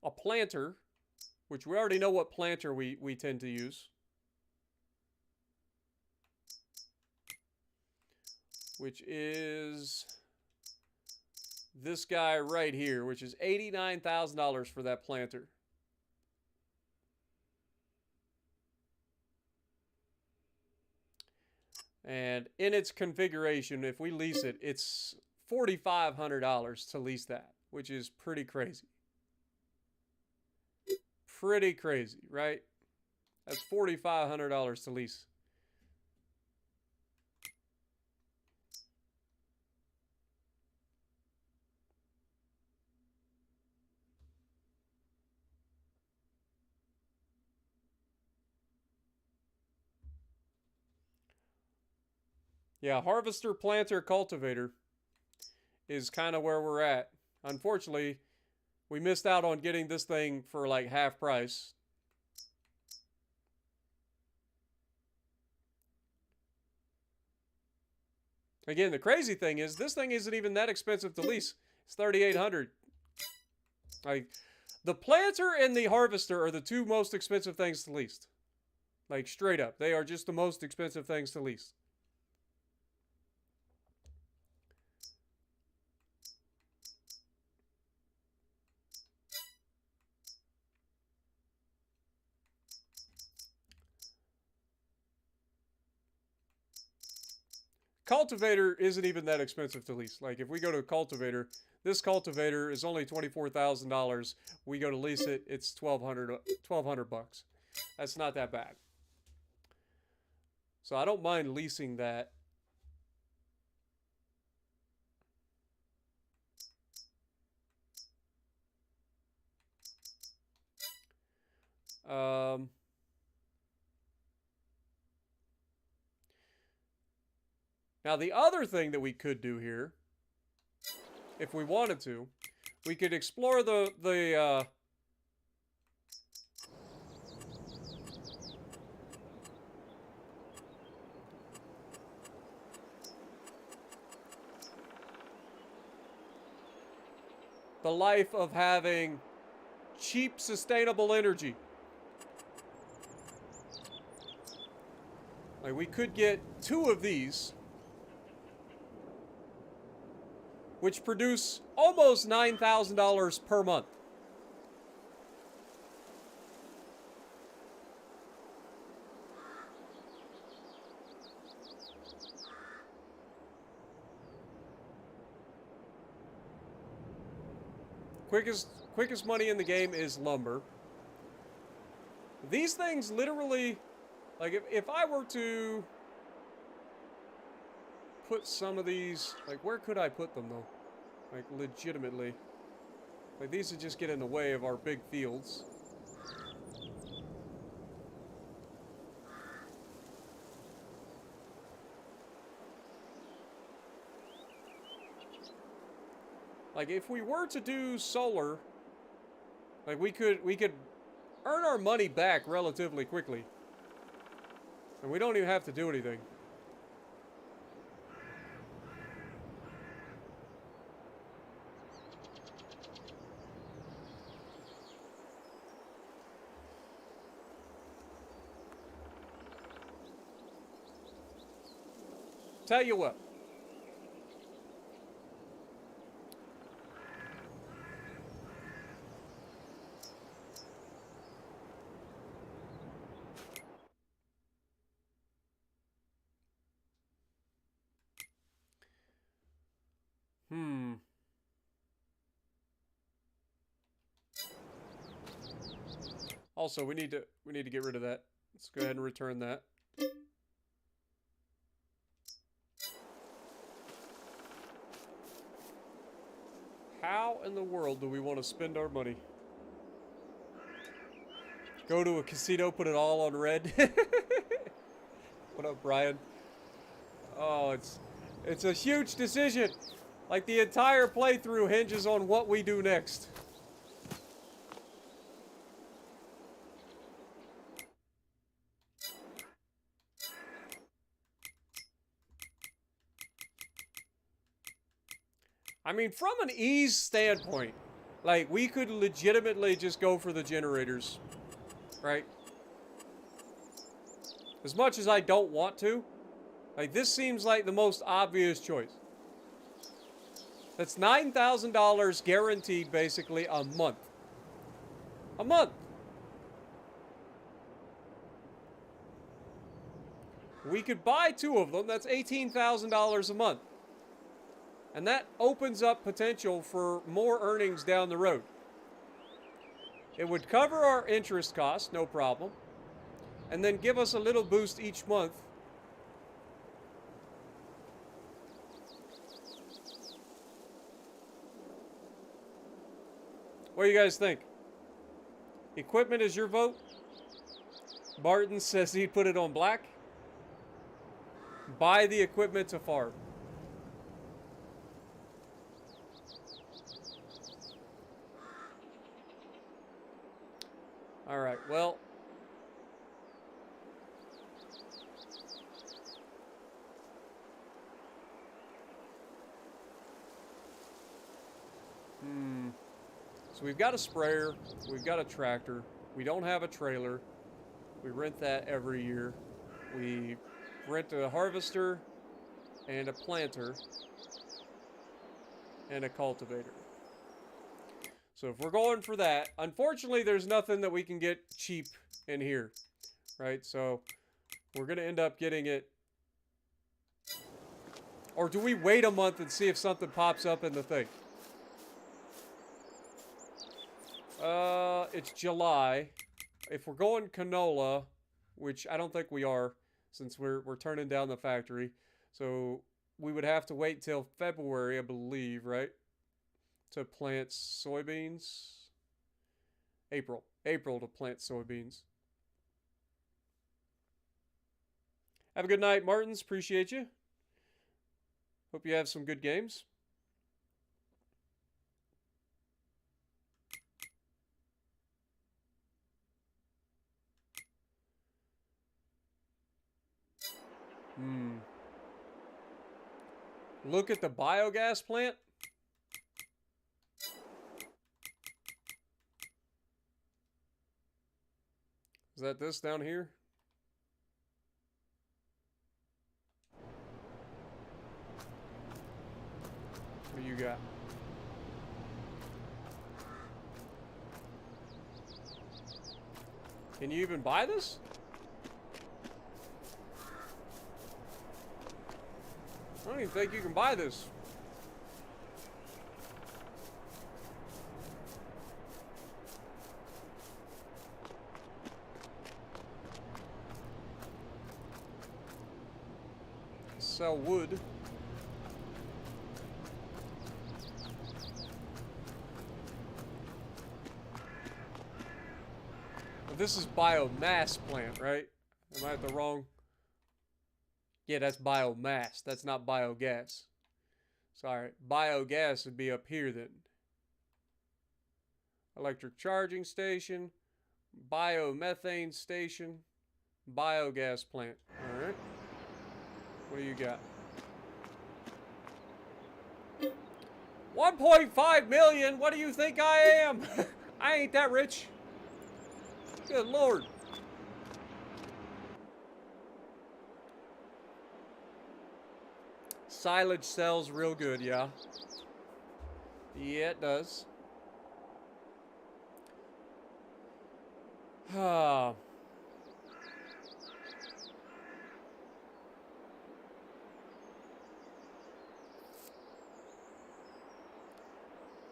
A planter, which we already know what planter we tend to use. Which is this guy right here, which is $89,000 for that planter. And in its configuration, if we lease it, it's $4,500 to lease that, which is pretty crazy. Pretty crazy, right? That's $4,500 to lease. Yeah, harvester, planter, cultivator is kind of where we're at. Unfortunately, we missed out on getting this thing for like half price. Again, the crazy thing is this thing isn't even that expensive to lease. It's $3,800. Like, the planter and the harvester are the two most expensive things to lease. Like, straight up, they are just the most expensive things to lease. Cultivator isn't even that expensive to lease. Like, if we go to a cultivator, this cultivator is only $24,000. We go to lease it, it's $1,200 bucks. That's not that bad. So I don't mind leasing that. Now, the other thing that we could do here, if we wanted to, we could explore the life of having cheap, sustainable energy. Like, we could get 2 of these, which produce almost $9,000 per month. Quickest money in the game is lumber. These things literally, like, if I were to put some of these, like, where could I put them though? Like, legitimately. Like, these would just get in the way of our big fields. Like, if we were to do solar, like, we could earn our money back relatively quickly. And we don't even have to do anything. Tell you what. Also, we need to get rid of that. Let's go ahead and return that. How in the world do we want to spend our money? Go to a casino, put it all on red. What up, Brian? Oh, it's a huge decision. Like, the entire playthrough hinges on what we do next. I mean, from an ease standpoint, like, we could legitimately just go for the generators, right? As much as I don't want to, like, this seems like the most obvious choice. That's $9,000 guaranteed, basically, a month. A month! We could buy 2 of them, that's $18,000 a month. And that opens up potential for more earnings down the road. It would cover our interest costs, no problem. And then give us a little boost each month. What do you guys think? Equipment is your vote? Barton says he'd put it on black. buy the equipment to farm. All right, well. So we've got a sprayer, we've got a tractor, we don't have a trailer. We rent that every year. We rent a harvester and a planter and a cultivator. So if we're going for that, unfortunately there's nothing that we can get cheap in here, right? So we're going to end up getting it. Or do we wait a month and see if something pops up in the thing? It's July. If we're going canola, which I don't think we are, since we're turning down the factory, so we would have to wait till February, I believe, right? To plant soybeans. April to plant soybeans. Have a good night, Martins. Appreciate you. Hope you have some good games. Look at the biogas plant. Is that this down here? What do you got? Can you even buy this? I don't even think you can buy this. Sell wood. This is biomass plant, right? Am I at the wrong? Yeah, that's biomass. That's not biogas. Sorry, biogas would be up here then. Electric charging station, biomethane station, biogas plant. All right. What do you got? 1.5 million? What do you think I am? I ain't that rich. Good Lord. Silage sells real good, yeah. Yeah, it does. Ah.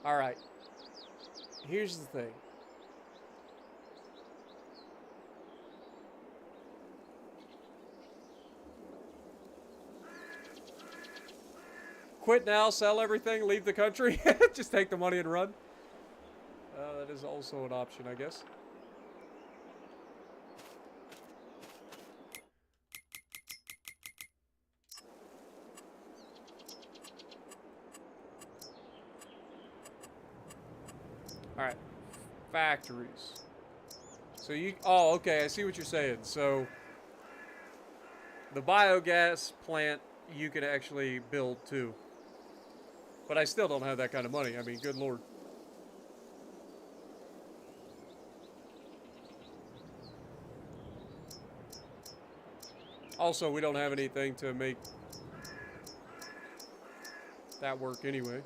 All right. Here's the thing. Quit now, sell everything, leave the country. Just take the money and run. That is also an option, I guess. All right. Factories. So you... Oh, okay. I see what you're saying. So the biogas plant you can actually build too. But I still don't have that kind of money. I mean, good Lord. Also, we don't have anything to make that work anyway.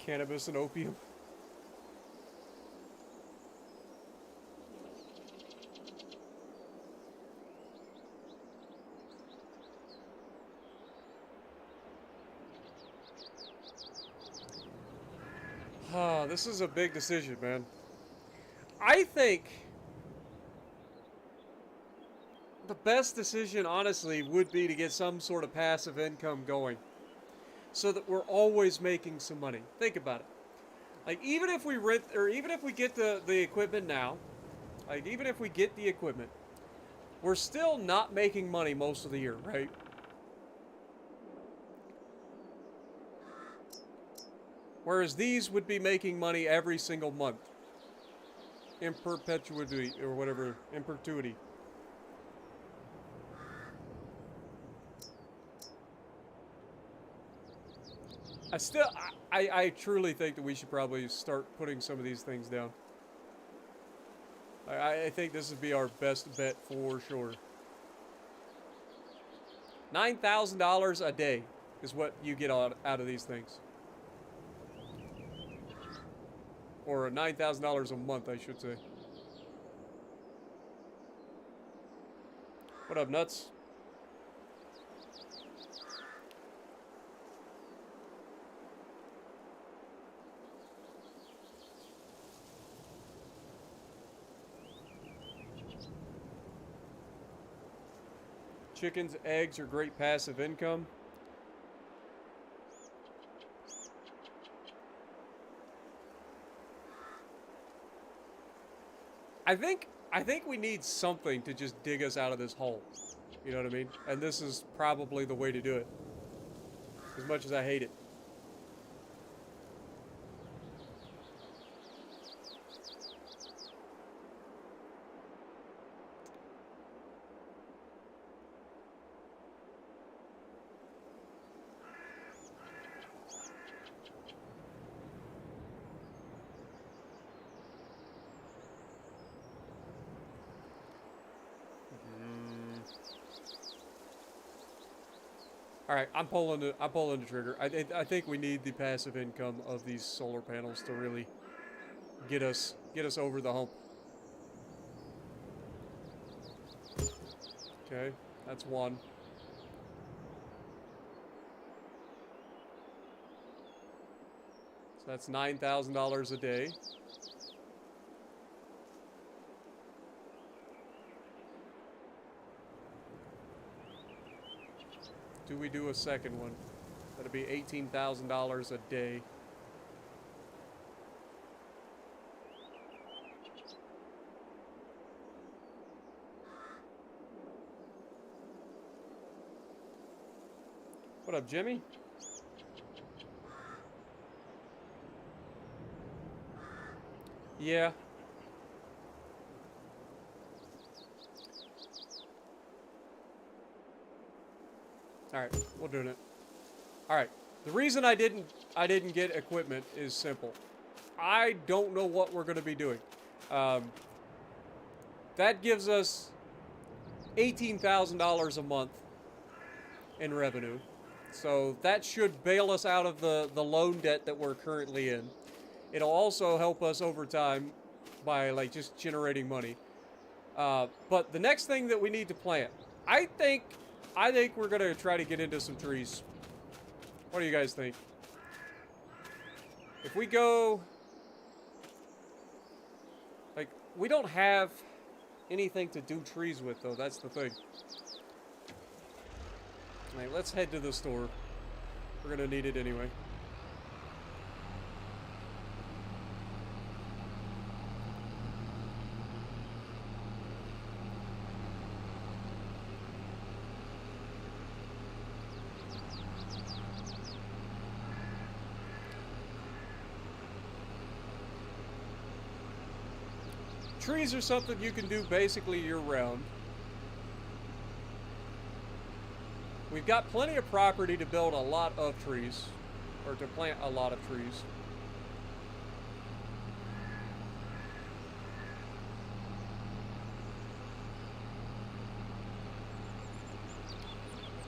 Cannabis and opium. Ah, this is a big decision, man. I think the best decision, honestly, would be to get some sort of passive income going so that we're always making some money. Think about it. Like, even if we rent, or even if we get the equipment now, like, even if we get the equipment, we're still not making money most of the year, right? Whereas these would be making money every single month. In perpetuity, or whatever, in perpetuity. I truly think that we should probably start putting some of these things down. I think this would be our best bet for sure. $9,000 a day is what you get out of these things. Or $9,000 a month, I should say. What up, nuts? Chickens, eggs are great passive income. I think we need something to just dig us out of this hole. You know what I mean? And this is probably the way to do it. As much as I hate it. All right, I'm pulling the trigger. I think we need the passive income of these solar panels to really get us over the hump. Okay, that's one. So that's $9,000 a day. Do we do a second one? That'd be $18,000 a day. What up, Jimmy? Yeah. All right, we're doing it. All right. The reason I didn't get equipment is simple. I don't know what we're going to be doing. That gives us $18,000 a month in revenue. So that should bail us out of the loan debt that we're currently in. It'll also help us over time by like just generating money. But the next thing that we need to plant, I think we're gonna try to get into some trees. What do you guys think? If we go, like, we don't have anything to do trees with though. That's the thing. All right, let's head to the store. We're gonna need it anyway. Trees are something you can do basically year-round. We've got plenty of property to build a lot of trees, or to plant a lot of trees.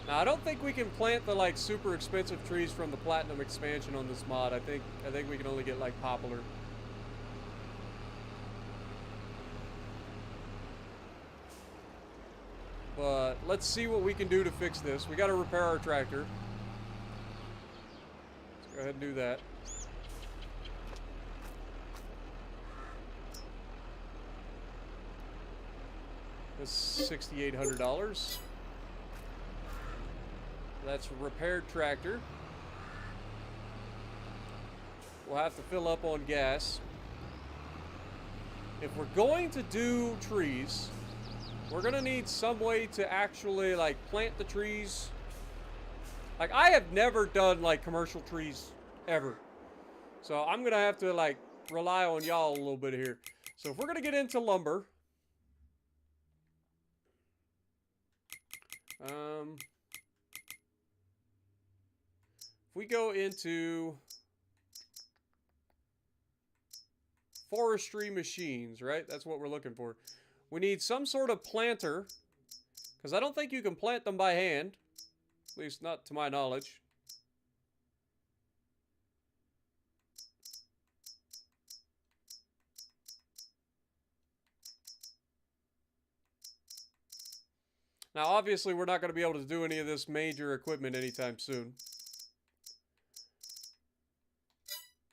Now, I don't think we can plant the like super expensive trees from the Platinum expansion on this mod. I think we can only get like poplar. But let's see what we can do to fix this. We got to repair our tractor. Let's go ahead and do that. That's $6,800. That's a repaired tractor. We'll have to fill up on gas. If we're going to do trees, we're gonna need some way to actually like plant the trees. Like, I have never done like commercial trees ever, so I'm gonna have to like rely on y'all a little bit here. So if we're gonna get into lumber, if we go into forestry machines, right? That's what we're looking for. We need some sort of planter, because I don't think you can plant them by hand. At least not to my knowledge. Now, obviously, we're not going to be able to do any of this major equipment anytime soon.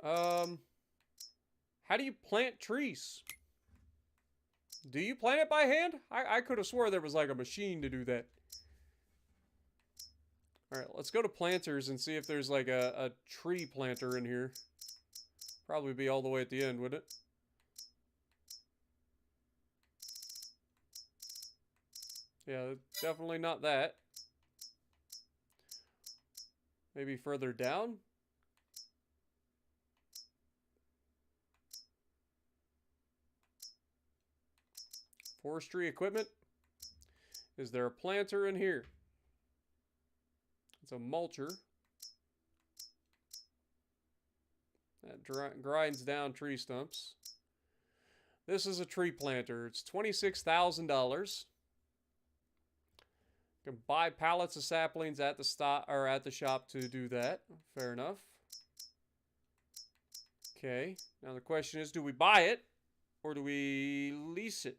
How do you plant trees? Do you plant it by hand? I could have swore there was like a machine to do that. Alright, let's go to planters and see if there's like a tree planter in here. Probably be all the way at the end, wouldn't it? Yeah, definitely not that. Maybe further down? Forestry equipment? Is there a planter in here? It's a mulcher. That grinds down tree stumps. This is a tree planter. It's $26,000. You can buy pallets of saplings at the shop to do that. Fair enough. Okay. Now the question is, do we buy it or do we lease it?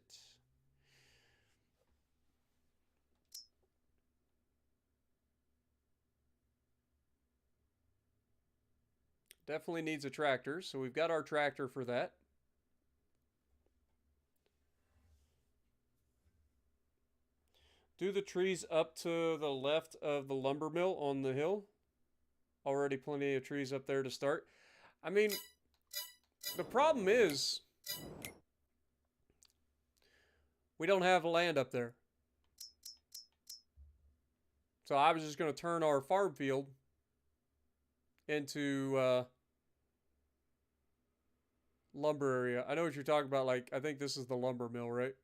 Definitely needs a tractor, so we've got our tractor for that. Do the trees up to the left of the lumber mill on the hill. Already plenty of trees up there to start. I mean, the problem is we don't have land up there. So I was just going to turn our farm field into lumber area. I know what you're talking about. Like, I think this is the lumber mill, right?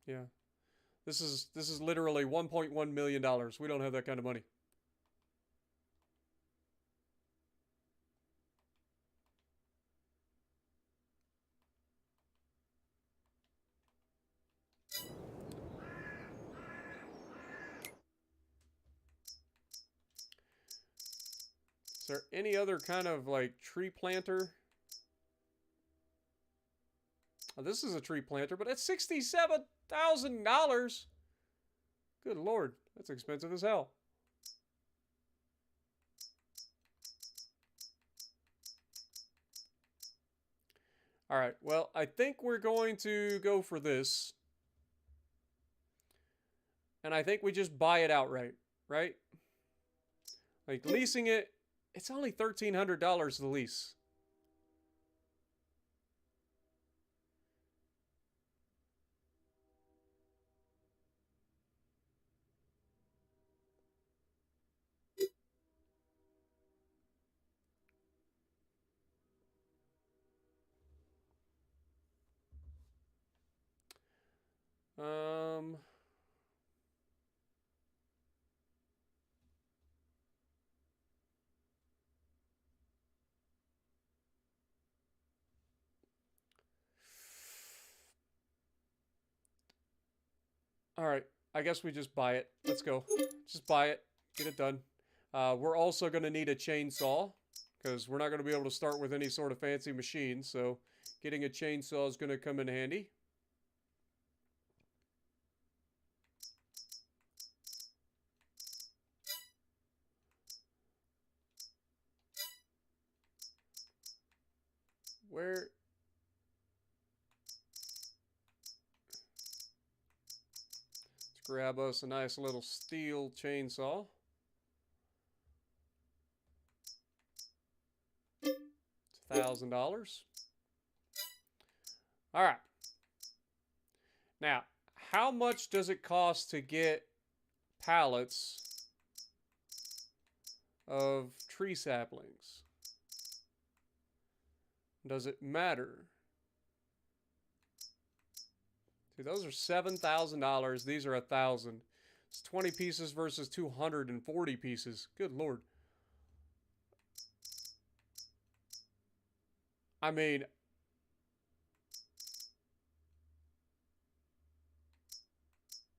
Yeah. This is literally $1.1 million. We don't have that kind of money. Is there any other kind of like tree planter? Oh, this is a tree planter, but it's $67,000. Good Lord, that's expensive as hell. All right, well, I think we're going to go for this. And I think we just buy it outright, right? Like leasing it, it's only $1,300 to lease. Um, all right. I guess we just buy it. Let's go. Just buy it. Get it done. We're also going to need a chainsaw because we're not going to be able to start with any sort of fancy machine. So getting a chainsaw is going to come in handy. Where... grab us a nice little steel chainsaw. It's $1,000. All right. Now, how much does it cost to get pallets of tree saplings? Does it matter? See, those are $7,000. These are $1,000. It's 20 pieces versus 240 pieces. Good Lord. I mean,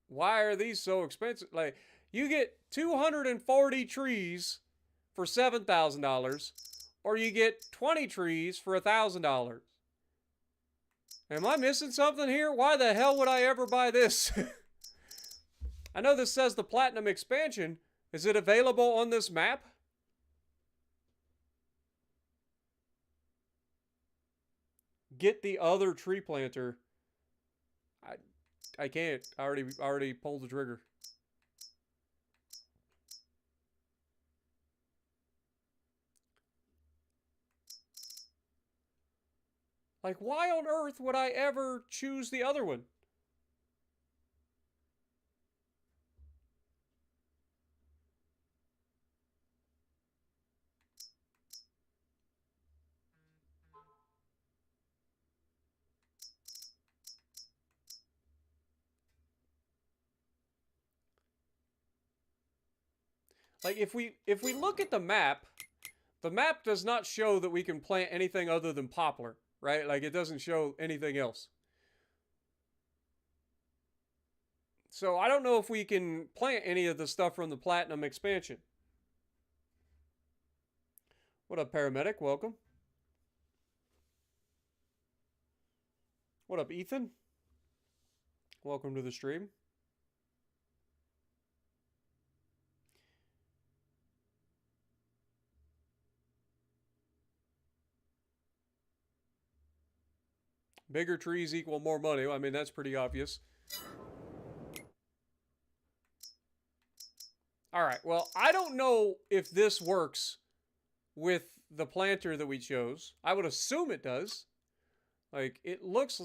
why are these so expensive? Like, you get 240 trees for $7,000, or you get 20 trees for $1,000. Am I missing something here? Why the hell would I ever buy this? I know this says the Platinum expansion. Is it available on this map? Get the other tree planter. I can't. I already pulled the trigger. Like, why on earth would I ever choose the other one? Like, if we look at the map does not show that we can plant anything other than poplar, right? Like, it doesn't show anything else. So I don't know if we can plant any of the stuff from the Platinum expansion. What up, Paramedic? Welcome. What up, Ethan? Welcome to the stream. Bigger trees equal more money. I mean, that's pretty obvious. All right, well, I don't know if this works with the planter that we chose. I would assume it does. Like, it looks...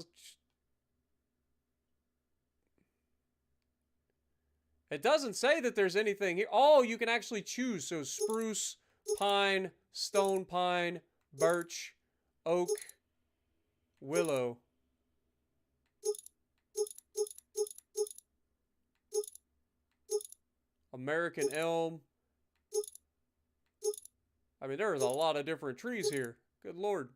It doesn't say that there's anything here. Oh, you can actually choose. So spruce, pine, stone pine, birch, oak, willow. American elm. I mean, there's a lot of different trees here. Good Lord.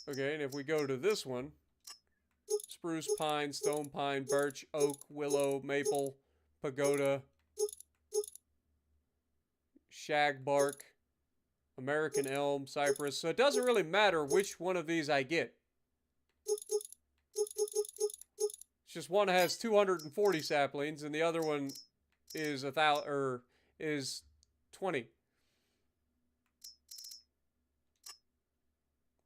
Okay, and if we go to this one, spruce, pine, stone pine, birch, oak, willow, maple, pagoda, shagbark, American elm, cypress. So it doesn't really matter which one of these I get. It's just one has 240 saplings and the other one is 20.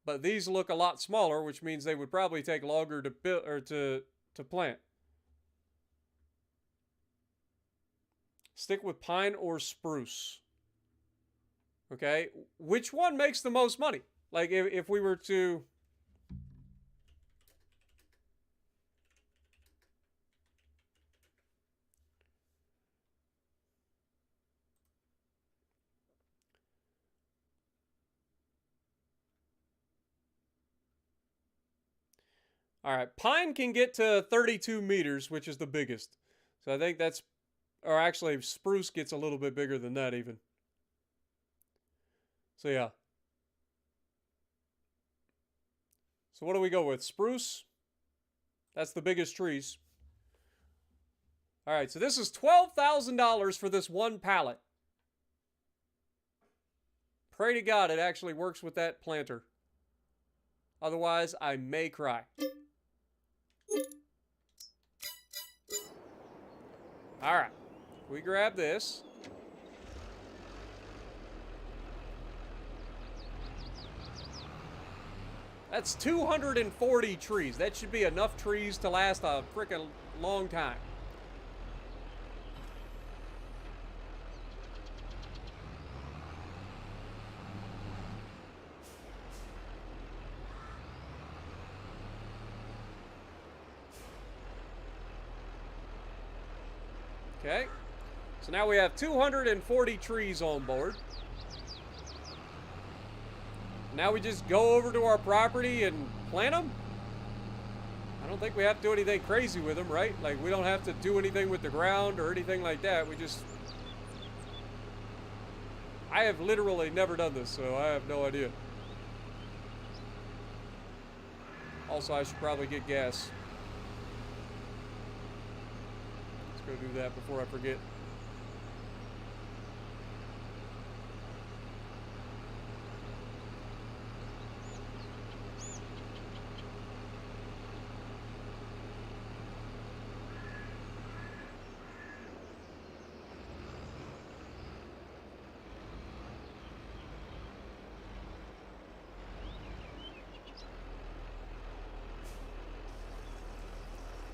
But these look a lot smaller, which means they would probably take longer to build or to plant. Stick with pine or spruce. Okay, which one makes the most money? Like if we were to... All right, pine can get to 32 meters, which is the biggest. So I think that's, or actually spruce gets a little bit bigger than that even. So yeah. So what do we go with? Spruce? That's the biggest trees. All right, so this is $12,000 for this one pallet. Pray to God it actually works with that planter. Otherwise, I may cry. All right, we grab this. That's 240 trees. That should be enough trees to last a freaking long time. Okay, so now we have 240 trees on board. Now we just go over to our property and plant them? I don't think we have to do anything crazy with them, right? Like, we don't have to do anything with the ground or anything like that. We just... I have literally never done this, so I have no idea. Also, I should probably get gas. Let's go do that before I forget.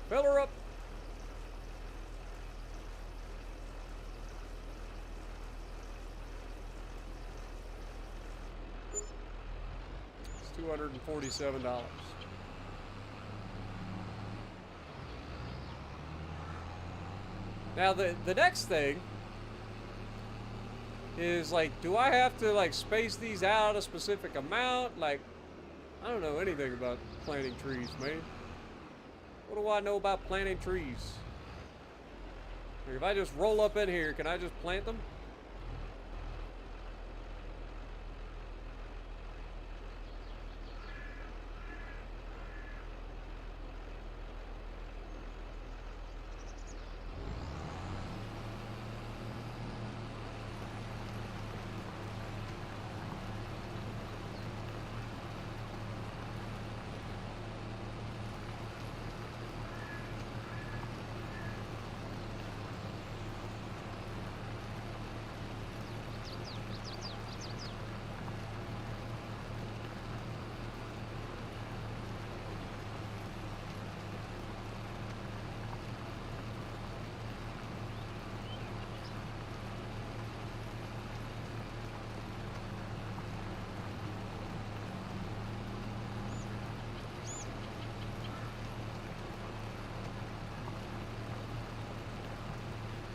Fill her up. It's $247. Now the next thing is, like, do I have to, like, space these out a specific amount? Like, I don't know anything about planting trees, man. What do I know about planting trees? If I just roll up in here, can I just plant them?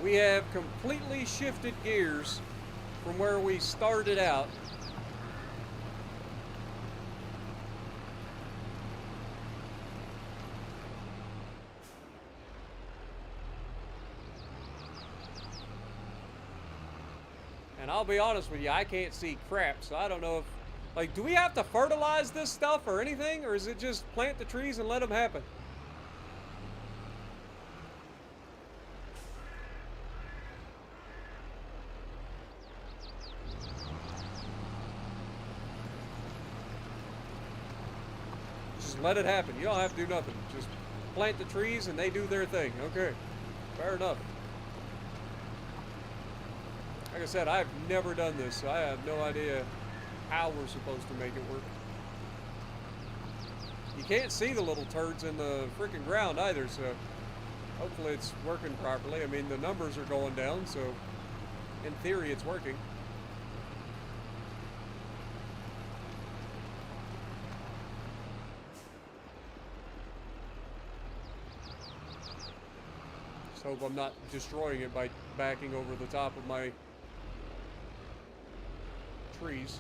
We have completely shifted gears from where we started out. And I'll be honest with you, I can't see crap, so I don't know if, like, do we have to fertilize this stuff or anything, or is it just plant the trees and let them happen? Let it happen. You don't have to do nothing. Just plant the trees and they do their thing. Okay, fair enough. Like I said, I've never done this, so I have no idea how we're supposed to make it work. You can't see the little turds in the freaking ground either, so hopefully it's working properly. I mean, the numbers are going down, so in theory it's working. Just hope I'm not destroying it by backing over the top of my trees.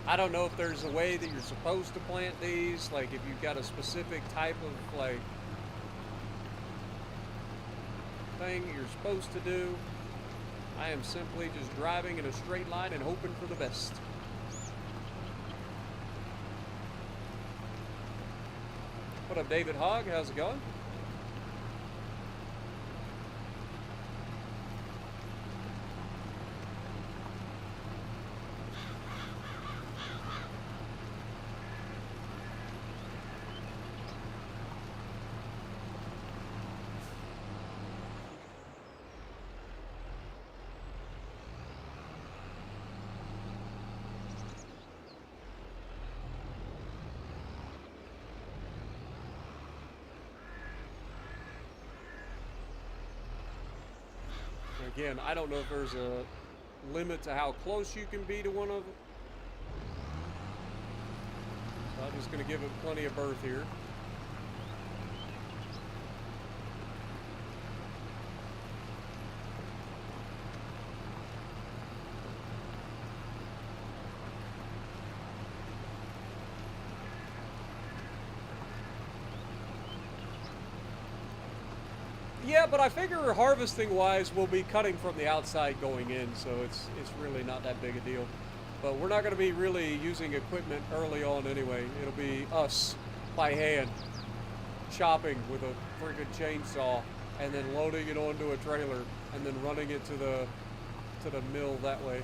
I don't know if there's a way that you're supposed to plant these, like if you've got a specific type of like thing that you're supposed to do. I am simply just driving in a straight line and hoping for the best. What up, David Hogg? How's it going? Again, I don't know if there's a limit to how close you can be to one of them. So I'm just going to give it plenty of berth here. Yeah, but I figure harvesting-wise, we'll be cutting from the outside going in, so it's really not that big a deal. But we're not going to be really using equipment early on anyway. It'll be us by hand, chopping with a freaking chainsaw, and then loading it onto a trailer, and then running it to the mill that way.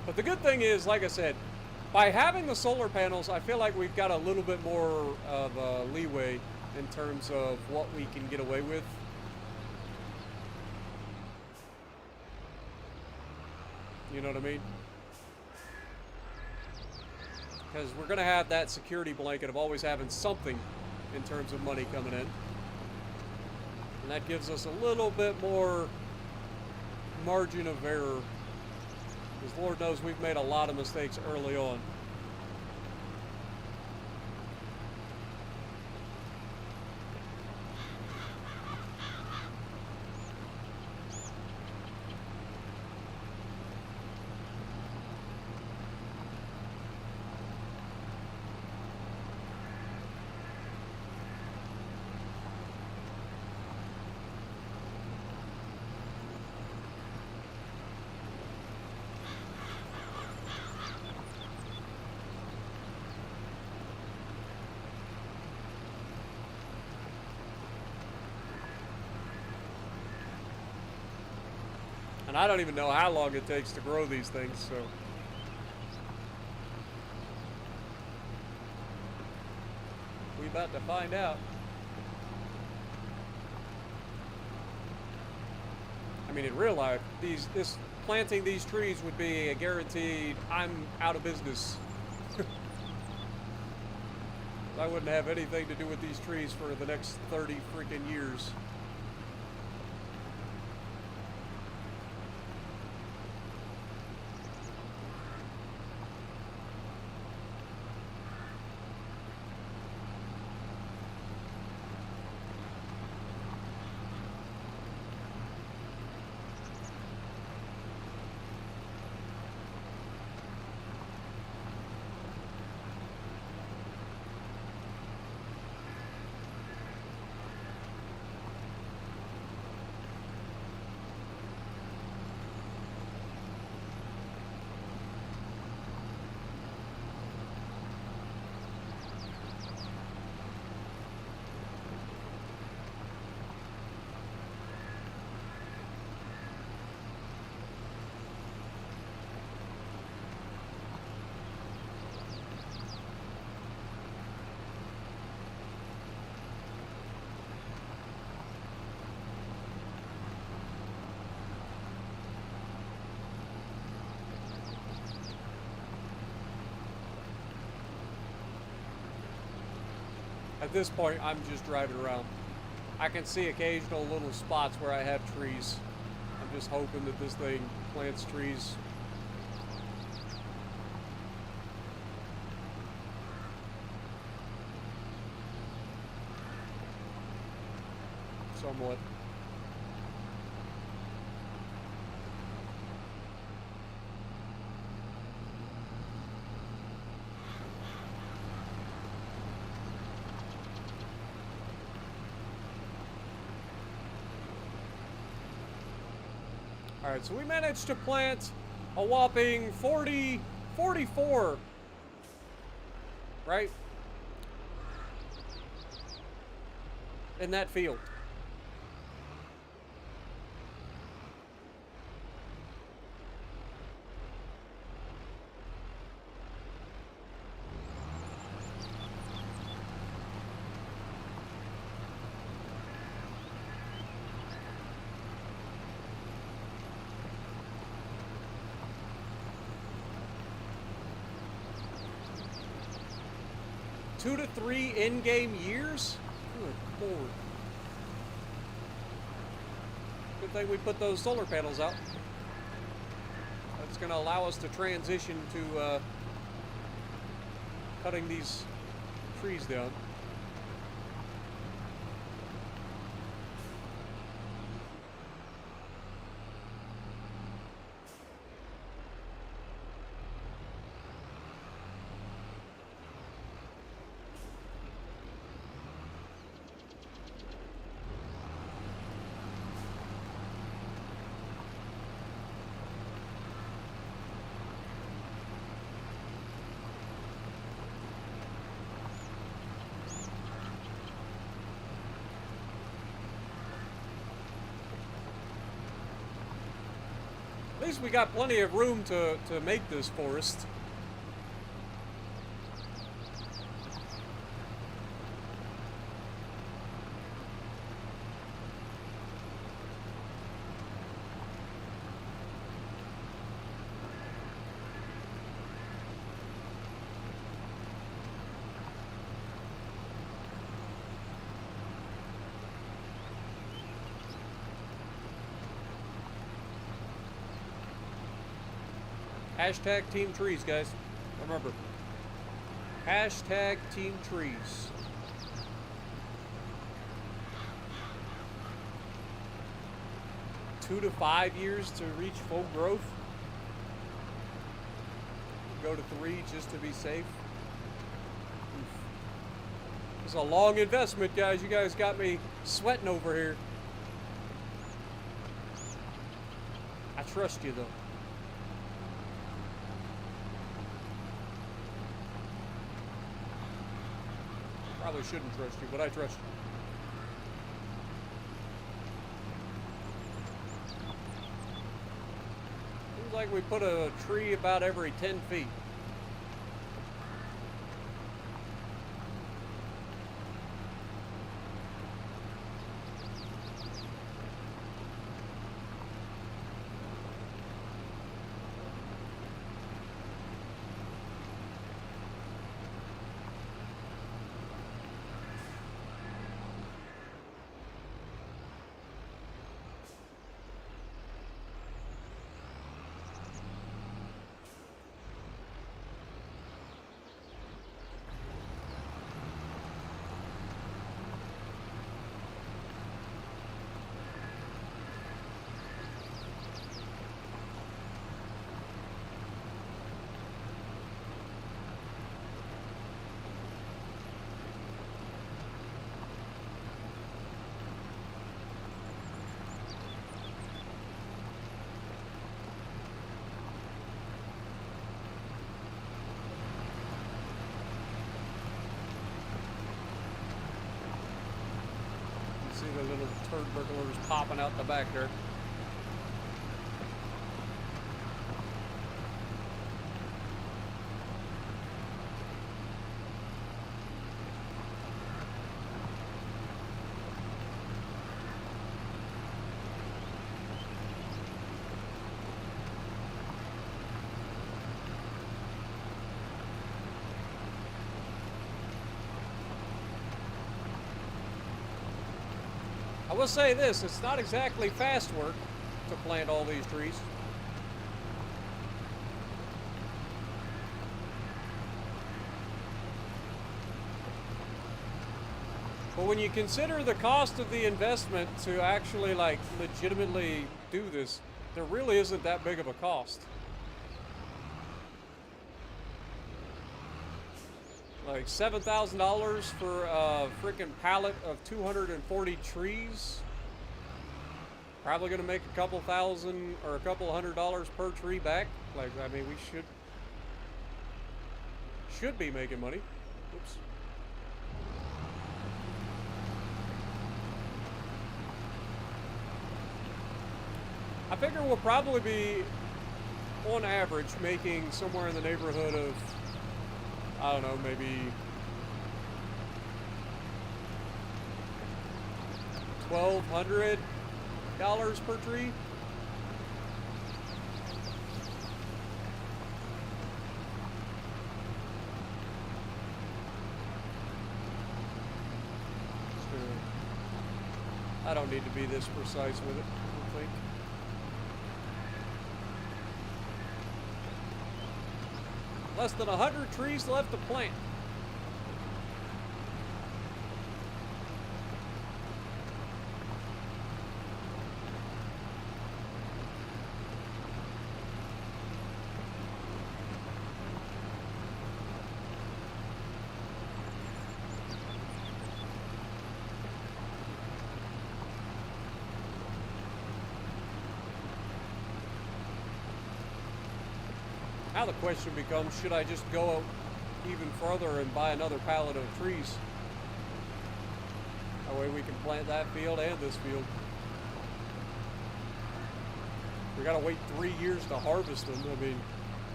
But the good thing is, like I said, by having the solar panels, I feel like we've got a little bit more of leeway in terms of what we can get away with. You know what I mean? Because we're going to have that security blanket of always having something in terms of money coming in. And that gives us a little bit more margin of error. Because Lord knows we've made a lot of mistakes early on. And I don't even know how long it takes to grow these things, so. We about to find out. I mean, in real life, planting these trees would be a guaranteed I'm out of business. I wouldn't have anything to do with these trees for the next 30 freaking years. At this point, I'm just driving around. I can see occasional little spots where I have trees. I'm just hoping that this thing plants trees. Somewhat. All right, so we managed to plant a whopping 44, right? In that field. Two to 3 in-game years? Good Lord. Good thing we put those solar panels out. That's going to allow us to transition to cutting these trees down. At least we got plenty of room to make this forest. Hashtag Team Trees, guys. Remember. Hashtag Team Trees. Two to 5 years to reach full growth. Go to 3 just to be safe. It's a long investment, guys. You guys got me sweating over here. I trust you, though. Probably shouldn't trust you, but I trust you. Seems like we put a tree about every 10 feet. See the little turd burglars popping out the back there. I will say this, it's not exactly fast work to plant all these trees. But when you consider the cost of the investment to actually like legitimately do this, there really isn't that big of a cost. Like $7,000 for a freaking pallet of 240 trees. Probably gonna make a couple thousand or a couple $100 per tree back. Like, I mean, we should be making money. Oops. I figure we'll probably be, on average, making somewhere in the neighborhood of, I don't know, maybe $1,200 per tree. So, I don't need to be this precise with it, I don't think. Less than 100 trees left to plant. Now the question becomes, should I just go even further and buy another pallet of trees? That way we can plant that field and this field. We gotta wait 3 years to harvest them. I mean,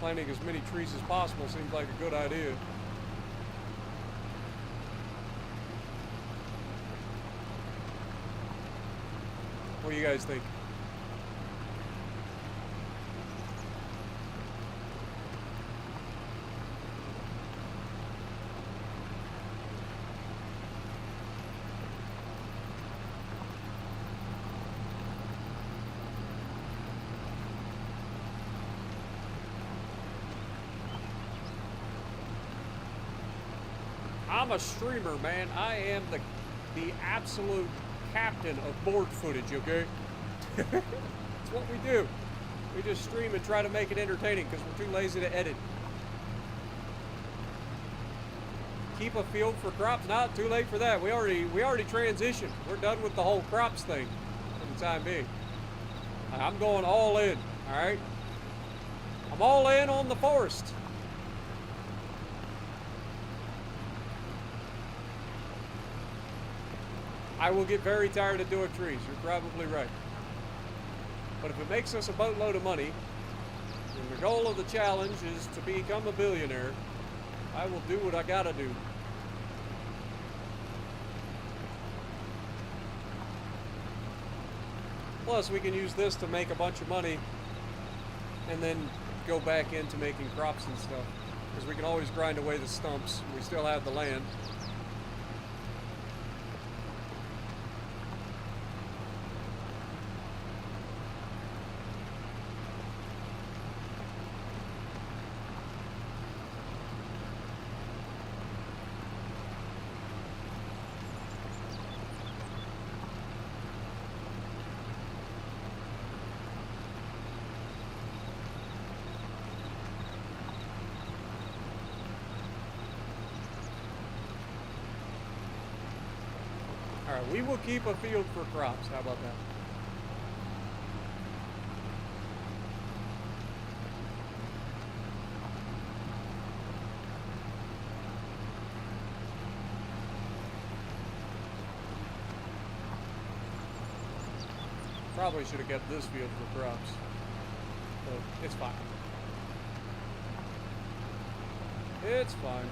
planting as many trees as possible seems like a good idea. What do you guys think? I'm a streamer, man. I am the absolute captain of board footage, okay? It's what we do. We just stream and try to make it entertaining because we're too lazy to edit. Keep a field for crops? Not too late for that. We already transitioned. We're done with the whole crops thing for the time being. I'm going all in, all right? I'm all in on the forest. I will get very tired of doing trees. You're probably right. But if it makes us a boatload of money, and the goal of the challenge is to become a billionaire, I will do what I gotta do. Plus, we can use this to make a bunch of money and then go back into making crops and stuff. Because we can always grind away the stumps. We still have the land. Alright, we will keep a field for crops. How about that? Probably should have kept this field for crops, but it's fine. It's fine.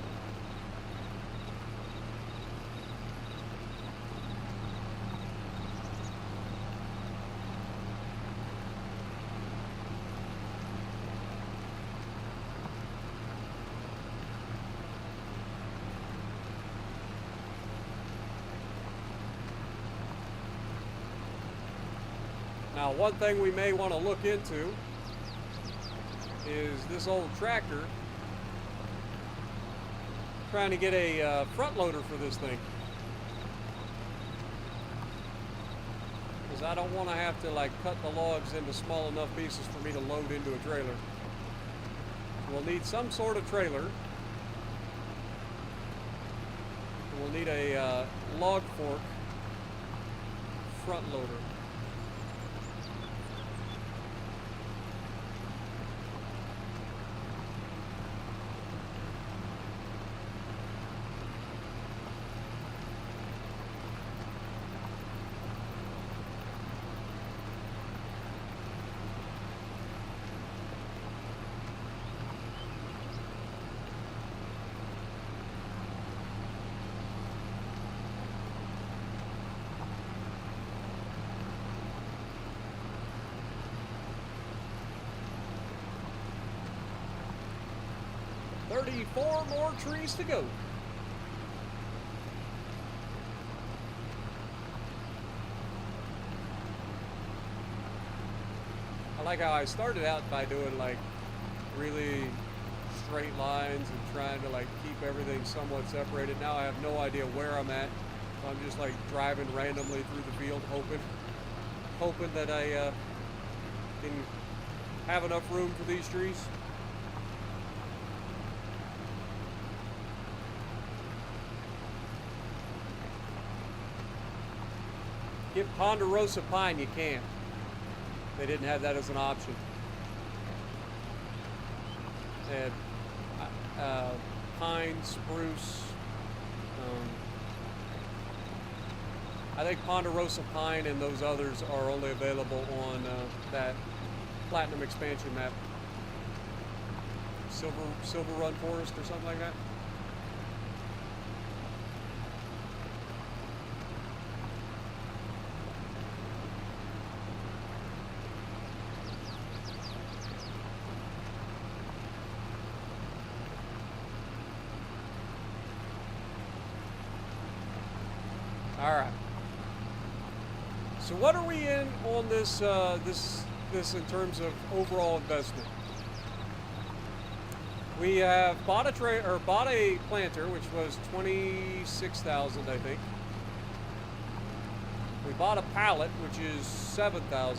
Now, one thing we may want to look into is this old tractor, trying to get a front loader for this thing. Because I don't want to have to like cut the logs into small enough pieces for me to load into a trailer. So we'll need some sort of trailer. We'll need a log fork front loader. Four more trees to go. I like how I started out by doing like really straight lines and trying to like keep everything somewhat separated. Now I have no idea where I'm at. So I'm just like driving randomly through the field, hoping that I can have enough room for these trees. Get ponderosa pine, you can't. They didn't have that as an option. They had pine, spruce. I think ponderosa pine and those others are only available on that platinum expansion map. Silver Run Forest or something like that. All right. So what are we in on this this in terms of overall investment? We have bought a planter, which was $26,000, I think. We bought a pallet, which is $7,000.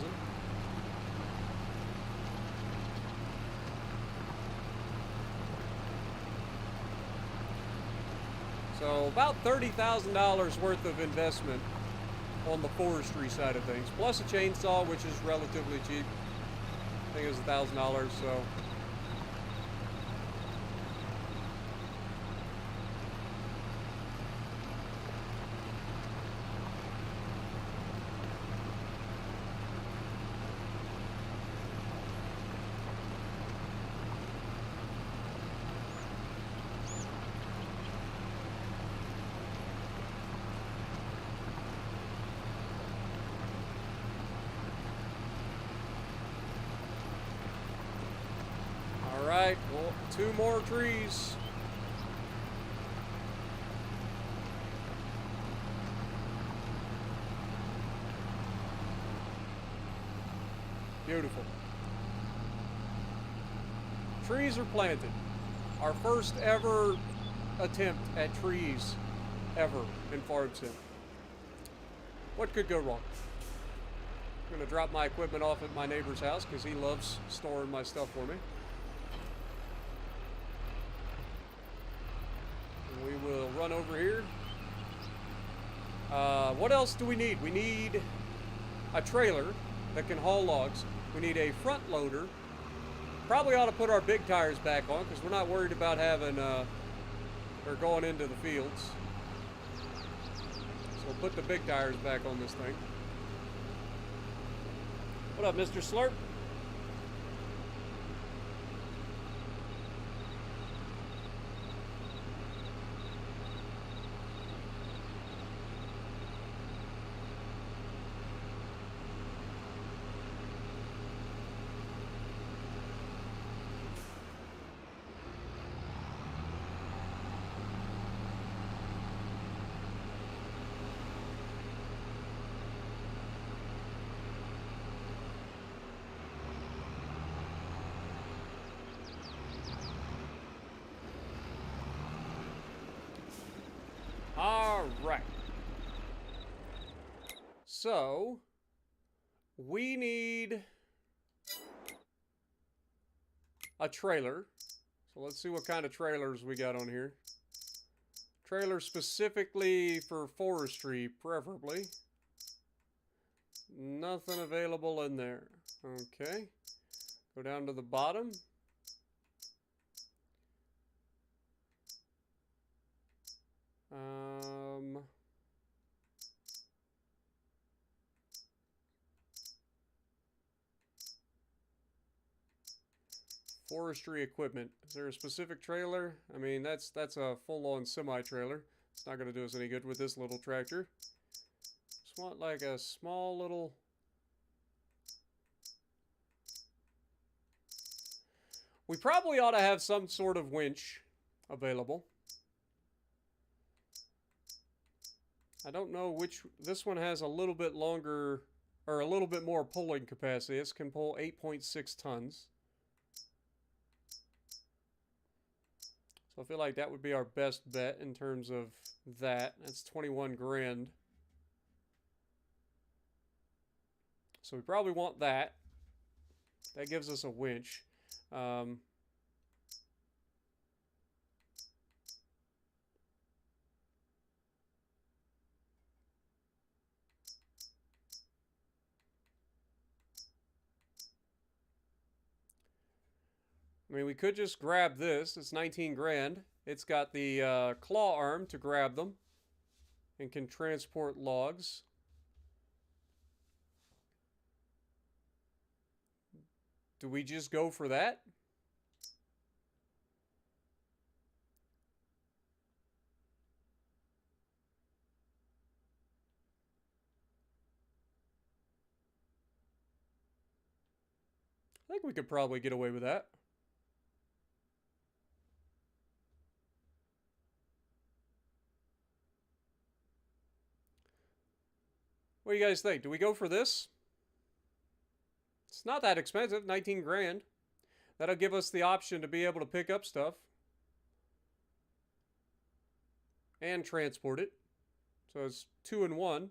So about $30,000 worth of investment on the forestry side of things, plus a chainsaw, which is relatively cheap. I think it was $1,000. So well, 2 more trees. Beautiful. Trees are planted. Our first ever attempt at trees ever in farm sim. What could go wrong? I'm going to drop my equipment off at my neighbor's house because he loves storing my stuff for me. We will run over here. What else do we need? We need a trailer that can haul logs. We need a front loader. Probably ought to put our big tires back on because we're not worried about having or going into the fields. So we'll put the big tires back on this thing. What up, Mr. Slurp? Alright. So, we need a trailer. So let's see what kind of trailers we got on here. Trailer specifically for forestry, preferably. Nothing available in there. Okay. Go down to the bottom. Forestry equipment. Is there a specific trailer? I mean, that's a full-on semi-trailer. It's not going to do us any good with this little tractor. Just want like a small little... We probably ought to have some sort of winch available. I don't know which... This one has a little bit longer, or a little bit more pulling capacity. This can pull 8.6 tons. So I feel like that would be our best bet in terms of that. That's 21 grand. So we probably want that. That gives us a winch. I mean, we could just grab this. It's 19 grand. It's got the claw arm to grab them and can transport logs. Do we just go for that? I think we could probably get away with that. What do you guys think? Do we go for this? It's not that expensive, 19 grand. That'll give us the option to be able to pick up stuff and transport it. So it's 2 in 1.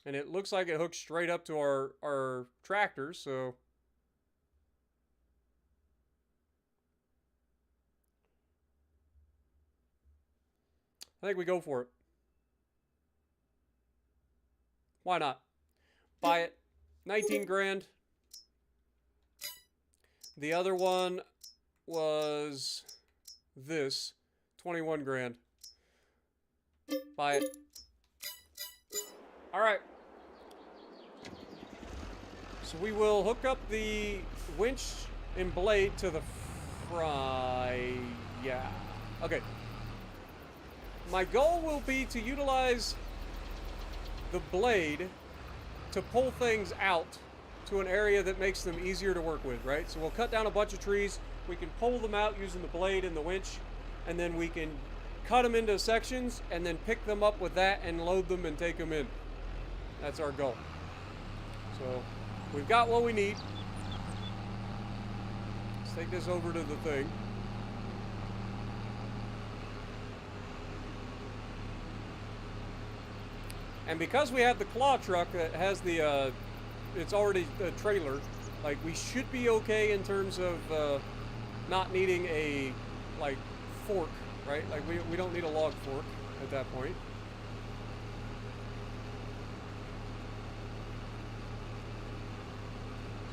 And it looks like it hooks straight up to our tractor, so... I think we go for it. Why not? Buy it. 19 grand. The other one was this. 21 grand. Buy it. Alright. So we will hook up the winch and blade to the yeah. Okay. My goal will be to utilize the blade to pull things out to an area that makes them easier to work with, right? So we'll cut down a bunch of trees, we can pull them out using the blade and the winch, and then we can cut them into sections and then pick them up with that and load them and take them in. That's our goal. So we've got what we need. Let's take this over to the thing. And because we have the claw truck that has the, it's already a trailer, like, we should be okay in terms of not needing a, like, fork, right? Like, we don't need a log fork at that point.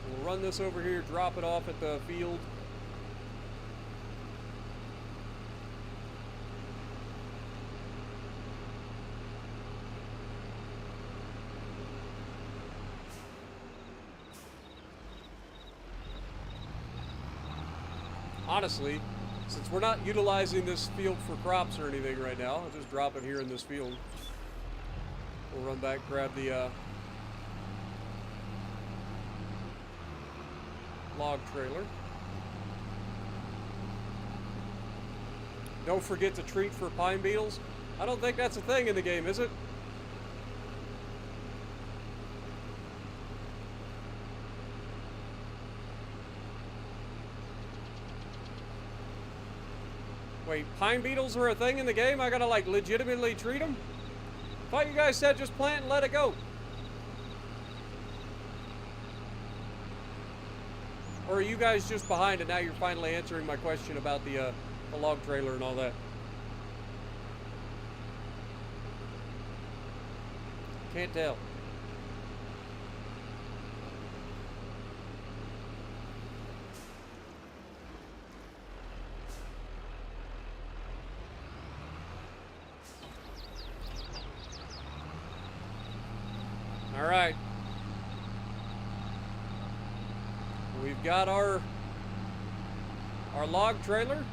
So we'll run this over here, drop it off at the field. Honestly, since we're not utilizing this field for crops or anything right now, I'll just drop it here in this field. We'll run back, grab the log trailer. Don't forget to treat for pine beetles. I don't think that's a thing in the game, is it? Wait, pine beetles are a thing in the game? I gotta, like, legitimately treat them? I thought you guys said just plant and let it go. Or are you guys just behind and now you're finally answering my question about the log trailer and all that? Can't tell. All right. We've got our log trailer.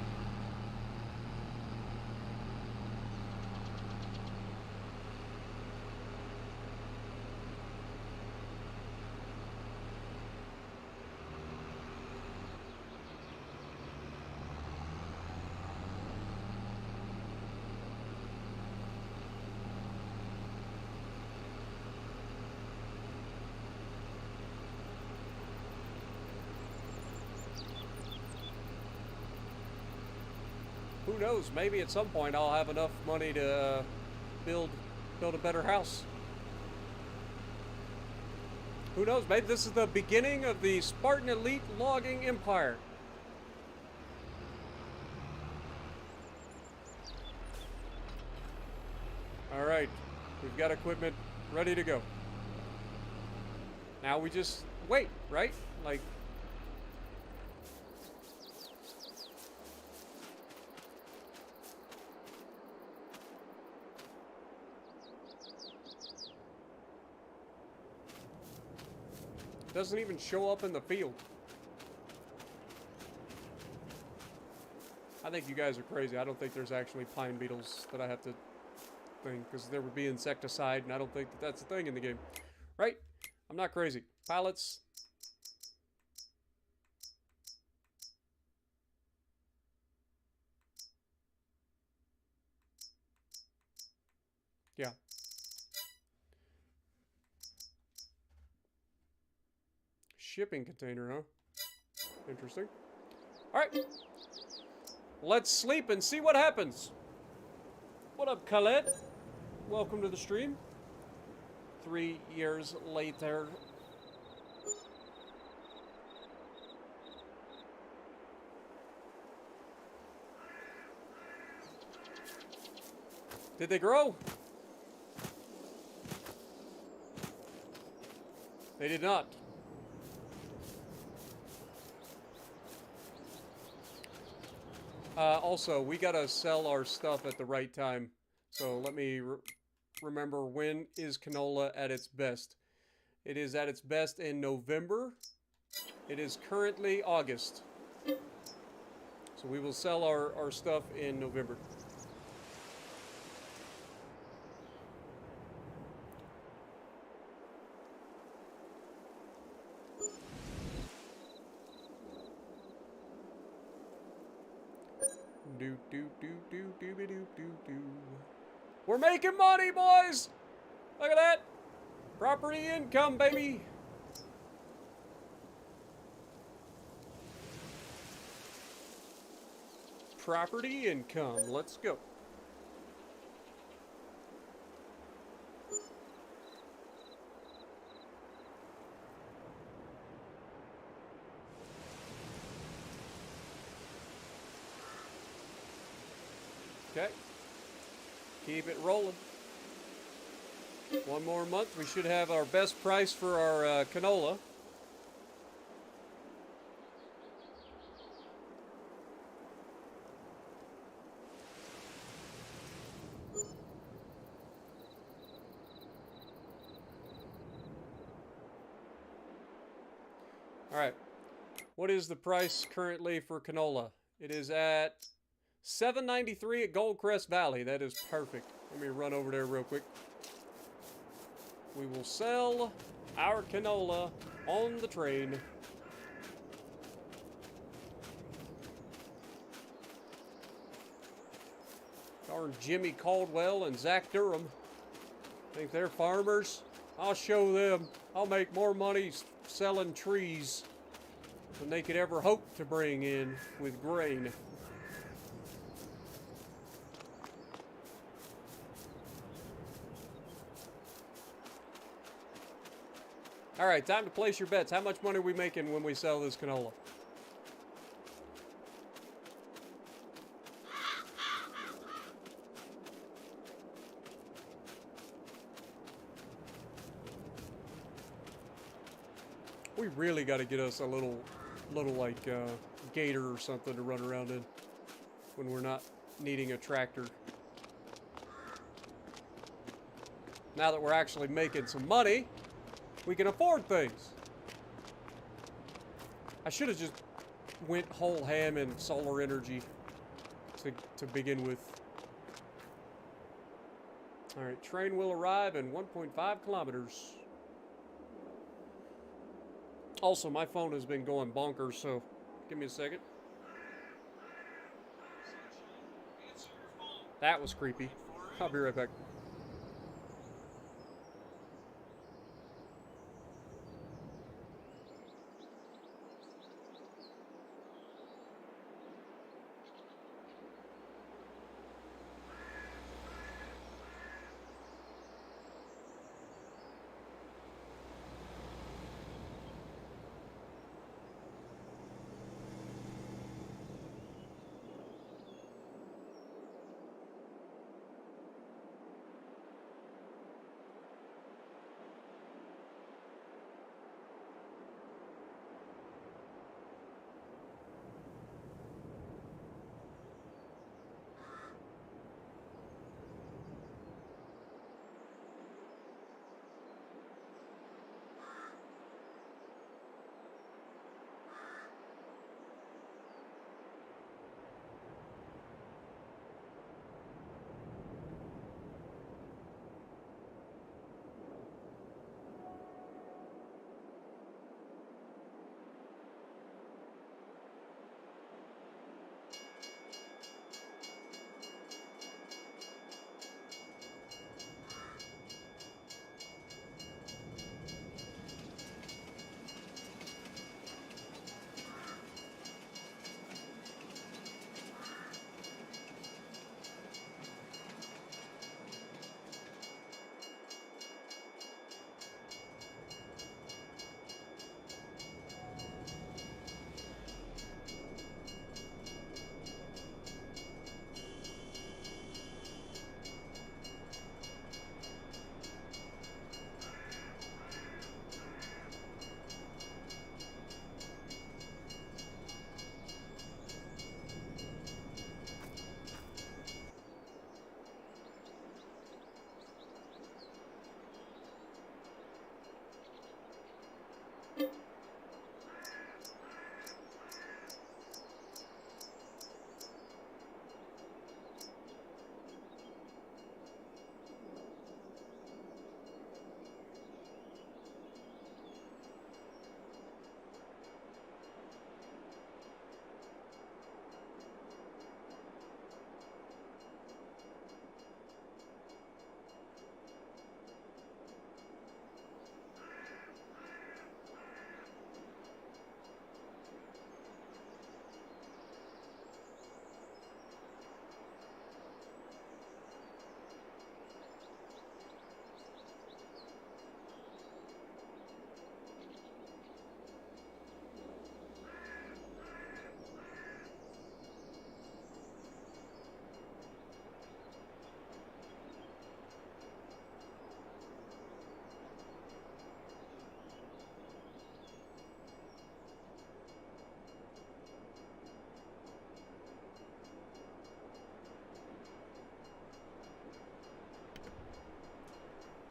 Who knows? Maybe at some point I'll have enough money to build a better house. Who knows? Maybe this is the beginning of the Spartan elite logging empire. All right, we've got equipment ready to go. Now we just wait, right? Like. Doesn't even show up in the field. I think you guys are crazy. I don't think there's actually pine beetles that I have to think, because there would be insecticide, and I don't think that that's a thing in the game. Right? I'm not crazy. Pilots. Yeah. Shipping container, huh? Interesting. Alright. Let's sleep and see what happens. What up, Khaled? Welcome to the stream. 3 years later. Did they grow? They did not. Also, we gotta sell our stuff at the right time. So let me remember, when is canola at its best? It is at its best in November. It is currently August. So we will sell our stuff in November. Do do do do do do do do do. We're making money, boys! Look at that! Property income, baby! Property income. Let's go. Okay. Keep it rolling. One more month, we should have our best price for our canola. All right. What is the price currently for canola? It is at $7.93 at Goldcrest Valley. That is perfect. Let me run over there real quick. We will sell our canola on the train. Darn Jimmy Caldwell and Zach Durham. Think they're farmers? I'll show them. I'll make more money selling trees than they could ever hope to bring in with grain. All right, time to place your bets. How much money are we making when we sell this canola? We really got to get us a little like gator or something to run around in when we're not needing a tractor. Now that we're actually making some money, we can afford things. I should have just went whole ham in solar energy to begin with. All right, train will arrive in 1.5 kilometers. Also, my phone has been going bonkers, so give me a second. That was creepy. I'll be right back.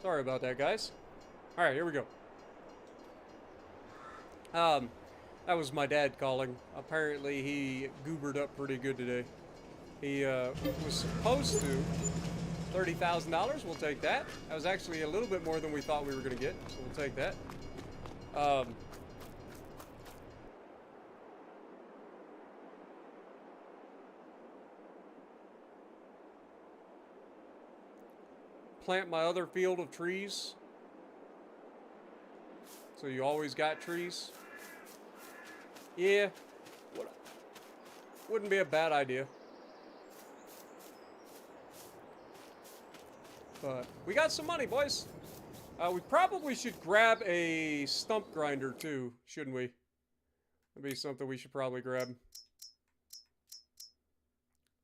Sorry about that, guys. All right, here we go. That was my dad calling. Apparently, he goobered up pretty good today. He was supposed to $30,000. We'll take that. That was actually a little bit more than we thought we were going to get, so we'll take that. Plant my other field of trees. So you always got trees. Yeah, wouldn't be a bad idea. But we got some money, boys. We probably should grab a stump grinder too, shouldn't we? That'd be something we should probably grab.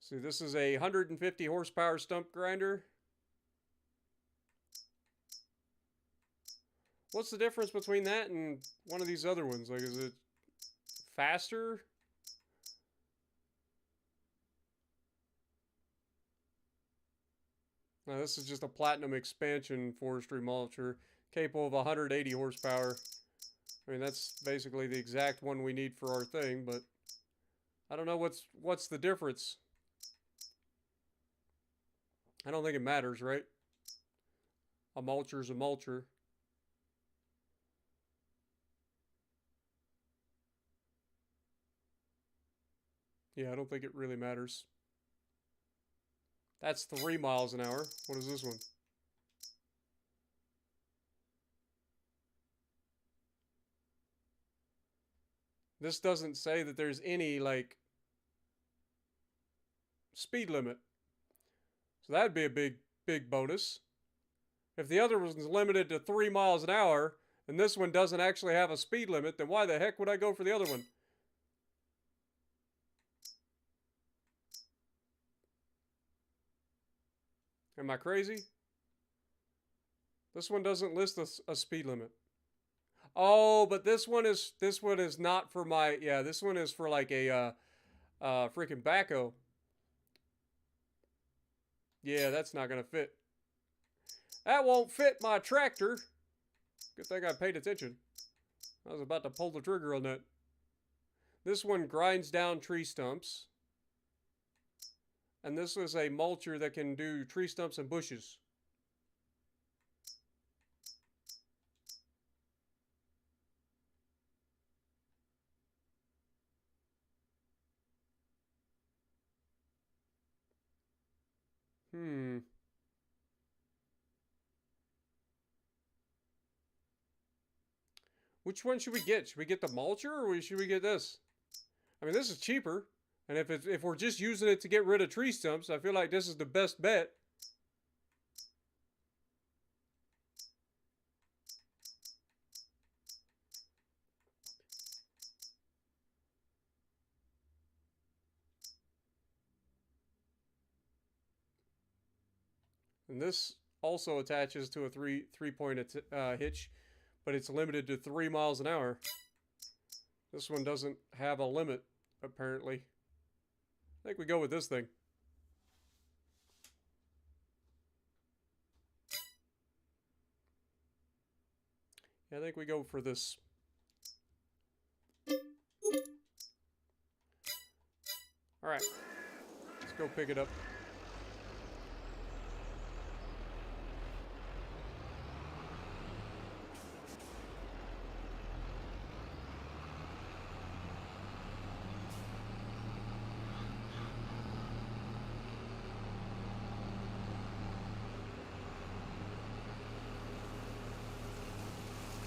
See, this is a 150 horsepower stump grinder. What's the difference between that and one of these other ones? Like, is it faster? No, this is just a platinum expansion forestry mulcher, capable of 180 horsepower. I mean, that's basically the exact one we need for our thing, but I don't know what's the difference. I don't think it matters, right? A mulcher's a mulcher. Yeah, I don't think it really matters. That's 3 miles an hour. What is this one? This doesn't say that there's any, like, speed limit. So that'd be a big bonus. If the other one's limited to 3 miles an hour, and this one doesn't actually have a speed limit, then why the heck would I go for the other one? Am I crazy? This one doesn't list a speed limit. Oh, but this one is not for my, yeah, this one is for like a freaking backhoe. Yeah, that's not gonna fit. That won't fit my tractor. Good thing I paid attention. I was about to pull the trigger on that. This one grinds down tree stumps. And this is a mulcher that can do tree stumps and bushes. Which one should we get? Should we get the mulcher or should we get this? I mean, this is cheaper. And if we're just using it to get rid of tree stumps, I feel like this is the best bet. And this also attaches to a three-point hitch, but it's limited to 3 miles an hour. This one doesn't have a limit, apparently. I think we go with this thing. Yeah, I think we go for this. All right, let's go pick it up.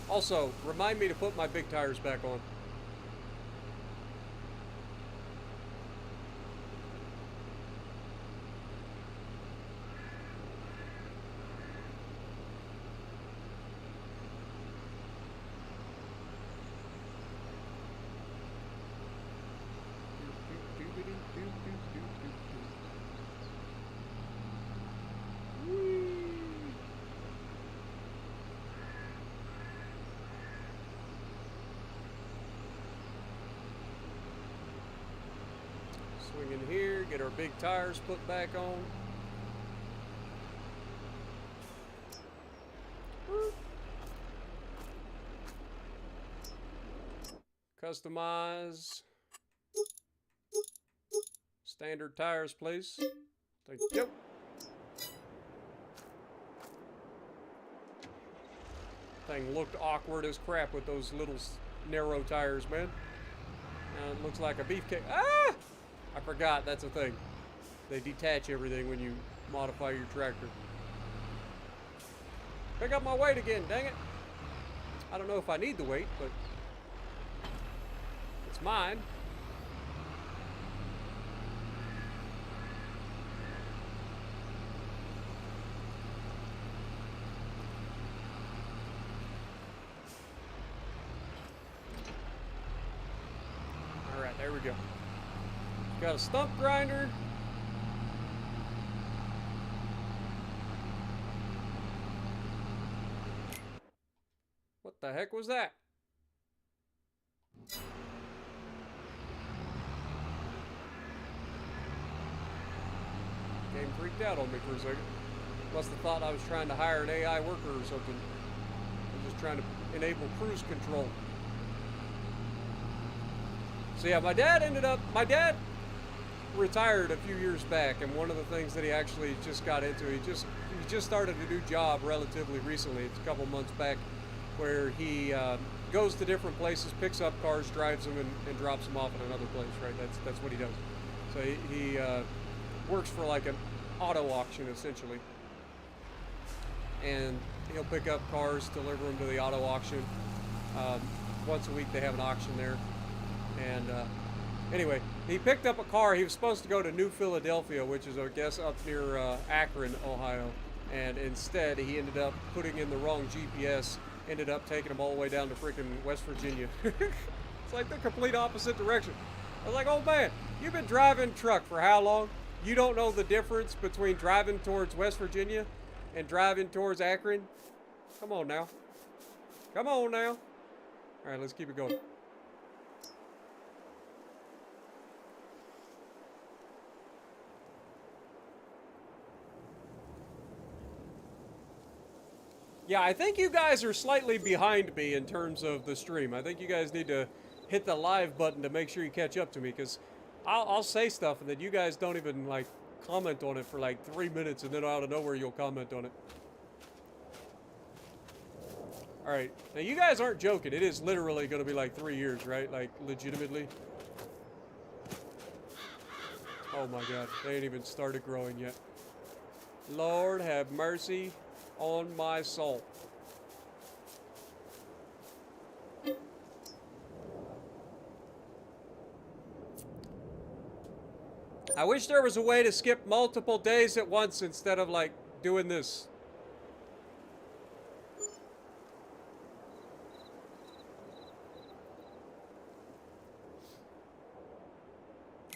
Also, remind me to put my big tires back on. Swing in here, get our big tires put back on. Customize. Standard tires, please. Thank you. Thing looked awkward as crap with those little narrow tires, man. Now it looks like a beefcake. Ah! I forgot that's a thing. They detach everything when you modify your tractor. Pick up my weight again, dang it. I don't know if I need the weight, but it's mine. go. Got a stump grinder. What the heck was that? Game freaked out on me for a second. Must have thought I was trying to hire an AI worker or something. I'm just trying to enable cruise control. So yeah, my dad retired a few years back, and one of the things that he actually just got into, he just started a new job relatively recently. It's a couple months back, where he goes to different places, picks up cars, drives them, and drops them off at another place. Right? That's what he does. So he works for like an auto auction essentially, and he'll pick up cars, deliver them to the auto auction. Once a week they have an auction there, and anyway, he picked up a car. He was supposed to go to New Philadelphia, which is, I guess, up near Akron, Ohio, and instead he ended up putting in the wrong GPS, ended up taking him all the way down to freaking West Virginia. It's like the complete opposite direction. I was like, oh man, you've been driving truck for how long? You don't know the difference between driving towards West Virginia and driving towards Akron? Come on now. Come on now. All right, let's keep it going. Yeah, I think you guys are slightly behind me in terms of the stream. I think you guys need to hit the live button to make sure you catch up to me, because I'll say stuff and then you guys don't even like comment on it for like 3 minutes, and then out of nowhere you'll comment on it. Alright, now you guys aren't joking. It is literally going to be like 3 years, right? Like, legitimately. Oh my god, they ain't even started growing yet. Lord have mercy on my soul. I wish there was a way to skip multiple days at once instead of like doing this.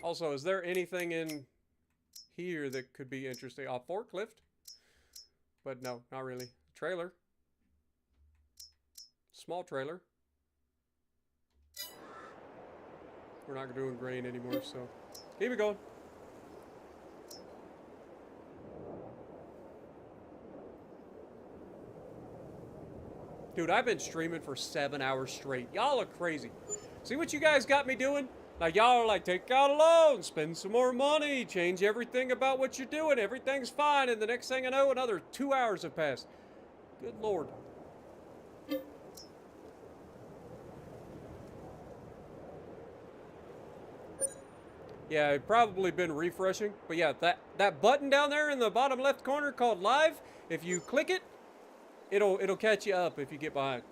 Also, is there anything in here that could be interesting? A forklift? But no, not really. Trailer. Small trailer. We're not doing grain anymore, so keep it going. Dude, I've been streaming for 7 hours straight. Y'all are crazy. See what you guys got me doing? Like, y'all are like, take out a loan, spend some more money, change everything about what you're doing. Everything's fine. And the next thing I know, another 2 hours have passed. Good Lord. Yeah, I've probably been refreshing. But yeah, that button down there in the bottom left corner called live, if you click it, it'll catch you up if you get behind.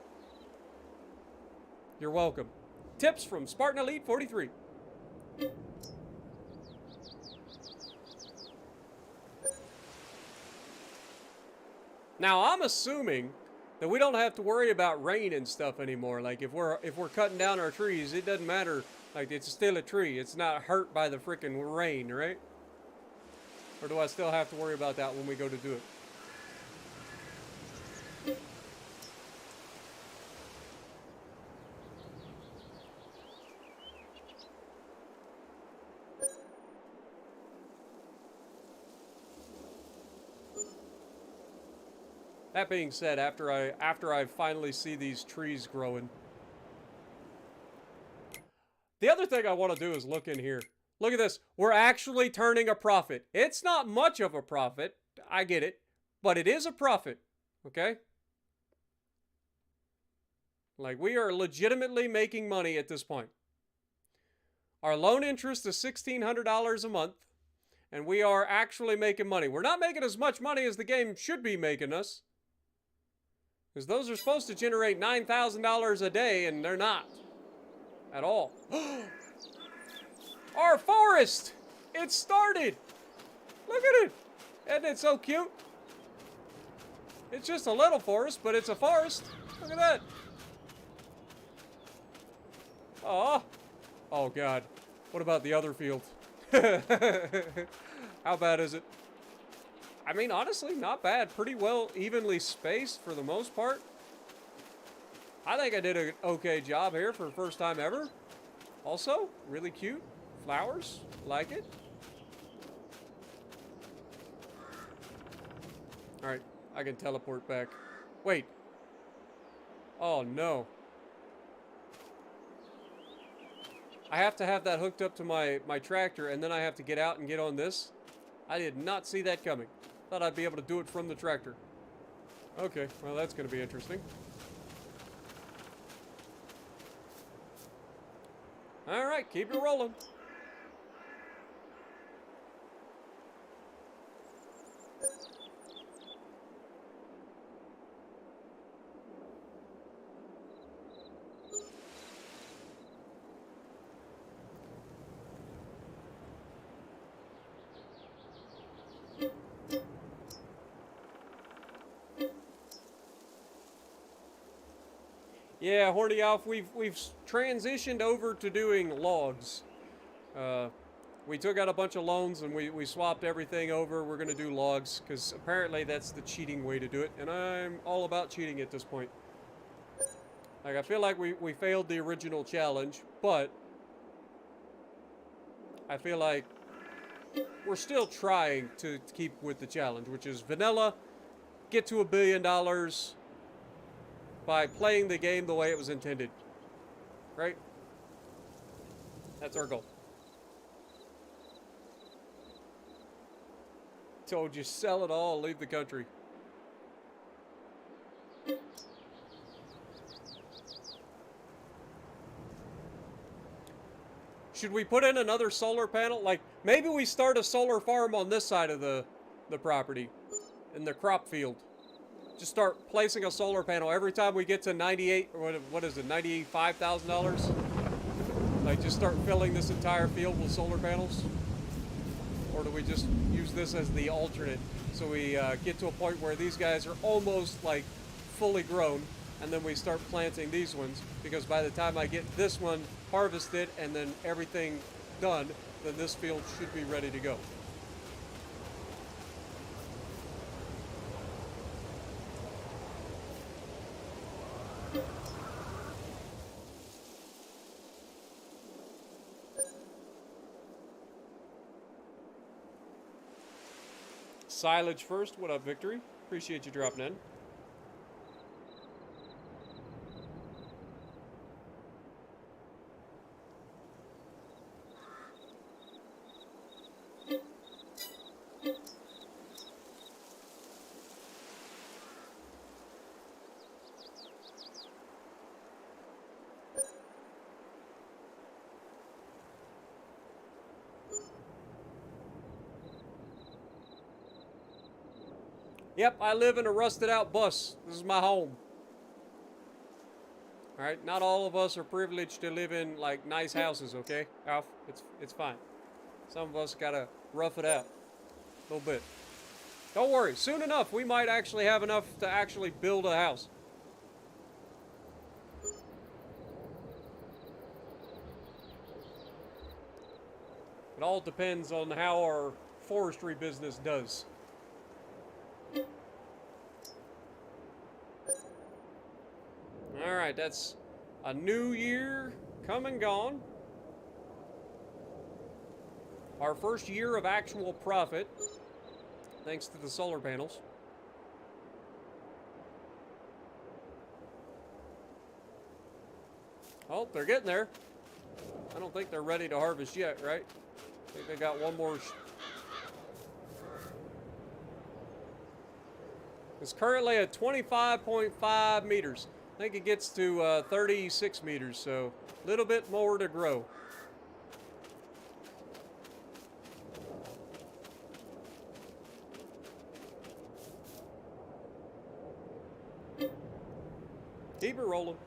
You're welcome. Tips from Spartan Elite 43. Now, I'm assuming that we don't have to worry about rain and stuff anymore. Like, if we're cutting down our trees, it doesn't matter. Like, it's still a tree. It's not hurt by the freaking rain, right? Or do I still have to worry about that when we go to do it? That being said, after I finally see these trees growing, the other thing I want to do is look in here. Look at this. We're actually turning a profit. It's not much of a profit. I get it. But it is a profit. Okay? Like, we are legitimately making money at this point. Our loan interest is $1,600 a month. And we are actually making money. We're not making as much money as the game should be making us. Because those are supposed to generate $9,000 a day, and they're not. At all. Our forest! It started! Look at it! Isn't it so cute? It's just a little forest, but it's a forest. Look at that. Oh. Oh, God. What about the other field? How bad is it? I mean, honestly, not bad. Pretty well evenly spaced for the most part. I think I did an okay job here for the first time ever. Also, really cute. Flowers. Like it. Alright, I can teleport back. Wait. Oh, no. I have to have that hooked up to my tractor, and then I have to get out and get on this. I did not see that coming. Thought I'd be able to do it from the tractor. Okay, well, that's going to be interesting. Alright, keep it rolling. Yeah, Horny Alf, we've transitioned over to doing logs. We took out a bunch of loans and we swapped everything over. We're going to do logs because apparently that's the cheating way to do it. And I'm all about cheating at this point. Like, I feel like we failed the original challenge, but I feel like we're still trying to keep with the challenge, which is vanilla, get to $1 billion by playing the game the way it was intended. Right? That's our goal. Told you, sell it all, leave the country. Should we put in another solar panel? Like, maybe we start a solar farm on this side of the property, in the crop field. Just start placing a solar panel every time we get to 98, or what is it, $95,000? Like, just start filling this entire field with solar panels? Or do we just use this as the alternate? So we get to a point where these guys are almost, like, fully grown, and then we start planting these ones, because by the time I get this one harvested and then everything done, then this field should be ready to go. Silage first. What up, Victory? Appreciate you dropping in. Yep, I live in a rusted out bus. This is my home. Alright, not all of us are privileged to live in, like, nice houses, okay? Alf, it's fine. Some of us gotta rough it out a little bit. Don't worry, soon enough we might actually have enough to actually build a house. It all depends on how our forestry business does. Alright, that's a new year come and gone. Our first year of actual profit, thanks to the solar panels. Oh, they're getting there. I don't think they're ready to harvest yet, right? I think they got one more. It's currently at 25.5 meters. I think it gets to 36 meters, so a little bit more to grow. Keep it rolling.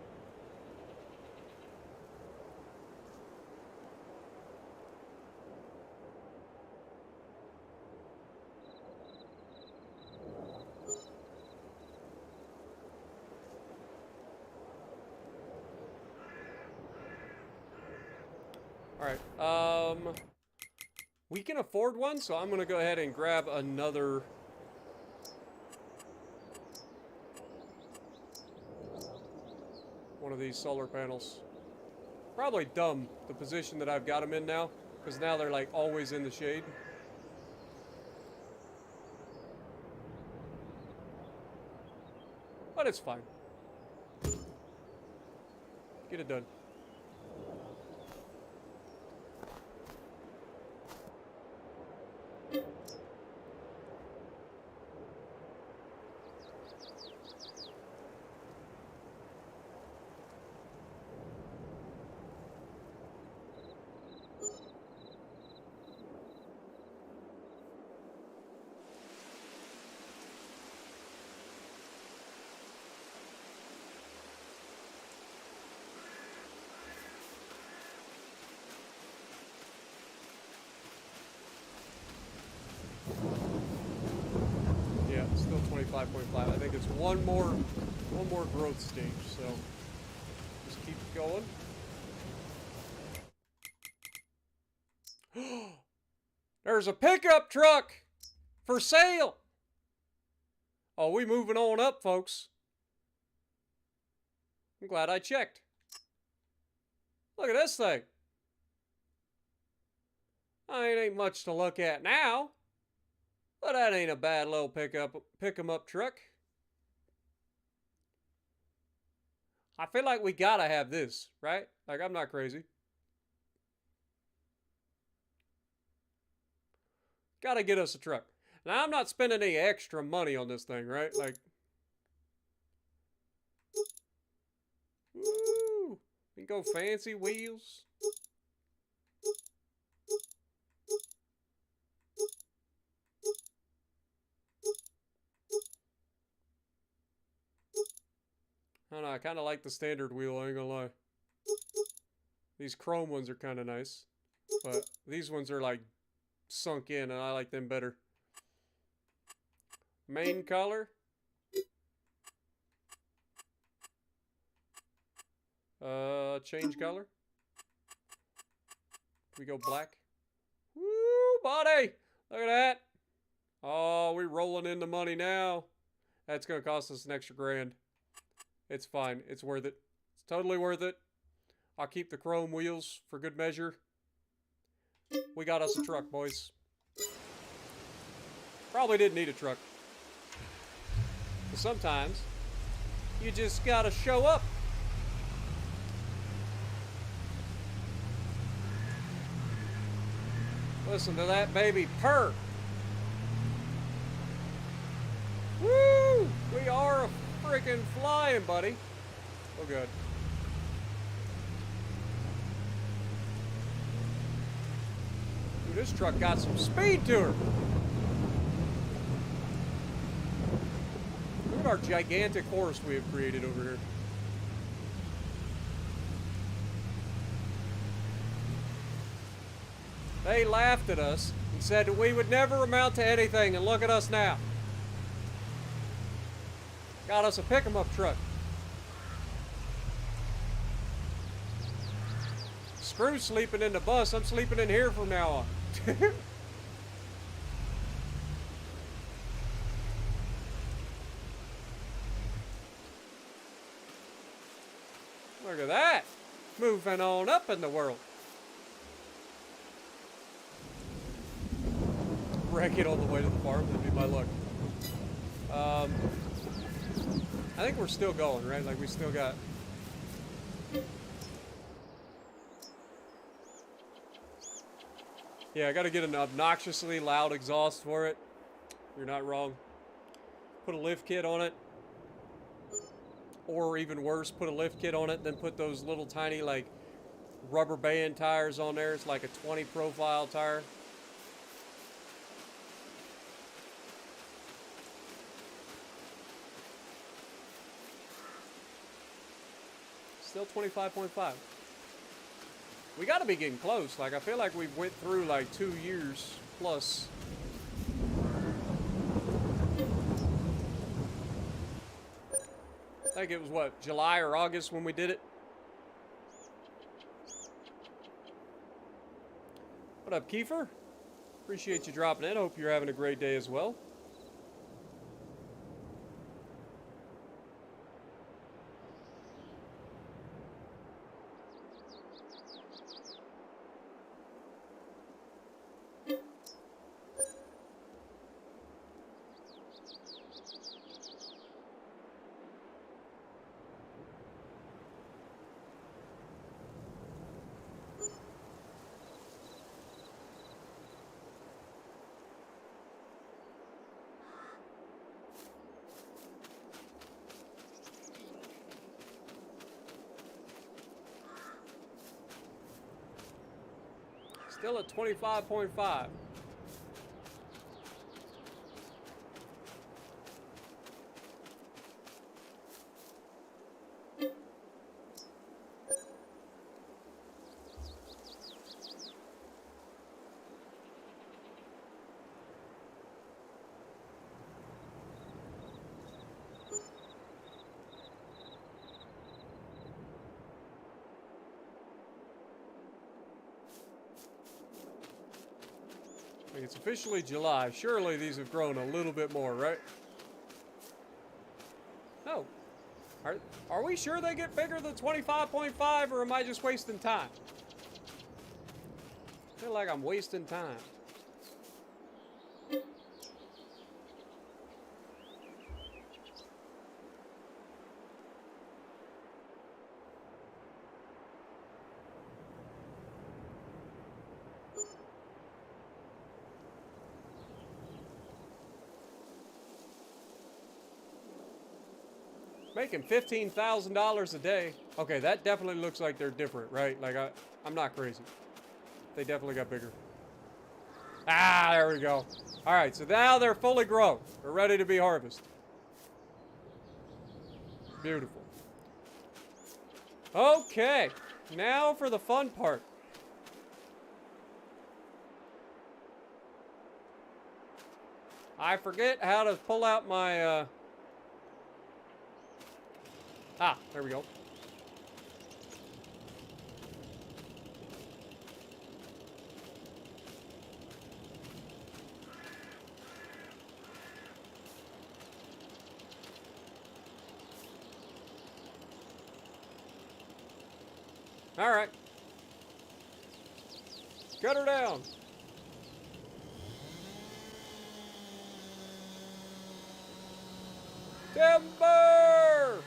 Alright, we can afford one, so I'm gonna go ahead and grab another... one of these solar panels. Probably dumb, the position that I've got them in now, because now they're like always in the shade. But it's fine. Get it done. Yeah, still 25.5. I think it's one more growth stage, so just keep going. There's a pickup truck for sale. Oh, we moving on up, folks. I'm glad I checked. Look at this thing. Ain't much to look at now, but that ain't a bad little pick 'em up truck. I feel like we gotta have this, right? Like, I'm not crazy. Gotta get us a truck. Now, I'm not spending any extra money on this thing, right? Like, woo! We can go fancy wheels. I don't know, I kind of like the standard wheel, I ain't gonna lie. These chrome ones are kind of nice. But these ones are like sunk in and I like them better. Main color. Change color. We go black. Woo, buddy! Look at that. Oh, we're rolling in the money now. That's gonna cost us an extra grand. It's fine. It's worth it. It's totally worth it. I'll keep the chrome wheels for good measure. We got us a truck, boys. Probably didn't need a truck. But sometimes, you just gotta show up. Listen to that baby purr. Woo! We are freaking flying, buddy. Oh, good. Dude, this truck got some speed to her. Look at our gigantic forest we have created over here. They laughed at us and said that we would never amount to anything, and look at us now. Got us a pick-em-up truck. Screw sleeping in the bus. I'm sleeping in here from now on. Look at that. Moving on up in the world. Wreck it on the way to the farm. That'd be my luck. I think we're still going, right? Like, we still got... Yeah, I gotta get an obnoxiously loud exhaust for it. You're not wrong. Put a lift kit on it. Or even worse, put a lift kit on it, then put those little tiny, like, rubber band tires on there. It's like a 20 profile tire. Still 25.5. We gotta be getting close. Like, I feel like we've went through like 2 years plus. I think it was what, July or August when we did it? What up, Kiefer? Appreciate you dropping in. Hope you're having a great day as well. Still at 25.5. It's officially July. Surely these have grown a little bit more, right? No. Are we sure they get bigger than 25.5, or am I just wasting time? I feel like I'm wasting time. Making $15,000 a day. Okay, that definitely looks like they're different, right? Like, I'm not crazy. They definitely got bigger. Ah, there we go. All right, so now they're fully grown. They're ready to be harvested. Beautiful. Okay, now for the fun part. I forget how to pull out my, there we go. All right. Cut her down. Timber!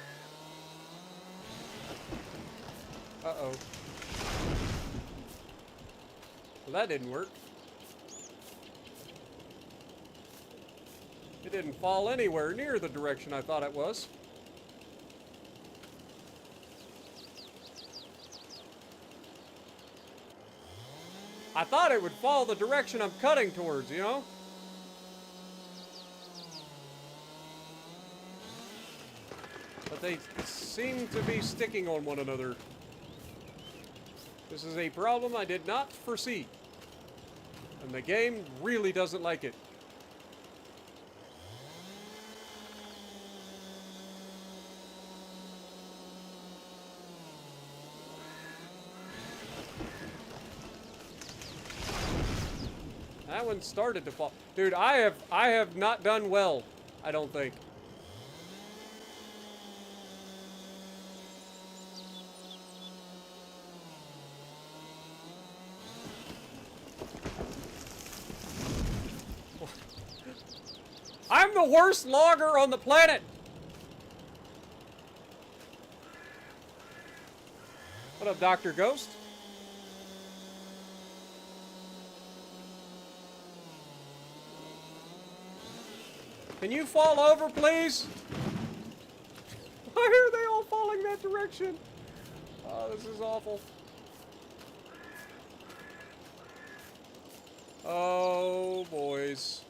Uh-oh. Well, that didn't work. It didn't fall anywhere near the direction I thought it was. I thought it would fall the direction I'm cutting towards, you know? But they seem to be sticking on one another. This is a problem I did not foresee. And the game really doesn't like it. That one started to fall. Dude, I have not done well, I don't think. I'm the worst logger on the planet. What up, Dr. Ghost? Can you fall over, please? Why are they all falling that direction? Oh, this is awful. Oh, boys.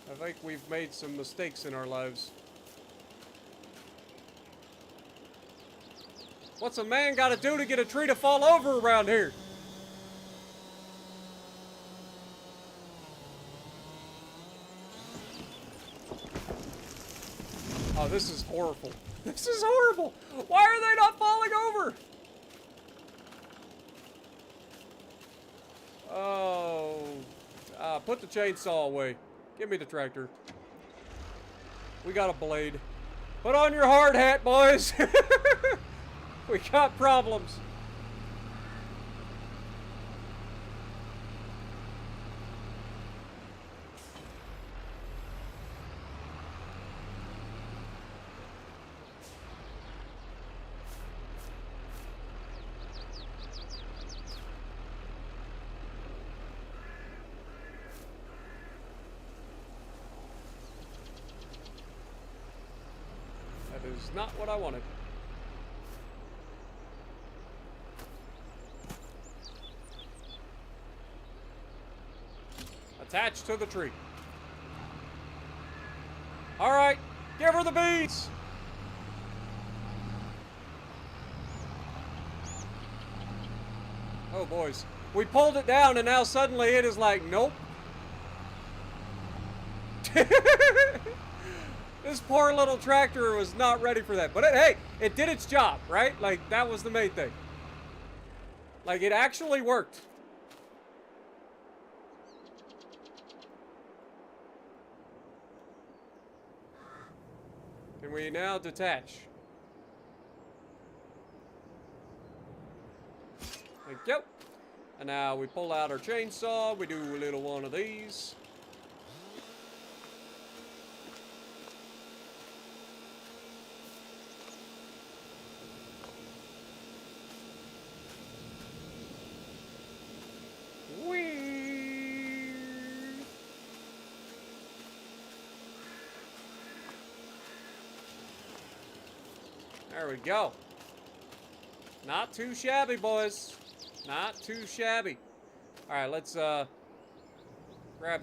I think we've made some mistakes in our lives. What's a man got to do to get a tree to fall over around here? Oh, this is horrible. This is horrible. Why are they not falling over? Put the chainsaw away. Give me the tractor. We got a blade. Put on your hard hat, boys. We got problems. That is not what I wanted. Attached to the tree. All right, give her the beans. Oh, boys. We pulled it down, and now suddenly it is like, nope. This poor little tractor was not ready for that. But hey, it did its job, right? Like, that was the main thing. Like, it actually worked. Can we now detach? Thank you. And now we pull out our chainsaw. We do a little one of these. Whee! There we go. Not too shabby, boys. Not too shabby. All right, let's grab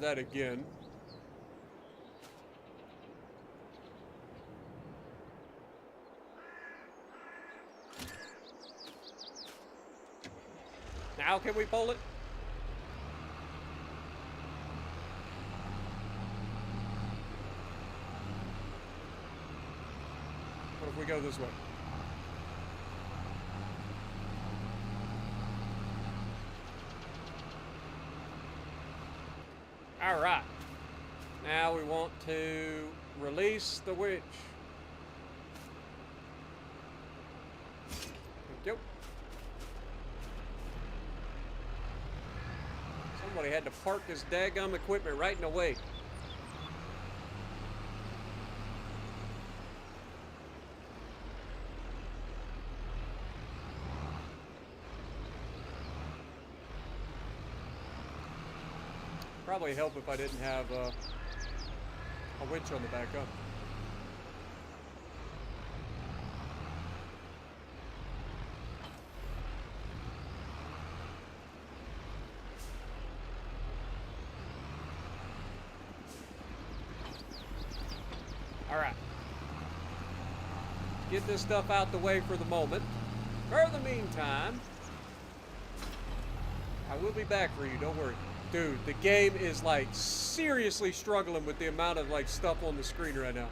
that again. Now can we pull it? What if we go this way? All right. Now we want to release the winch. Thank you. Somebody had to park this daggum equipment right in the way. Probably help if I didn't have a winch on the back up. All right. Get this stuff out the way for the moment. For the meantime, I will be back for you, don't worry. Dude, the game is like seriously struggling with the amount of like stuff on the screen right now.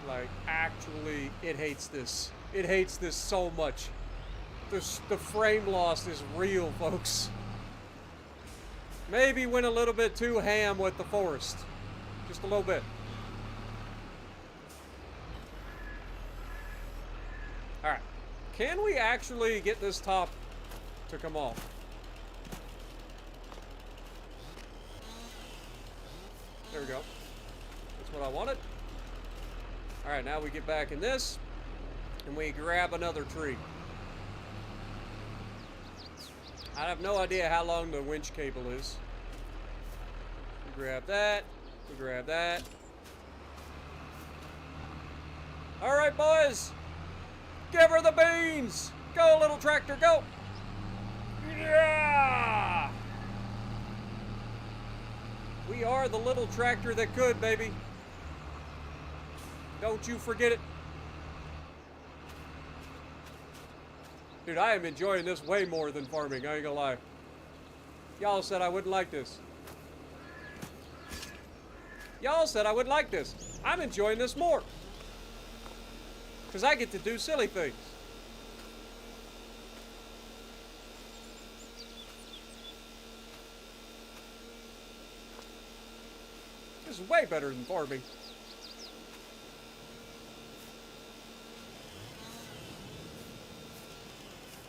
Like, actually, it hates this. It hates this so much. The frame loss is real, folks. Maybe went a little bit too ham with the forest. Just a little bit. Alright. Can we actually get this top to come off? There we go. That's what I wanted. Alright, now we get back in this, and we grab another tree. I have no idea how long the winch cable is. We grab that. We grab that. Alright, boys. Give her the beans. Go, little tractor, go. Yeah! We are the little tractor that could, baby. Don't you forget it. Dude, I am enjoying this way more than farming, I ain't gonna lie. Y'all said I wouldn't like this. Y'all said I wouldn't like this. I'm enjoying this more. Because I get to do silly things. is way better than farming.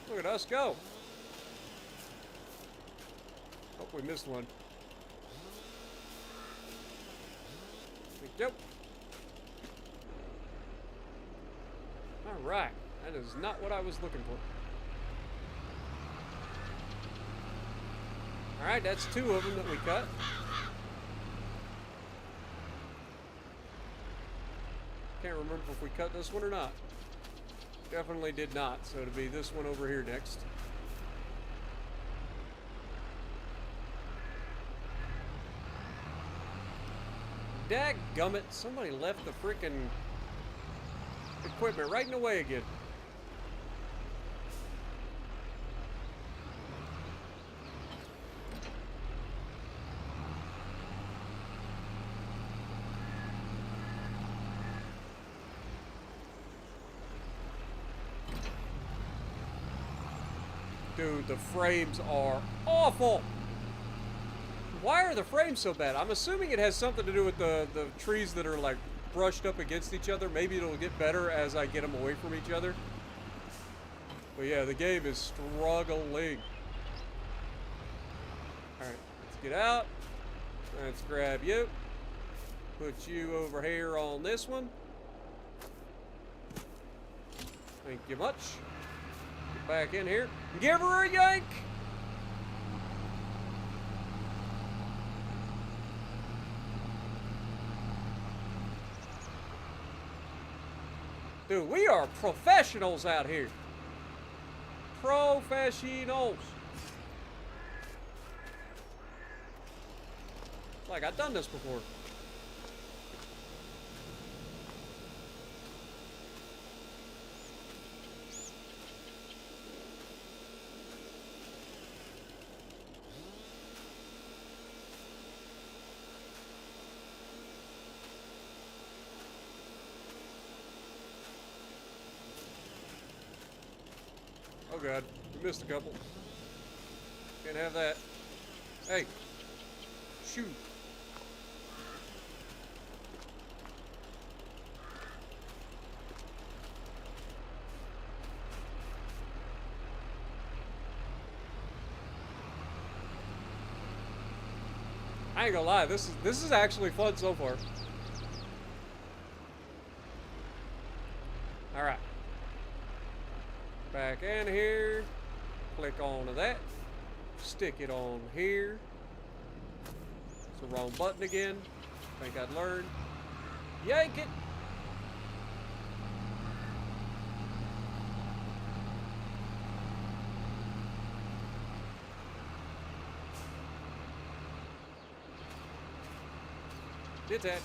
Look at us go. Hope we missed one. Yep. Alright. That is not what I was looking for. Alright, that's 2 of them that we cut. Can't remember if we cut this one or not. Definitely did not, so it'll be this one over here next. Dadgummit, somebody left the frickin' equipment right in the way again. Dude, the frames are awful. Why are the frames so bad? I'm assuming it has something to do with the trees that are like brushed up against each other. Maybe it'll get better as I get them away from each other. But yeah, the game is struggling. Alright, let's get out. Let's grab you. Put you over here on this one. Thank you much. Get back in here. Give her a yank! Dude, we are professionals out here. Professionals. Like, I've done this before. Oh god, we missed a couple. Can't have that. Hey, shoot. I ain't gonna lie, this is actually fun so far. Alright. Back in here. Click onto that. Stick it on here. It's the wrong button again. Think I'd learn. Yank it. Detach.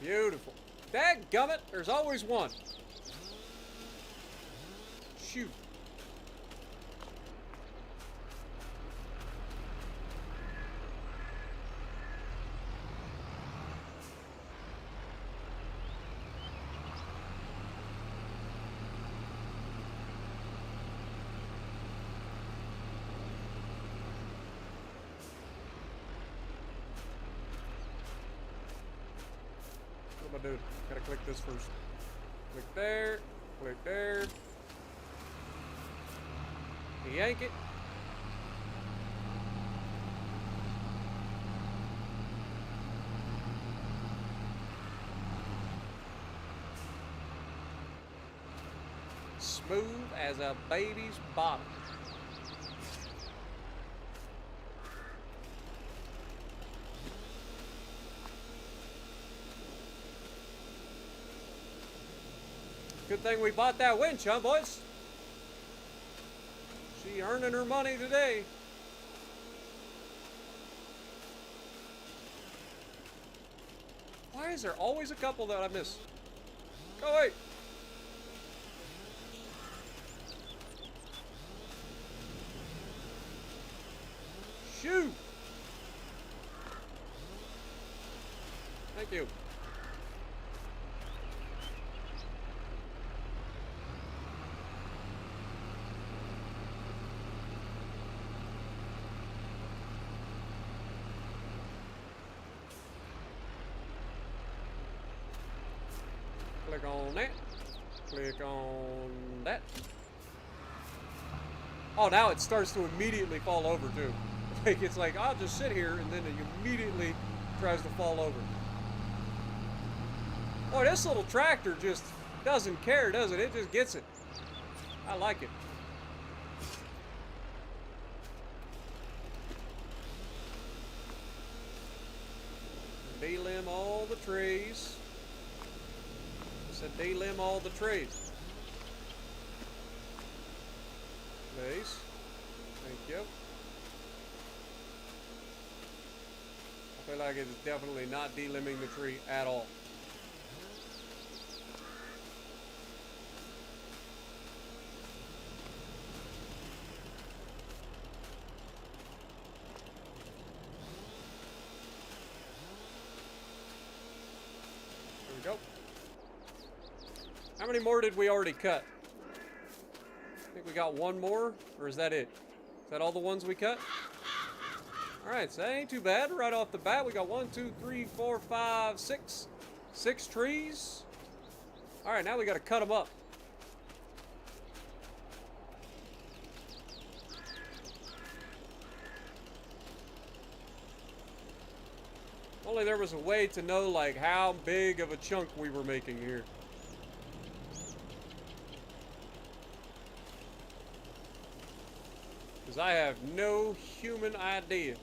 Beautiful. Dadgummit, there's always one. Shoot. What am I doing? Gotta click this first. Click there. Click there. Yank it. Smooth as a baby's bottom. Good thing we bought that winch, huh, boys? She earning her money today. Why is there always a couple that I miss? Go away. Shoot. Thank you. Click on that. Click on that. Oh, now it starts to immediately fall over too. Like it's like I'll just sit here and then it immediately tries to fall over. Boy, this little tractor just doesn't care, does it? It just gets it. I like it. Delimb all the trees. I said delimb all the trees. Nice. Thank you. I feel like it's definitely not delimbing the tree at all. There we go. How many more did we already cut? I think we got one more, or is that it? Is that all the ones we cut? Alright, so that ain't too bad. Right off the bat, we got 1, 2, 3, 4, 5, 6. 6 trees. Alright, now we gotta cut them up. Only there was a way to know, like, how big of a chunk we were making here. Because I have no human idea.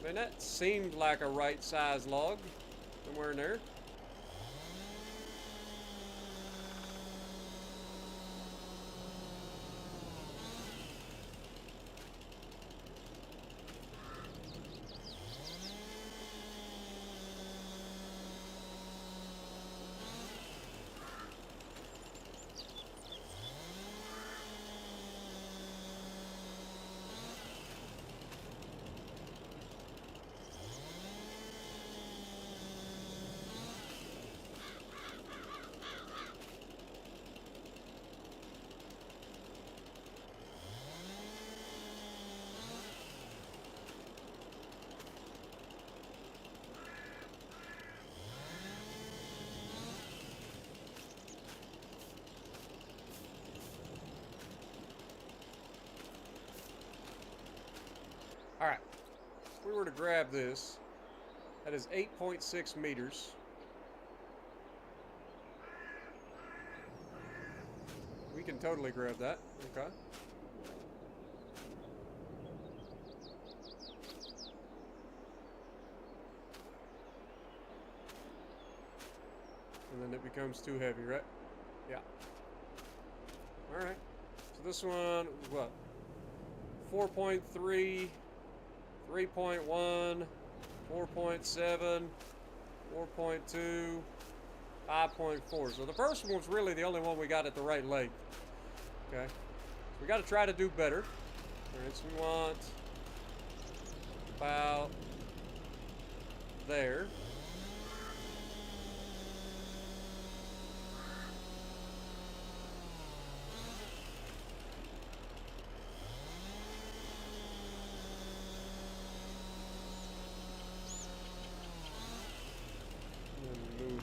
I mean, that seemed like a right-sized log. Somewhere in there. Alright, if we were to grab this, that is 8.6 meters. We can totally grab that, okay. And then it becomes too heavy, right? Yeah. Alright, so this one, what? 4.3, 3.1, 4.7, 4.2, 5.4. So the first one was really the only one we got at the right length. Okay. So we got to try to do better. Alright, so we want about there.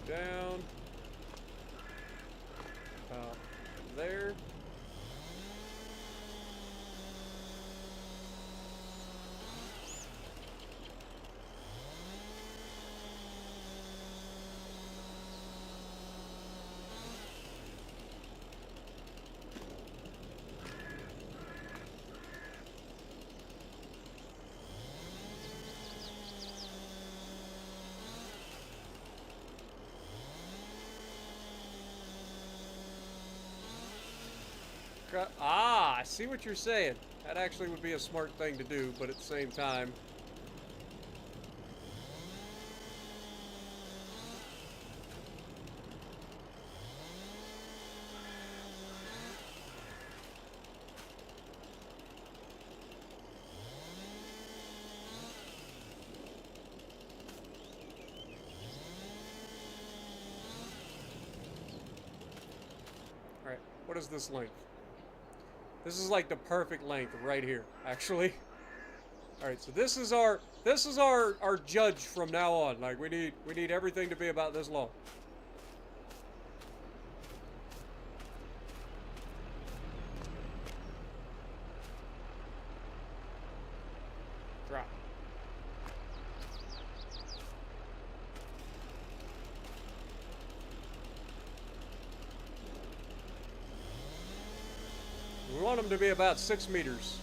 Down about there. Ah, I see what you're saying. That actually would be a smart thing to do, but at the same time, What is this length? This is like the perfect length right here, actually. All right, so this is our judge from now on. Like we need everything to be about this long. Drop. We want them to be about 6 meters,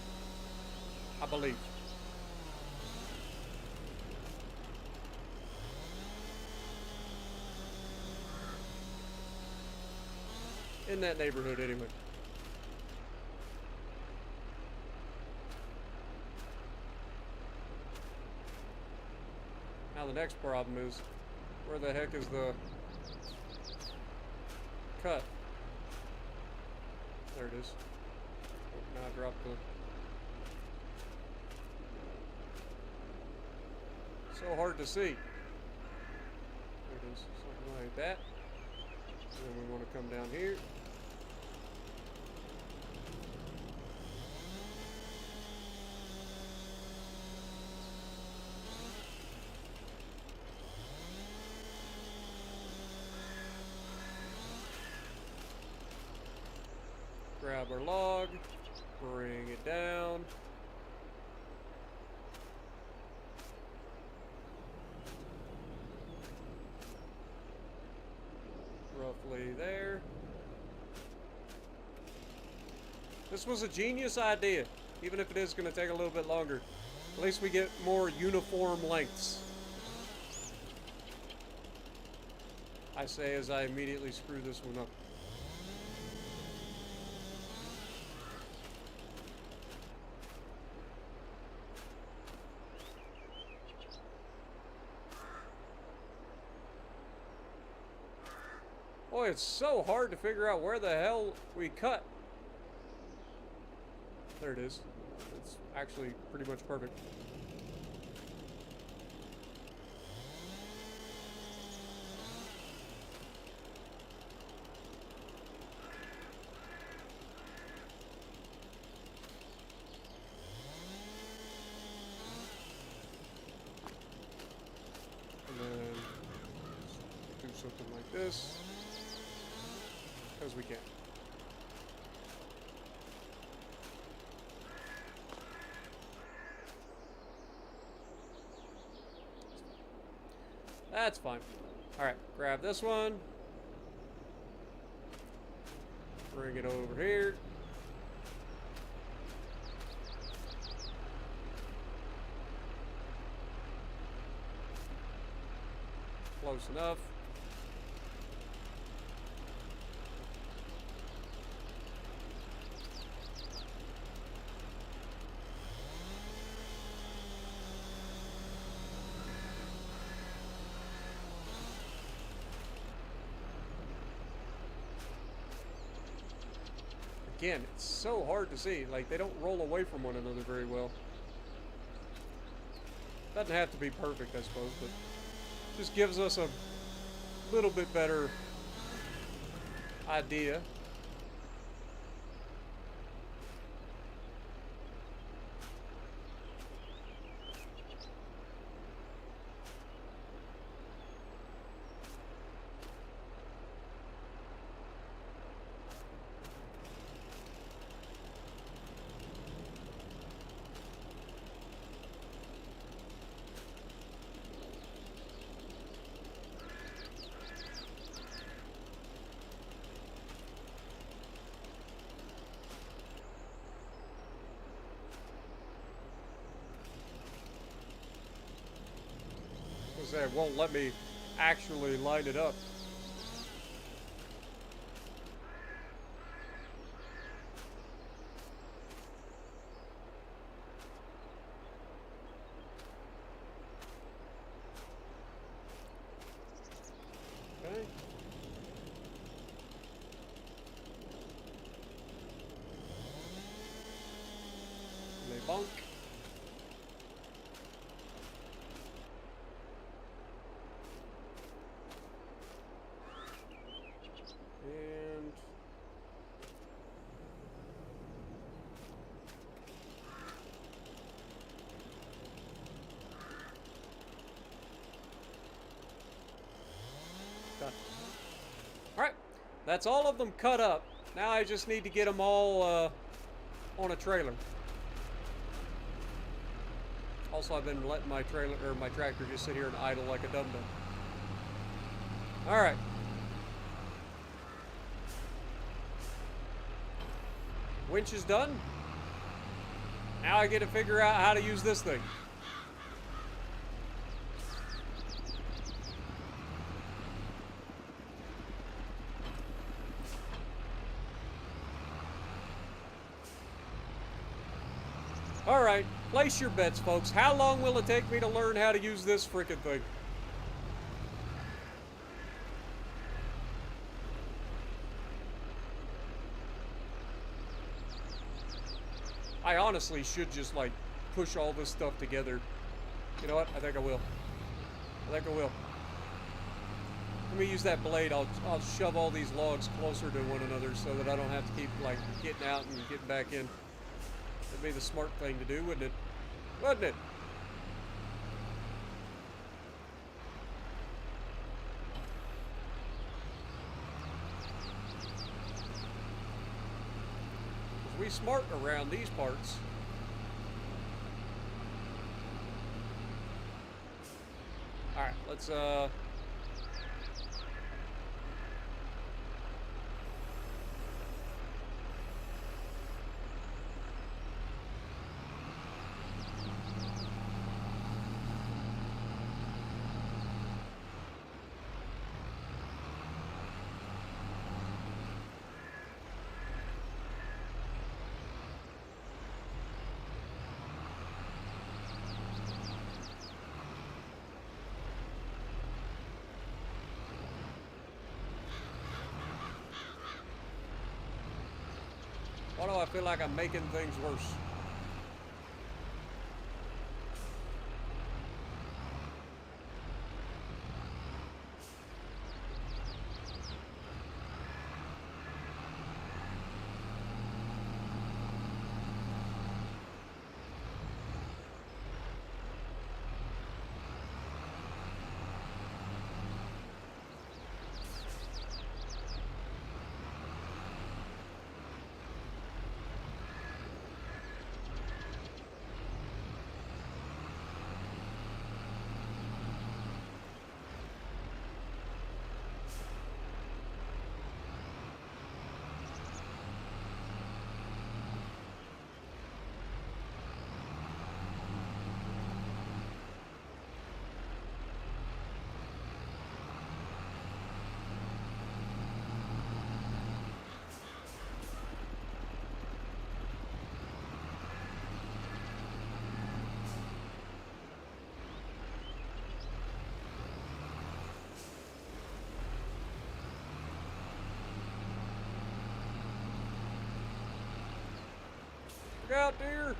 I believe. In that neighborhood, anyway. Now the next problem is, where the heck is the cut? There it is. Oh, now I dropped the... So hard to see. There it is. Something like that. And then we want to come down here. Grab our log, bring it down. Roughly there. This was a genius idea, even if it is going to take a little bit longer. At least we get more uniform lengths. I say as I immediately screw this one up. Boy, it's so hard to figure out where the hell we cut. There it is. It's actually pretty much perfect. And then do something like this. As we can. That's fine. Alright, grab this one. Bring it over here. Close enough. Again, it's so hard to see. Like, they don't roll away from one another very well. Doesn't have to be perfect, I suppose, but just gives us a little bit better idea. It won't let me actually line it up. Okay. Lay bonk. done. All right, that's all of them cut up. Now I just need to get them all on a trailer. Also, I've been letting my tractor just sit here and idle like a dum-dum. All right. Winch is done. Now I get to figure out how to use this thing. All right, place your bets, folks. How long will it take me to learn how to use this freaking thing? I honestly should just, like, push all this stuff together. You know what? I think I will. I think I will. Let me use that blade. I'll shove all these logs closer to one another so that I don't have to keep, like, getting out and getting back in. That'd be the smart thing to do, wouldn't it? Wouldn't it? We smart around these parts. All right, let's why do I feel like I'm making things worse? Look out, deer!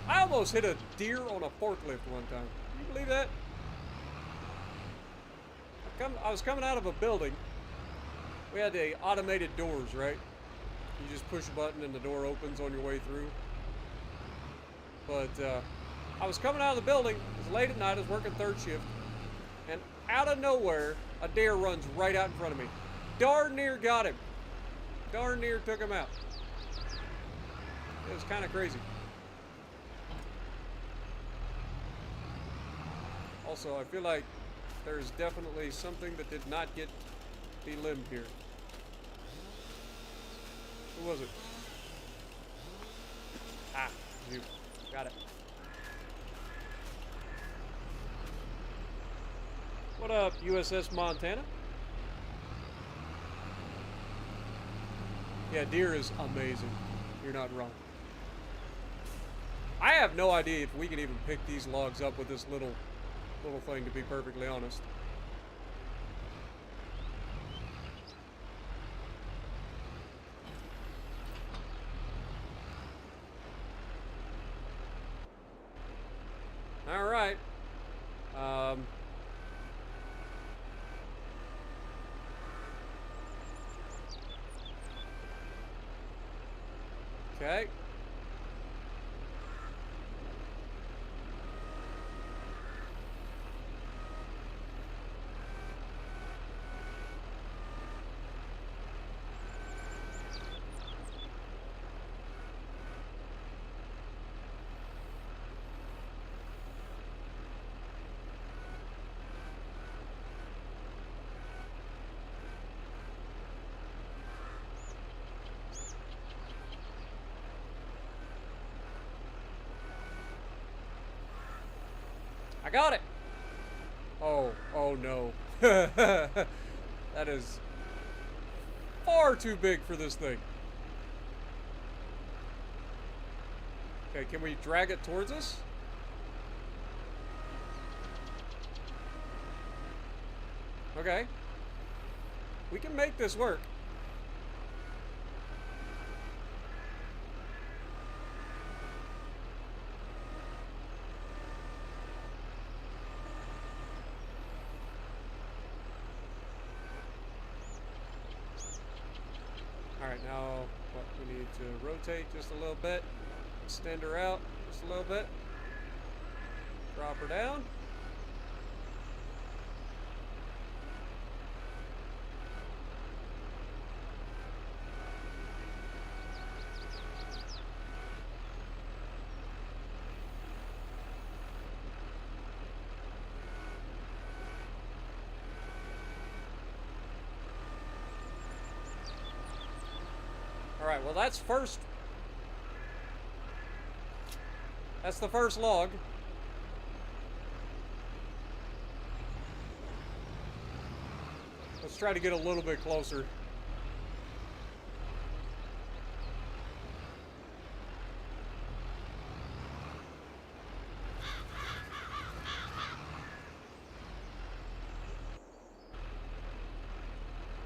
I almost hit a deer on a forklift one time. Can you believe that? I was coming out of a building. We had the automated doors, right? You just push a button and the door opens on your way through. But I was coming out of the building. It was late at night. I was working third shift. And out of nowhere, a deer runs right out in front of me. Darn near got him. Darn near took him out. It was kind of crazy. Also, I feel like there's definitely something that did not get delimbed here. Who was it? Ah, you. Got it. What up, USS Montana? Yeah, deer is amazing. You're not wrong. I have no idea if we can even pick these logs up with this little thing, to be perfectly honest. All right. Okay. got it. Oh no. That is far too big for this thing. Okay, can we drag it towards us? Okay. We can make this work. Alright, now what we need to rotate just a little bit. Extend her out just a little bit. Drop her down. Alright, well that's first. That's the first log. Let's try to get a little bit closer.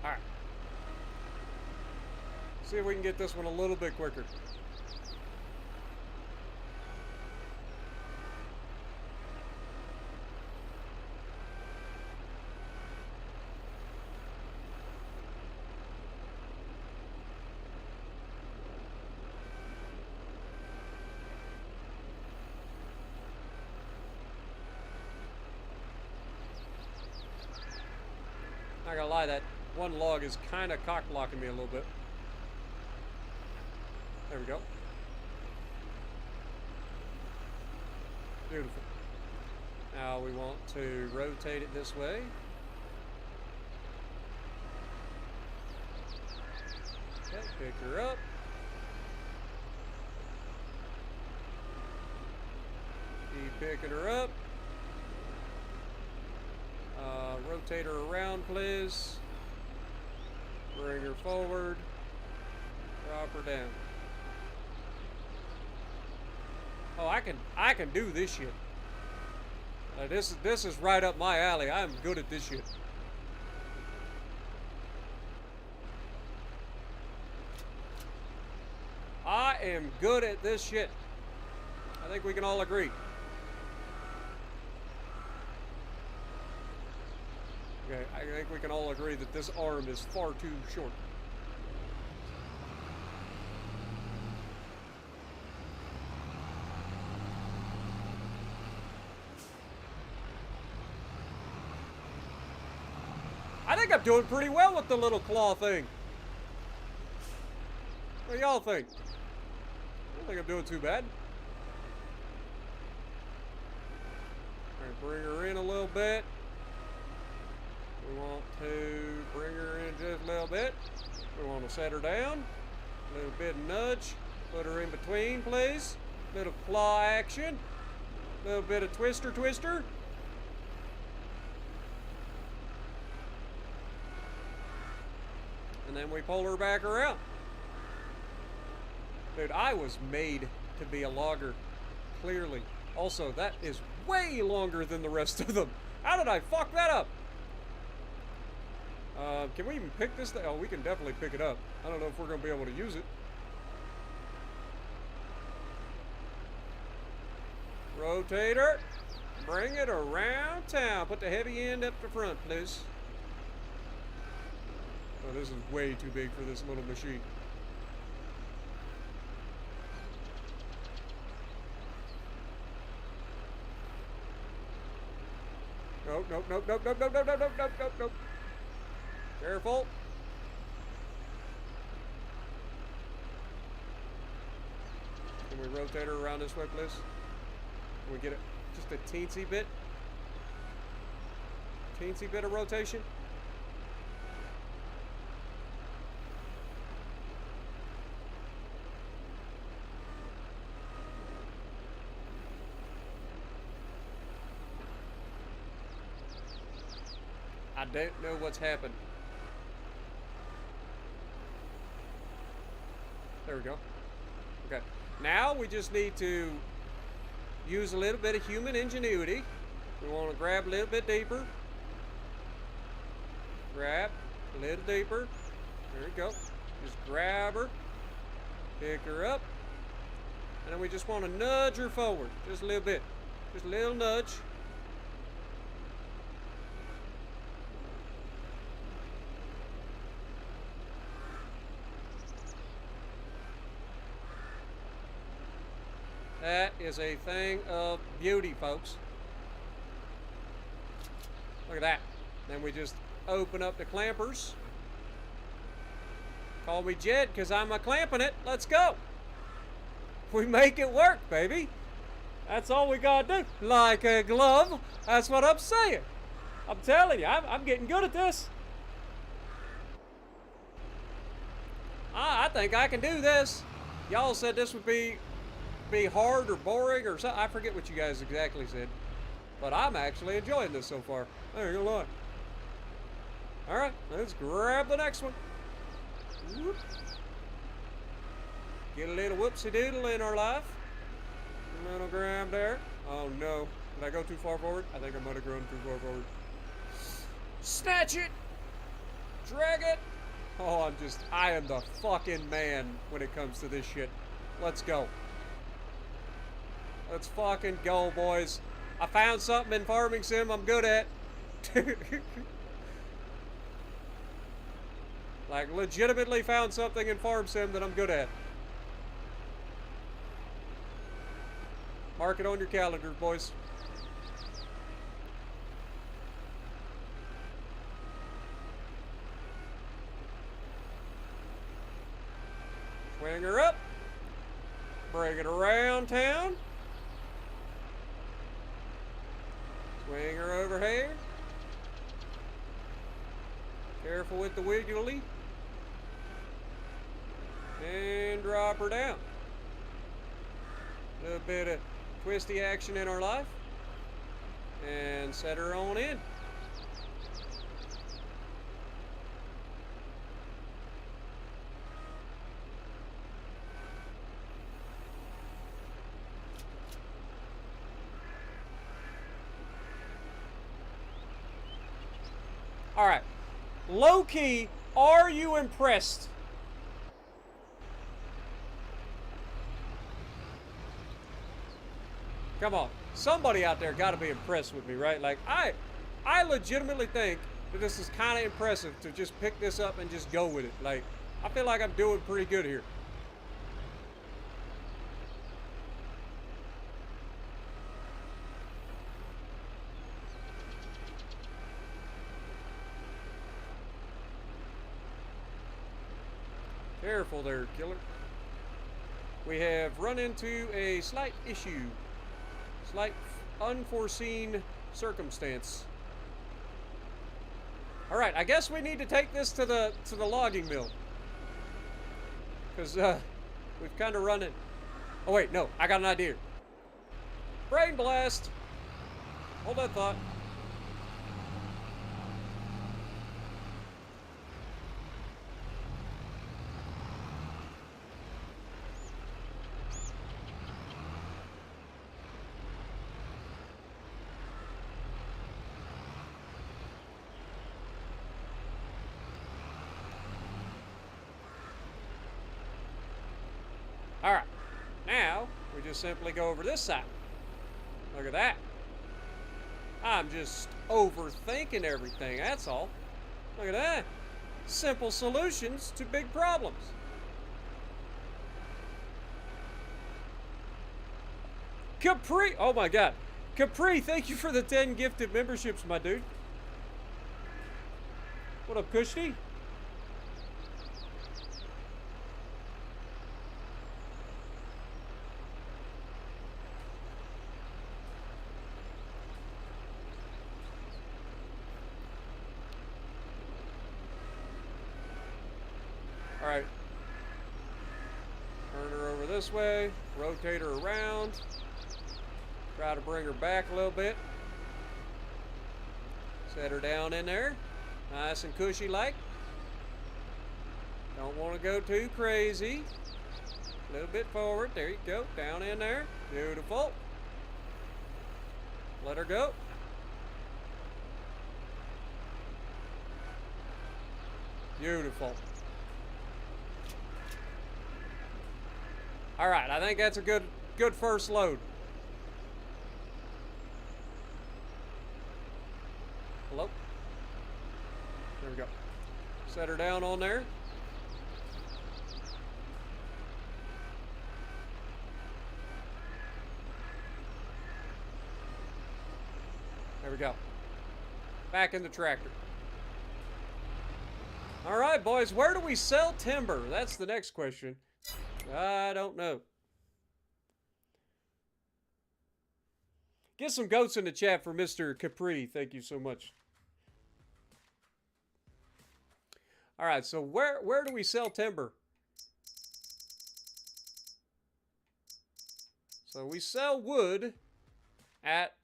Alright. See if we can get this one a little bit quicker. Not gonna lie, that one log is kind of cock blocking me a little bit. There we go. Beautiful. Now we want to rotate it this way. Okay, pick her up. Keep picking her up. Rotate her around, please. Bring her forward. Drop her down. Oh, I can do this shit. This is right up my alley. I'm good at this shit. I am good at this shit. I think we can all agree. Okay, I think we can all agree that this arm is far too short. I think I'm doing pretty well with the little claw thing. What do y'all think? I don't think I'm doing too bad. Alright, bring her in a little bit. We want to bring her in just a little bit. We want to set her down. A little bit of nudge. Put her in between, please. Little claw action. A little bit of twister. And then we pull her back around. Dude, I was made to be a logger. Clearly. Also, that is way longer than the rest of them. How did I fuck that up? Can we even pick this thing? Oh, we can definitely pick it up. I don't know if we're going to be able to use it. Rotate her. Bring it around town. Put the heavy end up the front, please. Oh, this is way too big for this little machine. Nope. Careful. Can we rotate her around this way, please? Can we get it just a teensy bit? Teensy bit of rotation? don't know what's happened. There we go. Okay. Now we just need to use a little bit of human ingenuity. We want to grab a little bit deeper. Grab a little deeper. There we go. Just grab her. Pick her up. And then we just want to nudge her forward. Just a little bit. Just a little nudge. That is a thing of beauty, folks. Look at that. Then we just open up the clampers. Call me Jed, because I'm a-clamping it. Let's go. We make it work, baby. That's all we gotta do. Like a glove. That's what I'm saying. I'm telling you, I'm getting good at this. I think I can do this. Y'all said this would be hard or boring or something. I forget what you guys exactly said. But I'm actually enjoying this so far. I ain't gonna lie. Alright, let's grab the next one. Whoop. Get a little whoopsie doodle in our life. A little grab there. Oh no. Did I go too far forward? I think I might have grown too far forward. Snatch it! Drag it! Oh, I am the fucking man when it comes to this shit. Let's go. Let's fucking go, boys. I found something in Farming Sim I'm good at. Like, legitimately found something in Farm Sim that I'm good at. Mark it on your calendars, boys. Swing her up. Bring it around town. Swing her over here. Careful with the wiggly. And drop her down. A little bit of twisty action in our life. And set her on in. All right. Low key, are you impressed? Come on. Somebody out there got to be impressed with me, right? Like, I legitimately think that this is kind of impressive to just pick this up and just go with it. Like, I feel like I'm doing pretty good here. Careful there, killer. We have run into a slight issue. Slight unforeseen circumstance. All right, I guess we need to take this to the logging mill. Because we've kind of run it. Oh wait, no, I got an idea. Brain blast. Hold that thought. All right, now we just simply go over this side. Look at that. I'm just overthinking everything, that's all. Look at that. Simple solutions to big problems. Capri, oh my God. Capri, thank you for the 10 gifted memberships, my dude. What up, Kushti? All right, turn her over this way, rotate her around, try to bring her back a little bit, set her down in there. Nice and cushy like. Don't want to go too crazy. A little bit forward. There you go. Down in there. Beautiful. Let her go. Beautiful. All right, I think that's a good first load. Hello? There we go. Set her down on there. There we go. Back in the tractor. All right, boys, where do we sell timber? That's the next question. I don't know. Get some goats in the chat for Mr. Capri. Thank you so much. All right, so where do we sell timber? So we sell wood at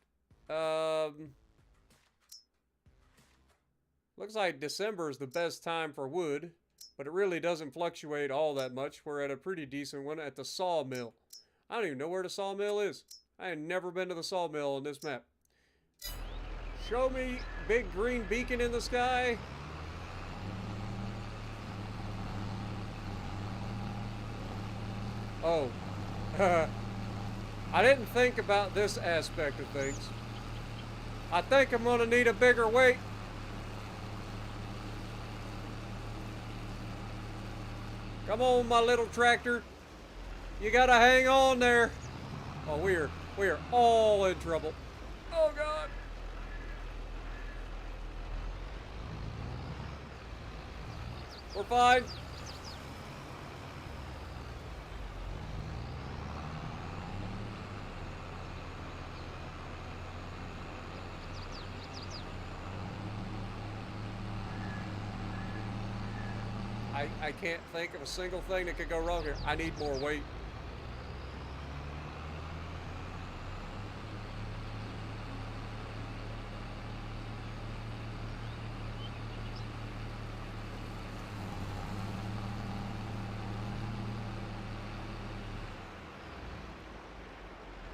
looks like December is the best time for wood, but it really doesn't fluctuate all that much. We're at a pretty decent one at the sawmill. I don't even know where the sawmill is. I have never been to the sawmill on this map. Show me big green beacon in the sky. Oh, I didn't think about this aspect of things. I think I'm gonna need a bigger weight. Come on, my little tractor. You gotta hang on there. Oh, we are all in trouble. Oh, God. We're fine. I can't think of a single thing that could go wrong here. I need more weight.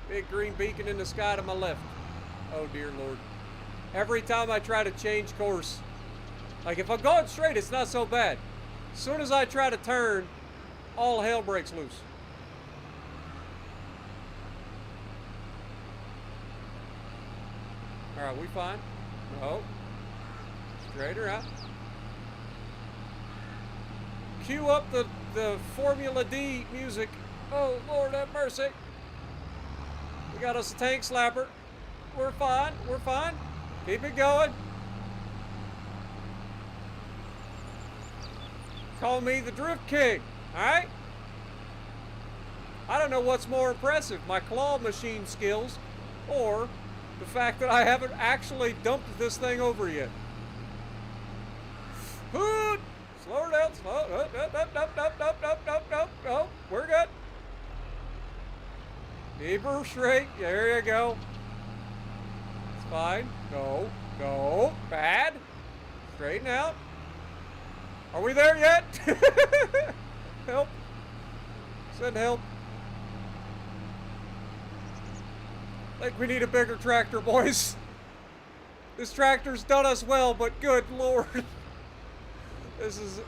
Big green beacon in the sky to my left. Oh, dear Lord. Every time I try to change course, like if I'm going straight, it's not so bad. As soon as I try to turn, all hell breaks loose. All right, we fine? No. Straighter out. Cue up the Formula D music. Oh, Lord have mercy. We got us a tank slapper. We're fine. We're fine. Keep it going. Call me the Drift King. All right? I don't know what's more impressive, my claw machine skills or the fact that I haven't actually dumped this thing over yet. Hoot! Slow her down. Slow. Oh, we're good. Keep her straight. There you go. It's fine. No. No. Bad. Straighten out. Are we there yet? Help. Send help. I think we need a bigger tractor, boys. This tractor's done us well, but good Lord. This is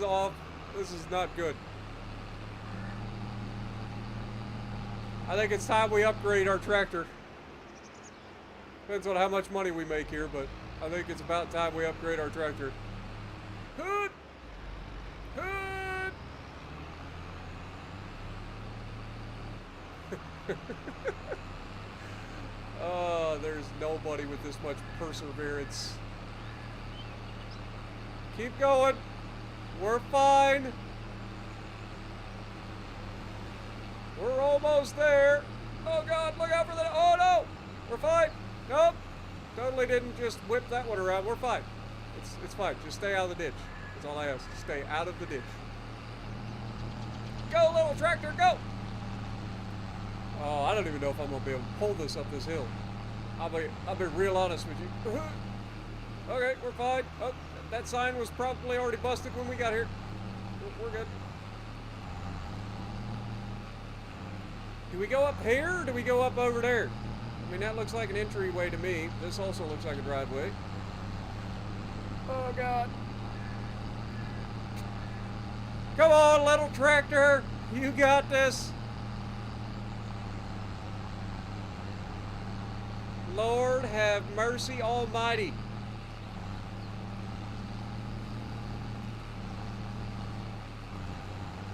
off. This is not good. I think it's time we upgrade our tractor. Depends on how much money we make here, but I think it's about time we upgrade our tractor. Hoot! Hoot! Oh, there's nobody with this much perseverance. Keep going. We're fine. We're almost there. Oh, God, look out for the... Oh, no. We're fine. Nope. Totally didn't just whip that one around. We're fine. It's fine. Just stay out of the ditch. That's all I ask. Stay out of the ditch. Go, little tractor, go. Oh, I don't even know if I'm going to be able to pull this up this hill. I'll be real honest with you. Okay, we're fine. Oh, that sign was probably already busted when we got here. We're good. Do we go up here or do we go up over there? I mean, that looks like an entryway to me. This also looks like a driveway. Oh, God. Come on, little tractor. You got this. Lord have mercy almighty.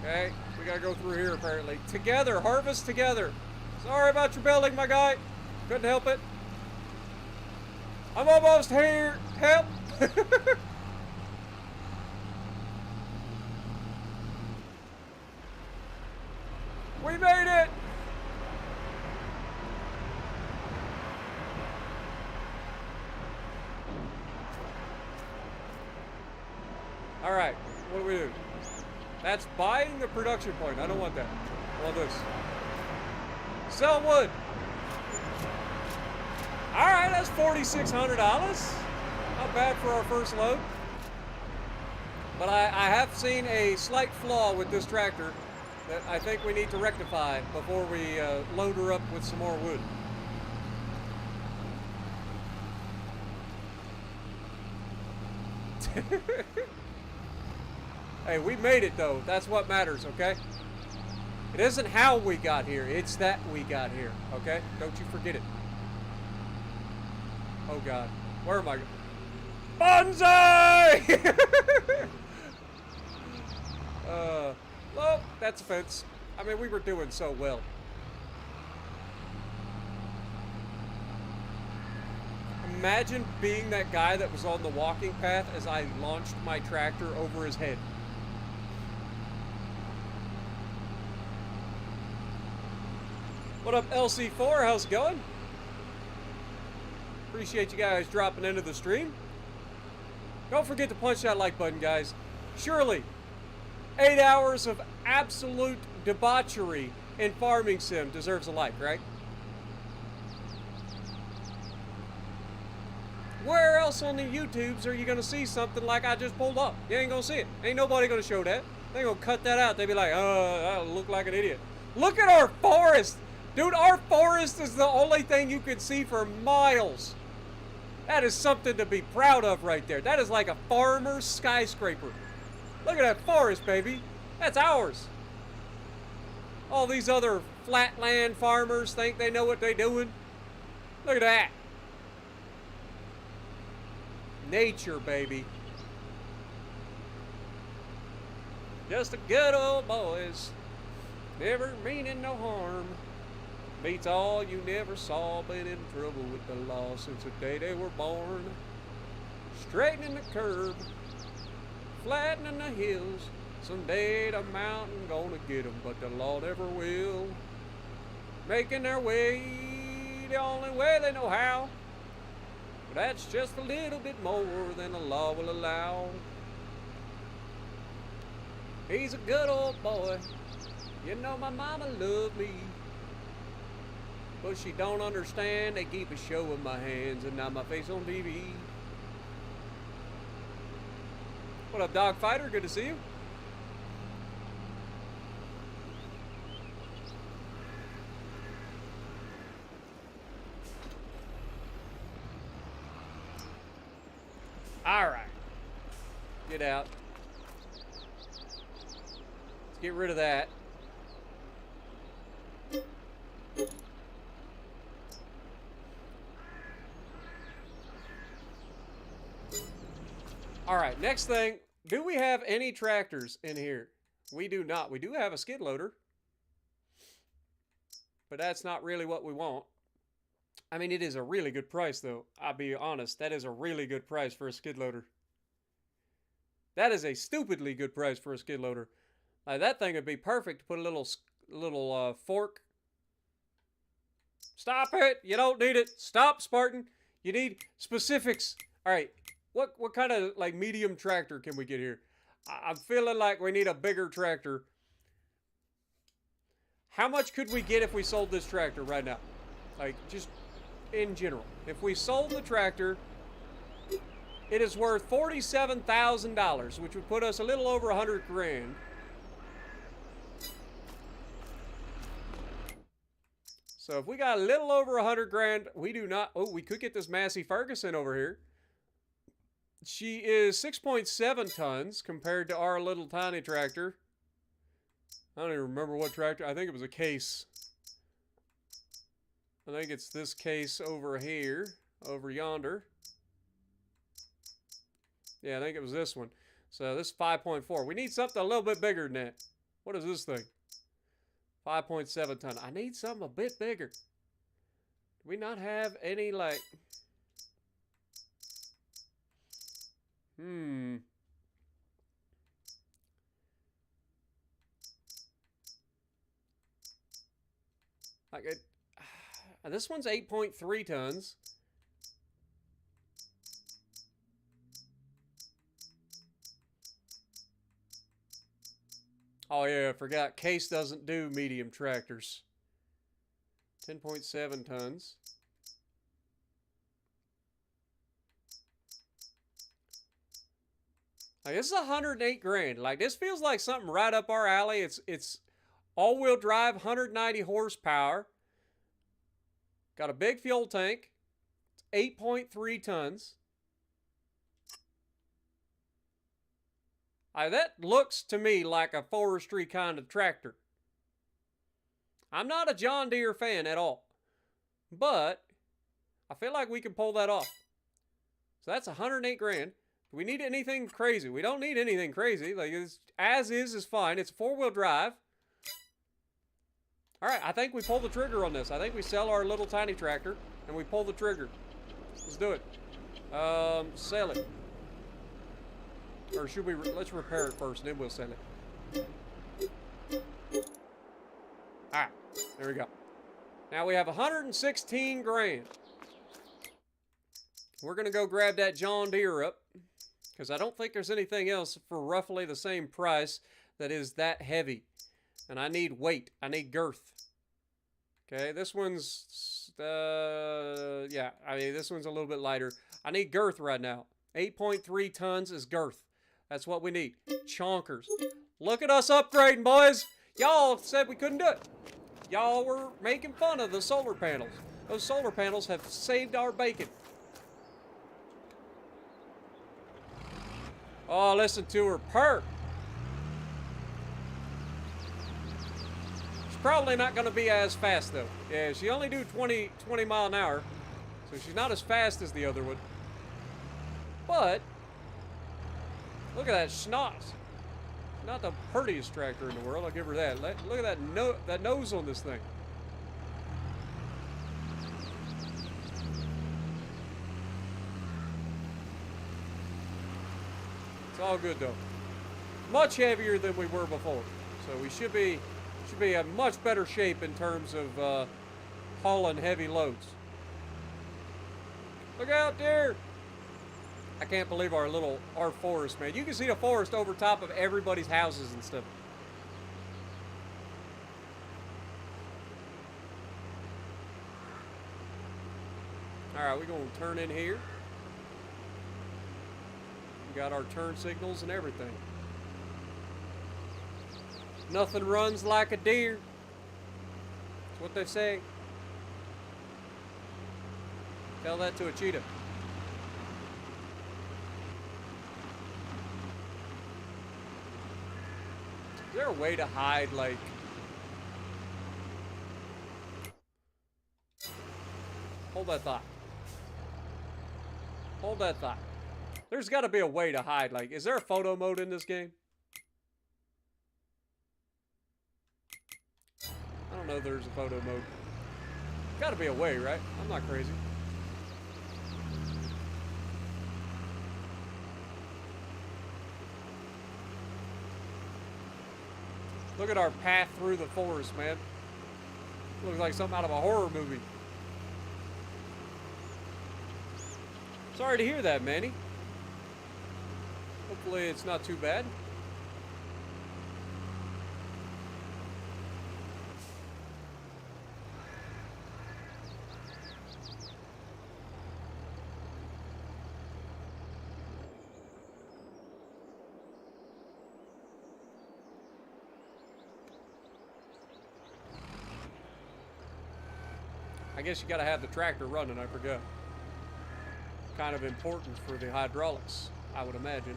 Okay, we gotta go through here apparently. Together, harvest together. Sorry about your building, my guy. Couldn't help it. I'm almost here. Help. We made it. All right, what do we do? That's buying the production point. I don't want that. I want this. Sell wood. All right, that's $4,600. Not bad for our first load. But I have seen a slight flaw with this tractor that I think we need to rectify before we load her up with some more wood. Hey, we made it though. That's what matters, okay? It isn't how we got here, it's that we got here, okay? Don't you forget it. Oh God, where am I? Bonsai! Well, that's a fence. I mean, we were doing so well. Imagine being that guy that was on the walking path as I launched my tractor over his head. What up, LC4? How's it going? Appreciate you guys dropping into the stream. Don't forget to punch that like button, guys. Surely, 8 hours of absolute debauchery in Farming Sim deserves a like, right? Where else on the YouTubes are you going to see something like I just pulled up? You ain't going to see it. Ain't nobody going to show that. They going to cut that out. They be like, oh, I look like an idiot. Look at our forest. Dude, our forest is the only thing you can see for miles. That is something to be proud of right there. That is like a farmer's skyscraper. Look at that forest, baby. That's ours. All these other flatland farmers think they know what they're doing. Look at that. Nature, baby. Just a good old boys. Never meaning no harm. Beats all you never saw, been in trouble with the law since the day they were born. Straightening the curb, flattening the hills. Someday the mountain gonna get them, but the law never will. Making their way the only way they know how. But that's just a little bit more than the law will allow. He's a good old boy. You know my mama loved me. But she don't understand, they keep a show in my hands and now my face on TV. What up, Dog Fighter? Good to see you. All right. Get out. Let's get rid of that. All right, next thing, do we have any tractors in here? We do not. We do have a skid loader, but that's not really what we want. I mean, it is a really good price, though. I'll be honest, that is a really good price for a skid loader. That is a stupidly good price for a skid loader. Like, that thing would be perfect to put a little fork. Stop it! You don't need it. Stop, Spartan. You need specifics. All right. What kind of like medium tractor can we get here? I'm feeling like we need a bigger tractor. How much could we get if we sold this tractor right now? Like just in general. If we sold the tractor, It is worth $47,000, which would put us a little over 100 grand. So if we got a little over 100 grand, we do not... Oh, we could get this Massey Ferguson over here. She is 6.7 tons compared to our little tiny tractor. I don't even remember what tractor. I think it was a Case. I think it's this Case over here. Over yonder. Yeah, I think it was this one. So this is 5.4. We need something a little bit bigger than that. What is this thing? 5.7 ton. I need something a bit bigger. Do we not have any, like... Like it... This one's 8.3 tons. Oh yeah, I forgot. Case doesn't do medium tractors. 10.7 tons. Like, this is 108 grand. Like, this feels like something right up our alley. It's all-wheel drive, 190 horsepower. Got a big fuel tank. It's 8.3 tons. That looks to me like a Forestry kind of tractor. I'm not a John Deere fan at all. But I feel like we can pull that off. So that's 108 grand. Do we need anything crazy? We don't need anything crazy. Like, it's, as is fine. It's a four-wheel drive. All right, I think we pull the trigger on this. I think we sell our little tiny tractor and we pull the trigger. Let's do it. Sell it. Or should we, let's repair it first, and then we'll sell it. Alright, there we go. Now we have 116 grand. We're going to go grab that John Deere up, because I don't think there's anything else for roughly the same price that is that heavy. And I need weight. I need girth. Okay, this one's, yeah, I mean, this one's a little bit lighter. I need girth right now. 8.3 tons is girth. That's what we need. Chonkers. Look at us upgrading, boys. Y'all said we couldn't do it. Y'all were making fun of the solar panels. Those solar panels have saved our bacon. Oh, listen to her purr. She's probably not going to be as fast, though. Yeah, she only do 20 mile an hour. So she's not as fast as the other one. But... look at that schnoz. Not the prettiest tractor in the world, I'll give her that. Look at that nose on this thing. It's all good though. Much heavier than we were before. So we should be in much better shape in terms of hauling heavy loads. Look out there! I can't believe our forest, man. You can see the forest over top of everybody's houses and stuff. Alright, we're going to turn in here. We got our turn signals and everything. Nothing runs like a deer. That's what they say. Tell that to a cheetah. Is there a way to hide, like... hold that thought. Hold that thought. There's got to be a way to hide, like... is there a photo mode in this game? I don't know if there's a photo mode. Got to be a way, right? I'm not crazy. Look at our path through the forest, man. Looks like something out of a horror movie. Sorry to hear that, Manny. Hopefully it's not too bad. I guess you got to have the tractor running, I forgot. Kind of important for the hydraulics, I would imagine.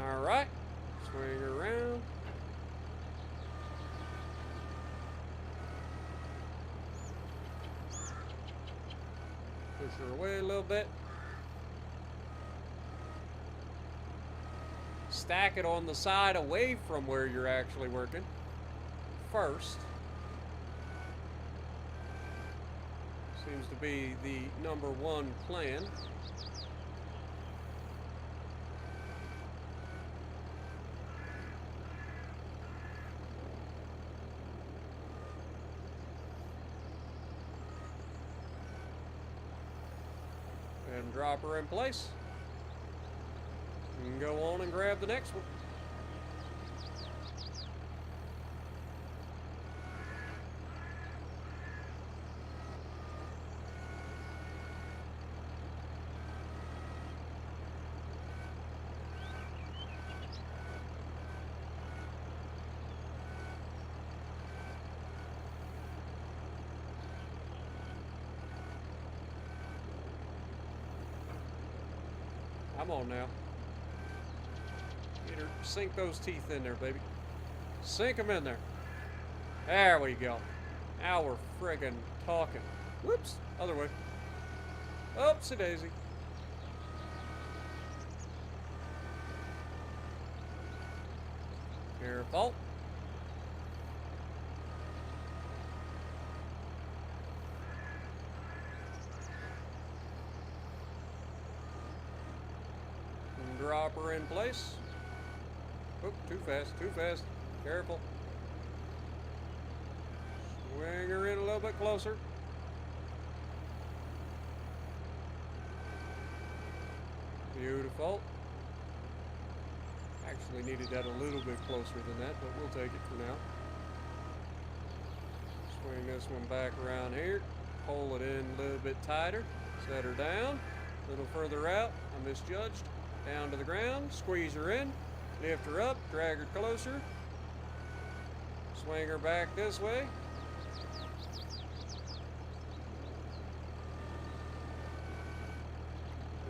Alright, swing around. Push her away a little bit. Stack it on the side away from where you're actually working first. Seems to be the #1 plan. And drop her in place. And go on and grab the next one. Come on now. Get her, sink those teeth in there, baby. Sink them in there. There we go. Now we're friggin' talking. Whoops, other way. Oopsie daisy. Careful. Drop her in place. Oop, too fast, too fast. Careful. Swing her in a little bit closer. Beautiful. Actually needed that a little bit closer than that, but we'll take it for now. Swing this one back around here. Pull it in a little bit tighter. Set her down. A little further out. I misjudged. Down to the ground, squeeze her in, lift her up, drag her closer, swing her back this way.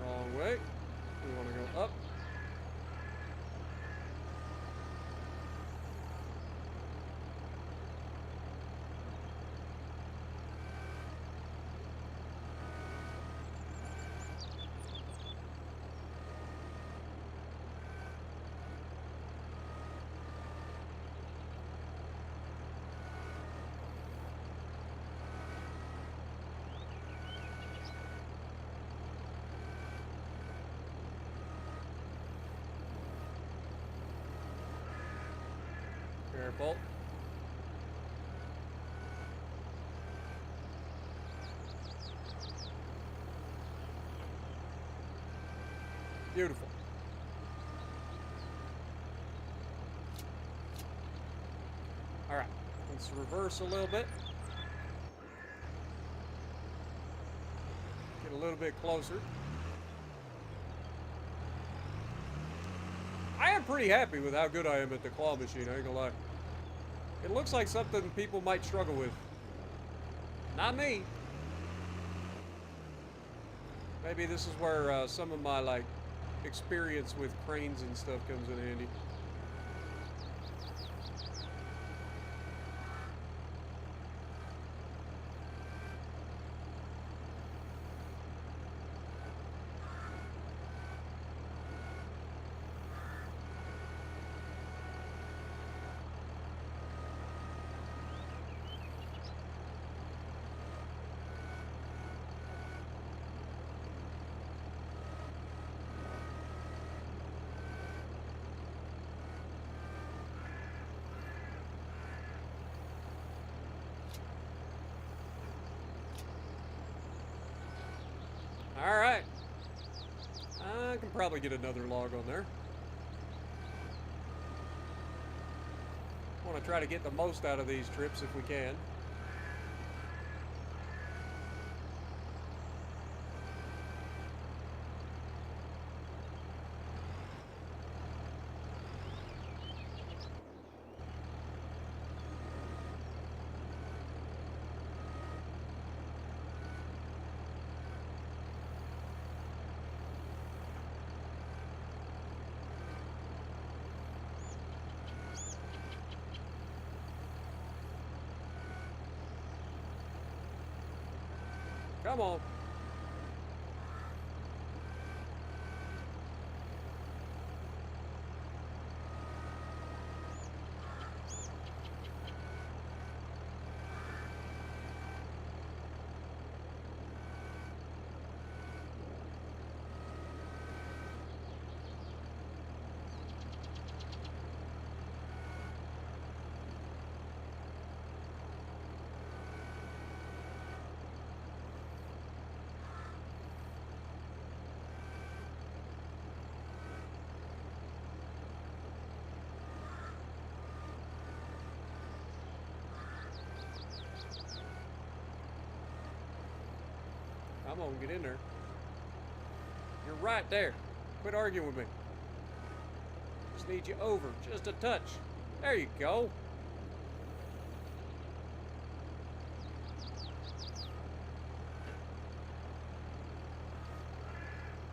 Wrong way. We want to go up. Careful. Beautiful. All right, let's reverse a little bit. Get a little bit closer. I am pretty happy with how good I am at the claw machine, I ain't gonna lie. It looks like something people might struggle with. Not me. Maybe this is where some of my like experience with cranes and stuff comes in handy. All right. I can probably get another log on there. want to try to get the most out of these trips if we can. Come on. Come on, get in there. You're right there. Quit arguing with me. Just need you over just a touch. There you go.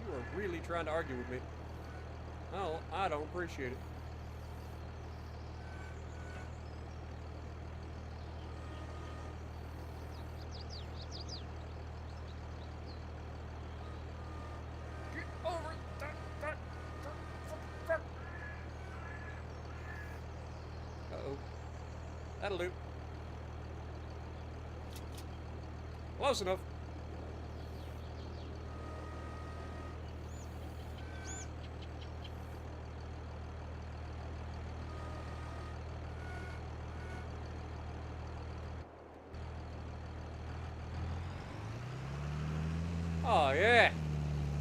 You are really trying to argue with me. Oh, I don't appreciate it. That'll do. Close enough. Oh, yeah.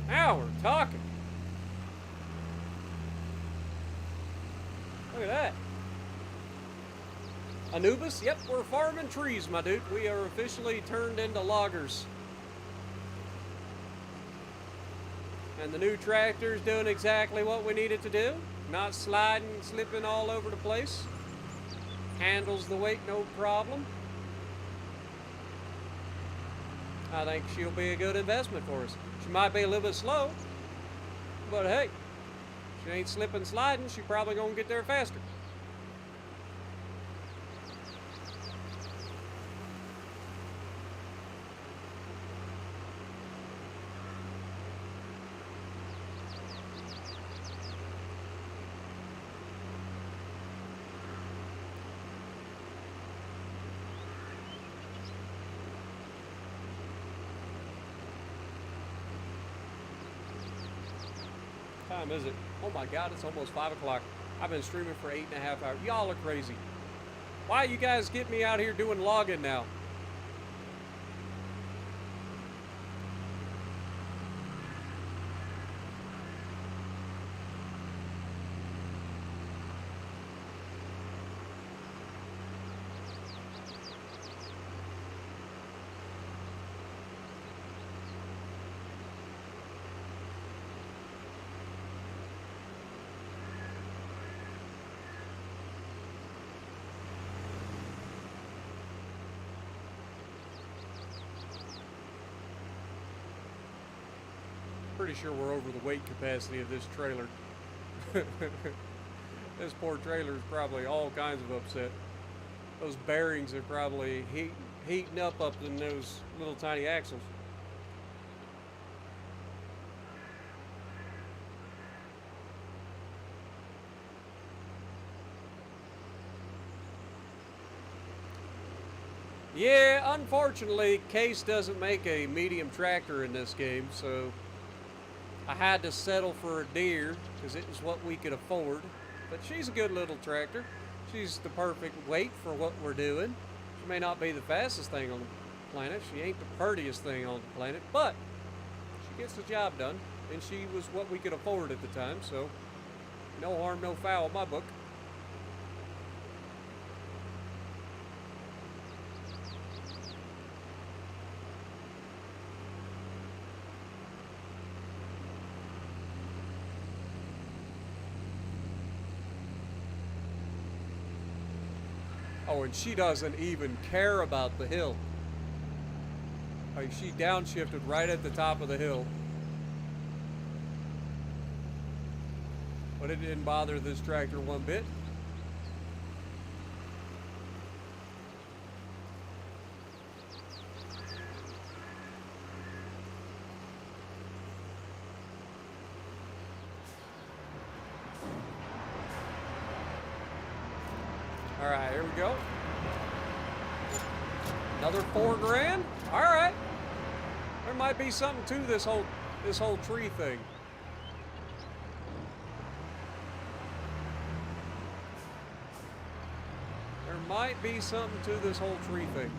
Now we're talking. Look at that. Anubis? Yep, we're farming trees, my dude. We are officially turned into loggers. And the new tractor's doing exactly what we need it to do. Not sliding, slipping all over the place. Handles the weight, no problem. I think she'll be a good investment for us. She might be a little bit slow, but hey, she ain't slipping, sliding. She's probably gonna get there faster. Time is it? Oh my God, it's almost 5 o'clock. I've been streaming for 8.5 hours. Y'all are crazy. Why you guys get me out here doing logging now? Pretty sure we're over the weight capacity of this trailer. This poor trailer is probably all kinds of upset. Those bearings are probably heating up in those little tiny axles. Yeah, unfortunately, Case doesn't make a medium tractor in this game, so I had to settle for a Deere because it was what we could afford. But she's a good little tractor. She's the perfect weight for what we're doing. She may not be the fastest thing on the planet. She ain't the prettiest thing on the planet, but she gets the job done. And she was what we could afford at the time, so no harm, no foul in my book. Oh, and she doesn't even care about the hill. Like, she downshifted right at the top of the hill. But it didn't bother this tractor one bit. All right, here we go. Another $4 grand. All right. There might be something to this whole tree thing. There might be something to this whole tree thing.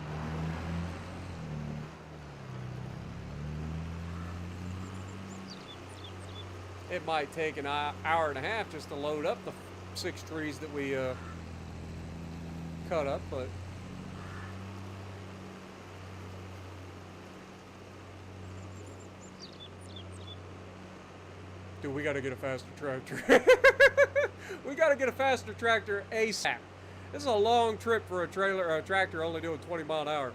It might take an hour and a half just to load up the 6 trees that we cut up, but dude, we got to get a faster tractor. We got to get a faster tractor ASAP. This is a long trip for a tractor only doing 20 mile an hour.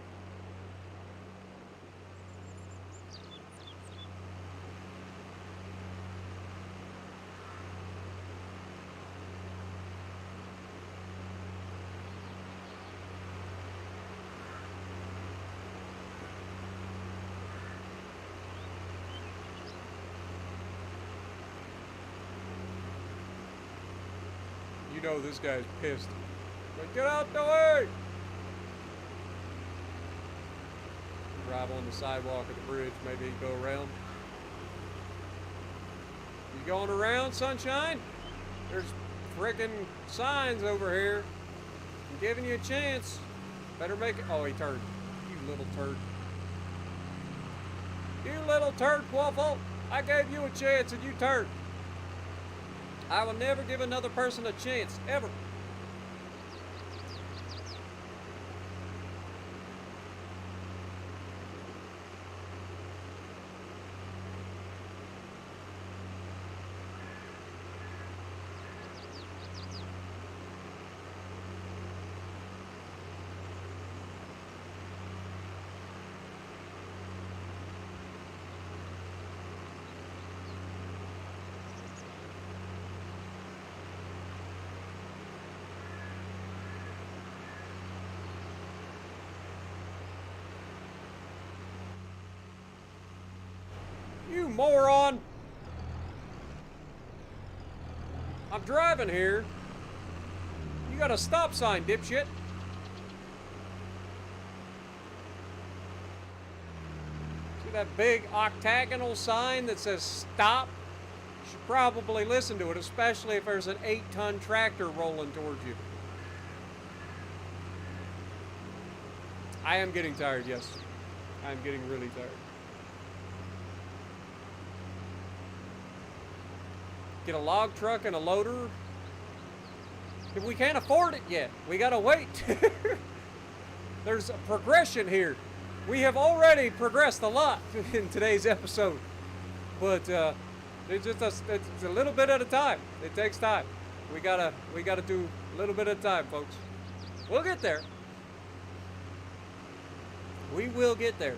You know this guy's pissed. Like, get out the way! Drive on the sidewalk at the bridge, maybe go around. You going around, sunshine? There's frickin' signs over here. I'm giving you a chance. Better make it. Oh, he turned. You little turd. You little turd, Quaffle. I gave you a chance and you turned. I will never give another person a chance, ever. You moron! I'm driving here. You got a stop sign, dipshit. See that big octagonal sign that says stop? You should probably listen to it, especially if there's an 8-ton tractor rolling towards you. I am getting tired, yes. I am getting really tired. Get a log truck and a loader. If we can't afford it yet, we gotta wait. There's a progression here. We have already progressed a lot in today's episode, but it's a little bit at a time. It takes time. We gotta do a little bit at a time, folks. We'll get there. We will get there.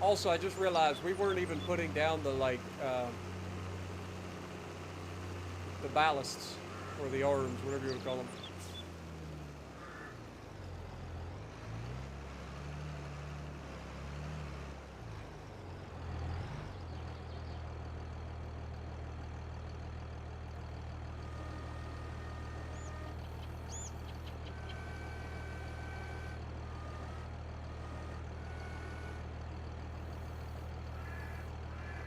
Also, I just realized we weren't even putting down the the ballasts or the arms, whatever you want to call them.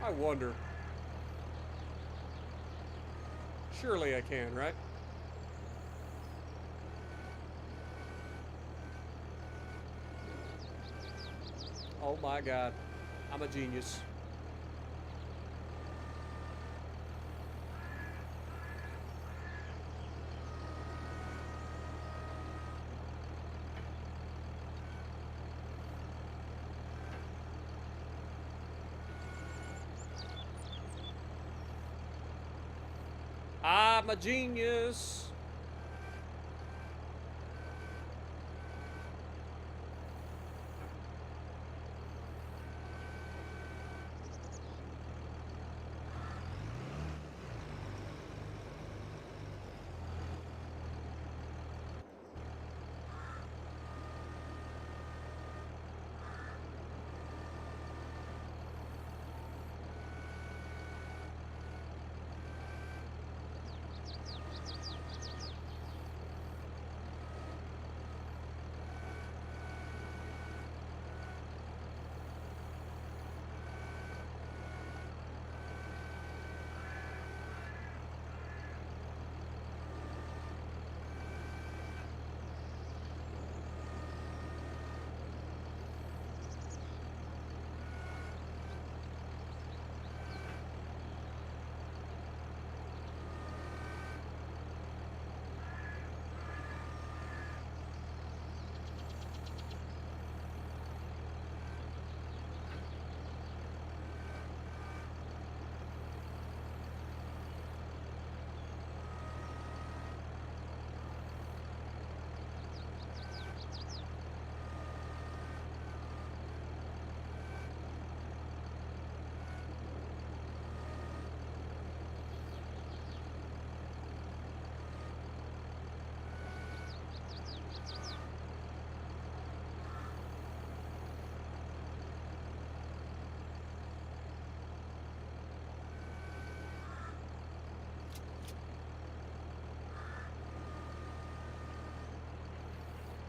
I wonder. Surely I can, right? Oh my God. I'm a genius. I'm a genius.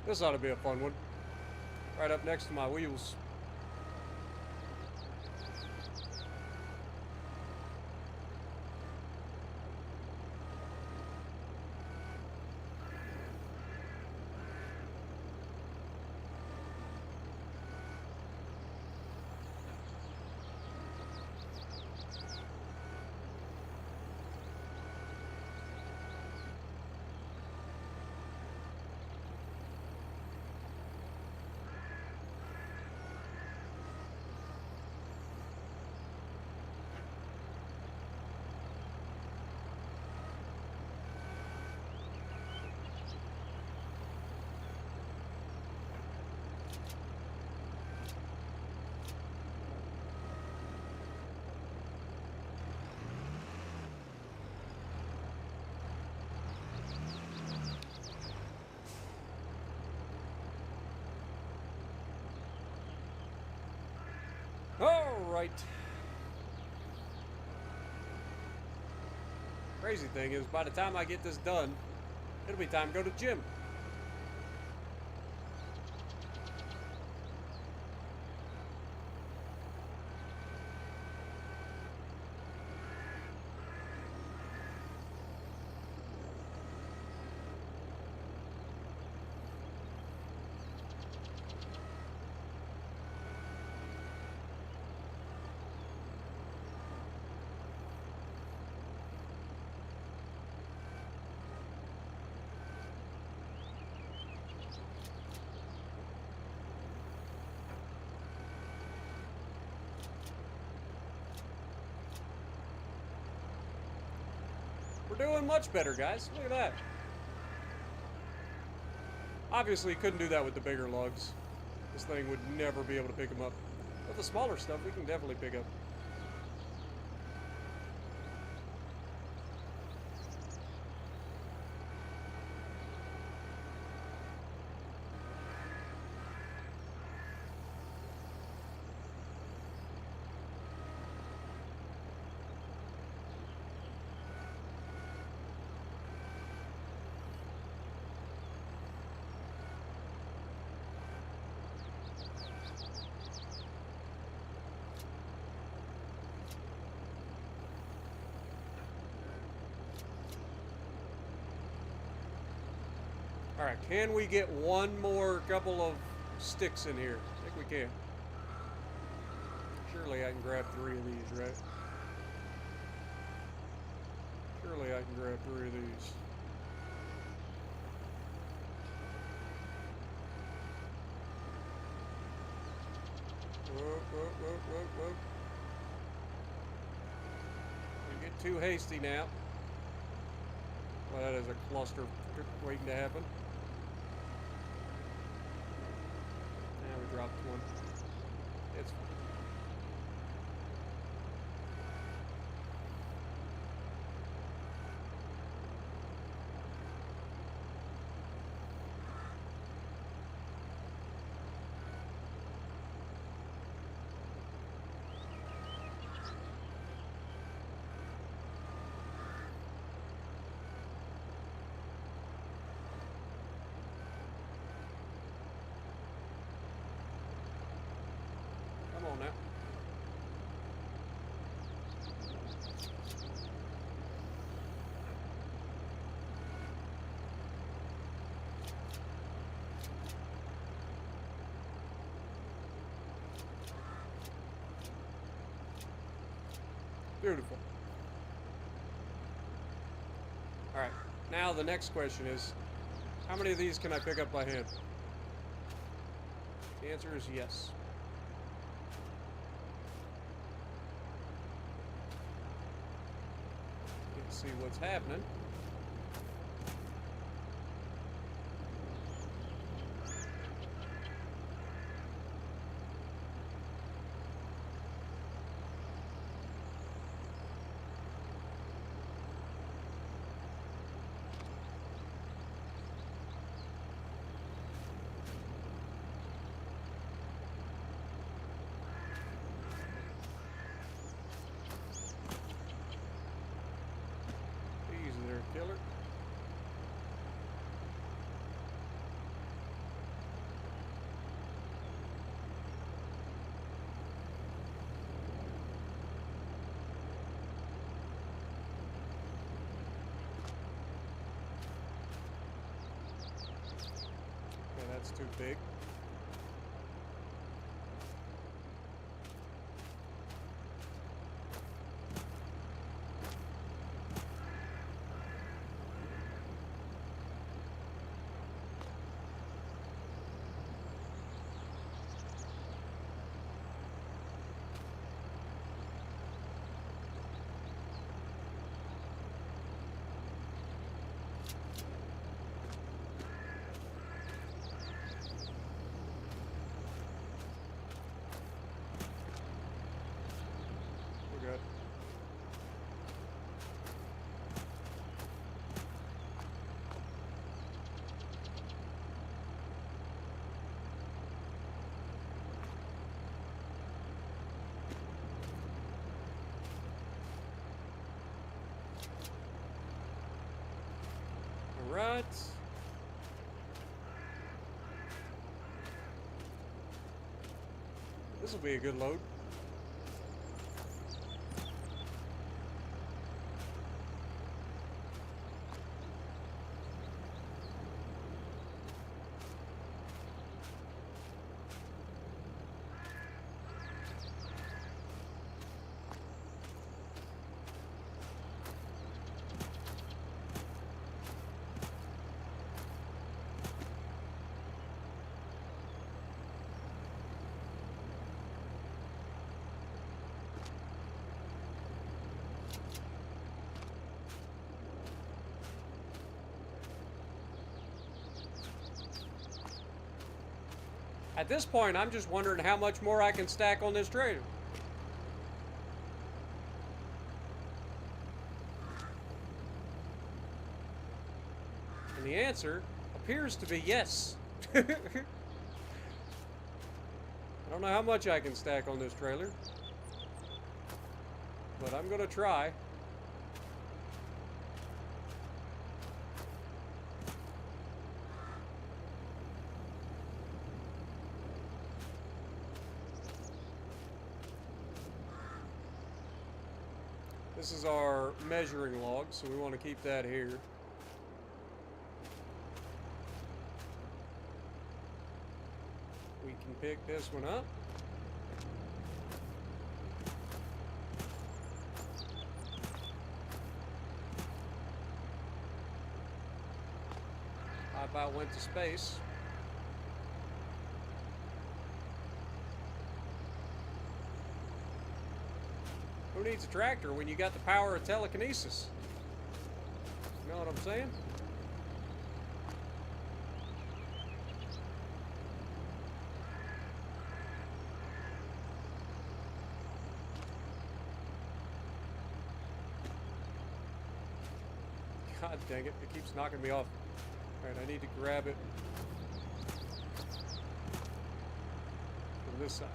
This ought to be a fun one. Right up next to my wheels. All right. Crazy thing is, by the time I get this done, it'll be time to go to the gym. We're doing much better, guys. Look at that. Obviously, couldn't do that with the bigger lugs. This thing would never be able to pick them up. But the smaller stuff, we can definitely pick up. All right, can we get one more couple of sticks in here? I think we can. Surely I can grab 3 of these, right? Surely I can grab 3 of these. Whoa, whoa, whoa, whoa, whoa. Don't get too hasty now. Well, that is a cluster waiting to happen. Now we dropped one. It's fine. Come on now. Beautiful. All right. Now the next question is, how many of these can I pick up by hand? The answer is yes. Let's see what's happening. Easy there, killer. Okay, that's too big. We're good. All right. This will be a good load. At this point, I'm just wondering how much more I can stack on this trailer. And the answer appears to be yes. I don't know how much I can stack on this trailer, but I'm gonna try. This is our measuring log, so we want to keep that here. We can pick this one up. I about went to space. Who needs a tractor when you got the power of telekinesis? You know what I'm saying? God dang it, it keeps knocking me off. Alright, I need to grab it from this side.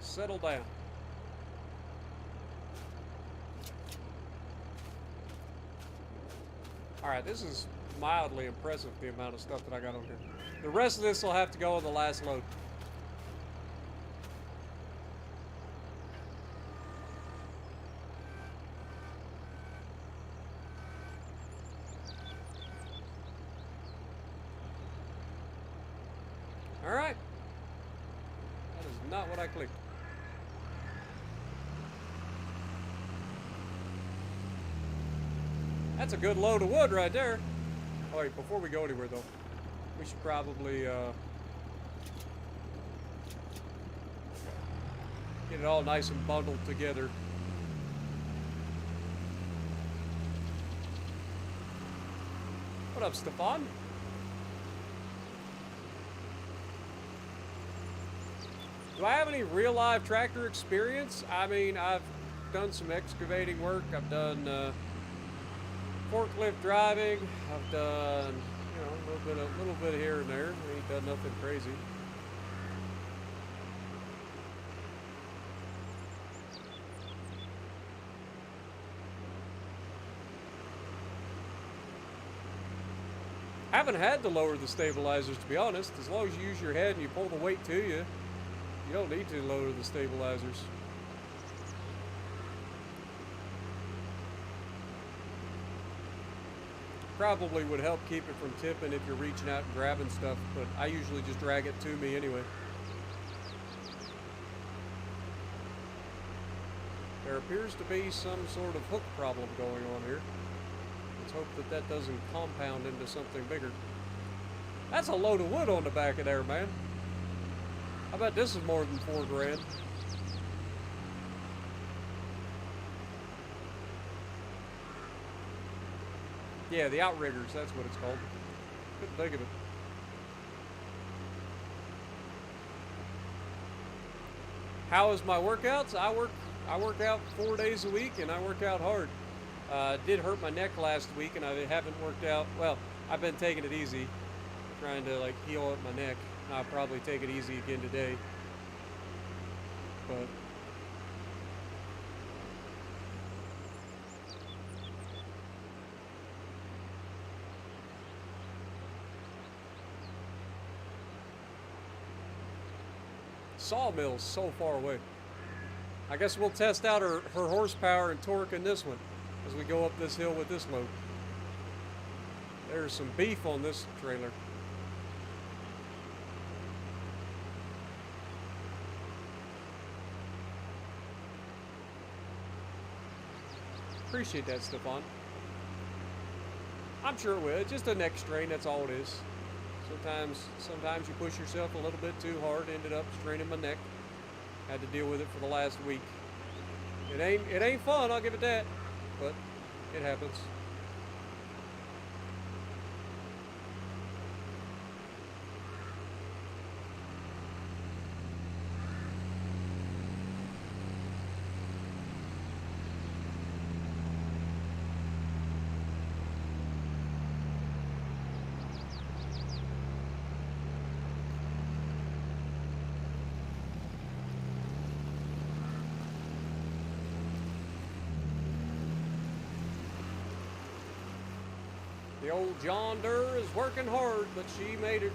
Settle down. Alright, this is mildly impressive, the amount of stuff that I got on here. The rest of this will have to go on the last load. Alright. That is not what I clicked. That's a good load of wood right there. Oh wait, before we go anywhere though, we should probably get it all nice and bundled together. What up, Stefan? Do I have any real live tractor experience? I mean, I've done some excavating work. I've done forklift driving. I've done, you know, a little bit here and there. I ain't done nothing crazy. I haven't had to lower the stabilizers, to be honest. As long as you use your head and you pull the weight to you, you don't need to lower the stabilizers. Probably would help keep it from tipping if you're reaching out and grabbing stuff, but I usually just drag it to me anyway. There appears to be some sort of hook problem going on here. Let's hope that that doesn't compound into something bigger. That's a load of wood on the back of there, man. I bet this is more than $4 grand. Yeah, the outriggers, that's what it's called. Couldn't think of it. How is my workouts? I work out 4 days a week and I work out hard. Did hurt my neck last week and I haven't worked out. Well, I've been taking it easy, trying to like heal up my neck. I'll probably take it easy again today. But sawmill's so far away. I guess we'll test out her horsepower and torque in this one as we go up this hill with this load. There's some beef on this trailer. Appreciate that, Stefan. I'm sure it will. It's just a neck strain, that's all it is. Sometimes you push yourself a little bit too hard, ended up straining my neck. Had to deal with it for the last week. It ain't fun, I'll give it that, but it happens. The old John Deere is working hard, but she made it.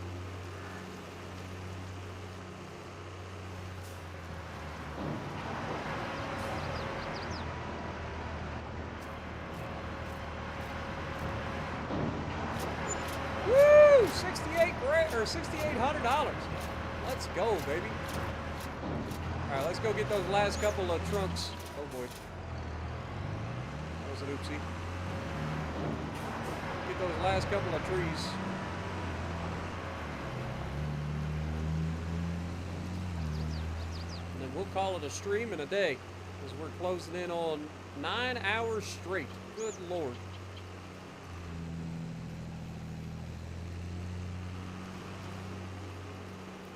Woo! $6,800. Let's go, baby. All right, let's go get those last couple of trunks. Oh boy, that was an oopsie. Get those last couple of trees. And then we'll call it a stream and a day. As we're closing in on 9 hours straight. Good Lord.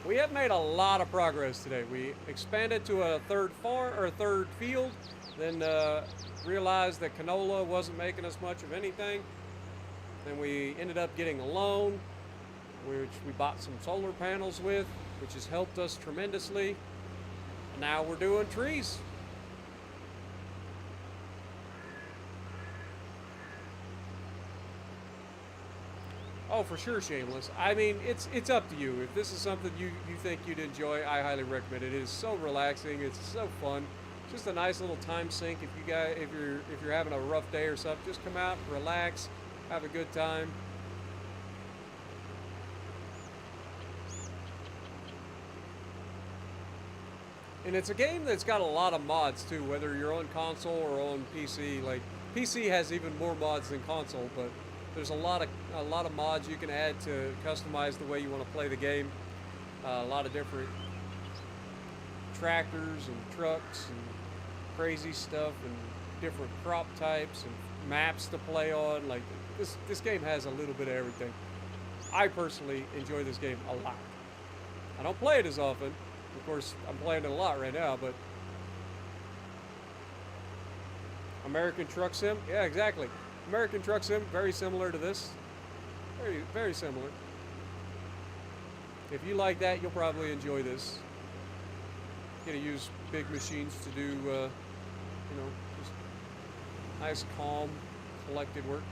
We have made a lot of progress today. We expanded to a third farm or a third field, then realized that canola wasn't making us much of anything. Then we ended up getting a loan, which we bought some solar panels with, which has helped us tremendously. And now we're doing trees. Oh, for sure, shameless. I mean, it's up to you. If this is something you think you'd enjoy, I highly recommend it. It is so relaxing. It's so fun. Just a nice little time sink. If you guys, if you're having a rough day or something, just come out, relax, have a good time. And it's a game that's got a lot of mods too, whether you're on console or on PC. Like PC has even more mods than console, but there's a lot of mods you can add to customize the way you want to play the game. A lot of different tractors and trucks and crazy stuff and different crop types and maps to play on. Like this game has a little bit of everything. I personally enjoy this game a lot. I don't play it as often. Of course, I'm playing it a lot right now, but American Truck Sim? Yeah, exactly. American Truck Sim, very similar to this. Very, very similar. If you like that, you'll probably enjoy this. You're gonna use big machines to do, you know, just nice, calm, collected work.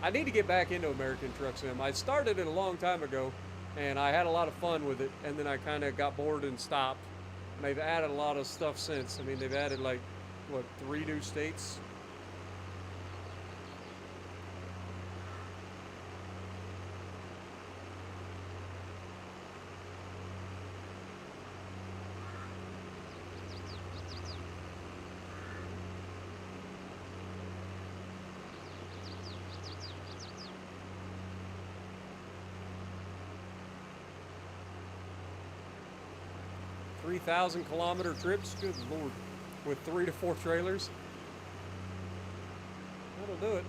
I need to get back into American Truck Sim. I started it a long time ago, and I had a lot of fun with it, and then I kind of got bored and stopped. And they've added a lot of stuff since. I mean, they've added like, what, 3 new states? 3,000-kilometer trips? Good Lord. With 3 to 4 trailers? That'll do it.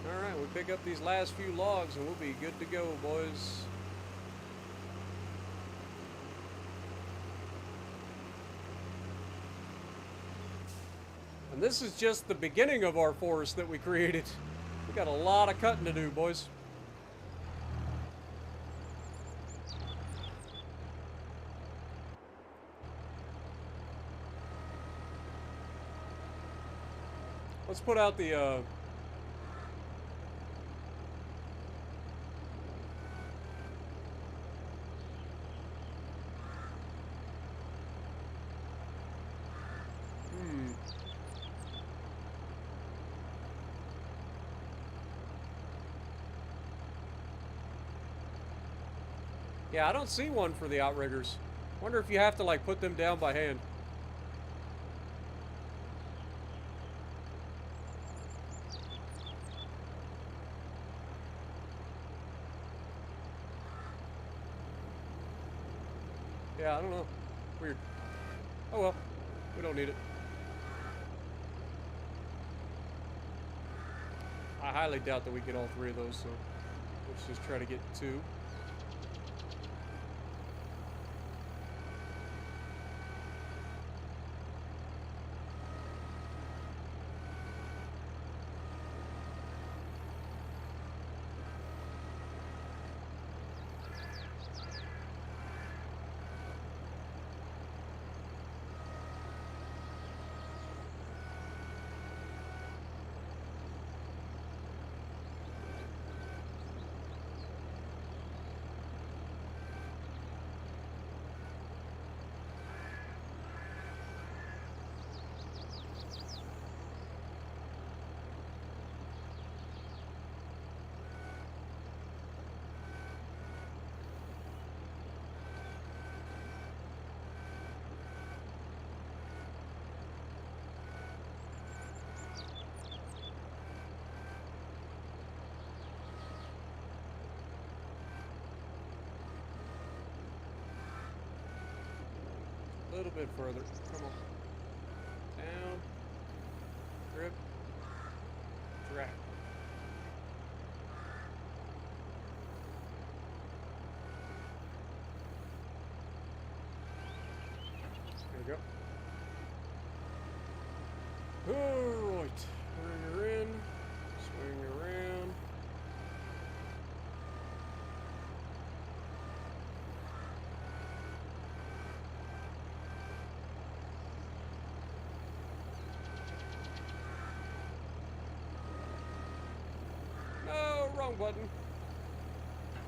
Alright, we pick up these last few logs and we'll be good to go, boys. And this is just the beginning of our forest that we created. We got a lot of cutting to do, boys. Let's put out the yeah, I don't see one for the outriggers. Wonder if you have to like put them down by hand. Yeah, I don't know. Weird. Oh well, we don't need it. I highly doubt that we get all 3 of those, so let's just try to get 2. A little bit further. Come on. Down. Grip. Drag. There we go. Alright. Bring her in. Swing around. No, wrong button.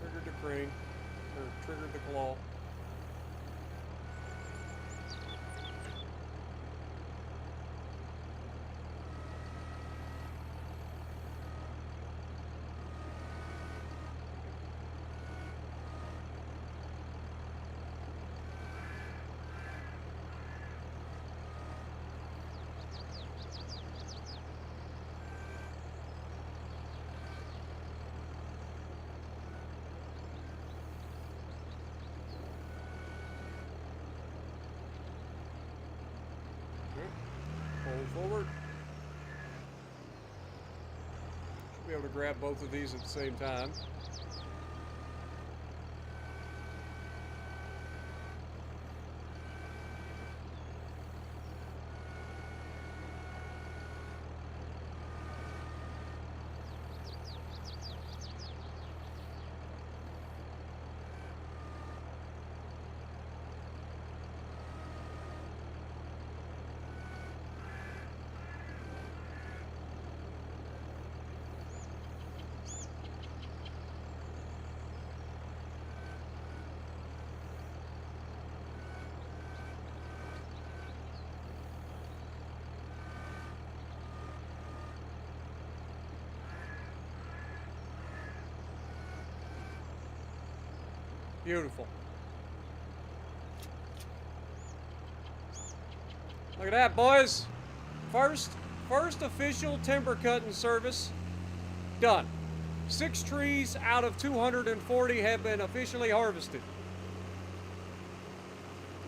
Triggered the crane. Or triggered the claw. Pull forward. Should be able to grab both of these at the same time. Beautiful. Look at that, boys. First official timber cutting service done. 6 trees out of 240 have been officially harvested.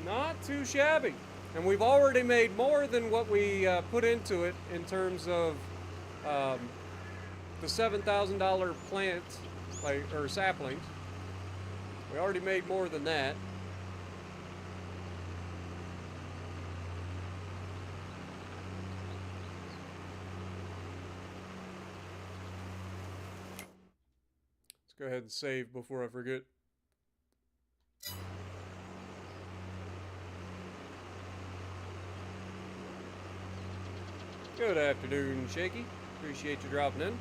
Not too shabby. And we've already made more than what we put into it in terms of the $7,000 plant, or saplings. We already made more than that. Let's go ahead and save before I forget. Good afternoon, Shaky. Appreciate you dropping in.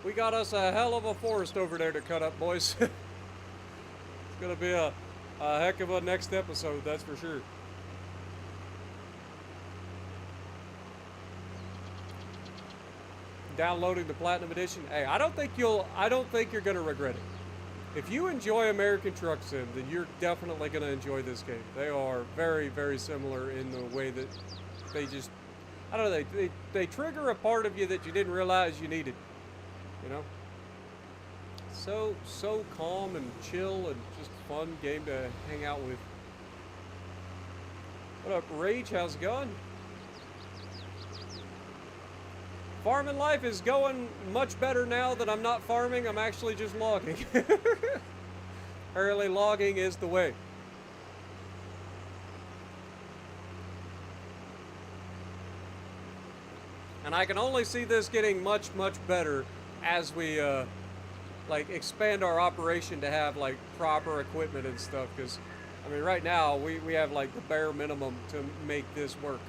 We got us a hell of a forest over there to cut up, boys. It's gonna be a heck of a next episode, that's for sure. Downloading the Platinum Edition. Hey, I don't think you're gonna regret it. If you enjoy American Truck Sim, then you're definitely gonna enjoy this game. They are very, very similar in the way that they just, I don't know, they trigger a part of you that you didn't realize you needed. You know, so calm and chill and just fun game to hang out with. What up, Rage? How's it going? Farming life is going much better now that I'm not farming. I'm actually just logging. Apparently logging is the way. And I can only see this getting much, much better as we like expand our operation to have like proper equipment and stuff, because I mean, right now, we have like the bare minimum to make this work.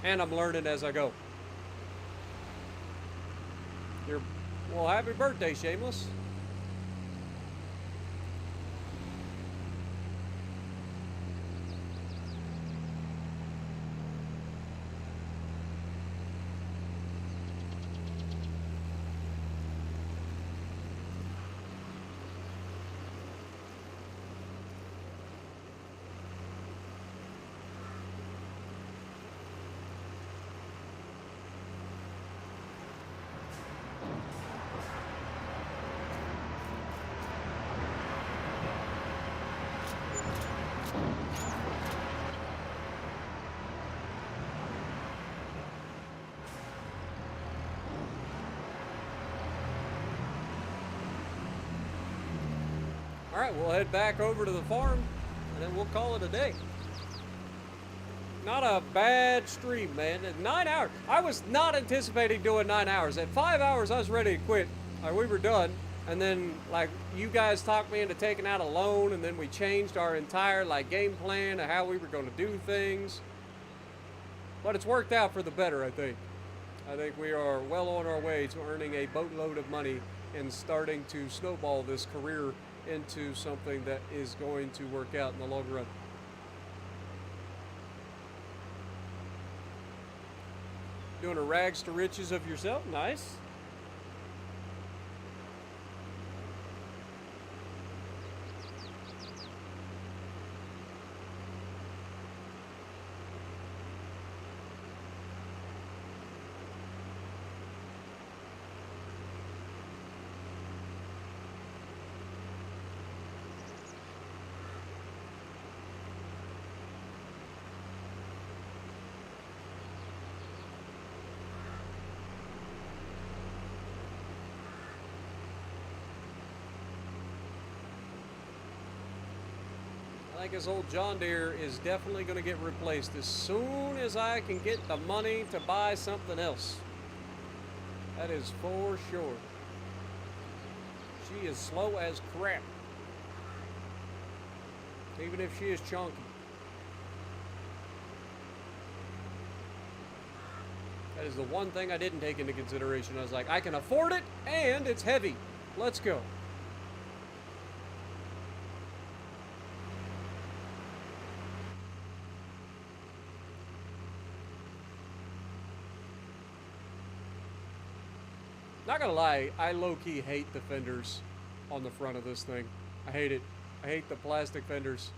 And I'm learning as I go. Well, happy birthday, Shameless. All right, we'll head back over to the farm, and then we'll call it a day. Not a bad stream, man. 9 hours. I was not anticipating doing 9 hours. At 5 hours, I was ready to quit. Like, we were done. And then, like, you guys talked me into taking out a loan, and then we changed our entire, like, game plan of how we were going to do things. But it's worked out for the better, I think. I think we are well on our way to earning a boatload of money and starting to snowball this career into something that is going to work out in the long run. Doing a rags to riches of yourself. Nice. I think this old John Deere is definitely going to get replaced as soon as I can get the money to buy something else. That is for sure. She is slow as crap. Even if she is chunky. That is the one thing I didn't take into consideration. I was like, I can afford it and it's heavy. Let's go. Not gonna lie, I low-key hate the fenders on the front of this thing. I hate it. I hate the plastic fenders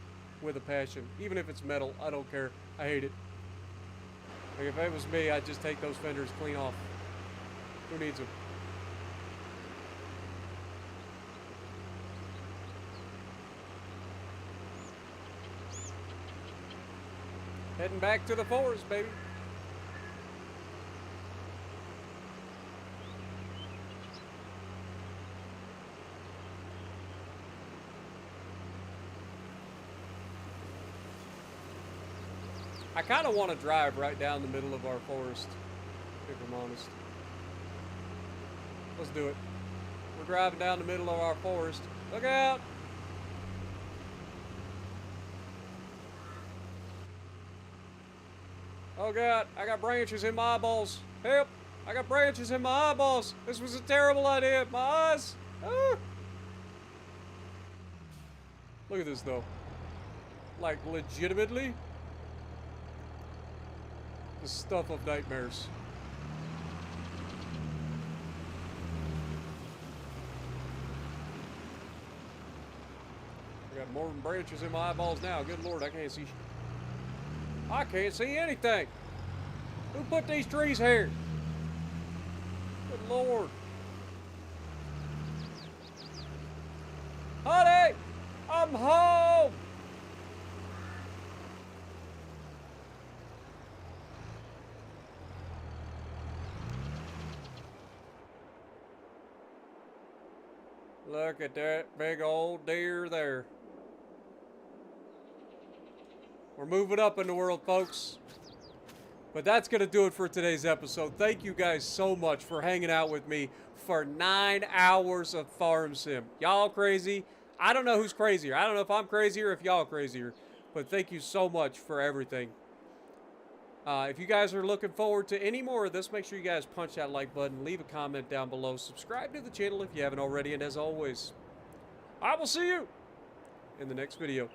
with a passion. Even if it's metal, I don't care. I hate it. Like, if it was me, I'd just take those fenders clean off. Who needs them? Heading back to the forest, baby. I kind of want to drive right down the middle of our forest, if I'm honest. Let's do it. We're driving down the middle of our forest. Look out! Oh God, I got branches in my eyeballs. Help! I got branches in my eyeballs. This was a terrible idea. My eyes. Ah. Look at this though. Like, legitimately, the stuff of nightmares. I got more branches in my eyeballs now. Good Lord, I can't see. I can't see anything. Who put these trees here? Good Lord. Honey, I'm home. Look at that big old deer there. We're moving up in the world, folks. But that's going to do it for today's episode. Thank you guys so much for hanging out with me for 9 hours of Farm Sim. Y'all crazy. I don't know who's crazier. I don't know if I'm crazier or if y'all are crazier. But thank you so much for everything. If you guys are looking forward to any more of this, make sure you guys punch that like button, leave a comment down below, subscribe to the channel if you haven't already, and as always, I will see you in the next video.